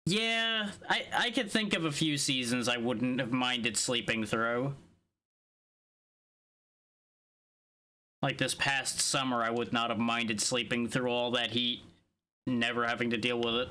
Yeah, I could think of a few seasons I wouldn't have minded sleeping through. Like this past summer, I would not have minded sleeping through all that heat, never having to deal with it.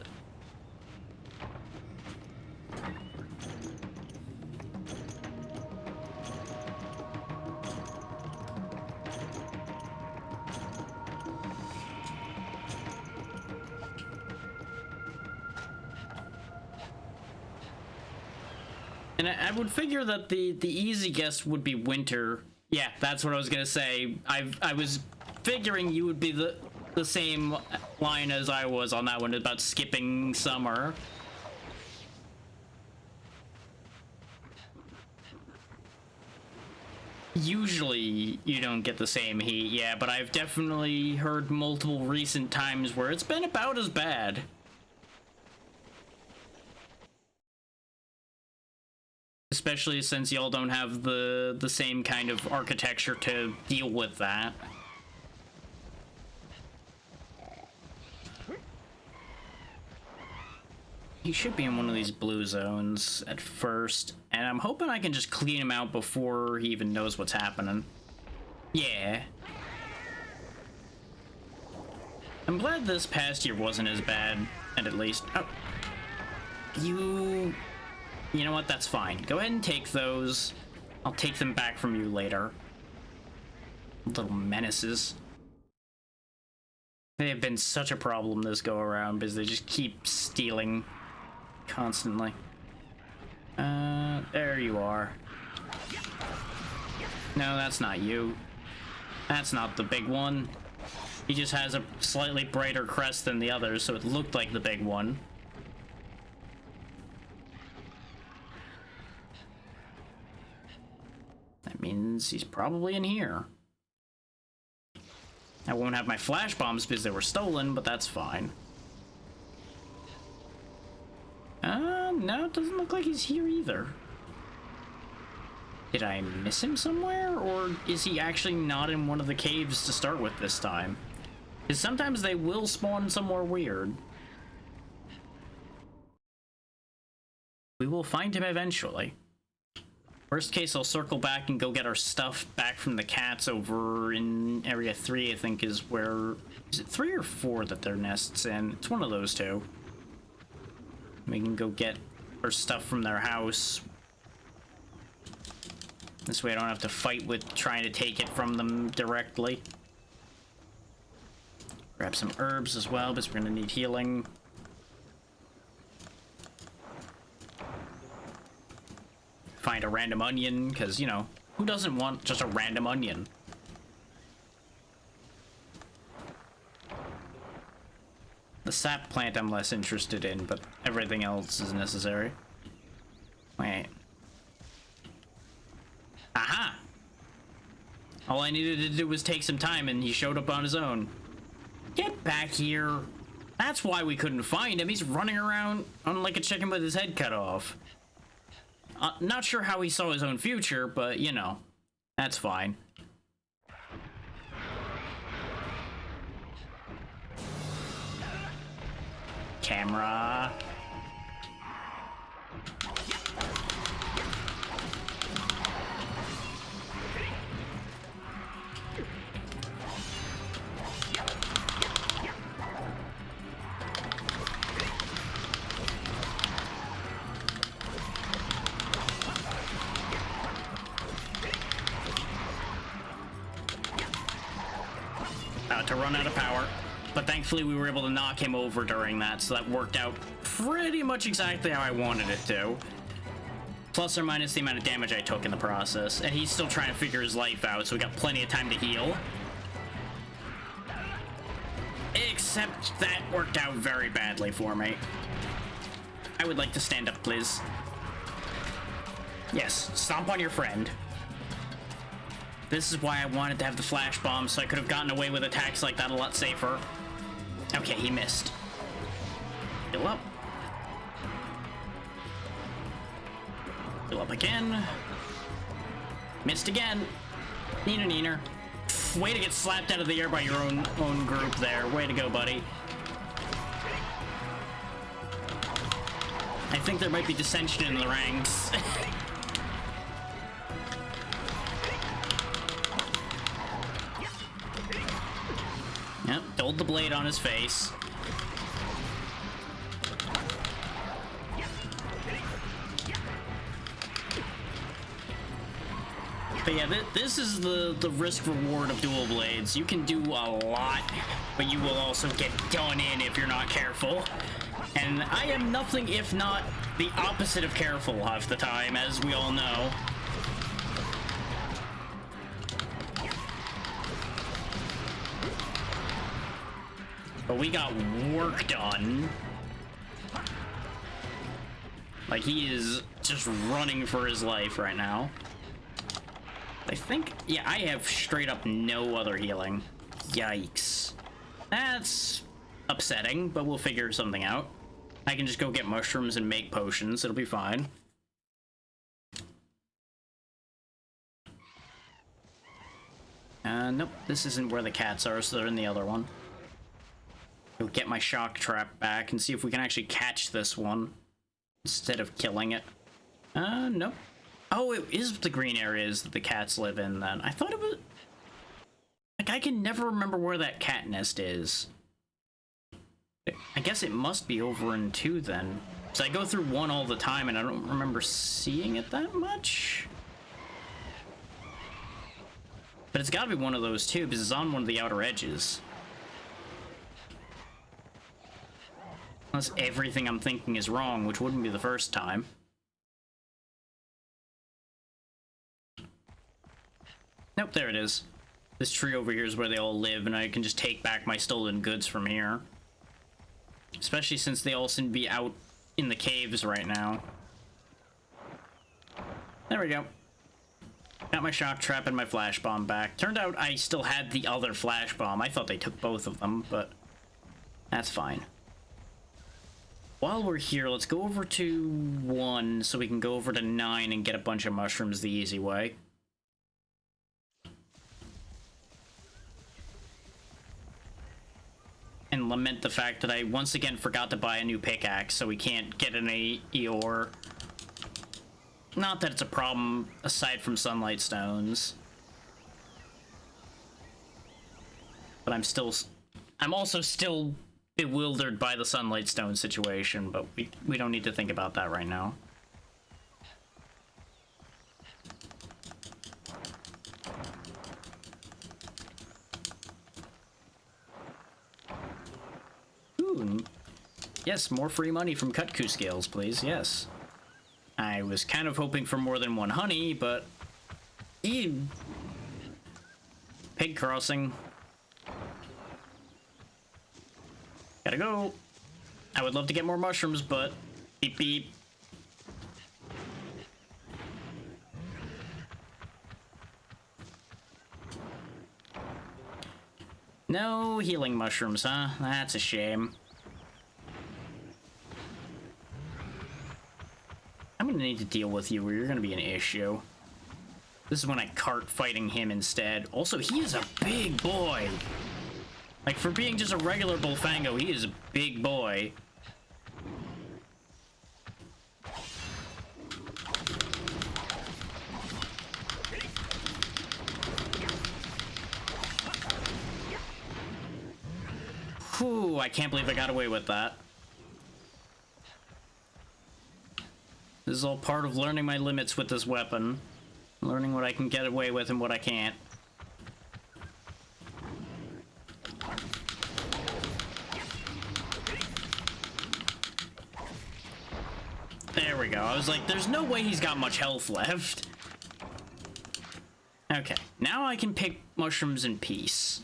And I would figure that the easy guess would be winter. Yeah, that's what I was gonna say. I was figuring you would be the same line as I was on that one about skipping summer. Usually you don't get the same heat, yeah, but I've definitely heard multiple recent times where it's been about as bad. Especially since y'all don't have the same kind of architecture to deal with that. He should be in one of these blue zones at first, and I'm hoping I can just clean him out before he even knows what's happening. Yeah. I'm glad this past year wasn't as bad, and at least... Oh. You know what? That's fine. Go ahead and take those. I'll take them back from you later. Little menaces. They have been such a problem this go-around because they just keep stealing constantly. There you are. No, that's not you. That's not the big one. He just has a slightly brighter crest than the others, so it looked like the big one. That means he's probably in here. I won't have my flash bombs because they were stolen, but that's fine. No, it doesn't look like he's here either. Did I miss him somewhere, or is he actually not in one of the caves to start with this time? Because sometimes they will spawn somewhere weird. We will find him eventually. Worst case, I'll circle back and go get our stuff back from the cats over in Area 3, I think is where... Is it 3 or 4 that their nest's in? It's one of those two. We can go get our stuff from their house. This way I don't have to fight with trying to take it from them directly. Grab some herbs as well, because we're going to need healing. Find a random onion, because, you know, who doesn't want just a random onion? The sap plant I'm less interested in, but everything else is necessary. Wait. Aha! All I needed to do was take some time, and he showed up on his own. Get back here! That's why we couldn't find him. He's running around on like a chicken with his head cut off. Not sure how he saw his own future, but, you know, that's fine. Camera. about to run out of power. But thankfully we were able to knock him over during that, so that worked out pretty much exactly how I wanted it to. Plus or minus the amount of damage I took in the process. And he's still trying to figure his life out, so we got plenty of time to heal. Except that worked out very badly for me. I would like to stand up, please. Yes, stomp on your friend. This is why I wanted to have the flash bomb, so I could have gotten away with attacks like that a lot safer. Okay, he missed. Heal up. Heal up again. Missed again. Neener, neener. Way to get slapped out of the air by your own group there. Way to go, buddy. I think there might be dissension in the ranks. Yep, doled the blade on his face. But yeah, this is the risk reward of dual blades. You can do a lot, but you will also get done in if you're not careful. And I am nothing if not the opposite of careful half the time, as we all know. But we got work done. Like, he is just running for his life right now. I think, yeah, I have straight up no other healing. Yikes. That's upsetting, but we'll figure something out. I can just go get mushrooms and make potions. It'll be fine. Nope, this isn't where the cats are, so they're in the other one. Go get my shock trap back and see if we can actually catch this one instead of killing it. Nope. Oh, it is the green areas that the cats live in then. I thought it was... Like, I can never remember where that cat nest is. I guess it must be over in 2 then. So I go through 1 all the time and I don't remember seeing it that much. But it's gotta be one of those too, because it's on one of the outer edges. Unless everything I'm thinking is wrong, which wouldn't be the first time. Nope, there it is. This tree over here is where they all live, and I can just take back my stolen goods from here. Especially since they all seem to be out in the caves right now. There we go. Got my shock trap and my flash bomb back. Turned out I still had the other flash bomb. I thought they took both of them, but that's fine. While we're here, let's go over to 1 so we can go over to 9 and get a bunch of mushrooms the easy way. And lament the fact that I once again forgot to buy a new pickaxe, so we can't get an Eeyore. Not that it's a problem aside from sunlight stones. But I'm also still bewildered by the sunlight stone situation, but we don't need to think about that right now. Ooh, yes, more free money from Cutku scales, please, yes. I was kind of hoping for more than 1 honey, but... Pig crossing. Gotta go. I would love to get more mushrooms, but... Beep beep. No healing mushrooms, huh? That's a shame. I'm gonna need to deal with you, or you're gonna be an issue. This is when I cart fighting him instead. Also, he is a big boy. Like, for being just a regular Bullfango, he is a big boy. Whew, I can't believe I got away with that. This is all part of learning my limits with this weapon. Learning what I can get away with and what I can't. There we go. I was like, there's no way he's got much health left. Okay, now I can pick mushrooms in peace.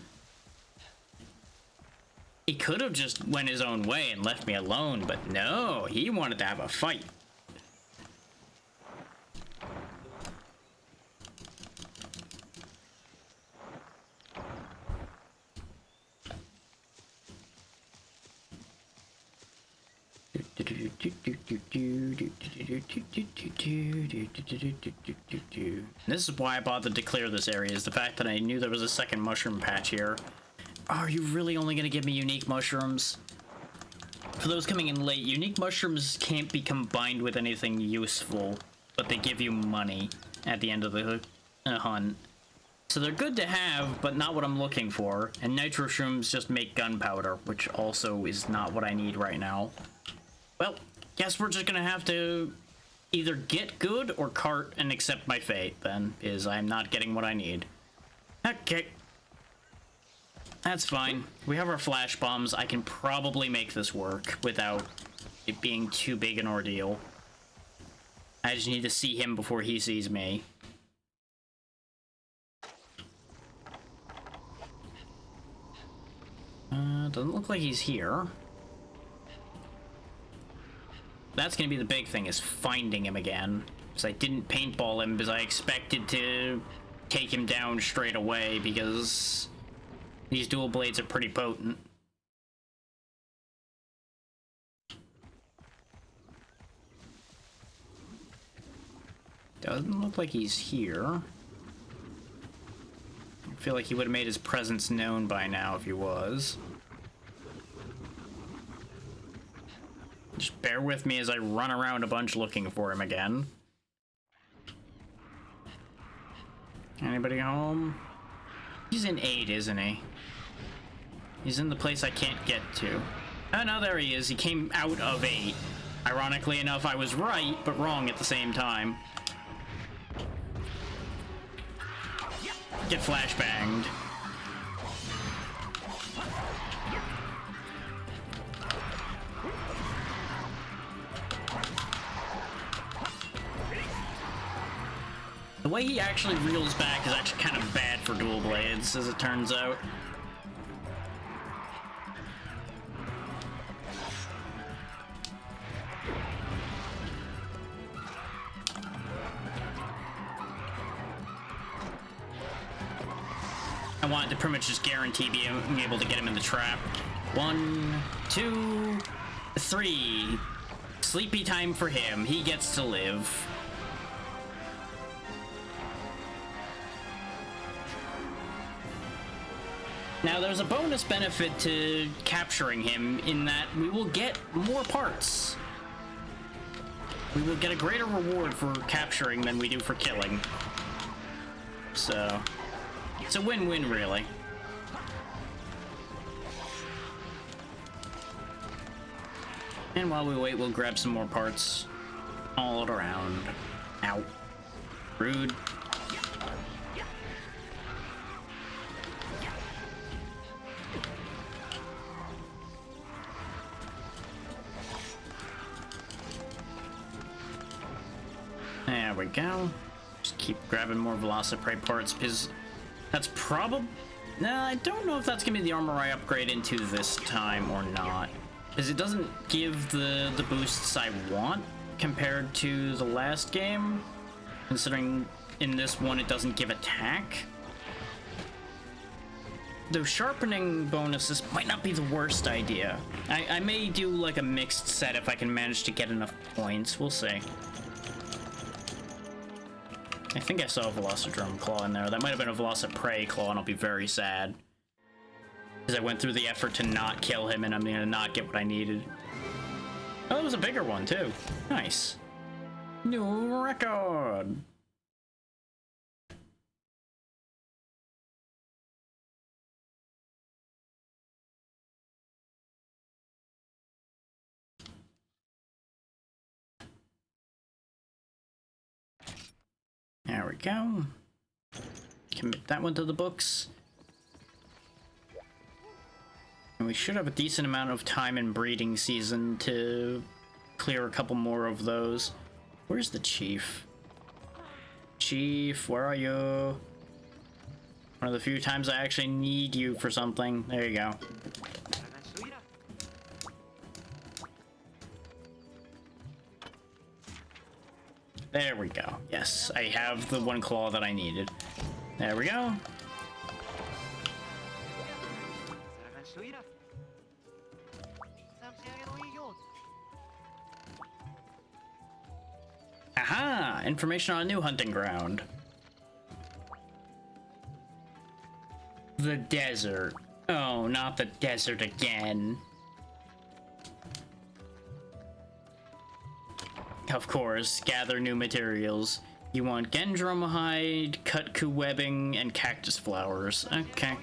He could have just went his own way and left me alone, but no, he wanted to have a fight. This is why I bothered to clear this area, is the fact that I knew there was a second mushroom patch here. Are you really only going to give me unique mushrooms? For those coming in late, unique mushrooms can't be combined with anything useful, but they give you money at the end of the hunt. So they're good to have, but not what I'm looking for. And nitro shrooms just make gunpowder, which also is not what I need right now. Well, guess we're just gonna have to either get good or cart and accept my fate, then, is I'm not getting what I need. Okay. That's fine. We have our flash bombs. I can probably make this work without it being too big an ordeal. I just need to see him before he sees me. Doesn't look like he's here. That's gonna be the big thing, is finding him again. Because I didn't paintball him because I expected to take him down straight away, because these dual blades are pretty potent. Doesn't look like he's here. I feel like he would have made his presence known by now if he was. Just bear with me as I run around a bunch looking for him again. Anybody home? He's in 8, isn't he? He's in the place I can't get to. Oh no, there he is. He came out of 8. Ironically enough, I was right, but wrong at the same time. Get flashbanged. The way he actually reels back is actually kind of bad for dual blades, as it turns out. I wanted to pretty much just guarantee being able to get him in the trap. 1, 2, 3. Sleepy time for him. He gets to live. Now, there's a bonus benefit to capturing him in that we will get more parts. We will get a greater reward for capturing than we do for killing. So, it's a win-win, really. And while we wait, we'll grab some more parts all around. Ow. Rude. There we go. Just keep grabbing more Velociprey parts, because that's probably... Nah, I don't know if that's going to be the armor I upgrade into this time or not. Because it doesn't give the boosts I want compared to the last game. Considering in this one it doesn't give attack. Those sharpening bonuses might not be the worst idea. I may do like a mixed set if I can manage to get enough points. We'll see. I think I saw a Velocidrome Claw in there. That might have been a Velociprey Claw, and I'll be very sad. Because I went through the effort to not kill him, and I'm gonna not get what I needed. Oh, it was a bigger one, too. Nice. New record! There we go. Commit that one to the books. And we should have a decent amount of time in breeding season to clear a couple more of those. Where's the chief? Chief, where are you? One of the few times I actually need you for something. There you go. There we go. Yes, I have the one claw that I needed. There we go. Aha! Information on a new hunting ground. The desert. Oh, not the desert again. Of course, gather new materials. You want Gendrum hide, Kutku webbing, and cactus flowers. Okay.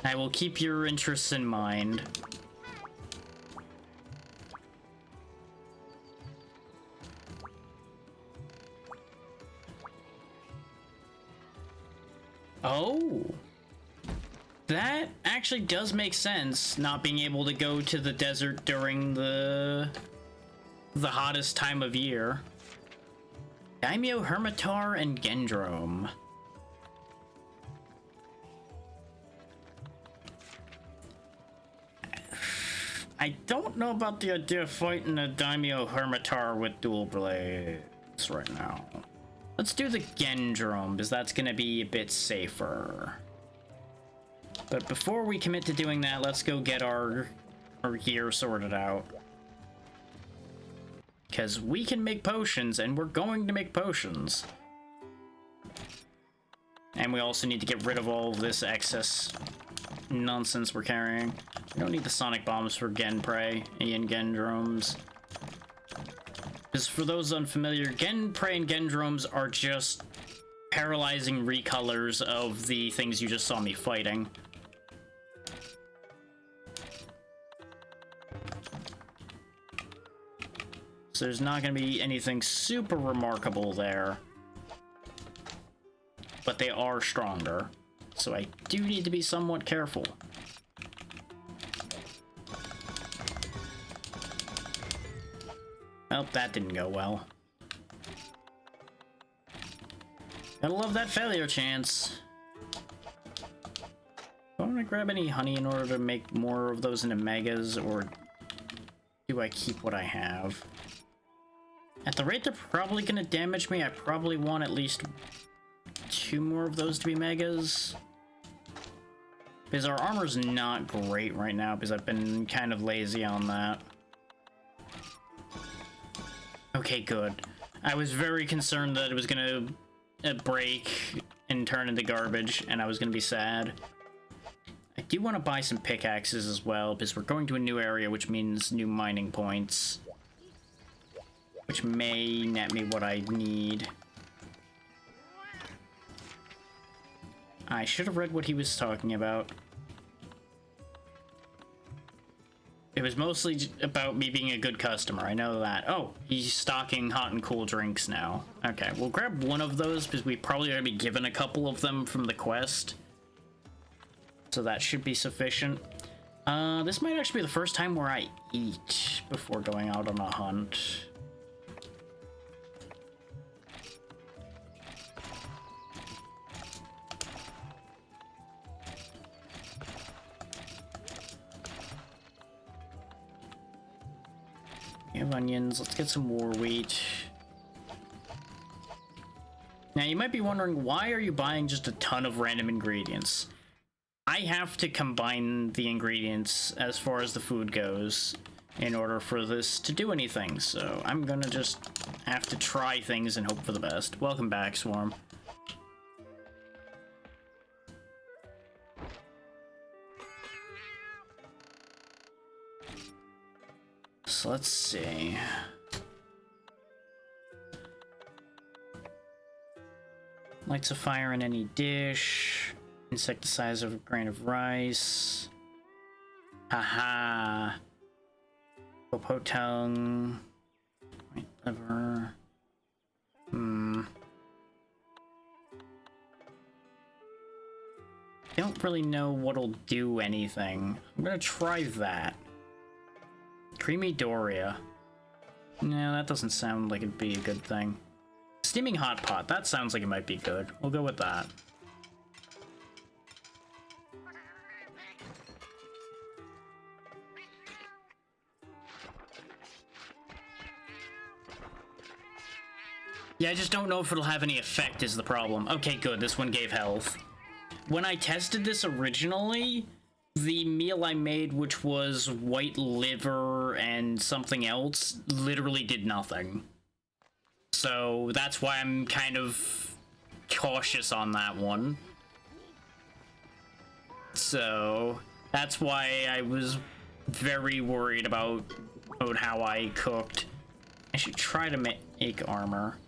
I will keep your interests in mind. Oh. That actually does make sense, not being able to go to the desert during the hottest time of year. Daimyo Hermitar and Gendrome. I don't know about the idea of fighting a Daimyo Hermitar with dual blades right now. Let's do the Gendrome, because that's gonna be a bit safer. But before we commit to doing that, let's go get our gear sorted out. Because we can make potions, and we're going to make potions. And we also need to get rid of all of this excess nonsense we're carrying. We don't need the sonic bombs for Genprey and Gendromes. Because for those unfamiliar, Genprey and Gendromes are just paralyzing recolors of the things you just saw me fighting. So there's not going to be anything super remarkable there. But they are stronger. So I do need to be somewhat careful. Well, that didn't go well. Gotta love that failure chance. Do I want to grab any honey in order to make more of those into megas, or do I keep what I have? At the rate they're probably going to damage me, I probably want at least 2 more of those to be megas. Because our armor's not great right now, because I've been kind of lazy on that. Okay, good. I was very concerned that it was going to break and turn into garbage, and I was going to be sad. I do want to buy some pickaxes as well, because we're going to a new area, which means new mining points. Which may net me what I need. I should have read what he was talking about. It was mostly about me being a good customer, I know that. Oh, he's stocking hot and cool drinks now. Okay, we'll grab one of those because we probably are going to be given a couple of them from the quest. So that should be sufficient. This might actually be the first time where I eat before going out on a hunt. We have onions. Let's get some more wheat. Now, you might be wondering, why are you buying just a ton of random ingredients? I have to combine the ingredients as far as the food goes in order for this to do anything, so I'm gonna just have to try things and hope for the best. Welcome back, Swarm. So let's see. Lights a fire in any dish. Insect the size of a grain of rice. Haha. Popo tongue. White liver. Don't really know what'll do anything. I'm gonna try that. Creamy Doria. No, that doesn't sound like it'd be a good thing. Steaming hot pot, that sounds like it might be good. We'll go with that. Yeah, I just don't know if it'll have any effect is the problem. Okay, good, this one gave health. When I tested this originally, the meal I made, which was white liver and something else, literally did nothing. So that's why I'm kind of cautious on that one. So that's why I was very worried about how I cooked. I should try to make armor.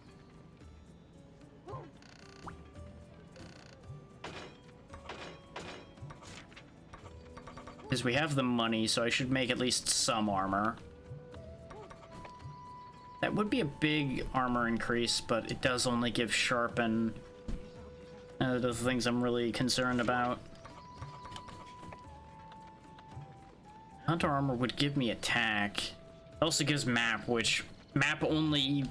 Because we have the money, so I should make at least some armor. That would be a big armor increase, but it does only give sharpen. The things I'm really concerned about. Hunter armor would give me attack. It also gives map, which map only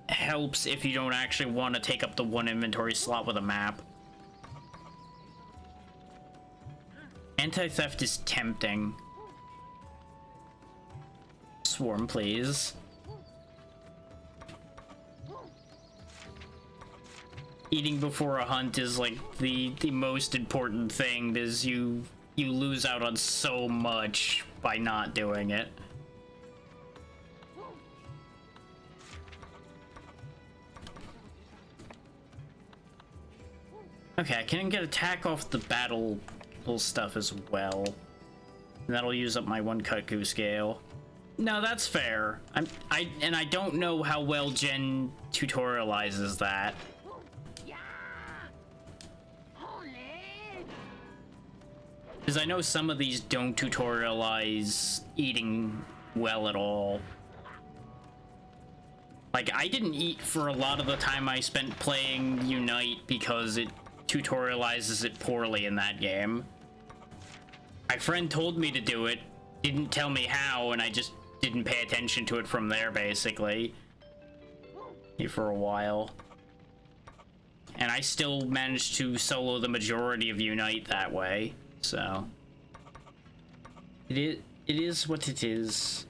helps if you don't actually want to take up the one inventory slot with a map. Anti-theft is tempting. Swarm, please. Eating before a hunt is like the most important thing, because you lose out on so much by not doing it. Okay, I can get attack off the battle stuff as well. And that'll use up my one Kutku scale. No, that's fair. I don't know how well Jen tutorializes that. Because I know some of these don't tutorialize eating well at all. Like, I didn't eat for a lot of the time I spent playing Unite because it tutorializes it poorly in that game. My friend told me to do it, didn't tell me how, and I just didn't pay attention to it from there, basically. For a while. And I still managed to solo the majority of Unite that way, so... It is what it is.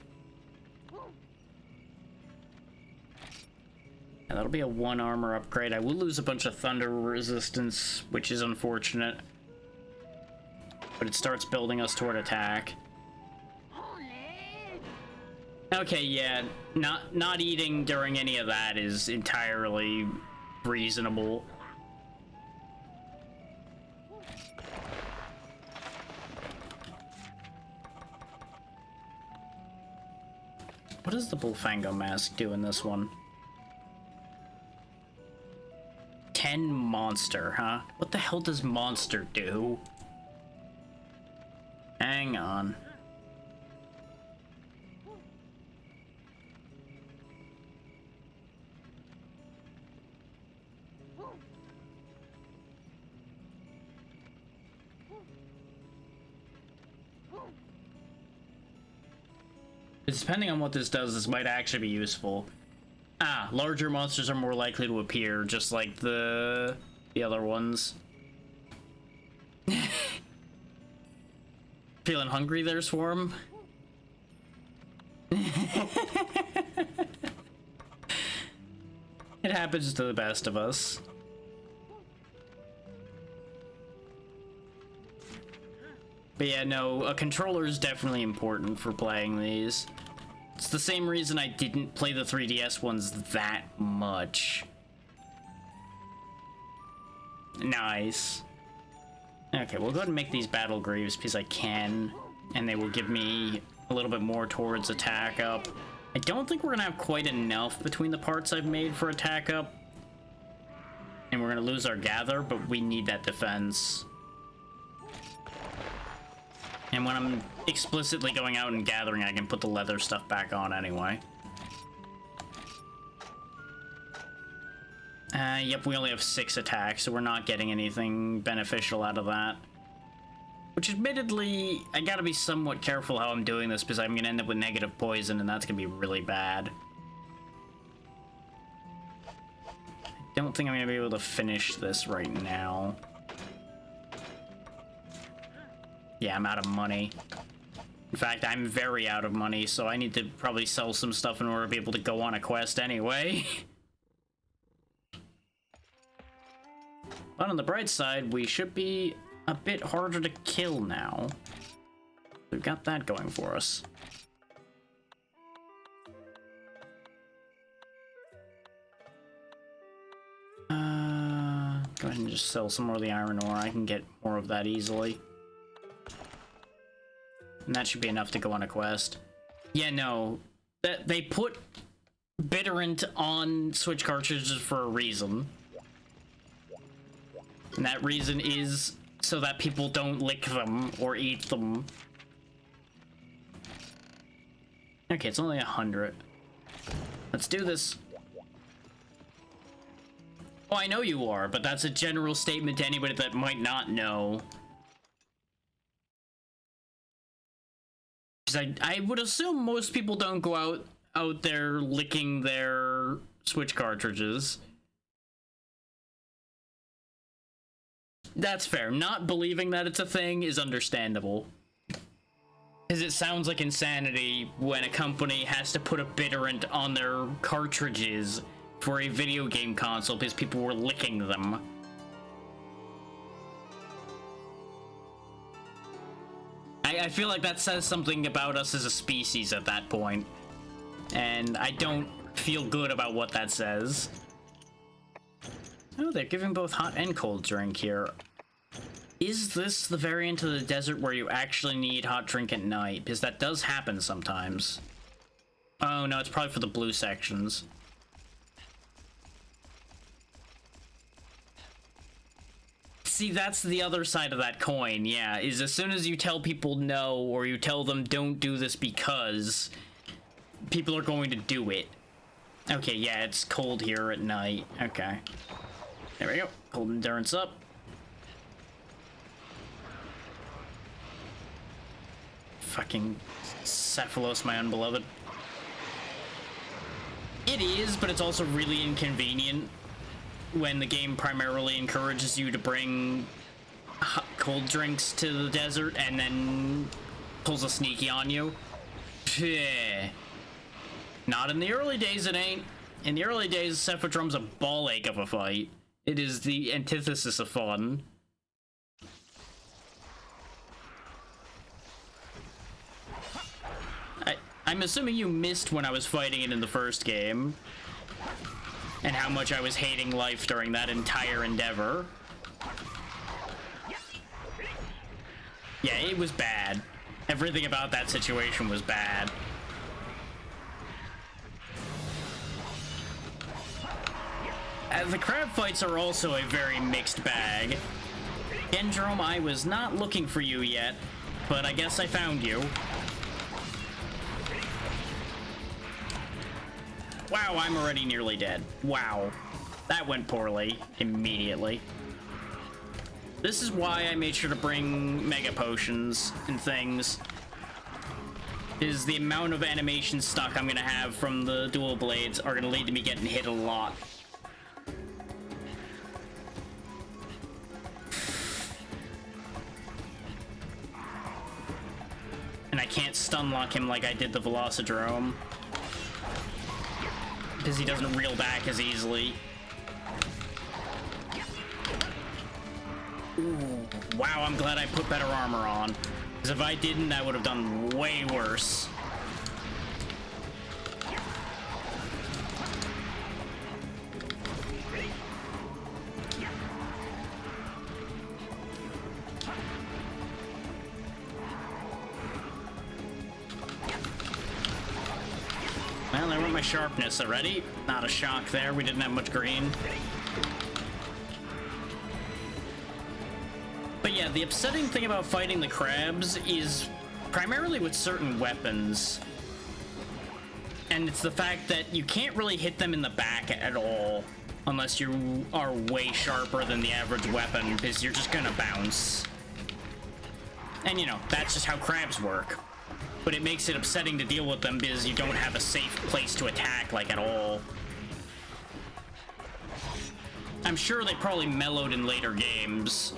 Yeah, that'll be a 1 armor upgrade. I will lose a bunch of thunder resistance, which is unfortunate. But it starts building us toward attack. Okay, yeah, not eating during any of that is entirely reasonable. What does the Bullfango mask do in this one? 10 monster, huh? What the hell does monster do? Hang on. Depending on what this does, this might actually be useful. Ah, larger monsters are more likely to appear, just like the other ones. Feeling hungry there, Swarm? It happens to the best of us. But yeah, no, a controller is definitely important for playing these. It's the same reason I didn't play the 3DS ones that much. Nice. Okay, we'll go ahead and make these battle greaves because I can, and they will give me a little bit more towards attack up. I don't think we're gonna have quite enough between the parts I've made for attack up, and we're gonna lose our gather, but we need that defense. And when I'm explicitly going out and gathering, I can put the leather stuff back on anyway. Yep, we only have 6 attacks, so we're not getting anything beneficial out of that. Which, admittedly, I gotta be somewhat careful how I'm doing this, because I'm gonna end up with negative poison, and that's gonna be really bad. don't think I'm gonna be able to finish this right now. Yeah, I'm out of money. In fact, I'm very out of money, so I need to probably sell some stuff in order to be able to go on a quest anyway. But on the bright side, we should be a bit harder to kill now. We've got that going for us. Go ahead and just sell some more of the iron ore. I can get more of that easily. And that should be enough to go on a quest. Yeah, no. They put bitterant on Switch cartridges for a reason. And that reason is so that people don't lick them or eat them. Okay, it's only 100. Let's do this. Oh, I know you are, but that's a general statement to anybody that might not know. I would assume most people don't go out there licking their Switch cartridges. That's fair. Not believing that it's a thing is understandable. Because it sounds like insanity when a company has to put a bitterant on their cartridges for a video game console because people were licking them. I feel like that says something about us as a species at that point. And I don't feel good about what that says. Oh, they're giving both hot and cold drink here. Is this the variant of the desert where you actually need hot drink at night? Because that does happen sometimes. Oh no, it's probably for the blue sections. See, that's the other side of that coin, yeah, is as soon as you tell people no, or you tell them don't do this because, people are going to do it. Okay, yeah, it's cold here at night. Okay. There we go. Cold endurance up. Fucking Cephalos, my unbeloved. It is, but it's also really inconvenient when the game primarily encourages you to bring cold drinks to the desert and then pulls a sneaky on you. Pfft. Not in the early days, it ain't. In the early days, Cephadrom's a ball ache of a fight. It is the antithesis of fun. I'm assuming you missed when I was fighting it in the first game. And how much I was hating life during that entire endeavor. Yeah, it was bad. Everything about that situation was bad. The crab fights are also a very mixed bag. Gendrome, I was not looking for you yet, but I guess I found you. Wow, I'm already nearly dead. Wow. That went poorly immediately. This is why I made sure to bring mega potions and things. Is the amount of animation stuck I'm gonna have from the dual blades are gonna lead to me getting hit a lot. And I can't stun lock him like I did the Velocidrome, because he doesn't reel back as easily. Ooh, wow, I'm glad I put better armor on. Because if I didn't, that would have done way worse. Well, there went my sharpness already. Not a shock there. We didn't have much green. But yeah, the upsetting thing about fighting the crabs is primarily with certain weapons. And it's the fact that you can't really hit them in the back at all unless you are way sharper than the average weapon, because you're just gonna bounce. And you know, that's just how crabs work. But it makes it upsetting to deal with them because you don't have a safe place to attack, like, at all. I'm sure they probably mellowed in later games,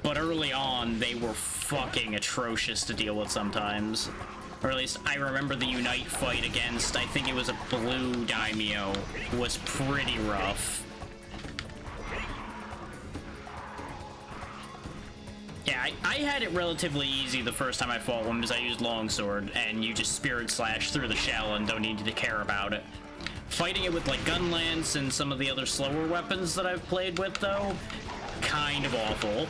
but early on, they were fucking atrocious to deal with sometimes. Or at least I remember the Unite fight against, I think it was a blue daimyo, was pretty rough. Yeah, I had it relatively easy the first time I fought one because I used longsword, and you just spirit slash through the shell and don't need to care about it. Fighting it with like gun lance and some of the other slower weapons that I've played with, though, kind of awful.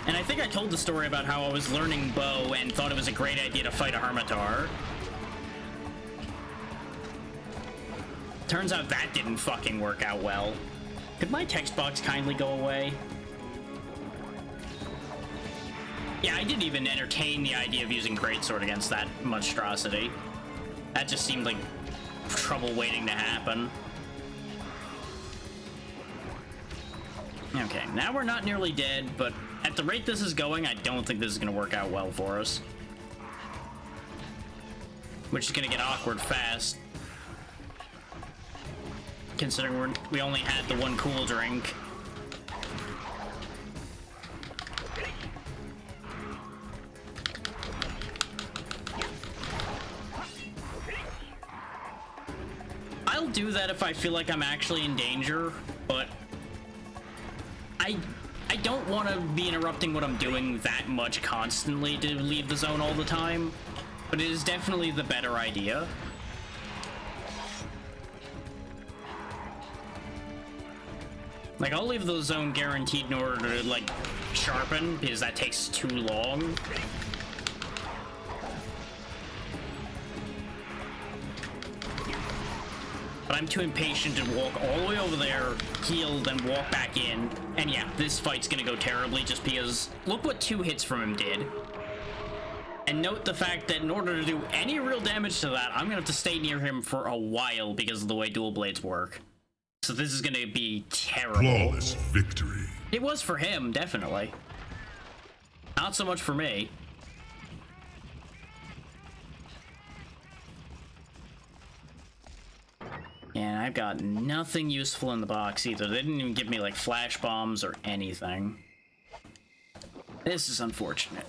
And I think I told the story about how I was learning bow and thought it was a great idea to fight a Hermitar. Turns out that didn't fucking work out well. Could my text box kindly go away? Yeah, I didn't even entertain the idea of using greatsword against that monstrosity. That just seemed like trouble waiting to happen. Okay, now we're not nearly dead, but at the rate this is going, I don't think this is going to work out well for us. Which is going to get awkward fast. Considering we only had the one cool drink. I'll do that if I feel like I'm actually in danger, but I don't want to be interrupting what I'm doing that much constantly to leave the zone all the time, but it is definitely the better idea. Like, I'll leave the zone guaranteed in order to, like, sharpen, because that takes too long. But I'm too impatient to walk all the way over there, heal, then walk back in. And yeah, this fight's gonna go terribly just because look what 2 hits from him did. And note the fact that in order to do any real damage to that, I'm gonna have to stay near him for a while because of the way dual blades work. So this is gonna be terrible. Flawless victory. It was for him, definitely. Not so much for me. And I've got nothing useful in the box either. They didn't even give me like flash bombs or anything. This is unfortunate.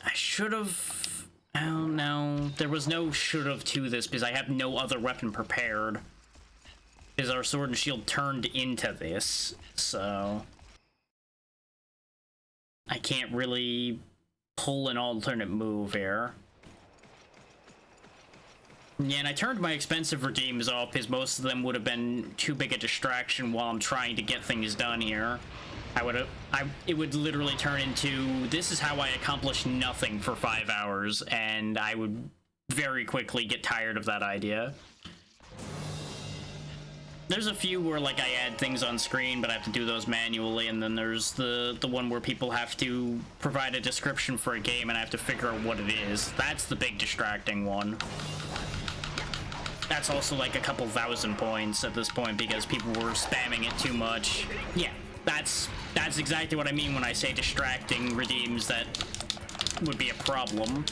I should have... Oh no, there was no should have to this because I have no other weapon prepared. Because our sword and shield turned into this, so... I can't really pull an alternate move here. Yeah, and I turned my expensive redeems off because most of them would have been too big a distraction while I'm trying to get things done here. It would literally turn into, this is how I accomplish nothing for 5 hours, and I would very quickly get tired of that idea. There's a few where, like, I add things on screen, but I have to do those manually, and then there's the one where people have to provide a description for a game, and I have to figure out what it is. That's the big distracting one. That's also like a couple thousand points at this point because people were spamming it too much. Yeah, that's exactly what I mean when I say distracting redeems that would be a problem.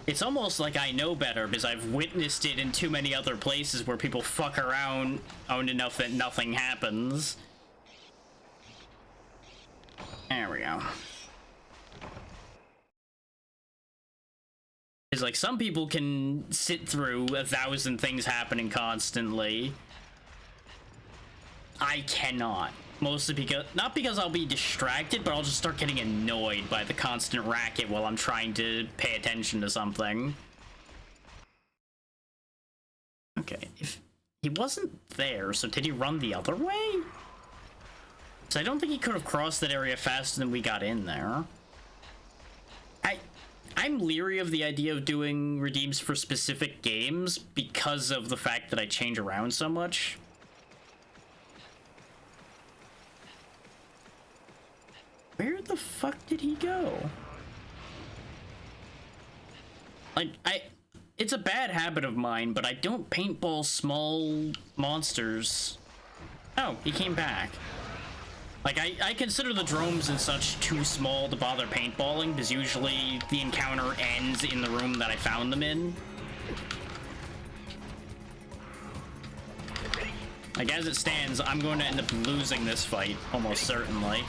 It's almost like I know better because I've witnessed it in too many other places where people fuck around enough that nothing happens. There we go. It's like some people can sit through 1,000 things happening constantly. I cannot. Mostly because, not because I'll be distracted, but I'll just start getting annoyed by the constant racket while I'm trying to pay attention to something. Okay, if he wasn't there, so did he run the other way? So I don't think he could have crossed that area faster than we got in there. I'm leery of the idea of doing redeems for specific games because of the fact that I change around so much. Where the fuck did he go? Like, it's a bad habit of mine, but I don't paintball small monsters. Oh, he came back. Like, I consider the drones and such too small to bother paintballing, because usually the encounter ends in the room that I found them in. Like, as it stands, I'm going to end up losing this fight, almost certainly.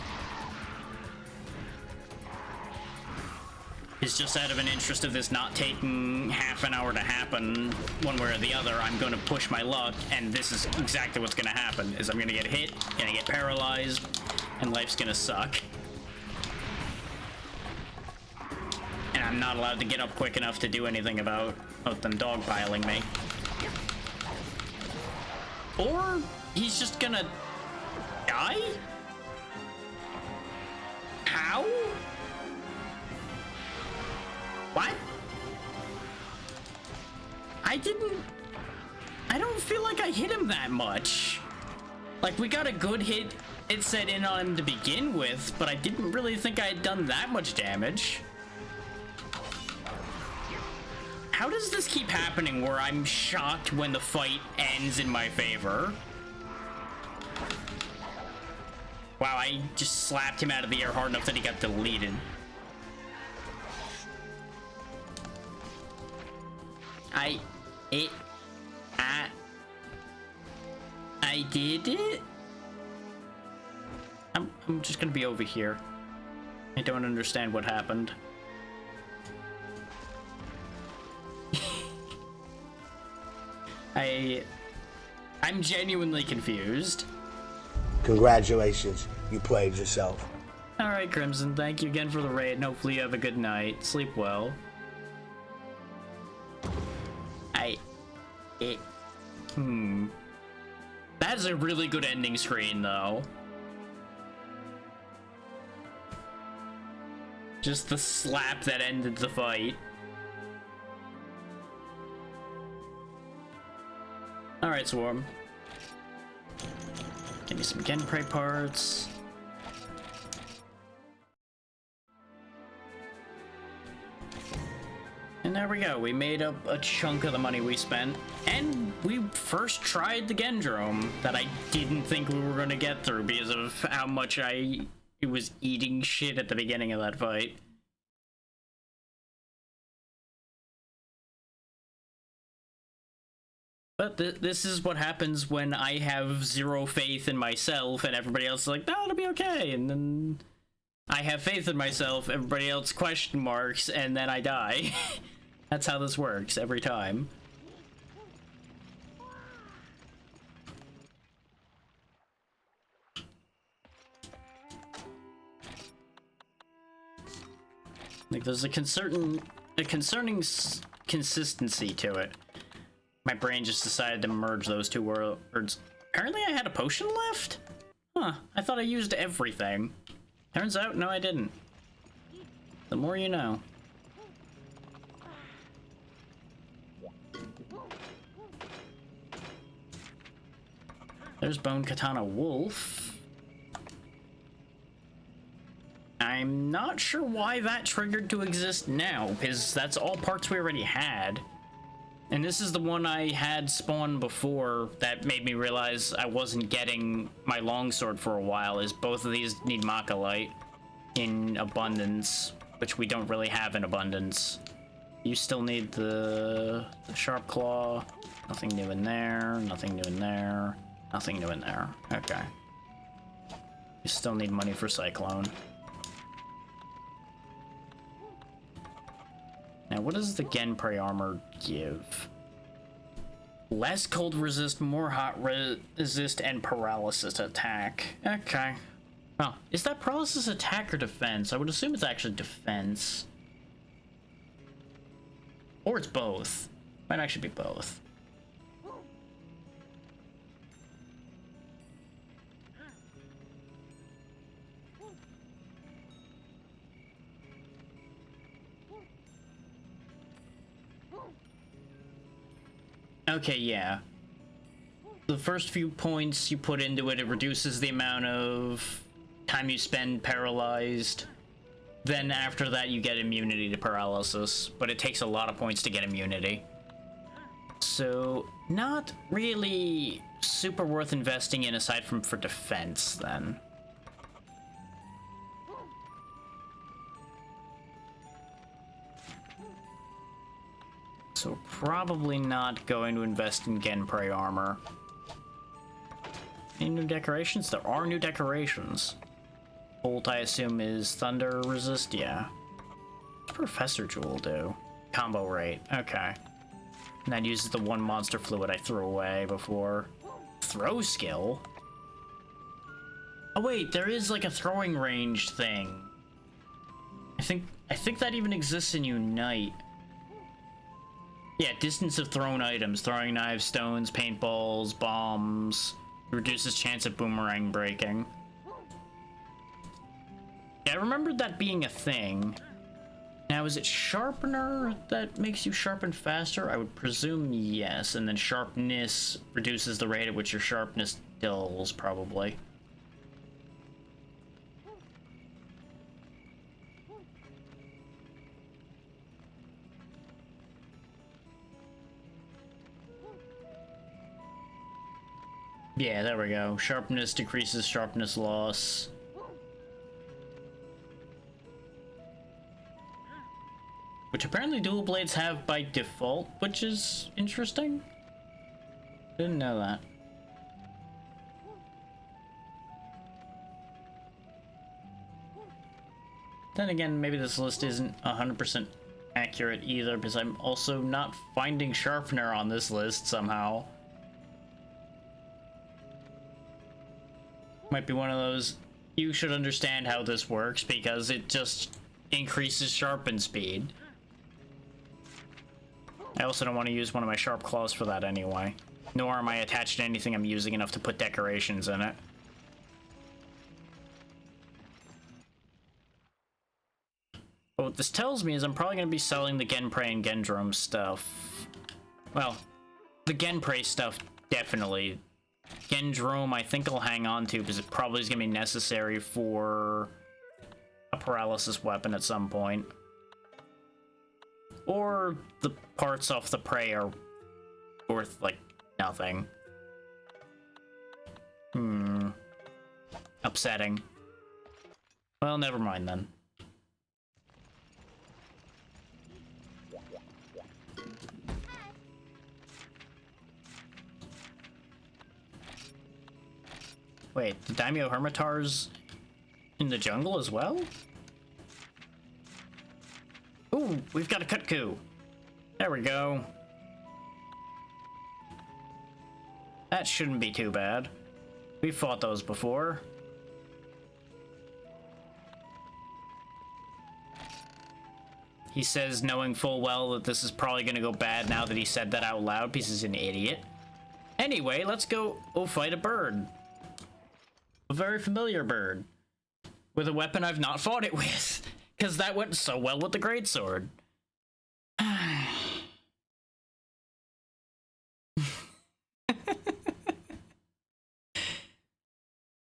It's just out of an interest of this not taking half an hour to happen one way or the other, I'm going to push my luck, and this is exactly what's going to happen, is I'm going to get hit, going to get paralyzed, and life's going to suck. And I'm not allowed to get up quick enough to do anything about them dogpiling me. Or he's just gonna die? How? What? I don't feel like I hit him that much. Like, we got a good hit, it set in on him to begin with, but I didn't really think I had done that much damage. How does this keep happening where I'm shocked when the fight ends in my favor? Wow, I just slapped him out of the air hard enough that he got deleted. I did it? I'm just gonna be over here. I don't understand what happened. I'm genuinely confused. Congratulations, you played yourself. Alright, Crimson, thank you again for the raid, and hopefully you have a good night. Sleep well. That's a really good ending screen, though. Just the slap that ended the fight. Alright, Swarm. Give me some Genprey parts. And there we go. We made up a chunk of the money we spent. And we first tried the Gendrome that I didn't think we were going to get through because of how much I was eating shit at the beginning of that fight. But this is what happens when I have zero faith in myself and everybody else is like, no, it'll be okay. And then I have faith in myself, everybody else question marks, and then I die. That's how this works every time. Like, there's a concerning consistency to it. My brain just decided to merge those two words. Apparently I had a potion left? Huh, I thought I used everything. Turns out, no, I didn't. The more you know. There's Bone Katana Wolf. I'm not sure why that triggered to exist now, because that's all parts we already had. And this is the one I had spawn before that made me realize I wasn't getting my longsword for a while, is both of these need Makalite in abundance, which we don't really have in abundance. You still need the Sharp Claw. Nothing new in there, nothing new in there, nothing new in there. Okay. You still need money for Cyclone. Now, what does the Genprey armor give? Less cold resist, more hot resist, and paralysis attack. Okay. Oh, is that paralysis attack or defense? I would assume it's actually defense. Or it's both. Might actually be both. Okay, yeah. The first few points you put into it, it reduces the amount of time you spend paralyzed. Then after that, you get immunity to paralysis, but it takes a lot of points to get immunity. So, not really super worth investing in aside from for defense, then. So probably not going to invest in Genprei armor. Any new decorations? There are new decorations. Bolt, I assume, is thunder resist, yeah. What's Professor Jewel do? Combo rate, okay. And that uses the one monster fluid I threw away before. Throw skill? Oh wait, there is like a throwing range thing. I think that even exists in Unite. Yeah, distance of thrown items, throwing knives, stones, paintballs, bombs. Reduces chance of boomerang breaking. Yeah, I remembered that being a thing. Now, is it sharpener that makes you sharpen faster? I would presume yes, and then sharpness reduces the rate at which your sharpness dulls, probably. Yeah, there we go. Sharpness decreases sharpness loss. Which apparently dual blades have by default, which is interesting. Didn't know that. Then again, maybe this list isn't 100% accurate either, because I'm also not finding sharpener on this list somehow. Might be one of those, you should understand how this works, because it just increases sharpen speed. I also don't want to use one of my sharp claws for that anyway. Nor am I attached to anything I'm using enough to put decorations in it. But what this tells me is I'm probably going to be selling the Genprei and Gendrome stuff. Well, the Genprei stuff, definitely. Gendrome, I think I'll hang on to, because it probably is going to be necessary for a paralysis weapon at some point. Or the parts off the prey are worth, like, nothing. Upsetting. Well, never mind then. Wait, the Daimyo Hermitar's in the jungle as well? Ooh, we've got a Kutku. There we go. That shouldn't be too bad. We've fought those before. He says, knowing full well that this is probably gonna go bad now that he said that out loud, because he's an idiot. Anyway, let's go fight a bird. A very familiar bird. With a weapon I've not fought it with. Because that went so well with the greatsword.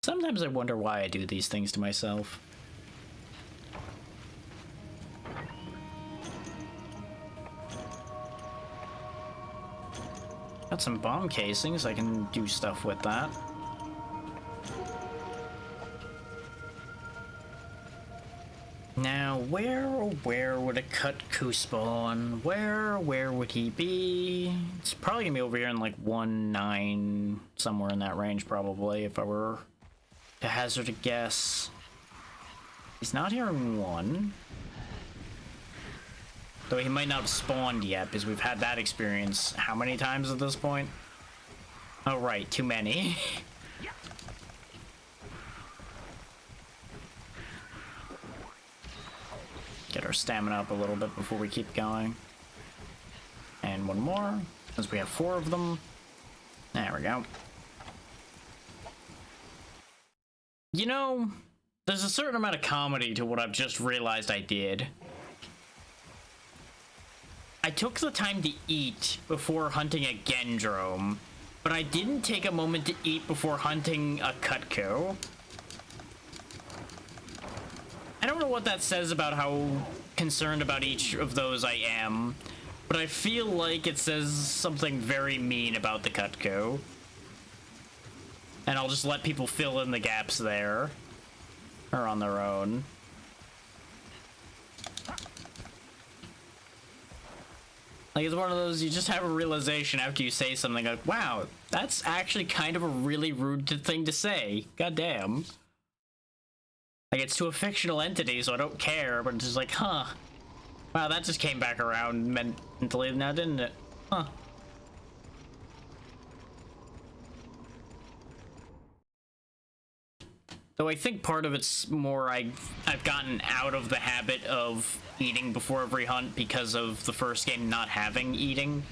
Sometimes I wonder why I do these things to myself. Got some bomb casings, I can do stuff with that. Now, where would a Kutku spawn? Where would he be? It's probably gonna be over here in like 1-9, somewhere in that range probably, if I were to hazard a guess. He's not here in 1. Though he might not have spawned yet, because we've had that experience how many times at this point? Oh right, too many. Get our stamina up a little bit before we keep going. And one more, since we have 4 of them. There we go. You know, there's a certain amount of comedy to what I've just realized I did. I took the time to eat before hunting a Gendrome, but I didn't take a moment to eat before hunting a Kutku. I don't know what that says about how concerned about each of those I am, but I feel like it says something very mean about the Kutku. And I'll just let people fill in the gaps there. Or on their own. Like, it's one of those, you just have a realization after you say something like, wow, that's actually kind of a really rude thing to say. God damn. Like, it's to a fictional entity, so I don't care, but it's just like, huh. Wow, that just came back around mentally now, didn't it? Huh. Though I think part of it's more I've gotten out of the habit of eating before every hunt because of the first game not having eating.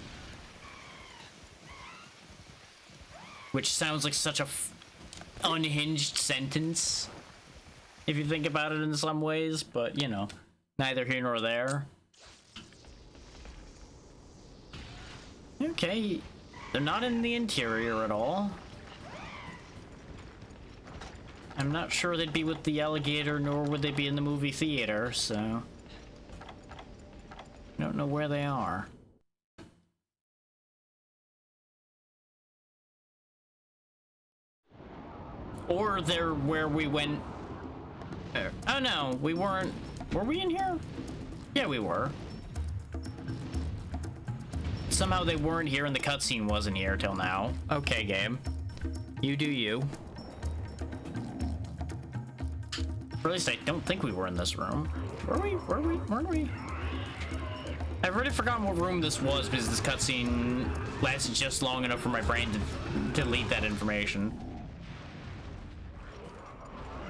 Which sounds like such a unhinged sentence, if you think about it in some ways, but, you know, neither here nor there. Okay, they're not in the interior at all. I'm not sure they'd be with the alligator, nor would they be in the movie theater, so I don't know where they are. Or they're where we went. Oh no, we weren't. Were we in here? Yeah, we were. Somehow they weren't here and the cutscene wasn't here till now. Okay, game. You do you. Or at least I don't think we were in this room. Were we? Were we? Weren't we? I've already forgotten what room this was because this cutscene lasted just long enough for my brain to delete that information.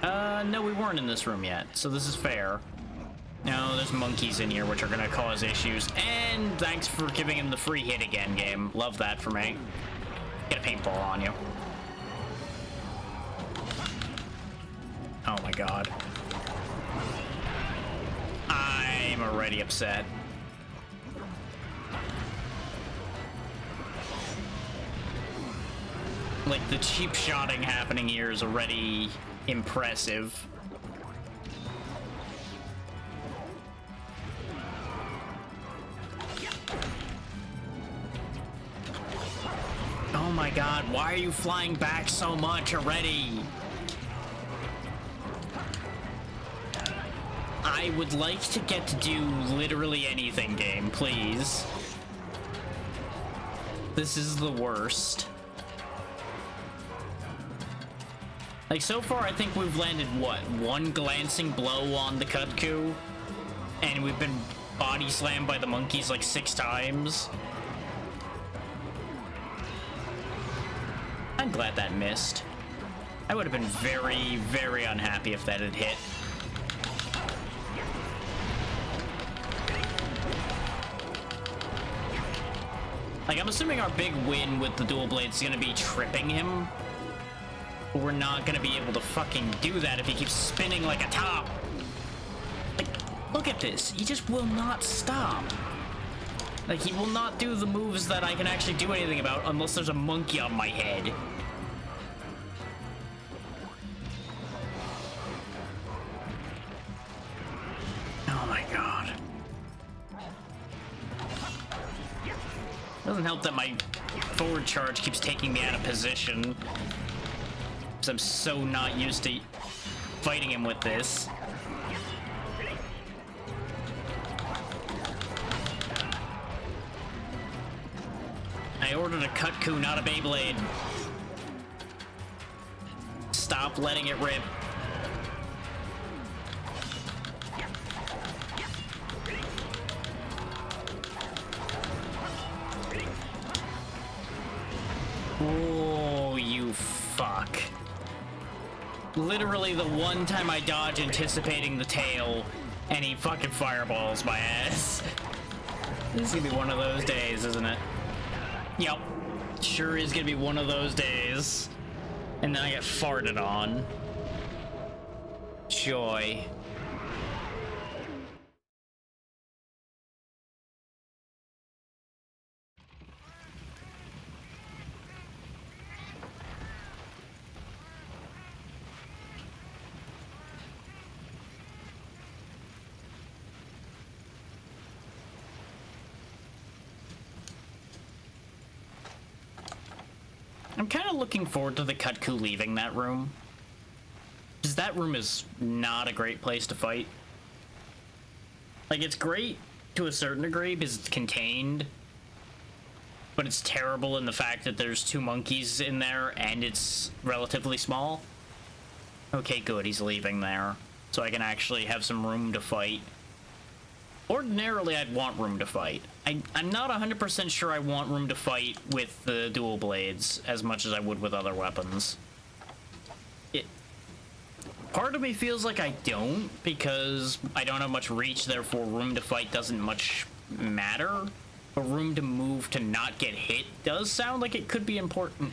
No, we weren't in this room yet, so this is fair. No, there's monkeys in here which are gonna cause issues. And thanks for giving him the free hit again, game. Love that for me. Get a paintball on you. Oh my god. I'm already upset. Like, the cheap shotting happening here is already impressive. Oh my god, why are you flying back so much already? I would like to get to do literally anything, game, please. This is the worst. Like, so far, I think we've landed, what, one glancing blow on the Kutku? And we've been body slammed by the monkeys like 6 times. I'm glad that missed. I would have been very, very unhappy if that had hit. Like, I'm assuming our big win with the dual blades is gonna be tripping him. But we're not gonna be able to fucking do that if he keeps spinning like a top. Like, look at this. He just will not stop. Like, he will not do the moves that I can actually do anything about unless there's a monkey on my head. Oh my god. Doesn't help that my forward charge keeps taking me out of position. Because I'm so not used to fighting him with this. I ordered a Kutku, not a Beyblade. Stop letting it rip. Oh, you fuck. Literally the one time I dodge anticipating the tail, and he fucking fireballs my ass. This is gonna be one of those days, isn't it? Yep. Sure is gonna be one of those days. And then I get farted on. Joy. I'm kind of looking forward to the Kutku leaving that room. Because that room is not a great place to fight. Like, it's great to a certain degree because it's contained, but it's terrible in the fact that there's 2 monkeys in there and it's relatively small. Okay, good, he's leaving there. So I can actually have some room to fight. Ordinarily, I'd want room to fight. I'm not 100% sure I want room to fight with the dual blades as much as I would with other weapons. Part of me feels like I don't, because I don't have much reach, therefore room to fight doesn't much matter. But room to move to not get hit does sound like it could be important.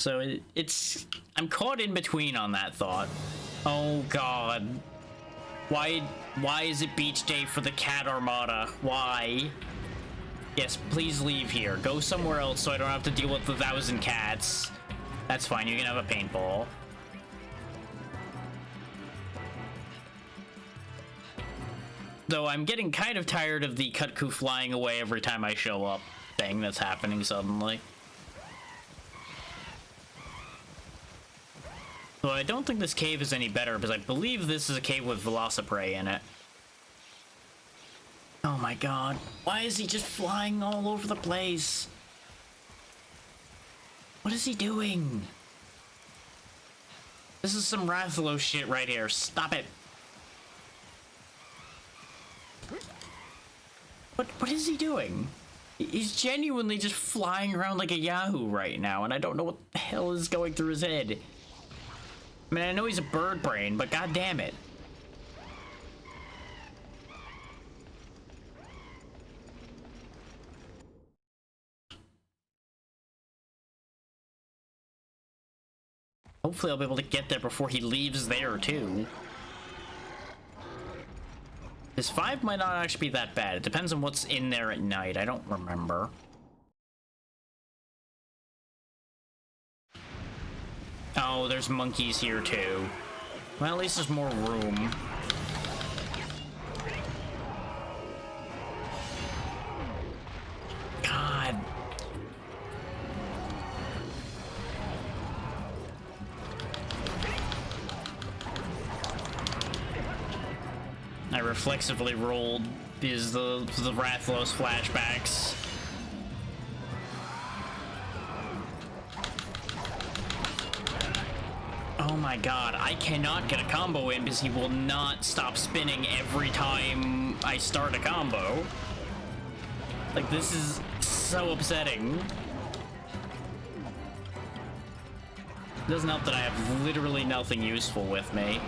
So I'm caught in between on that thought. Oh god. Why is it beach day for the cat armada? Why? Yes, please leave here. Go somewhere else so I don't have to deal with 1,000 cats. That's fine, you can have a paintball. Though I'm getting kind of tired of the Kutku flying away every time I show up thing that's happening suddenly. Though I don't think this cave is any better, because I believe this is a cave with Velociprey in it. Oh my god. Why is he just flying all over the place? What is he doing? This is some Rathalos shit right here. Stop it. What is he doing? He's genuinely just flying around like a Yahoo right now, and I don't know what the hell is going through his head. I mean, I know he's a bird brain, but god damn it. Hopefully I'll be able to get there before he leaves there, too. His 5 might not actually be that bad. It depends on what's in there at night. I don't remember. Oh, there's monkeys here, too. Well, at least there's more room. God. I reflexively rolled because the Rathalos flashbacks. Oh my god, I cannot get a combo in because he will not stop spinning every time I start a combo. Like, this is so upsetting. It doesn't help that I have literally nothing useful with me.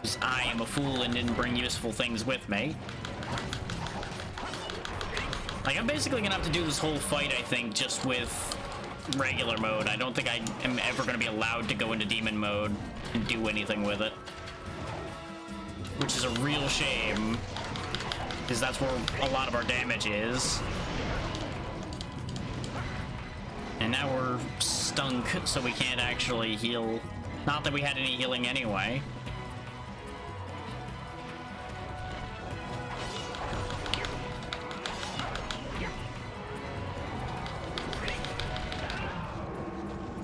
Because I am a fool and didn't bring useful things with me. Like, I'm basically gonna have to do this whole fight, I think, just with regular mode. I don't think I am ever gonna be allowed to go into demon mode and do anything with it. Which is a real shame, because that's where a lot of our damage is. And now we're stunk, so we can't actually heal. Not that we had any healing anyway.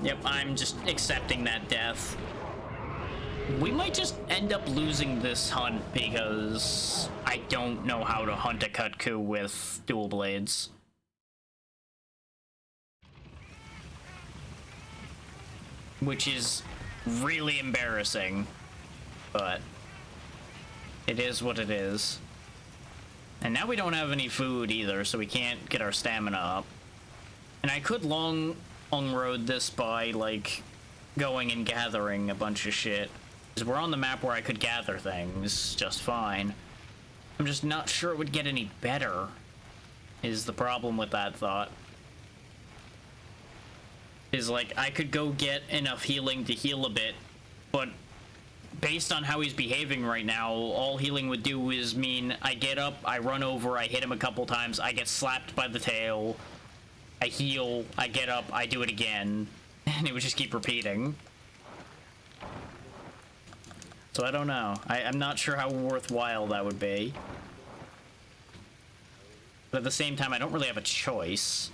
Yep, I'm just accepting that death. We might just end up losing this hunt because I don't know how to hunt a Kutku with dual blades. Which is really embarrassing, but it is what it is. And now we don't have any food either, so we can't get our stamina up. And I could long road this by, like, going and gathering a bunch of shit. Because we're on the map where I could gather things just fine. I'm just not sure it would get any better, is the problem with that thought. Is, like, I could go get enough healing to heal a bit, but based on how he's behaving right now, all healing would do is mean I get up, I run over, I hit him a couple times, I get slapped by the tail, I heal, I get up, I do it again, and it would just keep repeating. So I don't know. I'm not sure how worthwhile that would be. But at the same time, I don't really have a choice.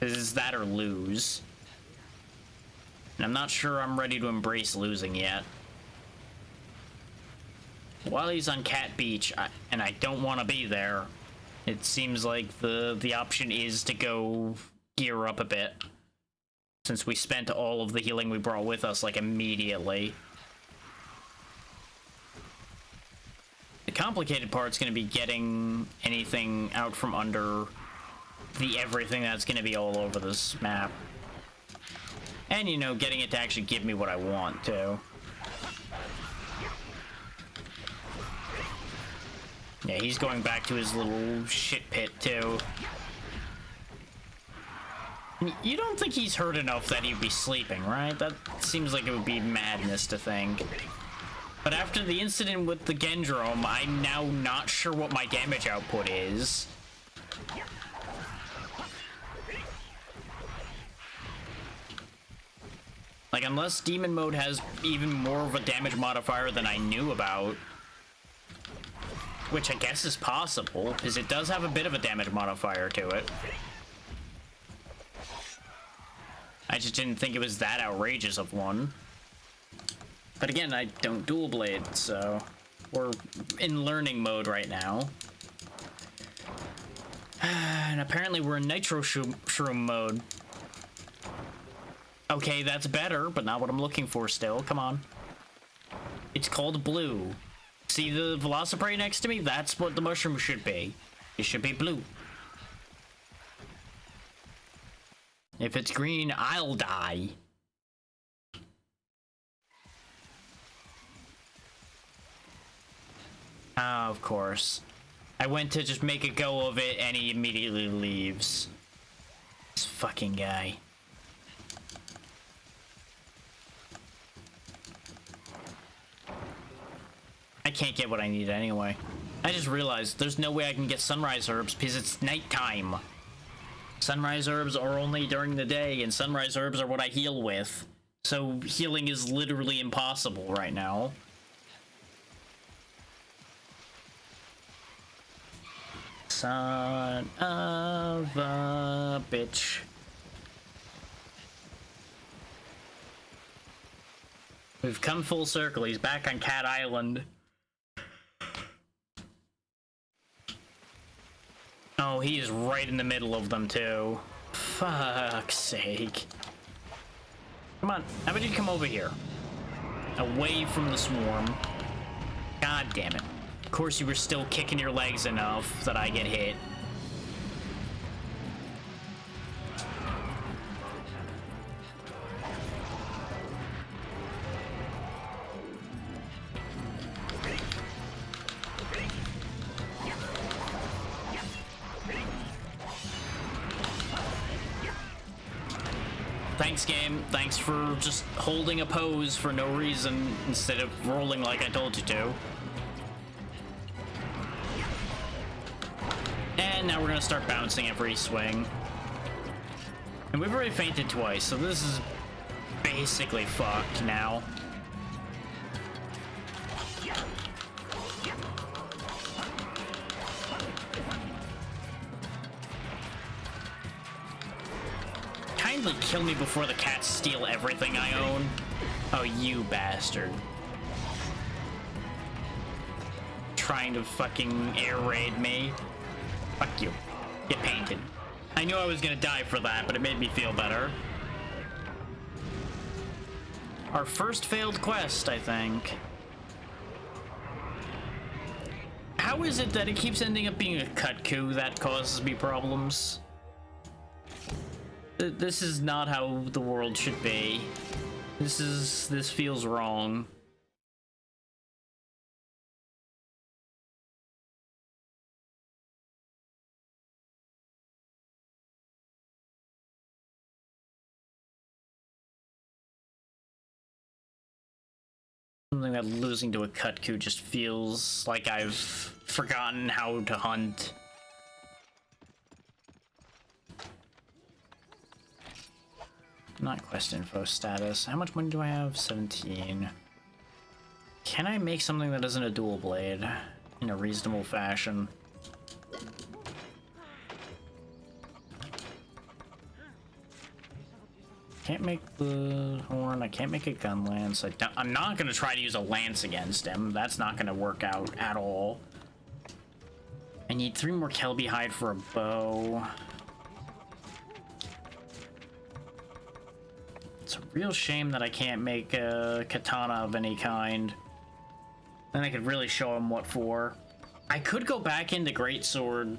This is that or lose. And I'm not sure I'm ready to embrace losing yet. while he's on Cat Beach, and I don't want to be there, it seems like the option is to go gear up a bit, since we spent all of the healing we brought with us, like, immediately. The complicated part's gonna be getting anything out from under the everything that's gonna be all over this map. And, you know, getting it to actually give me what I want, too. Yeah, he's going back to his little shit pit, too. You don't think he's hurt enough that he'd be sleeping, right? That seems like it would be madness to think. But after the incident with the Gendrome, I'm now not sure what my damage output is. Like, unless Demon Mode has even more of a damage modifier than I knew about, which I guess is possible, because it does have a bit of a damage modifier to it. I just didn't think it was that outrageous of one. But again, I don't dual blade, so we're in learning mode right now. And apparently we're in Nitro Shroom mode. Okay, that's better, but not what I'm looking for still. Come on. It's called blue. See the Velociprey next to me? That's what the mushroom should be. It should be blue. If it's green, I'll die. Ah, of course. I went to just make a go of it, and he immediately leaves. This fucking guy. I can't get what I need anyway. I just realized there's no way I can get sunrise herbs because it's nighttime. Sunrise herbs are only during the day, and sunrise herbs are what I heal with. So healing is literally impossible right now. Son of a bitch. We've come full circle. He's back on Cat Island. Oh, he is right in the middle of them, too. Fuck's sake. Come on, how about you come over here? Away from the swarm. God damn it. Of course you were still kicking your legs enough that I get hit. Thanks, game. Thanks for just holding a pose for no reason instead of rolling like I told you to. And now we're gonna start bouncing every swing. And we've already fainted twice, so this is basically fucked now. Kindly kill me before the cats steal everything I own. Oh, you bastard. Trying to fucking air raid me. Fuck you. Get painted. I knew I was gonna die for that, but it made me feel better. Our first failed quest, I think. How is it that it keeps ending up being a Kutku that causes me problems? This is not how the world should be. This feels wrong. Something that losing to a Kutku just feels like I've forgotten how to hunt. Not quest info status. How much money do I have? 17. Can I make something that isn't a dual blade in a reasonable fashion? can't make the horn. I can't make a gun lance. I'm not gonna try to use a lance against him. That's not gonna work out at all. I need 3 more Kelby hide for a bow. It's a real shame that I can't make a katana of any kind. Then I could really show him what for. I could go back into greatsword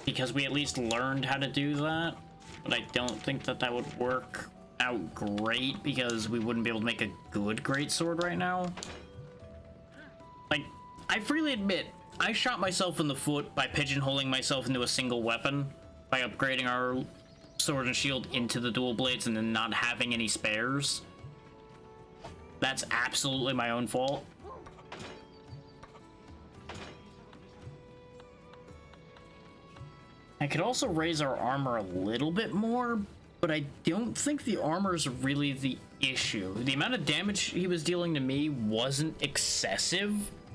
because we at least learned how to do that, but I don't think that that would work out great because we wouldn't be able to make a good greatsword right now. Like, I freely admit, I shot myself in the foot by pigeonholing myself into a single weapon by upgrading our sword and shield into the dual blades and then not having any spares. That's absolutely my own fault. I could also raise our armor a little bit more, but I don't think the armor is really the issue. The amount of damage he was dealing to me wasn't excessive.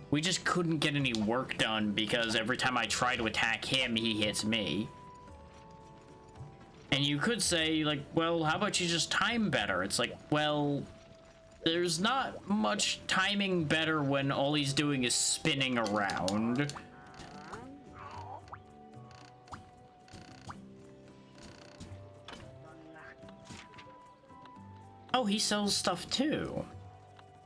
We just couldn't get any work done because every time I try to attack him, he hits me. And you could say, like, well, how about you just time better? It's like, well, there's not much timing better when all he's doing is spinning around. Oh, he sells stuff too.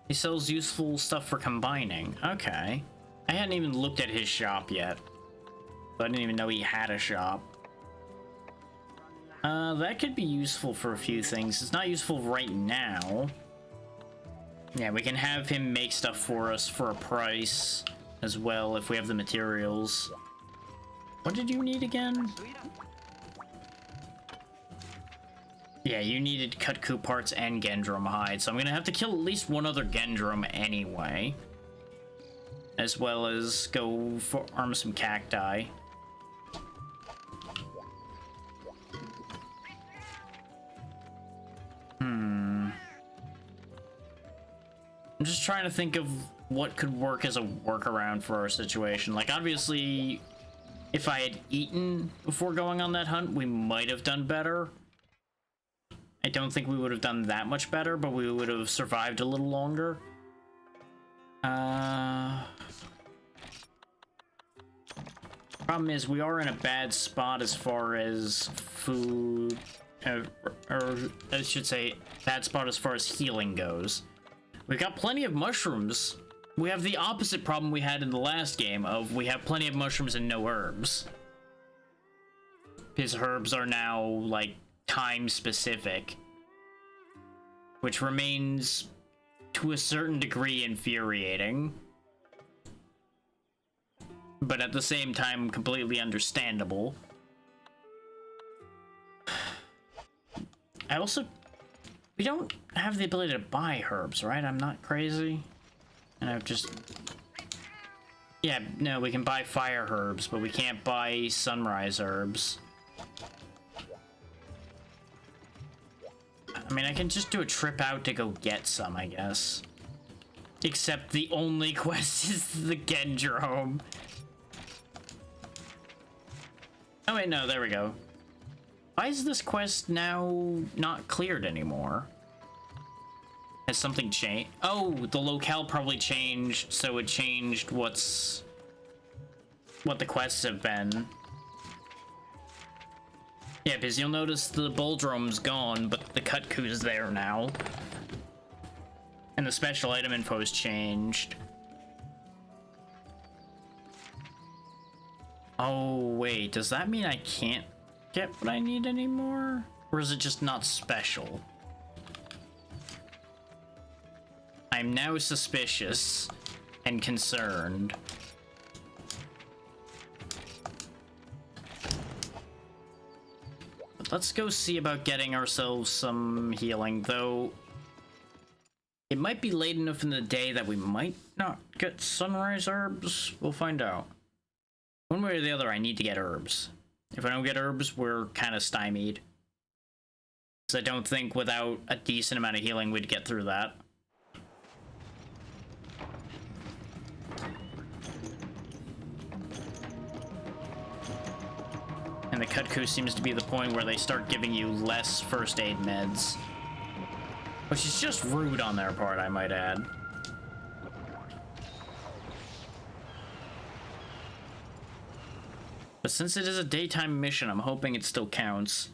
He sells useful stuff for combining. Okay. I hadn't even looked at his shop yet. I didn't even know he had a shop. That could be useful for a few things. It's not useful right now. Yeah, we can have him make stuff for us for a price as well if we have the materials. What did you need again? Yeah, you needed Kutku parts and Gendrum hide, so I'm gonna have to kill at least one other Gendrum anyway. As well as go farm some cacti. I'm just trying to think of what could work as a workaround for our situation. Like, obviously, if I had eaten before going on that hunt, we might have done better. I don't think we would have done that much better, but we would have survived a little longer. Problem is, we are in a bad spot as far as food, or I should say, bad spot as far as healing goes. We got plenty of mushrooms. We have the opposite problem we had in the last game of we have plenty of mushrooms and no herbs. His herbs are now, like, time specific, which remains to a certain degree infuriating, but at the same time completely understandable. We don't have the ability to buy herbs, right? I'm not crazy. And I've just... Yeah, no, we can buy fire herbs, but we can't buy sunrise herbs. I mean, I can just do a trip out to go get some, I guess. Except the only quest is the Gendrome. Oh wait, no, there we go. Why is this quest now not cleared anymore? Has something changed? Oh, the locale probably changed, so it changed what the quests have been. Yeah, because you'll notice the Boldrome's gone, but the Kutku's there now. And the special item info's changed. Oh, wait, does that mean I can't get what I need anymore? Or is it just not special? I'm now suspicious and concerned. But let's go see about getting ourselves some healing, though it might be late enough in the day that we might not get sunrise herbs. We'll find out. One way or the other, I need to get herbs. If I don't get herbs, we're kind of stymied. So I don't think without a decent amount of healing we'd get through that. And the Kutku seems to be the point where they start giving you less first aid meds. Which is just rude on their part, I might add. But since it is a daytime mission, I'm hoping it still counts.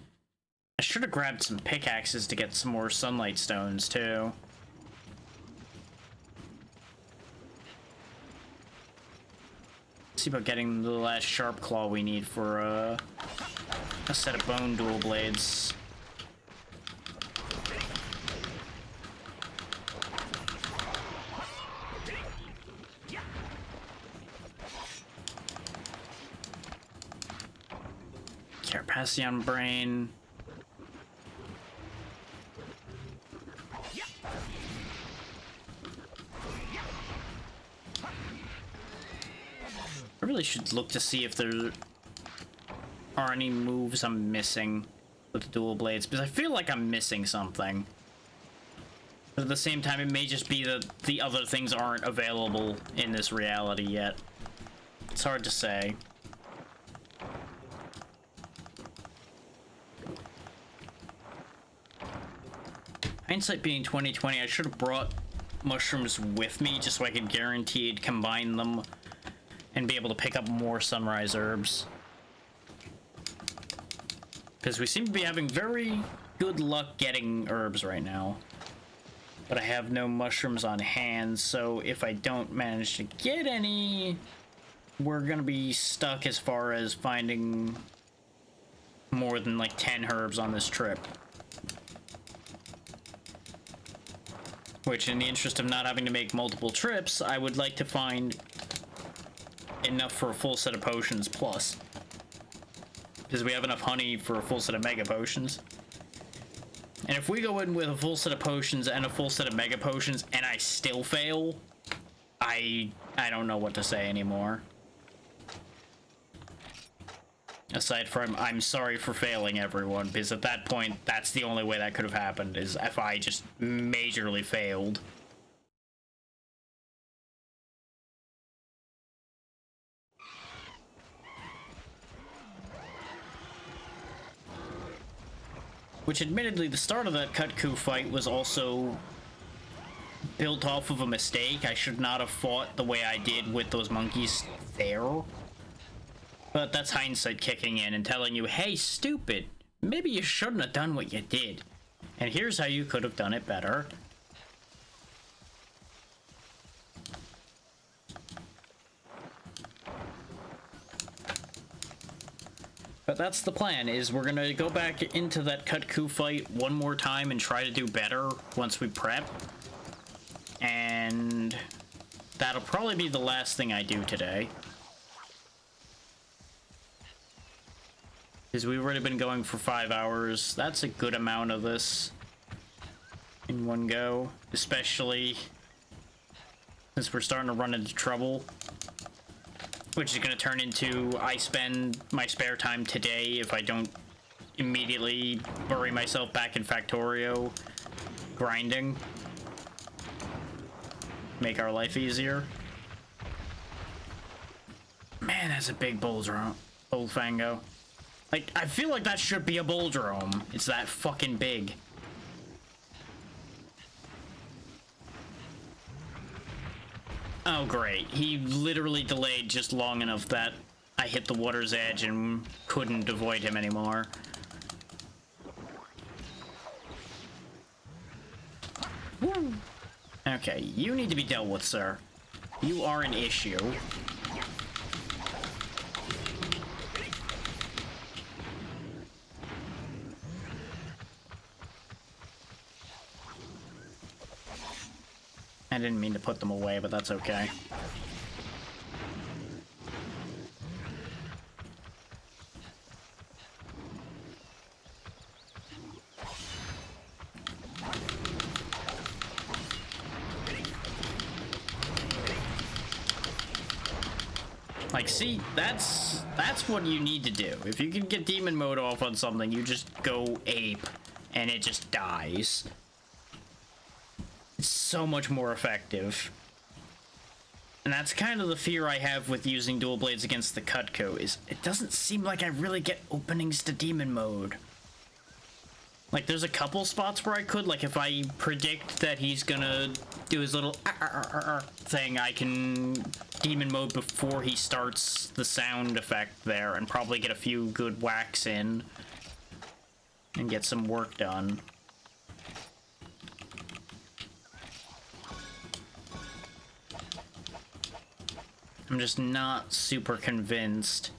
I should have grabbed some pickaxes to get some more sunlight stones, too. See about getting the last sharp claw we need for a set of bone dual blades. Carpathian brain. I really should look to see if there are any moves I'm missing with the dual blades, because I feel like I'm missing something. But at the same time, it may just be that the other things aren't available in this reality yet. It's hard to say. Hindsight being 2020, I should have brought mushrooms with me just so I could guaranteed combine them and be able to pick up more sunrise herbs. Because we seem to be having very good luck getting herbs right now. But I have no mushrooms on hand, so if I don't manage to get any, we're gonna be stuck as far as finding more than like 10 herbs on this trip. Which, in the interest of not having to make multiple trips, I would like to find enough for a full set of potions plus. Because we have enough honey for a full set of mega potions. And if we go in with a full set of potions and a full set of mega potions and I still fail, I don't know what to say anymore. Aside from, I'm sorry for failing, everyone, because at that point, that's the only way that could have happened, is if I just majorly failed. Which, admittedly, the start of that Kutku fight was also built off of a mistake. I should not have fought the way I did with those monkeys there. But that's hindsight kicking in and telling you, hey, stupid, maybe you shouldn't have done what you did. And here's how you could have done it better. But that's the plan, is we're gonna go back into that Kutku fight one more time and try to do better once we prep. And that'll probably be the last thing I do today. Because we've already been going for 5 hours. That's a good amount of this in one go. Especially since we're starting to run into trouble. Which is going to turn into, I spend my spare time today if I don't immediately bury myself back in Factorio grinding. Make our life easier. Man, that's a big boulder, old Fango. Like, I feel like that should be a Boulderome. It's that fucking big. Oh, great. He literally delayed just long enough that I hit the water's edge and couldn't avoid him anymore. Woo. Okay, you need to be dealt with, sir. You are an issue. I didn't mean to put them away, but that's okay. Like, see, that's what you need to do. If you can get demon mode off on something, you just go ape, and it just dies. It's so much more effective. And that's kind of the fear I have with using dual blades against the Cutco, is it doesn't seem like I really get openings to demon mode. Like, there's a couple spots where I could, like, if I predict that he's gonna do his little thing, I can demon mode before he starts the sound effect there and probably get a few good whacks in and get some work done. I'm just not super convinced.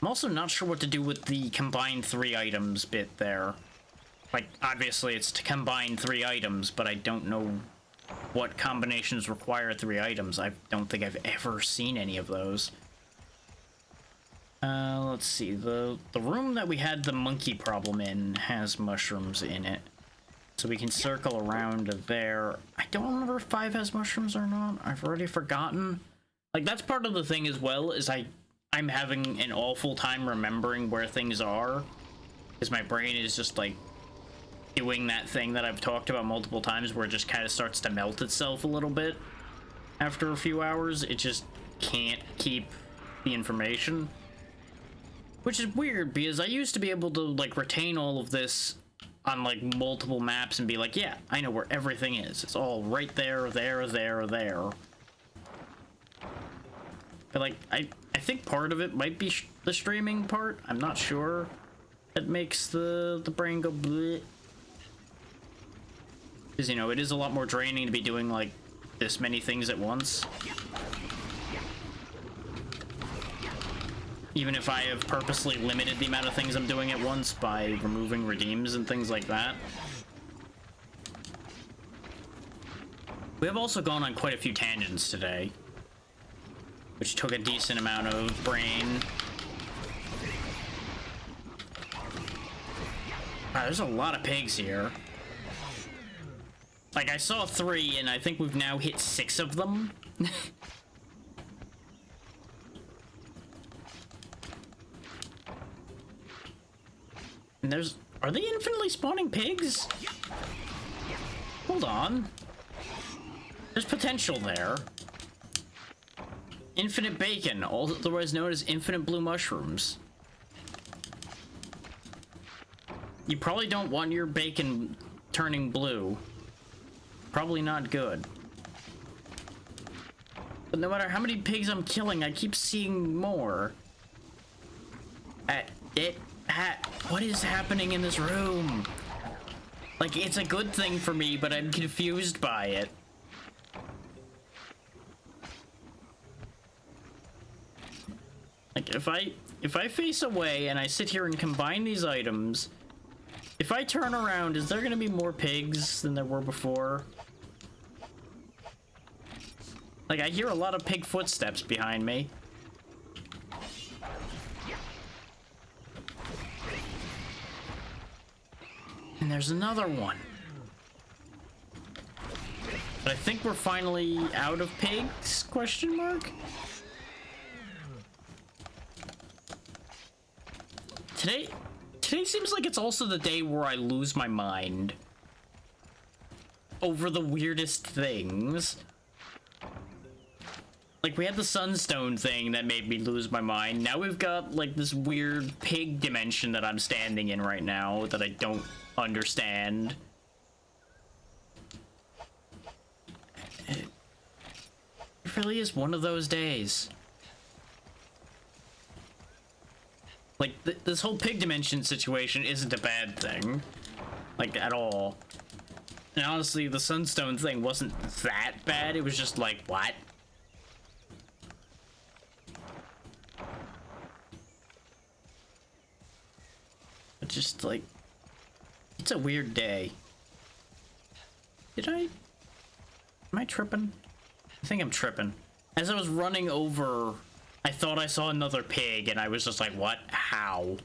I'm also not sure what to do with the combine 3 items bit there. Like, obviously it's to combine 3 items, but I don't know what combinations require 3 items. I don't think I've ever seen any of those. Let's see. The room that we had the monkey problem in has mushrooms in it. So we can circle around to there. I don't remember if 5 has mushrooms or not. I've already forgotten. Like, that's part of the thing as well, is I'm having an awful time remembering where things are. Because my brain is just, like, doing that thing that I've talked about multiple times where it just kind of starts to melt itself a little bit. After a few hours, it just can't keep the information. Which is weird, because I used to be able to, like, retain all of this on, like, multiple maps and be like, yeah, I know where everything is. It's all right there, there, there, there. But, like, I think part of it might be the streaming part. I'm not sure. That makes the brain go bleh. Because, you know, it is a lot more draining to be doing, like, this many things at once. Even if I have purposely limited the amount of things I'm doing at once by removing redeems and things like that. We have also gone on quite a few tangents today, which took a decent amount of brain. Wow, there's a lot of pigs here. Like, I saw 3, and I think we've now hit 6 of them. And are they infinitely spawning pigs? Hold on. There's potential there. Infinite bacon, otherwise known as infinite blue mushrooms. You probably don't want your bacon turning blue. Probably not good. But no matter how many pigs I'm killing, I keep seeing more. What is happening in this room? Like, it's a good thing for me, but I'm confused by it. Like, if I face away and I sit here and combine these items, if I turn around, is there gonna be more pigs than there were before? Like, I hear a lot of pig footsteps behind me. And there's another one. But I think we're finally out of pigs, question mark? Today seems like it's also the day where I lose my mind over the weirdest things. Like, we had the sunstone thing that made me lose my mind. Now we've got, like, this weird pig dimension that I'm standing in right now that I don't understand. It really is one of those days. Like, this whole pig dimension situation isn't a bad thing. Like, at all. And honestly, the sunstone thing wasn't that bad. It was just like, what? But just, like, it's a weird day. Am I tripping? I think I'm tripping. As I was running over, I thought I saw another pig, and I was just like, what? How?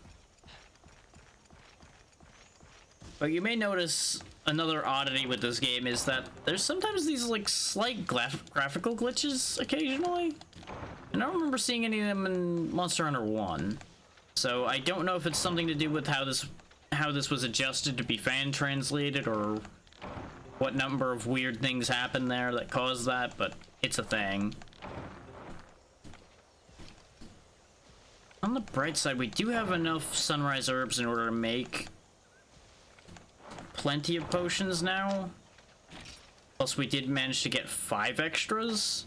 But you may notice another oddity with this game is that there's sometimes these, like, slight graphical glitches occasionally. And I don't remember seeing any of them in Monster Hunter 1. So I don't know if it's something to do with how this was adjusted to be fan translated, or what number of weird things happened there that caused that, but it's a thing. On the bright side, we do have enough sunrise herbs in order to make plenty of potions now. Plus, we did manage to get 5 extras.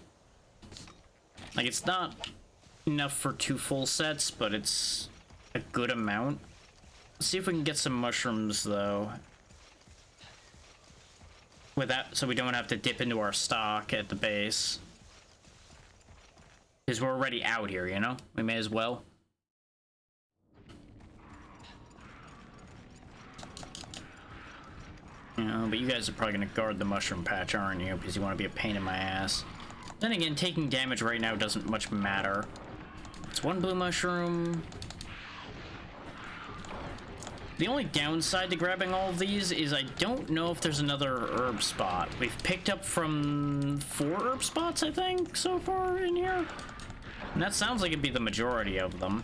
Like, it's not enough for 2 full sets, but it's a good amount. Let's see if we can get some mushrooms, though. With that, so we don't have to dip into our stock at the base. Because we're already out here, you know? We may as well. You know, but you guys are probably going to guard the mushroom patch, aren't you? Because you want to be a pain in my ass. Then again, taking damage right now doesn't much matter. It's 1 blue mushroom. The only downside to grabbing all of these is I don't know if there's another herb spot. We've picked up from 4 herb spots, I think, so far in here. And that sounds like it'd be the majority of them.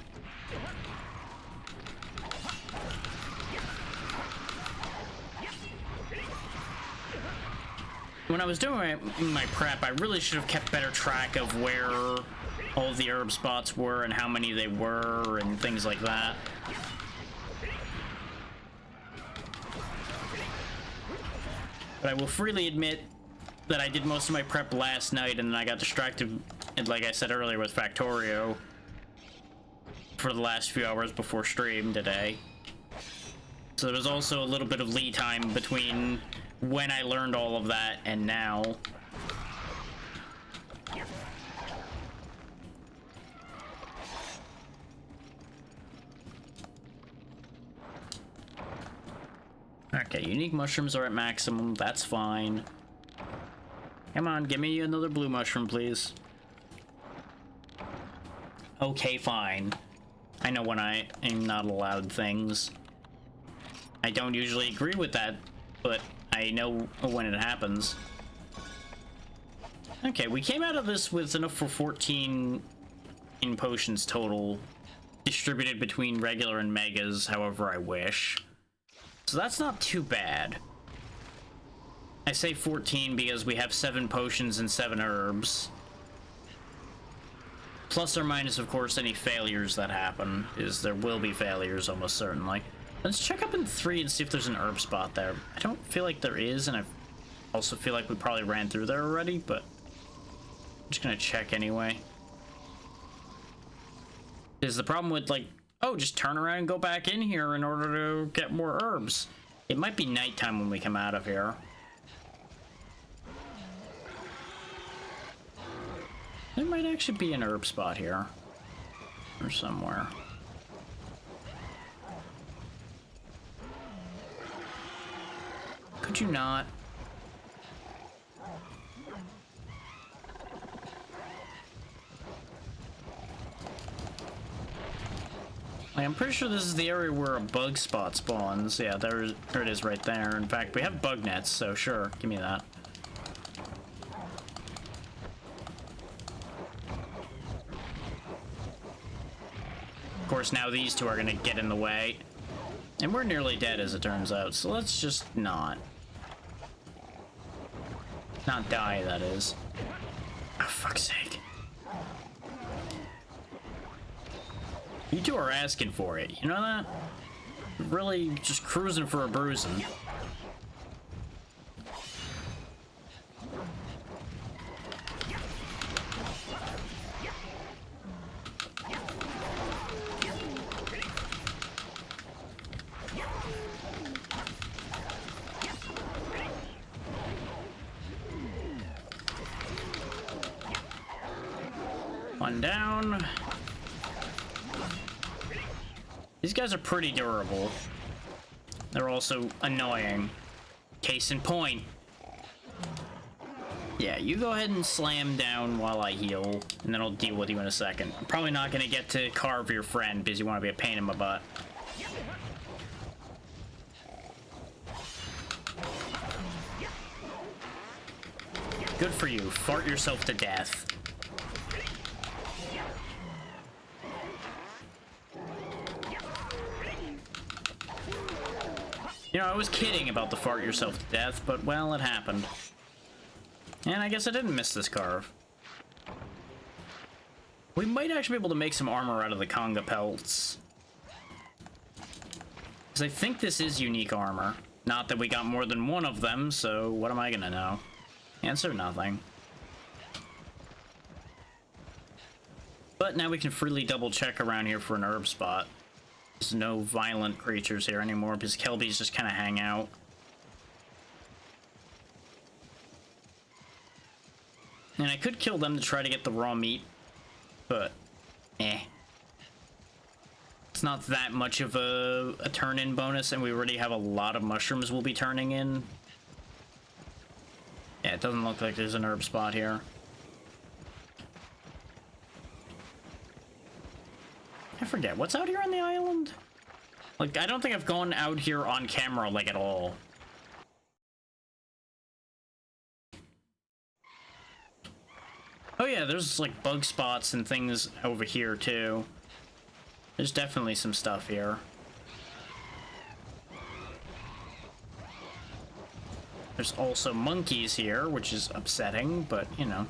When I was doing my prep, I really should have kept better track of where all the herb spots were and how many they were and things like that. But I will freely admit that I did most of my prep last night and then I got distracted, and like I said earlier, with Factorio for the last few hours before stream today. So there was also a little bit of lead time between when I learned all of that and now. Okay, unique mushrooms are at maximum. That's fine. Come on, give me another blue mushroom, please. Okay, fine. I know when I am not allowed things. I don't usually agree with that, but I know when it happens. Okay, we came out of this with enough for 14 in potions total, distributed between regular and megas, however I wish. So that's not too bad. I say 14 because we have 7 potions and 7 herbs. Plus or minus, of course, any failures that happen, because there will be failures almost certainly. Let's check up in 3 and see if there's an herb spot there. I don't feel like there is, and I also feel like we probably ran through there already, but I'm just gonna check anyway. Is the problem with, like, oh, just turn around and go back in here in order to get more herbs. It might be nighttime when we come out of here. There might actually be an herb spot here. Or somewhere. Could you not? Like, I'm pretty sure this is the area where a bug spot spawns. Yeah, there it is right there. In fact, we have bug nets, so sure, give me that. Of course, now these two are gonna get in the way. And we're nearly dead, as it turns out, so let's just not. Not die, that is. Oh, fuck's sake. You two are asking for it, you know that? Really just cruising for a bruising. One down. These guys are pretty durable. They're also annoying. Case in point. Yeah, you go ahead and slam down while I heal, and then I'll deal with you in a second. I'm probably not gonna get to carve your friend because you want to be a pain in my butt. Good for you. Fart yourself to death. You know, I was kidding about the fart yourself to death, but, well, it happened. And I guess I didn't miss this carve. We might actually be able to make some armor out of the conga pelts. Because I think this is unique armor. Not that we got more than one of them, so what am I gonna know? Answer, nothing. But now we can freely double check around here for an herb spot. There's no violent creatures here anymore because Kelbies just kind of hang out. And I could kill them to try to get the raw meat, but it's not that much of a turn-in bonus, and we already have a lot of mushrooms we'll be turning in. Yeah, it doesn't look like there's an herb spot here. I forget, what's out here on the island? Like, I don't think I've gone out here on camera, like, at all. Oh yeah, there's, like, bug spots and things over here, too. There's definitely some stuff here. There's also monkeys here, which is upsetting, but, you know.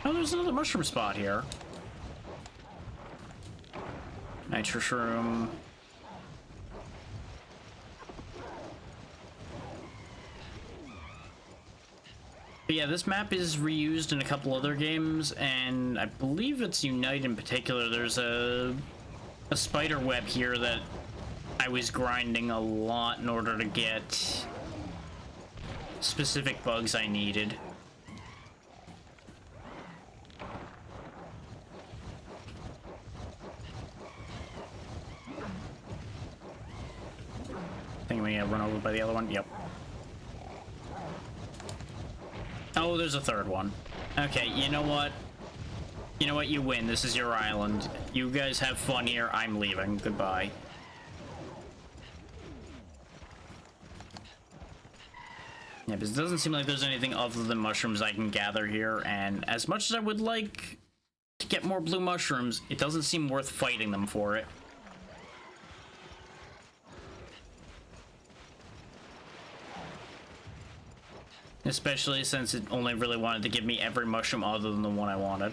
Oh, there's another mushroom spot here. Nitrous room. But yeah, this map is reused in a couple other games, and I believe it's Unite in particular. There's a spider web here that I was grinding a lot in order to get specific bugs I needed. I think we get run over by the other one. Yep. Oh, there's a third one. Okay, you know what? You know what? You win. This is your island. You guys have fun here. I'm leaving. Goodbye. Yeah, because it doesn't seem like there's anything other than mushrooms I can gather here, and as much as I would like to get more blue mushrooms, it doesn't seem worth fighting them for it. Especially since it only really wanted to give me every mushroom other than the one I wanted.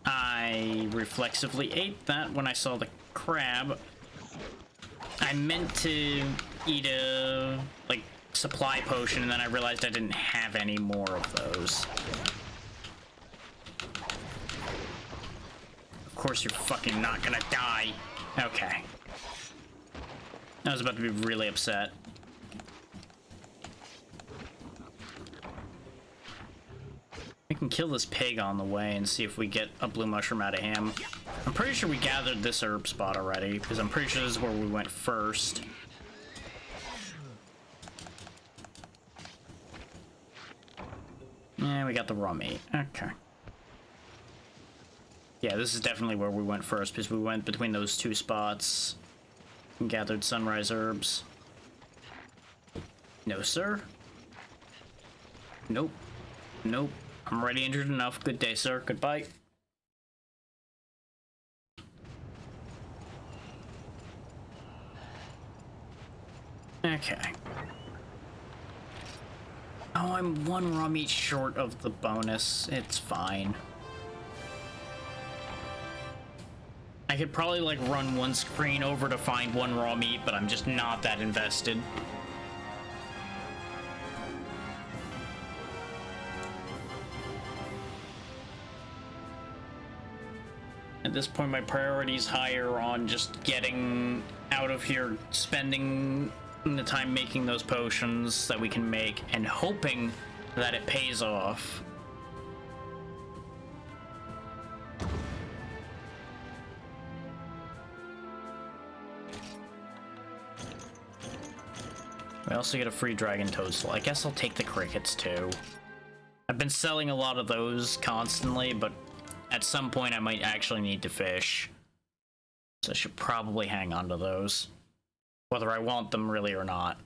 I reflexively ate that when I saw the crab. I meant to eat a, like, supply potion, and then I realized I didn't have any more of those. Of course you're fucking not gonna die. Okay. I was about to be really upset. We can kill this pig on the way and see if we get a blue mushroom out of him. I'm pretty sure we gathered this herb spot already, because I'm pretty sure this is where we went first. Yeah, we got the raw meat. Okay. Yeah, this is definitely where we went first, because we went between those two spots and gathered sunrise herbs. No, sir. Nope. Nope. I'm already injured enough. Good day, sir. Goodbye. Okay. Oh, I'm one raw meat short of the bonus. It's fine. I could probably, like, run one screen over to find one raw meat, but I'm just not that invested. At this point, my priority's higher on just getting out of here, spending the time making those potions that we can make, and hoping that it pays off. We also get a free dragon toadstool. I guess I'll take the crickets too. I've been selling a lot of those constantly, but at some point I might actually need to fish. So I should probably hang on to those, whether I want them really or not.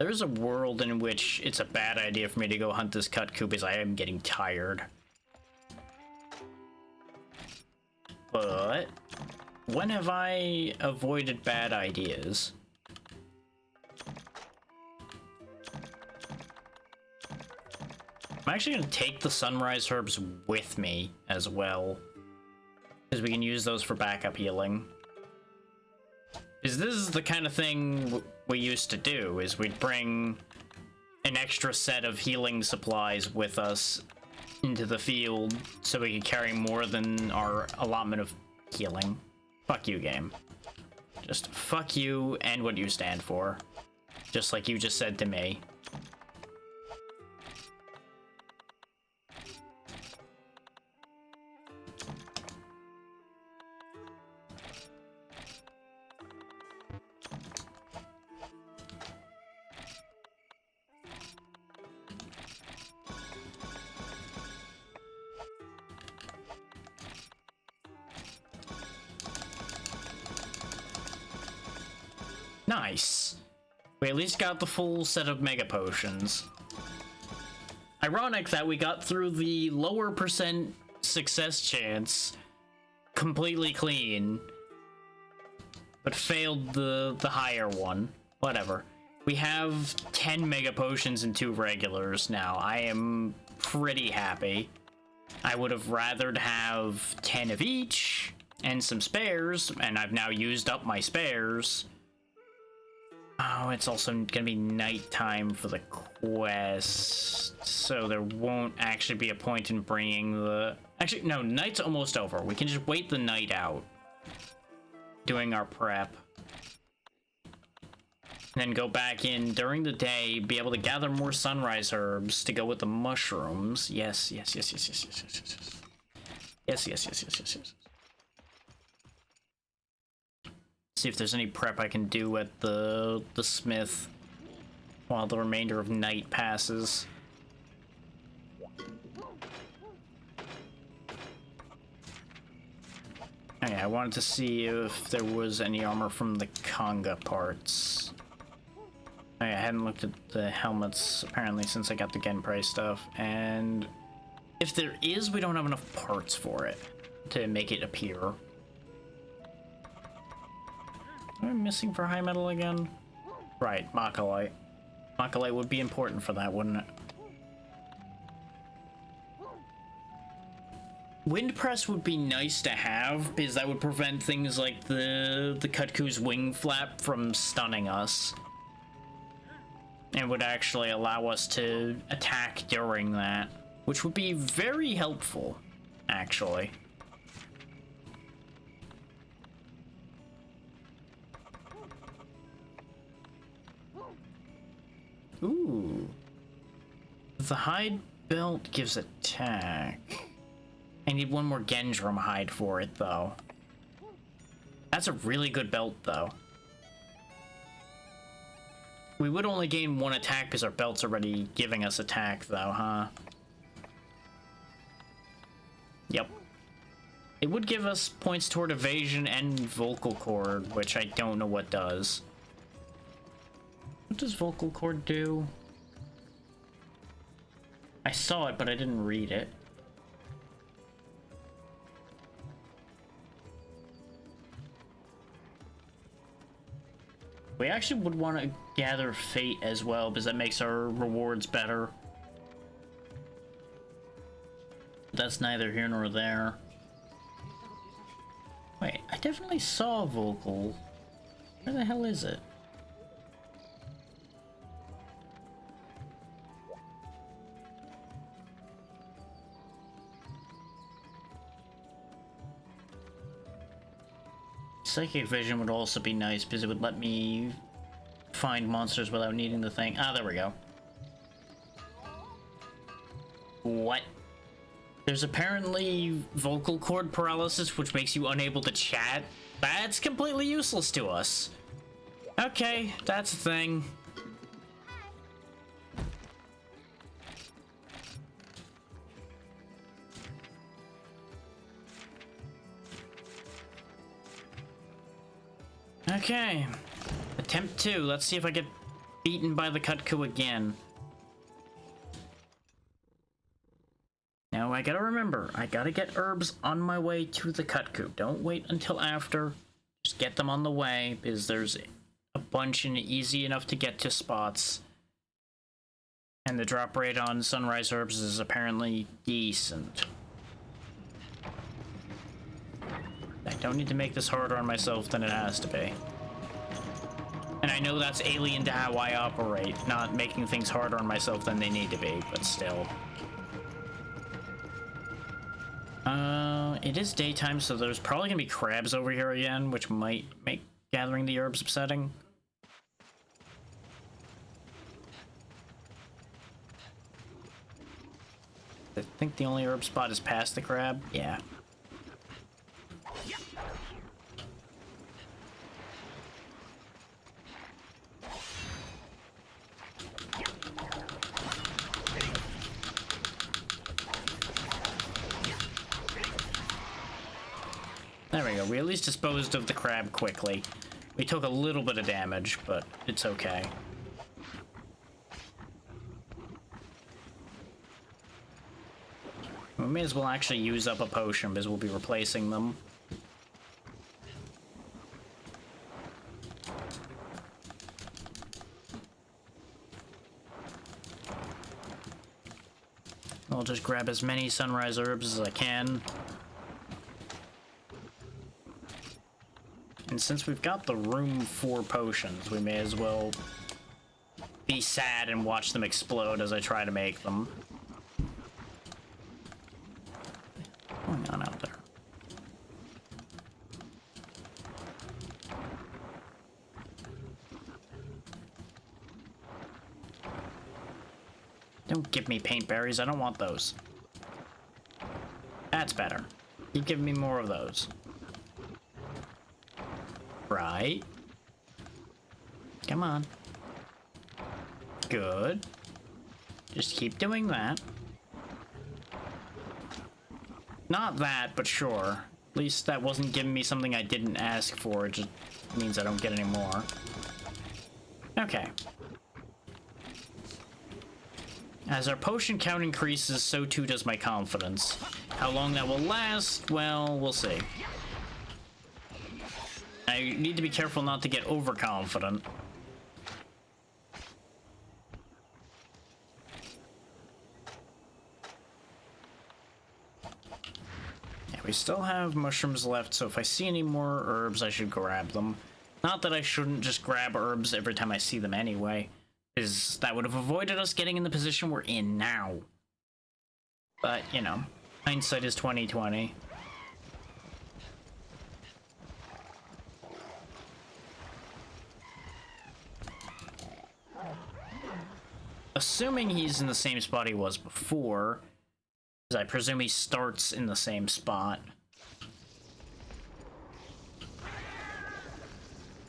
There's a world in which it's a bad idea for me to go hunt this Kutku because I am getting tired. But when have I avoided bad ideas? I'm actually going to take the sunrise herbs with me as well, because we can use those for backup healing. Because this is the kind of thing we used to do, is we'd bring an extra set of healing supplies with us into the field so we could carry more than our allotment of healing. Fuck you, game. Just fuck you and what you stand for. Just like you just said to me. Nice. We at least got the full set of mega potions. Ironic that we got through the lower percent success chance completely clean, but failed the higher one. Whatever. We have 10 mega potions and 2 regulars now. I am pretty happy. I would have rathered have 10 of each and some spares, and I've now used up my spares. Oh, it's also gonna be nighttime for the quest, so there won't actually be a point in bringing the... Actually, no, night's almost over. We can just wait the night out, doing our prep. And then go back in during the day, be able to gather more sunrise herbs to go with the mushrooms. Yes, yes, yes, yes, yes, yes, yes, yes, yes. Yes, yes, yes, yes, yes, yes. See if there's any prep I can do at the smith while the remainder of night passes. Okay, I wanted to see if there was any armor from the Conga parts. Okay, I hadn't looked at the helmets apparently since I got the Genpei stuff, and if there is, we don't have enough parts for it to make it appear. Am I missing for high metal again? Right, Makalite. Makalite would be important for that, wouldn't it? Wind Press would be nice to have, because that would prevent things like the Kutku's wing flap from stunning us. And would actually allow us to attack during that, which would be very helpful, actually. Ooh. The hide belt gives attack. I need one more Gendrum hide for it, though. That's a really good belt, though. We would only gain 1 attack because our belt's already giving us attack, though, huh? Yep. It would give us points toward evasion and vocal cord, which I don't know what does. What does vocal cord do? I saw it, but I didn't read it. We actually would want to gather fate as well, because that makes our rewards better. That's neither here nor there. Wait, I definitely saw vocal. Where the hell is it? Psychic vision would also be nice because it would let me find monsters without needing the thing. Ah, there we go. What? There's apparently vocal cord paralysis, which makes you unable to chat. That's completely useless to us. Okay, that's a thing. Okay. Attempt 2. Let's see if I get Beaten by the Kutku again. Now I gotta remember, I gotta get herbs on my way to the Kutku. Don't wait until after. Just get them on the way, because there's a bunch and easy enough to get to spots. And the drop rate on sunrise herbs is apparently decent. I don't need to make this harder on myself than it has to be. And I know that's alien to how I operate, not making things harder on myself than they need to be, but still. It is daytime, so there's probably gonna be crabs over here again, which might make gathering the herbs upsetting. I think the only herb spot is past the crab. Yeah. There we go. We at least disposed of the crab quickly. We took a little bit of damage, but it's okay. We may as well actually use up a potion because we'll be replacing them. I'll just grab as many sunrise herbs as I can. And since we've got the room for potions, we may as well be sad and watch them explode as I try to make them. What's going on out there? Don't give me paint berries, I don't want those. That's better. Keep giving me more of those. Right. Come on. Good. Just keep doing that. Not that, but sure. At least that wasn't giving me something I didn't ask for. It just means I don't get any more. Okay. As our potion count increases, so too does my confidence. How long that will last, well, we'll see. I need to be careful not to get overconfident. Yeah, we still have mushrooms left, so if I see any more herbs, I should grab them. Not that I shouldn't just grab herbs every time I see them anyway, because that would have avoided us getting in the position we're in now. But, you know, hindsight is 20/20. Assuming he's in the same spot he was before, because I presume he starts in the same spot.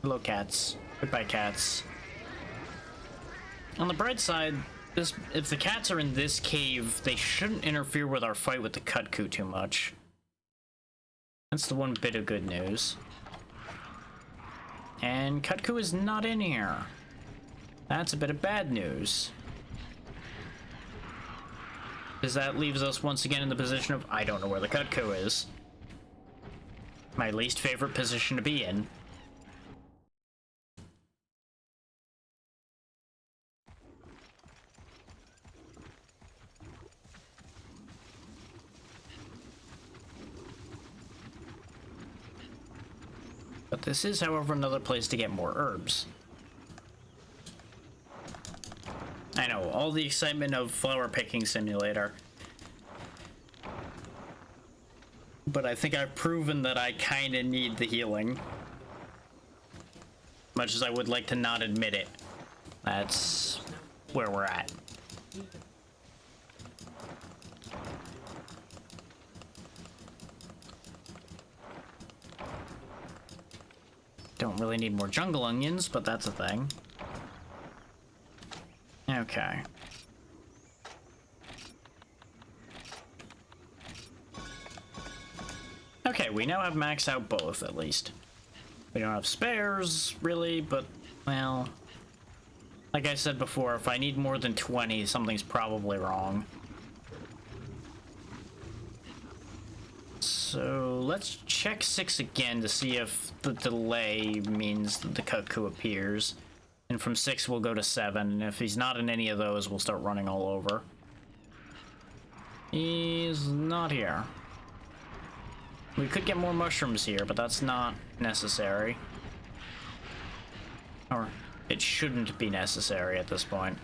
Hello, cats. Goodbye, cats. On the bright side, if the cats are in this cave, they shouldn't interfere with our fight with the Kutku too much. That's the one bit of good news. And Kutku is not in here. That's a bit of bad news. Because that leaves us once again in the position of, I don't know where the Kutku is. My least favorite position to be in. But this is, however, another place to get more herbs. I know, all the excitement of flower picking simulator. But I think I've proven that I kinda need the healing. Much as I would like to not admit it. That's where we're at. Don't really need more jungle onions, but that's a thing. Okay. Okay, we now have maxed out both, at least. We don't have spares, really, but, well... Like I said before, if I need more than 20, something's probably wrong. So let's check 6 again to see if the delay means that the Cutco appears. And from 6 we'll go to 7, and if he's not in any of those, we'll start running all over. He's not here. We could get more mushrooms here, but that's not necessary. Or it shouldn't be necessary at this point.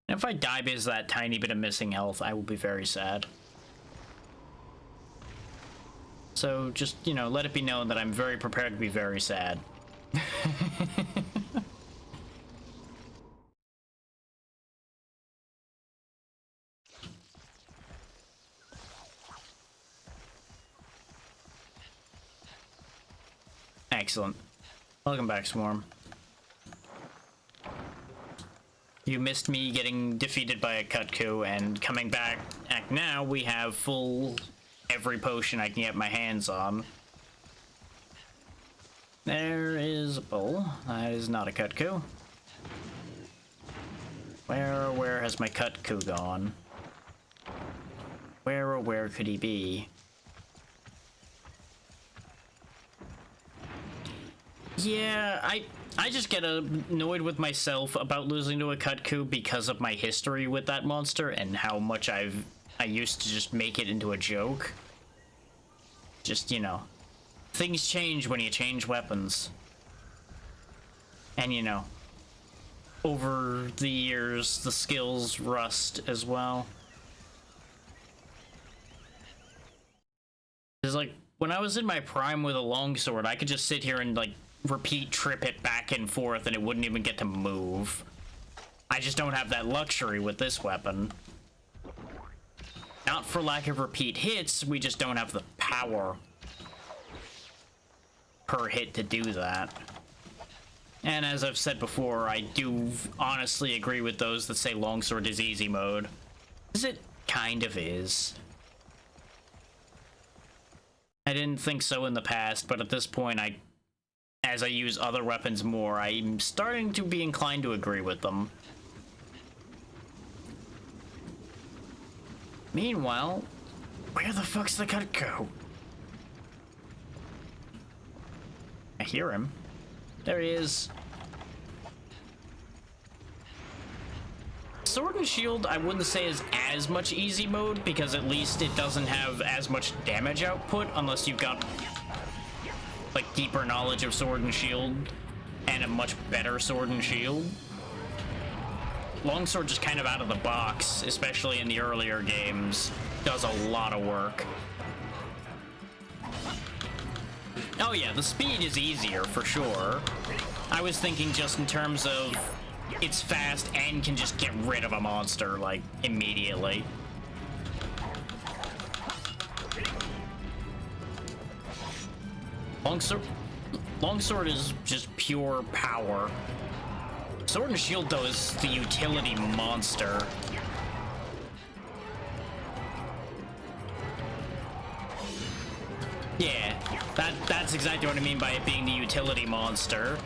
If I die because of that tiny bit of missing health, I will be very sad. So just, you know, let it be known that I'm very prepared to be very sad. Excellent. Welcome back, Swarm. You missed me getting defeated by a Cutco, and coming back now, we have full every potion I can get my hands on. There is a bowl. That is not a Cutco. Where has my Cutco gone? Where could he be? Yeah, I just get annoyed with myself about losing to a Cutco because of my history with that monster and how much I used to just make it into a joke. Just, you know, things change when you change weapons. And, you know, over the years, the skills rust as well. It's like, when I was in my prime with a longsword, I could just sit here and, like, repeat trip it back and forth and it wouldn't even get to move. I just don't have that luxury with this weapon. Not for lack of repeat hits, we just don't have the power per hit to do that. And as I've said before, I do honestly agree with those that say longsword is easy mode. Because it kind of is. I didn't think so in the past, but at this point, as I use other weapons more, I'm starting to be inclined to agree with them. Meanwhile, where the fuck's the Cutco? I hear him. There he is. Sword and Shield, I wouldn't say is as much easy mode, because at least it doesn't have as much damage output, unless you've got like deeper knowledge of Sword and Shield and a much better Sword and Shield. Longsword just kind of out of the box, especially in the earlier games, does a lot of work. Oh yeah, the speed is easier for sure. I was thinking just in terms of it's fast and can just get rid of a monster like immediately. Longsword is just pure power. Sword and Shield, though, is the utility monster. Yeah, that's exactly what I mean by it being the utility monster.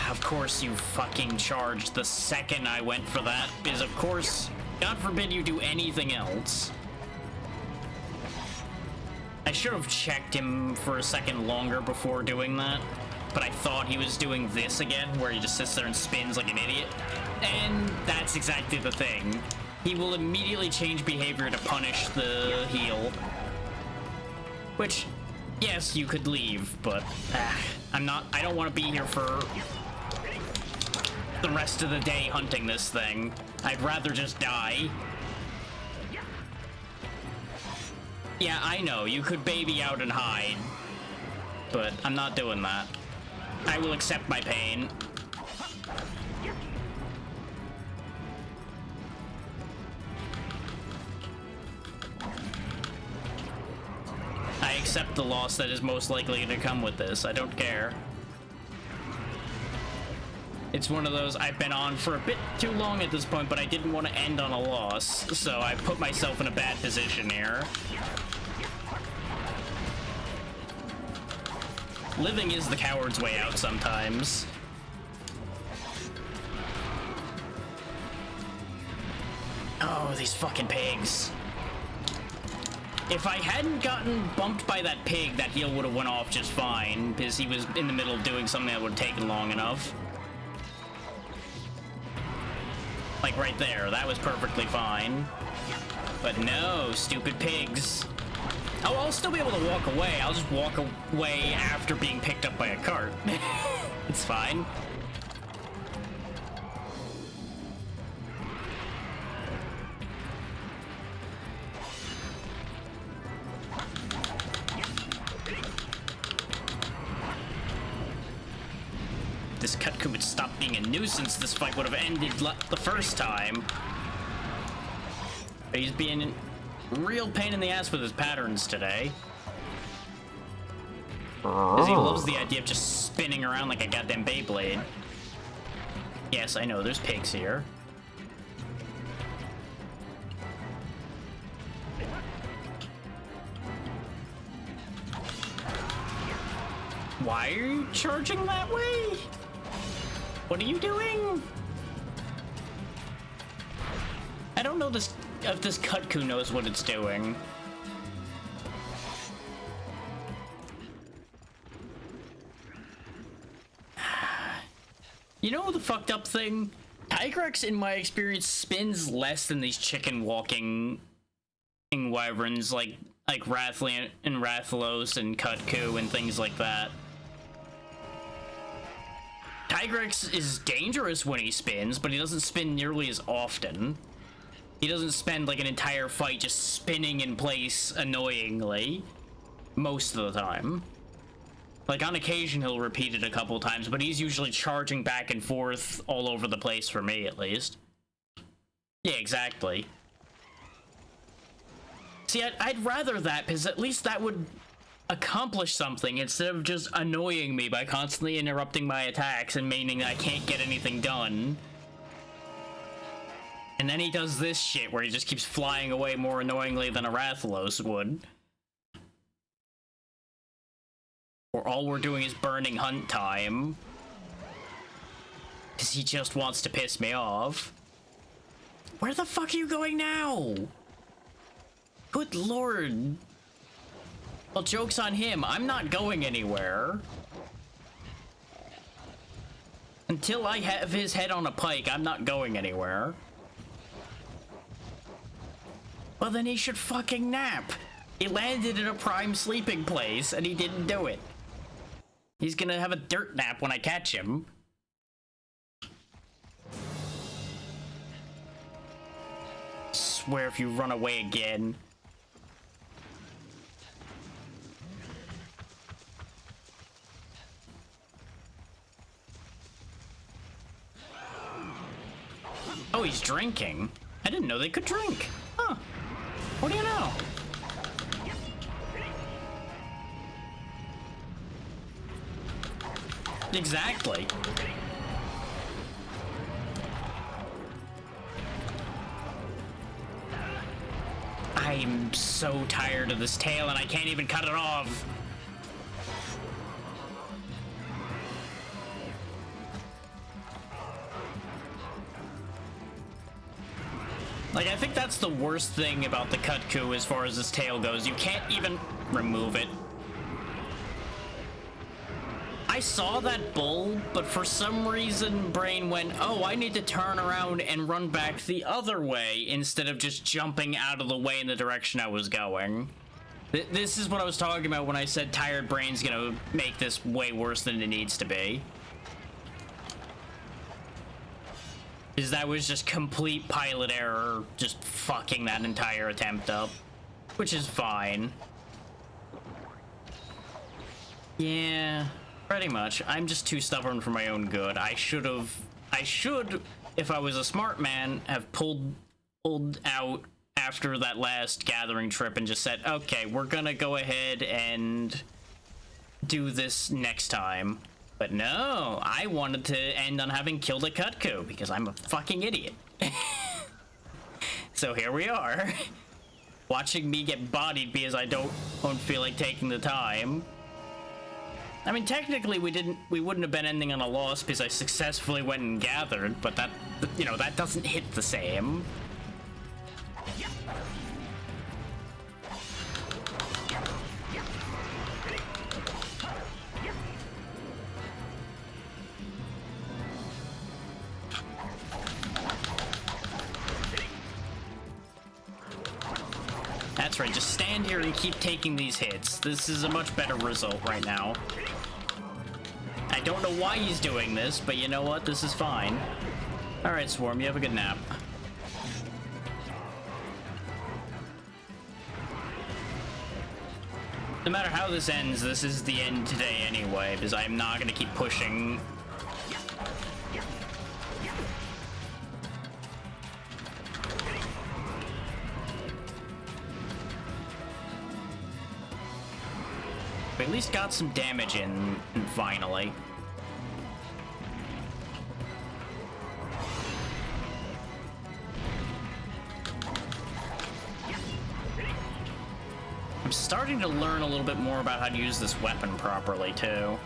Of course you fucking charged the second I went for that, because of course, God forbid you do anything else. I should have checked him for a second longer before doing that, but I thought he was doing this again, where he just sits there and spins like an idiot. And that's exactly the thing. He will immediately change behavior to punish the heal. Which, yes, you could leave, but I don't want to be here for the rest of the day hunting this thing. I'd rather just die. Yeah, I know, you could baby out and hide, but I'm not doing that. I will accept my pain. I accept the loss that is most likely to come with this. I don't care. It's one of those, I've been on for a bit too long at this point, but I didn't want to end on a loss, so I put myself in a bad position here. Living is the coward's way out sometimes. Oh, these fucking pigs. If I hadn't gotten bumped by that pig, that heal would have went off just fine, because he was in the middle of doing something that would have taken long enough. Like right there, that was perfectly fine. But no, stupid pigs. Oh, I'll still be able to walk away. I'll just walk away after being picked up by a cart. It's fine. This Cutco would stop being a nuisance, this fight would have ended the first time. But he's being a real pain in the ass with his patterns today. Because he loves the idea of just spinning around like a goddamn Beyblade. Yes, I know, there's pigs here. Why are you charging that way? What are you doing? I don't know if this Cutco knows what it's doing. You know the fucked up thing? Tigrex, in my experience, spins less than these chicken walking wyverns like Rathalos and Rathalos and Cutco and things like that. Tigrex is dangerous when he spins, but he doesn't spin nearly as often. He doesn't spend like an entire fight just spinning in place annoyingly most of the time. Like on occasion he'll repeat it a couple times, but he's usually charging back and forth all over the place for me at least. Yeah, exactly. See, I'd rather that, because at least that would accomplish something instead of just annoying me by constantly interrupting my attacks and meaning that I can't get anything done. And then he does this shit where he just keeps flying away more annoyingly than a Rathalos would. Or all we're doing is burning hunt time. Because he just wants to piss me off. Where the fuck are you going now? Good lord. Well, joke's on him. I'm not going anywhere. Until I have his head on a pike, I'm not going anywhere. Well, then he should fucking nap. He landed in a prime sleeping place, and he didn't do it. He's gonna have a dirt nap when I catch him. Swear if you run away again. Oh, he's drinking. I didn't know they could drink. Huh. What do you know? Exactly. I'm so tired of this tail and I can't even cut it off. Like, I think that's the worst thing about the Cutco as far as his tail goes. You can't even remove it. I saw that bull, but for some reason brain went, oh, I need to turn around and run back the other way instead of just jumping out of the way in the direction I was going. This is what I was talking about when I said tired brain's gonna make this way worse than it needs to be. Is that was just complete pilot error, just fucking that entire attempt up. Which is fine. Yeah, pretty much. I'm just too stubborn for my own good. I should, if I was a smart man, have pulled out after that last gathering trip and just said, okay, we're gonna go ahead and do this next time. But no, I wanted to end on having killed a Cutco because I'm a fucking idiot. So here we are. Watching me get bodied because I don't feel like taking the time. I mean, technically we wouldn't have been ending on a loss because I successfully went and gathered, but that, you know, that doesn't hit the same. That's right, just stand here and keep taking these hits. This is a much better result right now. I don't know why he's doing this, but you know what? This is fine. Alright, Swarm, you have a good nap. No matter how this ends, this is the end today anyway, because I'm not going to keep pushing. We at least got some damage in finally. I'm starting to learn a little bit more about how to use this weapon properly, too.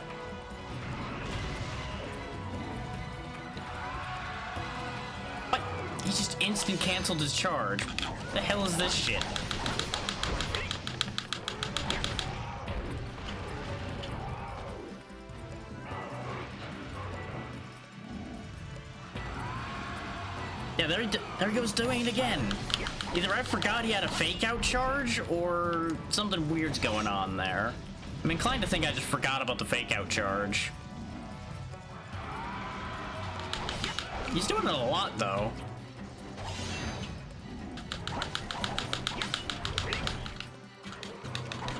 What? He just instant canceled his charge. The hell is this shit? Yeah, there he goes doing it again. Either I forgot he had a fake out charge or something weird's going on there. I'm inclined to think I just forgot about the fake out charge. He's doing it a lot though.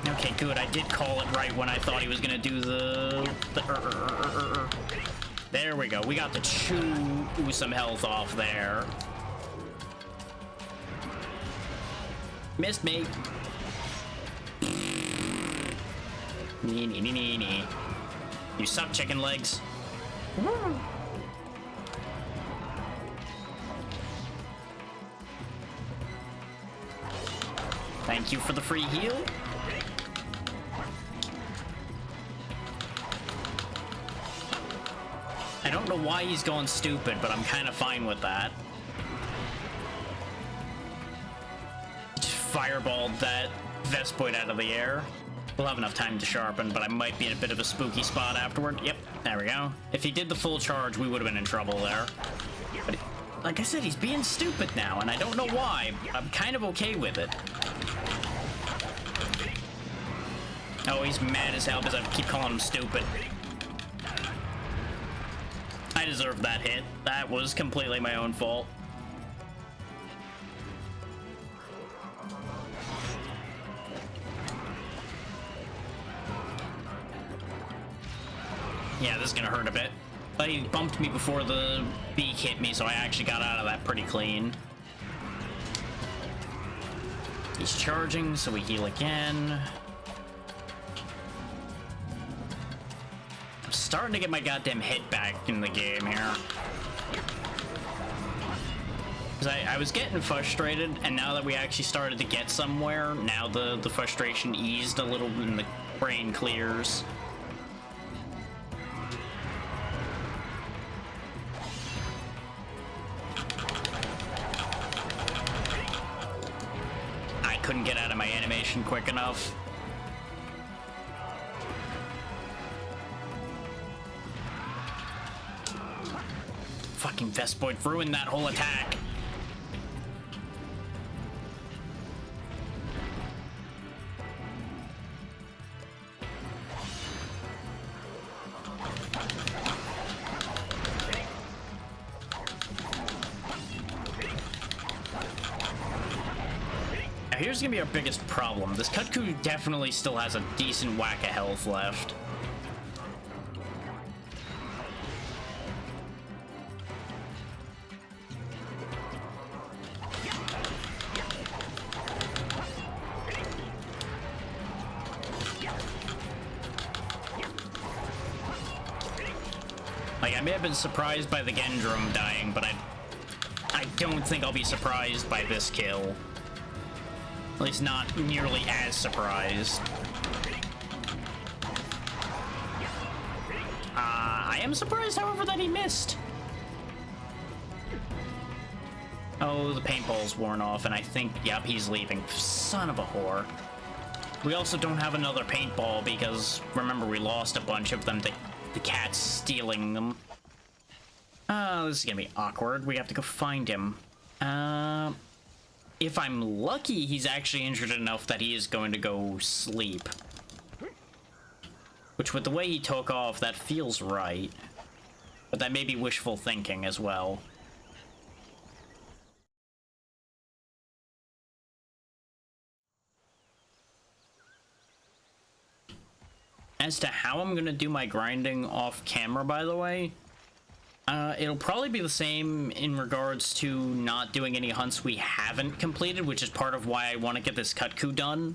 Okay, good. I did call it right when I thought he was gonna do the There we go. We got to chew some health off there. Missed me. Nee. You suck, chicken legs. Thank you for the free heal. I don't know why he's going stupid, but I'm kind of fine with that. Just fireballed that Vespoid out of the air. We'll have enough time to sharpen, but I might be in a bit of a spooky spot afterward. Yep, there we go. If he did the full charge, we would have been in trouble there. But like I said, he's being stupid now, and I don't know why. I'm kind of okay with it. Oh, he's mad as hell because I keep calling him stupid. I deserved that hit. That was completely my own fault. Yeah, this is gonna hurt a bit. But he bumped me before the beak hit me, so I actually got out of that pretty clean. He's charging, so we heal again. I'm starting to get my goddamn hit back in the game here. Because I was getting frustrated, and now that we actually started to get somewhere, now the frustration eased a little and the brain clears. I couldn't get out of my animation quick enough. Fucking Vespoid ruined that whole attack. Now here's gonna be our biggest problem. This Cutco definitely still has a decent whack of health left. Like, I may have been surprised by the Gendrum dying, but I don't think I'll be surprised by this kill. At least not nearly as surprised. I am surprised, however, that he missed. Oh, the paintball's worn off, and I think, yep, he's leaving. Son of a whore. We also don't have another paintball because, remember, we lost a bunch of them to the cats stealing them. Oh, this is gonna be awkward. We have to go find him. If I'm lucky, he's actually injured enough that he is going to go sleep. Which, with the way he took off, that feels right. But that may be wishful thinking as well. As to how I'm gonna do my grinding off camera, by the way, it'll probably be the same in regards to not doing any hunts we haven't completed, which is part of why I want to get this Kutku done.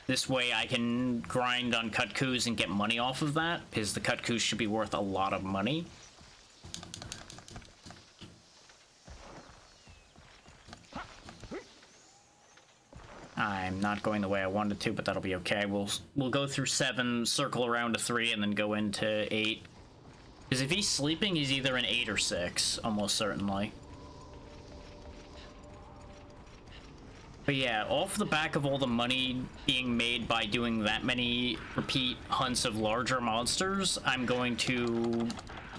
This way I can grind on Kutkus and get money off of that, because the Kutkus should be worth a lot of money. I'm not going the way I wanted to, but that'll be okay. We'll go through 7, circle around to 3, and then go into 8. Because if he's sleeping, he's either in 8 or 6, almost certainly. But yeah, off the back of all the money being made by doing that many repeat hunts of larger monsters, I'm going to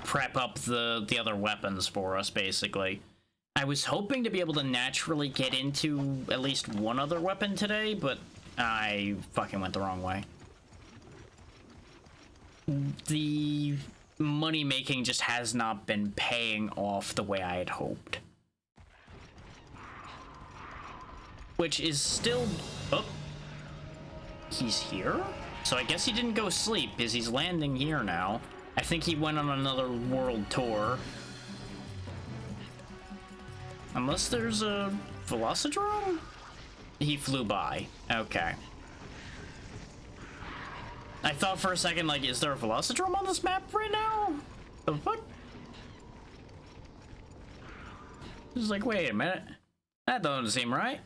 prep up the other weapons for us, basically. I was hoping to be able to naturally get into at least one other weapon today, but I fucking went the wrong way. The money making just has not been paying off the way I had hoped. Which is still... Oh. He's here? So I guess he didn't go sleep, because he's landing here now. I think he went on another world tour. Unless there's a Velocidrome? He flew by. Okay. I thought for a second, like, is there a Velocidrome on this map right now? The fuck? Just like, wait a minute. That doesn't seem right.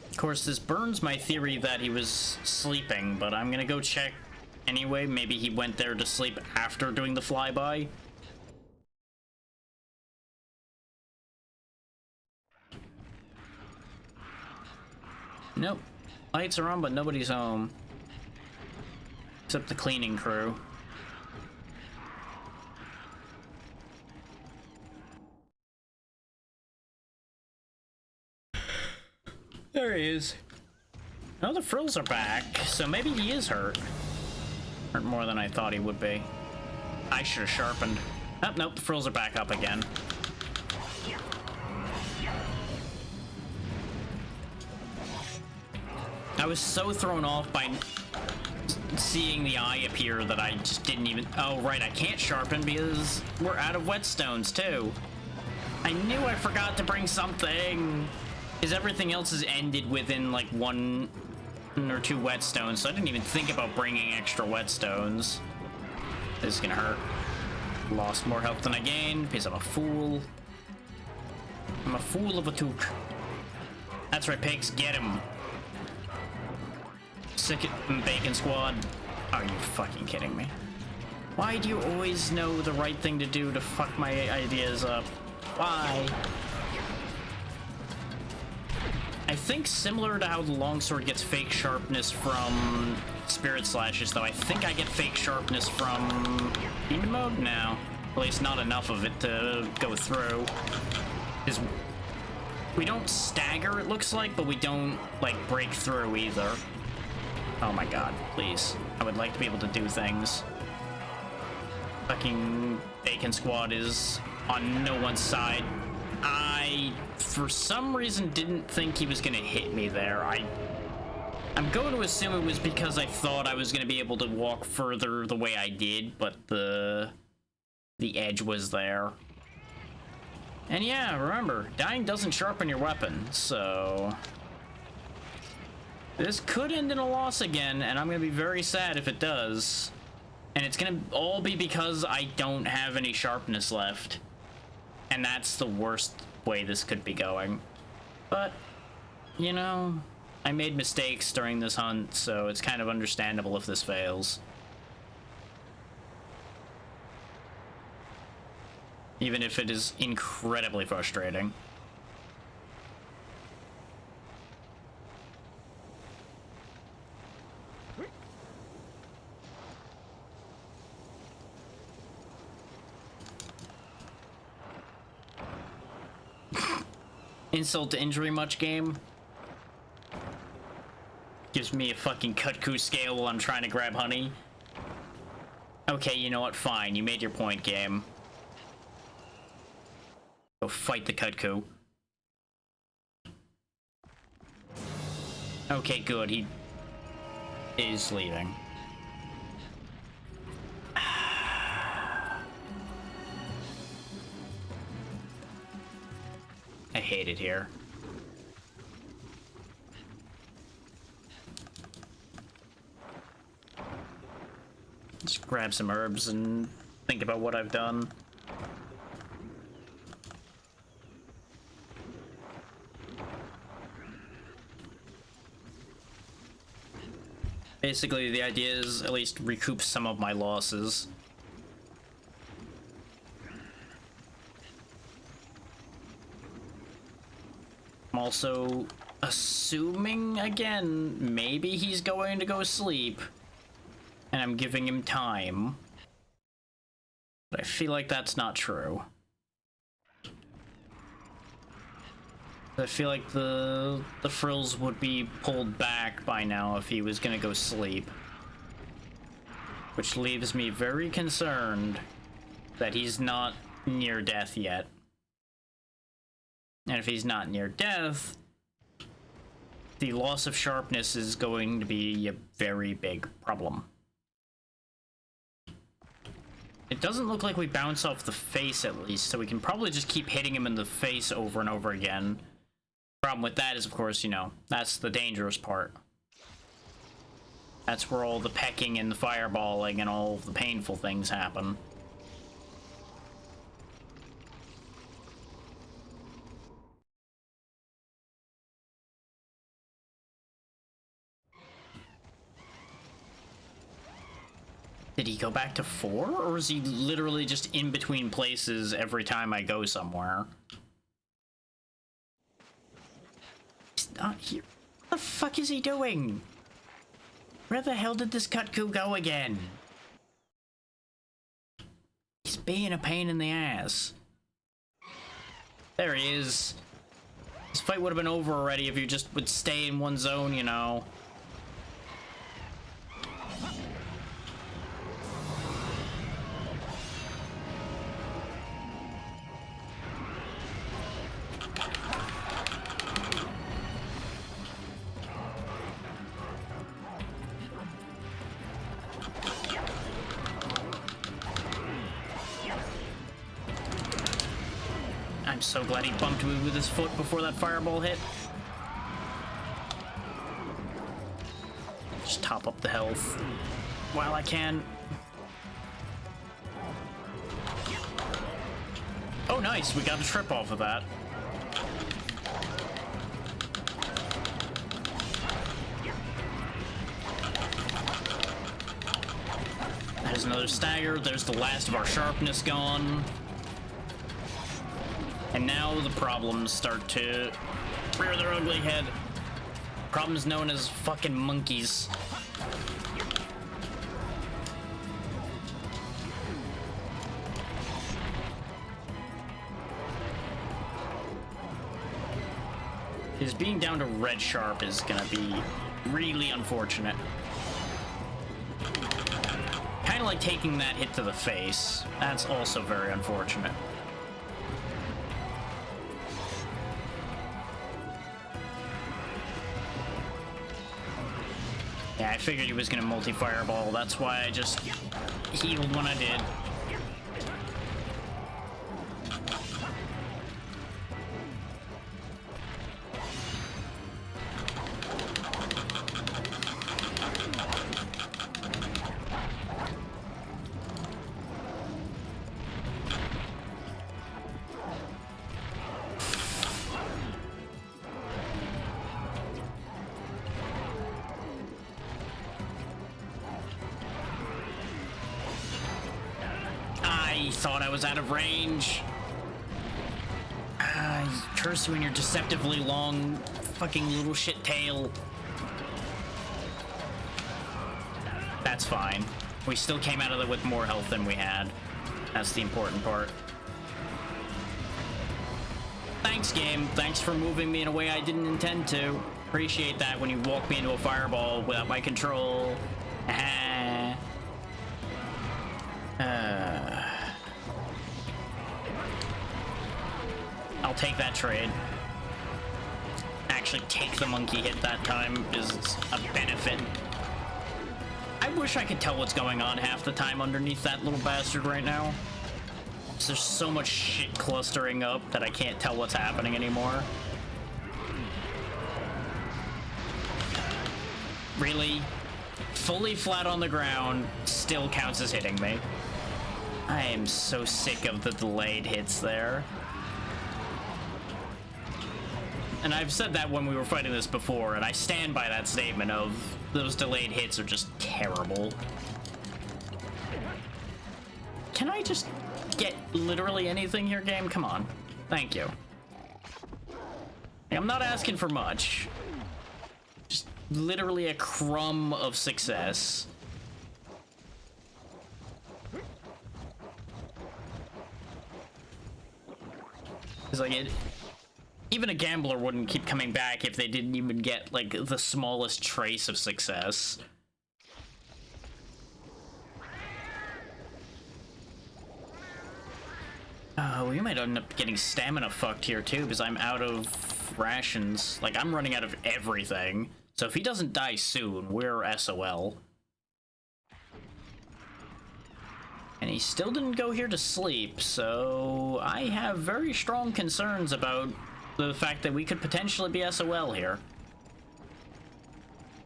Of course, this burns my theory that he was sleeping, but I'm gonna go check anyway. Maybe he went there to sleep after doing the flyby. Nope. Lights are on, but nobody's home. Except the cleaning crew. There he is. Oh, the frills are back, so maybe he is hurt. Hurt more than I thought he would be. I should have sharpened. Oh, nope, the frills are back up again. I was so thrown off by seeing the eye appear that I just didn't even... Oh, right, I can't sharpen because we're out of whetstones, too. I knew I forgot to bring something. Because everything else is ended within, like, 1 or 2 whetstones, so I didn't even think about bringing extra whetstones. This is gonna hurt. Lost more health than I gained, because I'm a fool. I'm a fool of a took. That's right, pigs, get him. Sick it, bacon squad. Are you fucking kidding me? Why do you always know the right thing to do to fuck my ideas up? Why? I think similar to how the longsword gets fake sharpness from spirit slashes, though I think I get fake sharpness from demon mode? No. At least not enough of it to go through. Is we don't stagger, it looks like, but we don't, like, break through either. Oh my god, please. I would like to be able to do things. Fucking Bacon Squad is on no one's side. I, for some reason, didn't think he was gonna hit me there. I I'm going to assume it was because I thought I was going to be able to walk further the way I did, but the edge was there. And yeah, remember, dying doesn't sharpen your weapon, so... This could end in a loss again, and I'm going to be very sad if it does. And it's going to all be because I don't have any sharpness left. And that's the worst way this could be going. But, you know... I made mistakes during this hunt, so it's kind of understandable if this fails. Even if it is incredibly frustrating. Insult to injury much, game? Gives me a fucking Kutku scale while I'm trying to grab honey. Okay, you know what? Fine. You made your point, game. Go fight the Kutku. Okay, good. He is leaving. I hate it here. Just grab some herbs and think about what I've done. Basically, the idea is at least recoup some of my losses. I'm also assuming, again, maybe he's going to go sleep. And I'm giving him time. But I feel like that's not true. I feel like the frills would be pulled back by now if he was gonna go sleep. Which leaves me very concerned that he's not near death yet. And if he's not near death, the loss of sharpness is going to be a very big problem. It doesn't look like we bounce off the face, at least, so we can probably just keep hitting him in the face over and over again. Problem with that is, of course, you know, that's the dangerous part. That's where all the pecking and the fireballing and all of the painful things happen. Did he go back to 4, or is he literally just in between places every time I go somewhere? He's not here. What the fuck is he doing? Where the hell did this Kutku go again? He's being a pain in the ass. There he is. This fight would have been over already if you just would stay in one zone, you know. I'm so glad he bumped me with his foot before that fireball hit. Just top up the health while I can. Oh, nice. We got a trip off of that. There's another stagger. There's the last of our sharpness gone. And now the problems start to rear their ugly head. Problems known as fucking monkeys. His being down to red sharp is gonna be really unfortunate. Kinda like taking that hit to the face. That's also very unfortunate. Yeah, I figured he was gonna multi-fireball. That's why I just healed when I did. I thought I was out of range. Curse you and your deceptively long fucking little shit tail. That's fine. We still came out of it with more health than we had. That's the important part. Thanks, game. Thanks for moving me in a way I didn't intend to. Appreciate that when you walk me into a fireball without my control. I'll take that trade. Actually take the monkey hit that time is a benefit. I wish I could tell what's going on half the time underneath that little bastard right now. There's so much shit clustering up that I can't tell what's happening anymore. Really? Fully flat on the ground still counts as hitting me. I am so sick of the delayed hits there. And I've said that when we were fighting this before, and I stand by that statement of those delayed hits are just terrible. Can I just get literally anything here, game? Come on. Thank you. I'm not asking for much. Just literally a crumb of success. It's like even a gambler wouldn't keep coming back if they didn't even get, like, the smallest trace of success. We might end up getting stamina fucked here, too, because I'm out of rations. Like, I'm running out of everything. So if he doesn't die soon, we're SOL. And he still didn't go here to sleep, so I have very strong concerns about the fact that we could potentially be SOL here.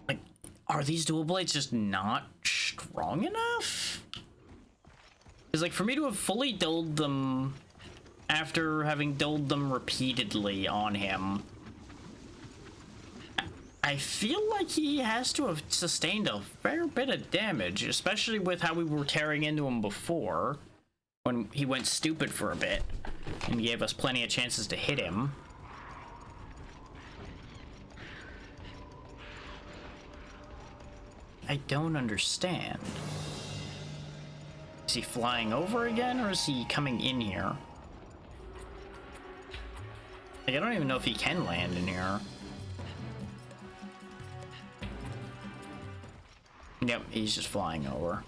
Like, are these dual blades just not strong enough? Because, like, for me to have fully doled them after having doled them repeatedly on him, I feel like he has to have sustained a fair bit of damage, especially with how we were tearing into him before, when he went stupid for a bit and gave us plenty of chances to hit him. I don't understand. Is he flying over again, or is he coming in here? Like, I don't even know if he can land in here. Yep, he's just flying over.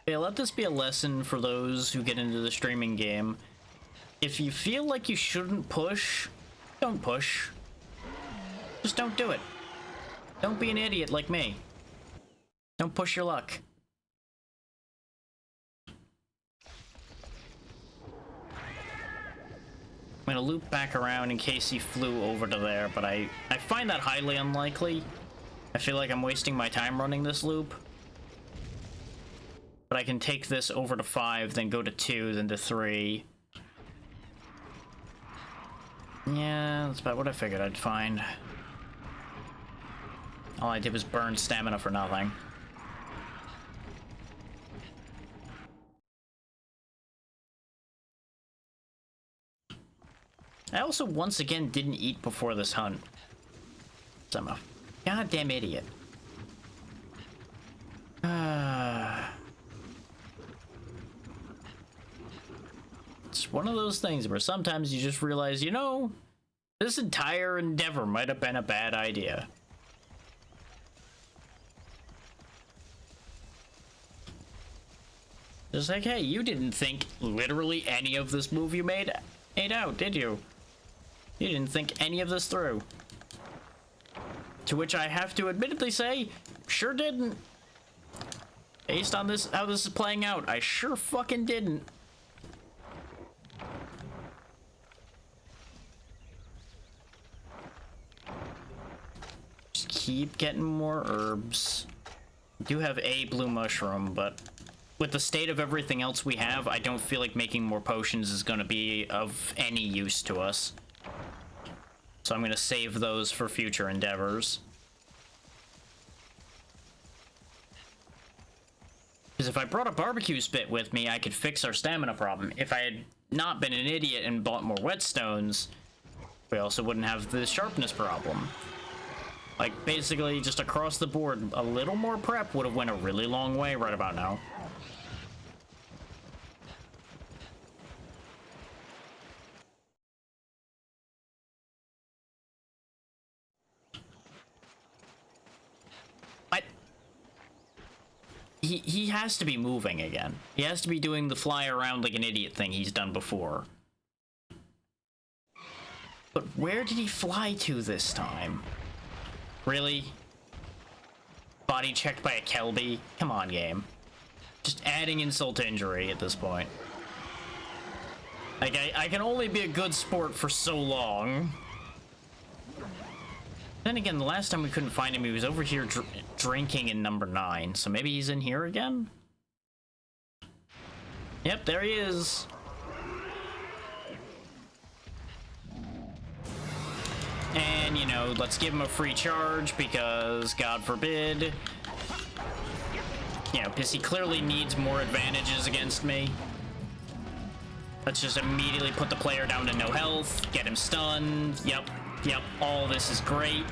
Yeah, let this be a lesson for those who get into the streaming game. If you feel like you shouldn't push, don't push. Just don't do it. Don't be an idiot like me. Don't push your luck. I'm gonna loop back around in case he flew over to there, but I find that highly unlikely. I feel like I'm wasting my time running this loop. But I can take this over to 5, then go to 2, then to 3. Yeah, that's about what I figured I'd find. All I did was burn stamina for nothing. I also, once again, didn't eat before this hunt. So I'm a goddamn idiot. It's one of those things where sometimes you just realize, you know, this entire endeavor might have been a bad idea. Just like, hey, you didn't think literally any of this move you made out, did you? You didn't think any of this through. To which I have to admittedly say, sure didn't. Based on this, how this is playing out, I sure fucking didn't. Just keep getting more herbs. I do have a blue mushroom, but with the state of everything else we have, I don't feel like making more potions is going to be of any use to us. So I'm going to save those for future endeavors. Because if I brought a barbecue spit with me, I could fix our stamina problem. If I had not been an idiot and bought more whetstones, we also wouldn't have the sharpness problem. Like, basically, just across the board, a little more prep would have went a really long way right about now. He has to be moving again. He has to be doing the fly around like an idiot thing he's done before. But where did he fly to this time? Really? Body checked by a Kelby? Come on, game. Just adding insult to injury at this point. Like, I can only be a good sport for so long. Then again, the last time we couldn't find him, he was over here drinking in number 9. So maybe he's in here again? Yep, there he is. And, you know, let's give him a free charge because, God forbid, you know, because he clearly needs more advantages against me. Let's just immediately put the player down to no health, get him stunned. Yep. Yep, all this is great.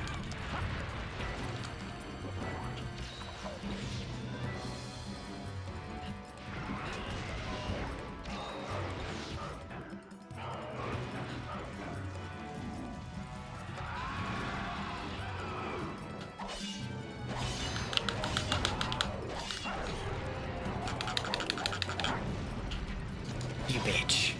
You bitch.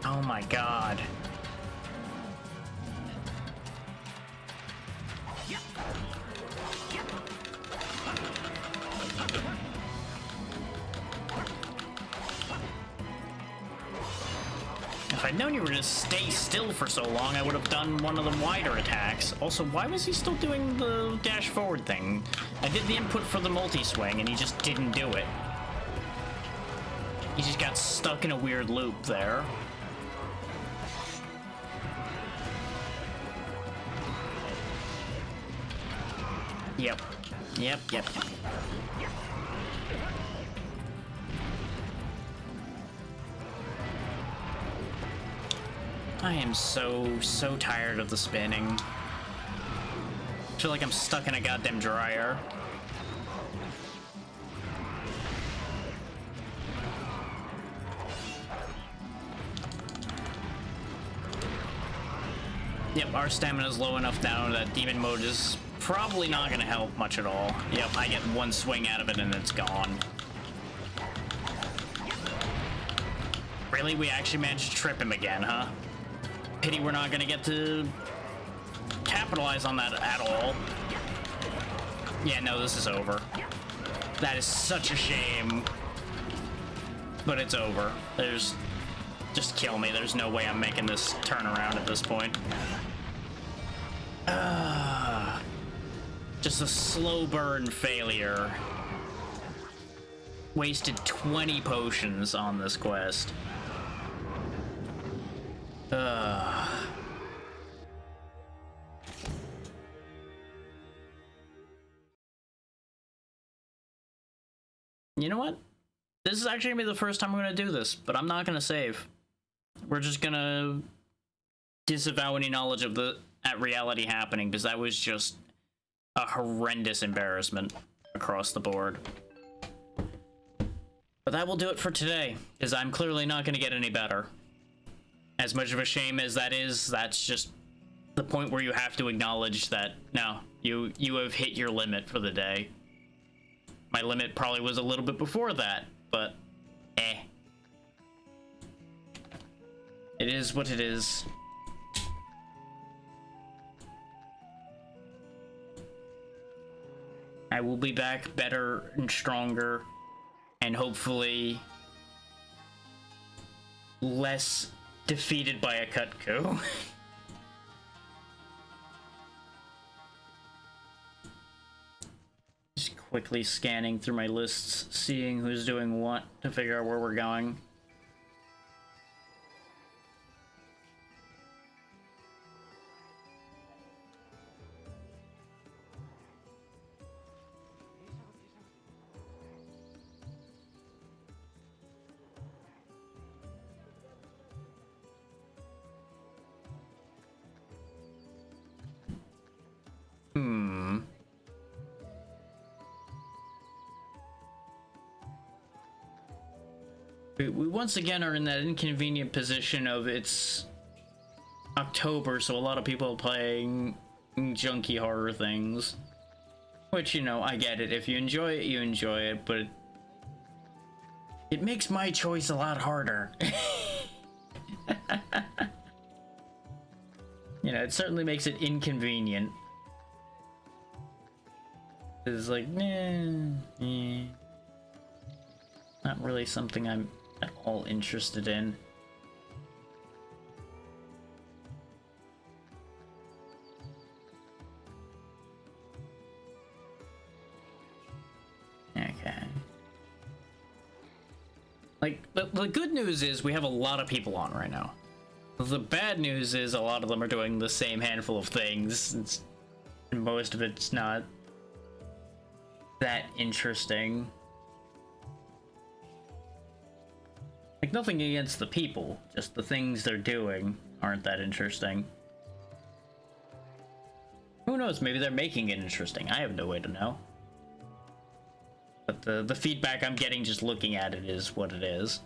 Oh my god. If I'd known you were gonna stay still for so long, I would have done one of the wider attacks. Also, why was he still doing the dash forward thing? I did the input for the multi-swing and he just didn't do it. He just got stuck in a weird loop there. Yep. Yep. I am so tired of the spinning. I feel like I'm stuck in a goddamn dryer. Yep, our stamina's low enough now that demon mode is probably not gonna help much at all. Yep, I get one swing out of it and it's gone. Really? We actually managed to trip him again, huh? Pity we're not gonna get to capitalize on that at all. Yeah, no, this is over. That is such a shame. But it's over. Just kill me. There's no way I'm making this turnaround at this point. Just a slow burn failure. Wasted 20 potions on this quest. You know what? This is actually gonna be the first time I'm gonna do this, but I'm not gonna save. We're just gonna disavow any knowledge of that reality happening, because that was just a horrendous embarrassment across the board. But that will do it for today, because I'm clearly not going to get any better. As much of a shame as that is, that's just the point where you have to acknowledge that, no, you have hit your limit for the day. My limit probably was a little bit before that, but it is what it is. I will be back better and stronger, and hopefully less defeated by a Cutco. Just quickly scanning through my lists, seeing who's doing what to figure out where we're going. We once again are in that inconvenient position of it's October, so a lot of people are playing junky horror things. Which, you know, I get it. If you enjoy it, you enjoy it, but it makes my choice a lot harder. You know, it certainly makes it inconvenient. It's like, not really something I'm at all interested in. Okay. Like, the good news is we have a lot of people on right now. The bad news is a lot of them are doing the same handful of things. Most of it's not that interesting. Like, nothing against the people, just the things they're doing aren't that interesting. Who knows, maybe they're making it interesting. I have no way to know. But the feedback I'm getting just looking at it is what it is.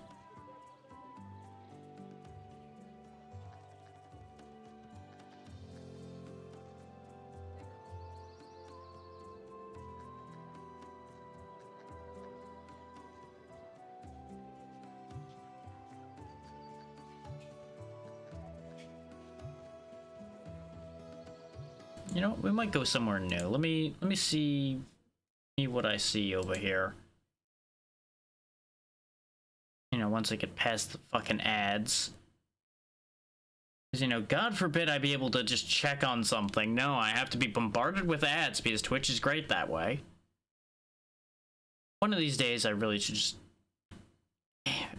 You know, we might go somewhere new. Let me see what I see over here. You know, once I get past the fucking ads. Because, you know, God forbid I be able to just check on something. No, I have to be bombarded with ads because Twitch is great that way. One of these days I really should just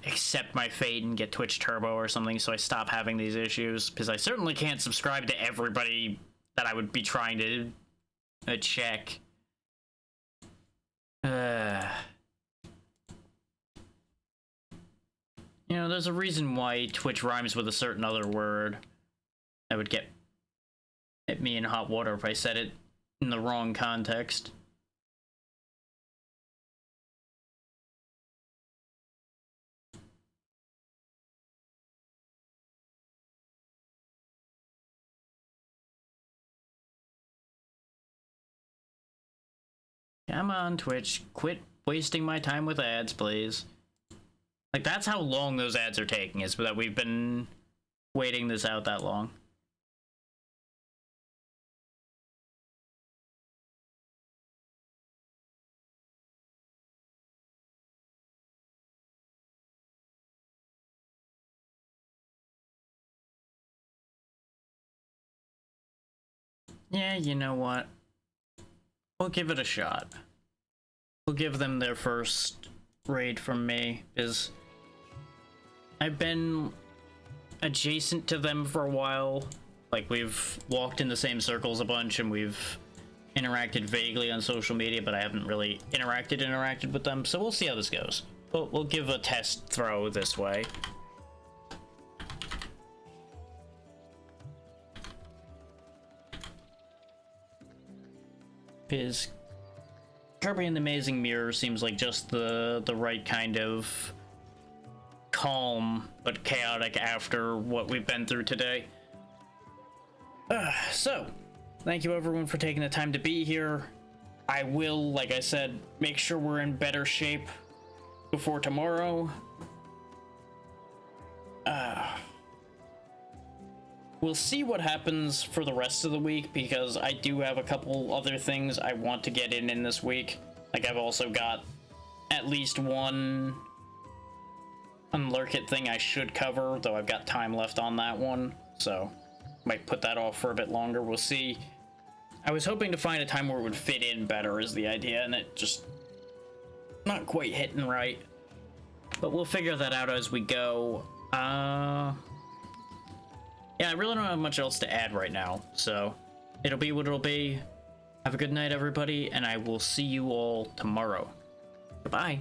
accept my fate and get Twitch Turbo or something so I stop having these issues. Because I certainly can't subscribe to everybody that I would be trying to check. You know, there's a reason why Twitch rhymes with a certain other word. That would get me in hot water if I said it in the wrong context. Come on, Twitch. Quit wasting my time with ads, please. Like, that's how long those ads are taking, is that we've been waiting this out that long. Yeah, you know what? We'll give it a shot. We'll give them their first raid from me, because I've been adjacent to them for a while. Like, we've walked in the same circles a bunch, and we've interacted vaguely on social media, but I haven't really interacted with them, so we'll see how this goes. We'll give a test throw this way. Because Kirby and the Amazing Mirror seems like just the right kind of calm but chaotic after what we've been through today. So, thank you everyone for taking the time to be here. I will, like I said, make sure we're in better shape before tomorrow. We'll see what happens for the rest of the week, because I do have a couple other things I want to get in this week. Like, I've also got at least one Unlurkit thing I should cover, though I've got time left on that one, so might put that off for a bit longer. We'll see. I was hoping to find a time where it would fit in better is the idea, and it just not quite hitting right. But we'll figure that out as we go. Yeah, I really don't have much else to add right now, so it'll be what it'll be. Have a good night, everybody, and I will see you all tomorrow. Goodbye.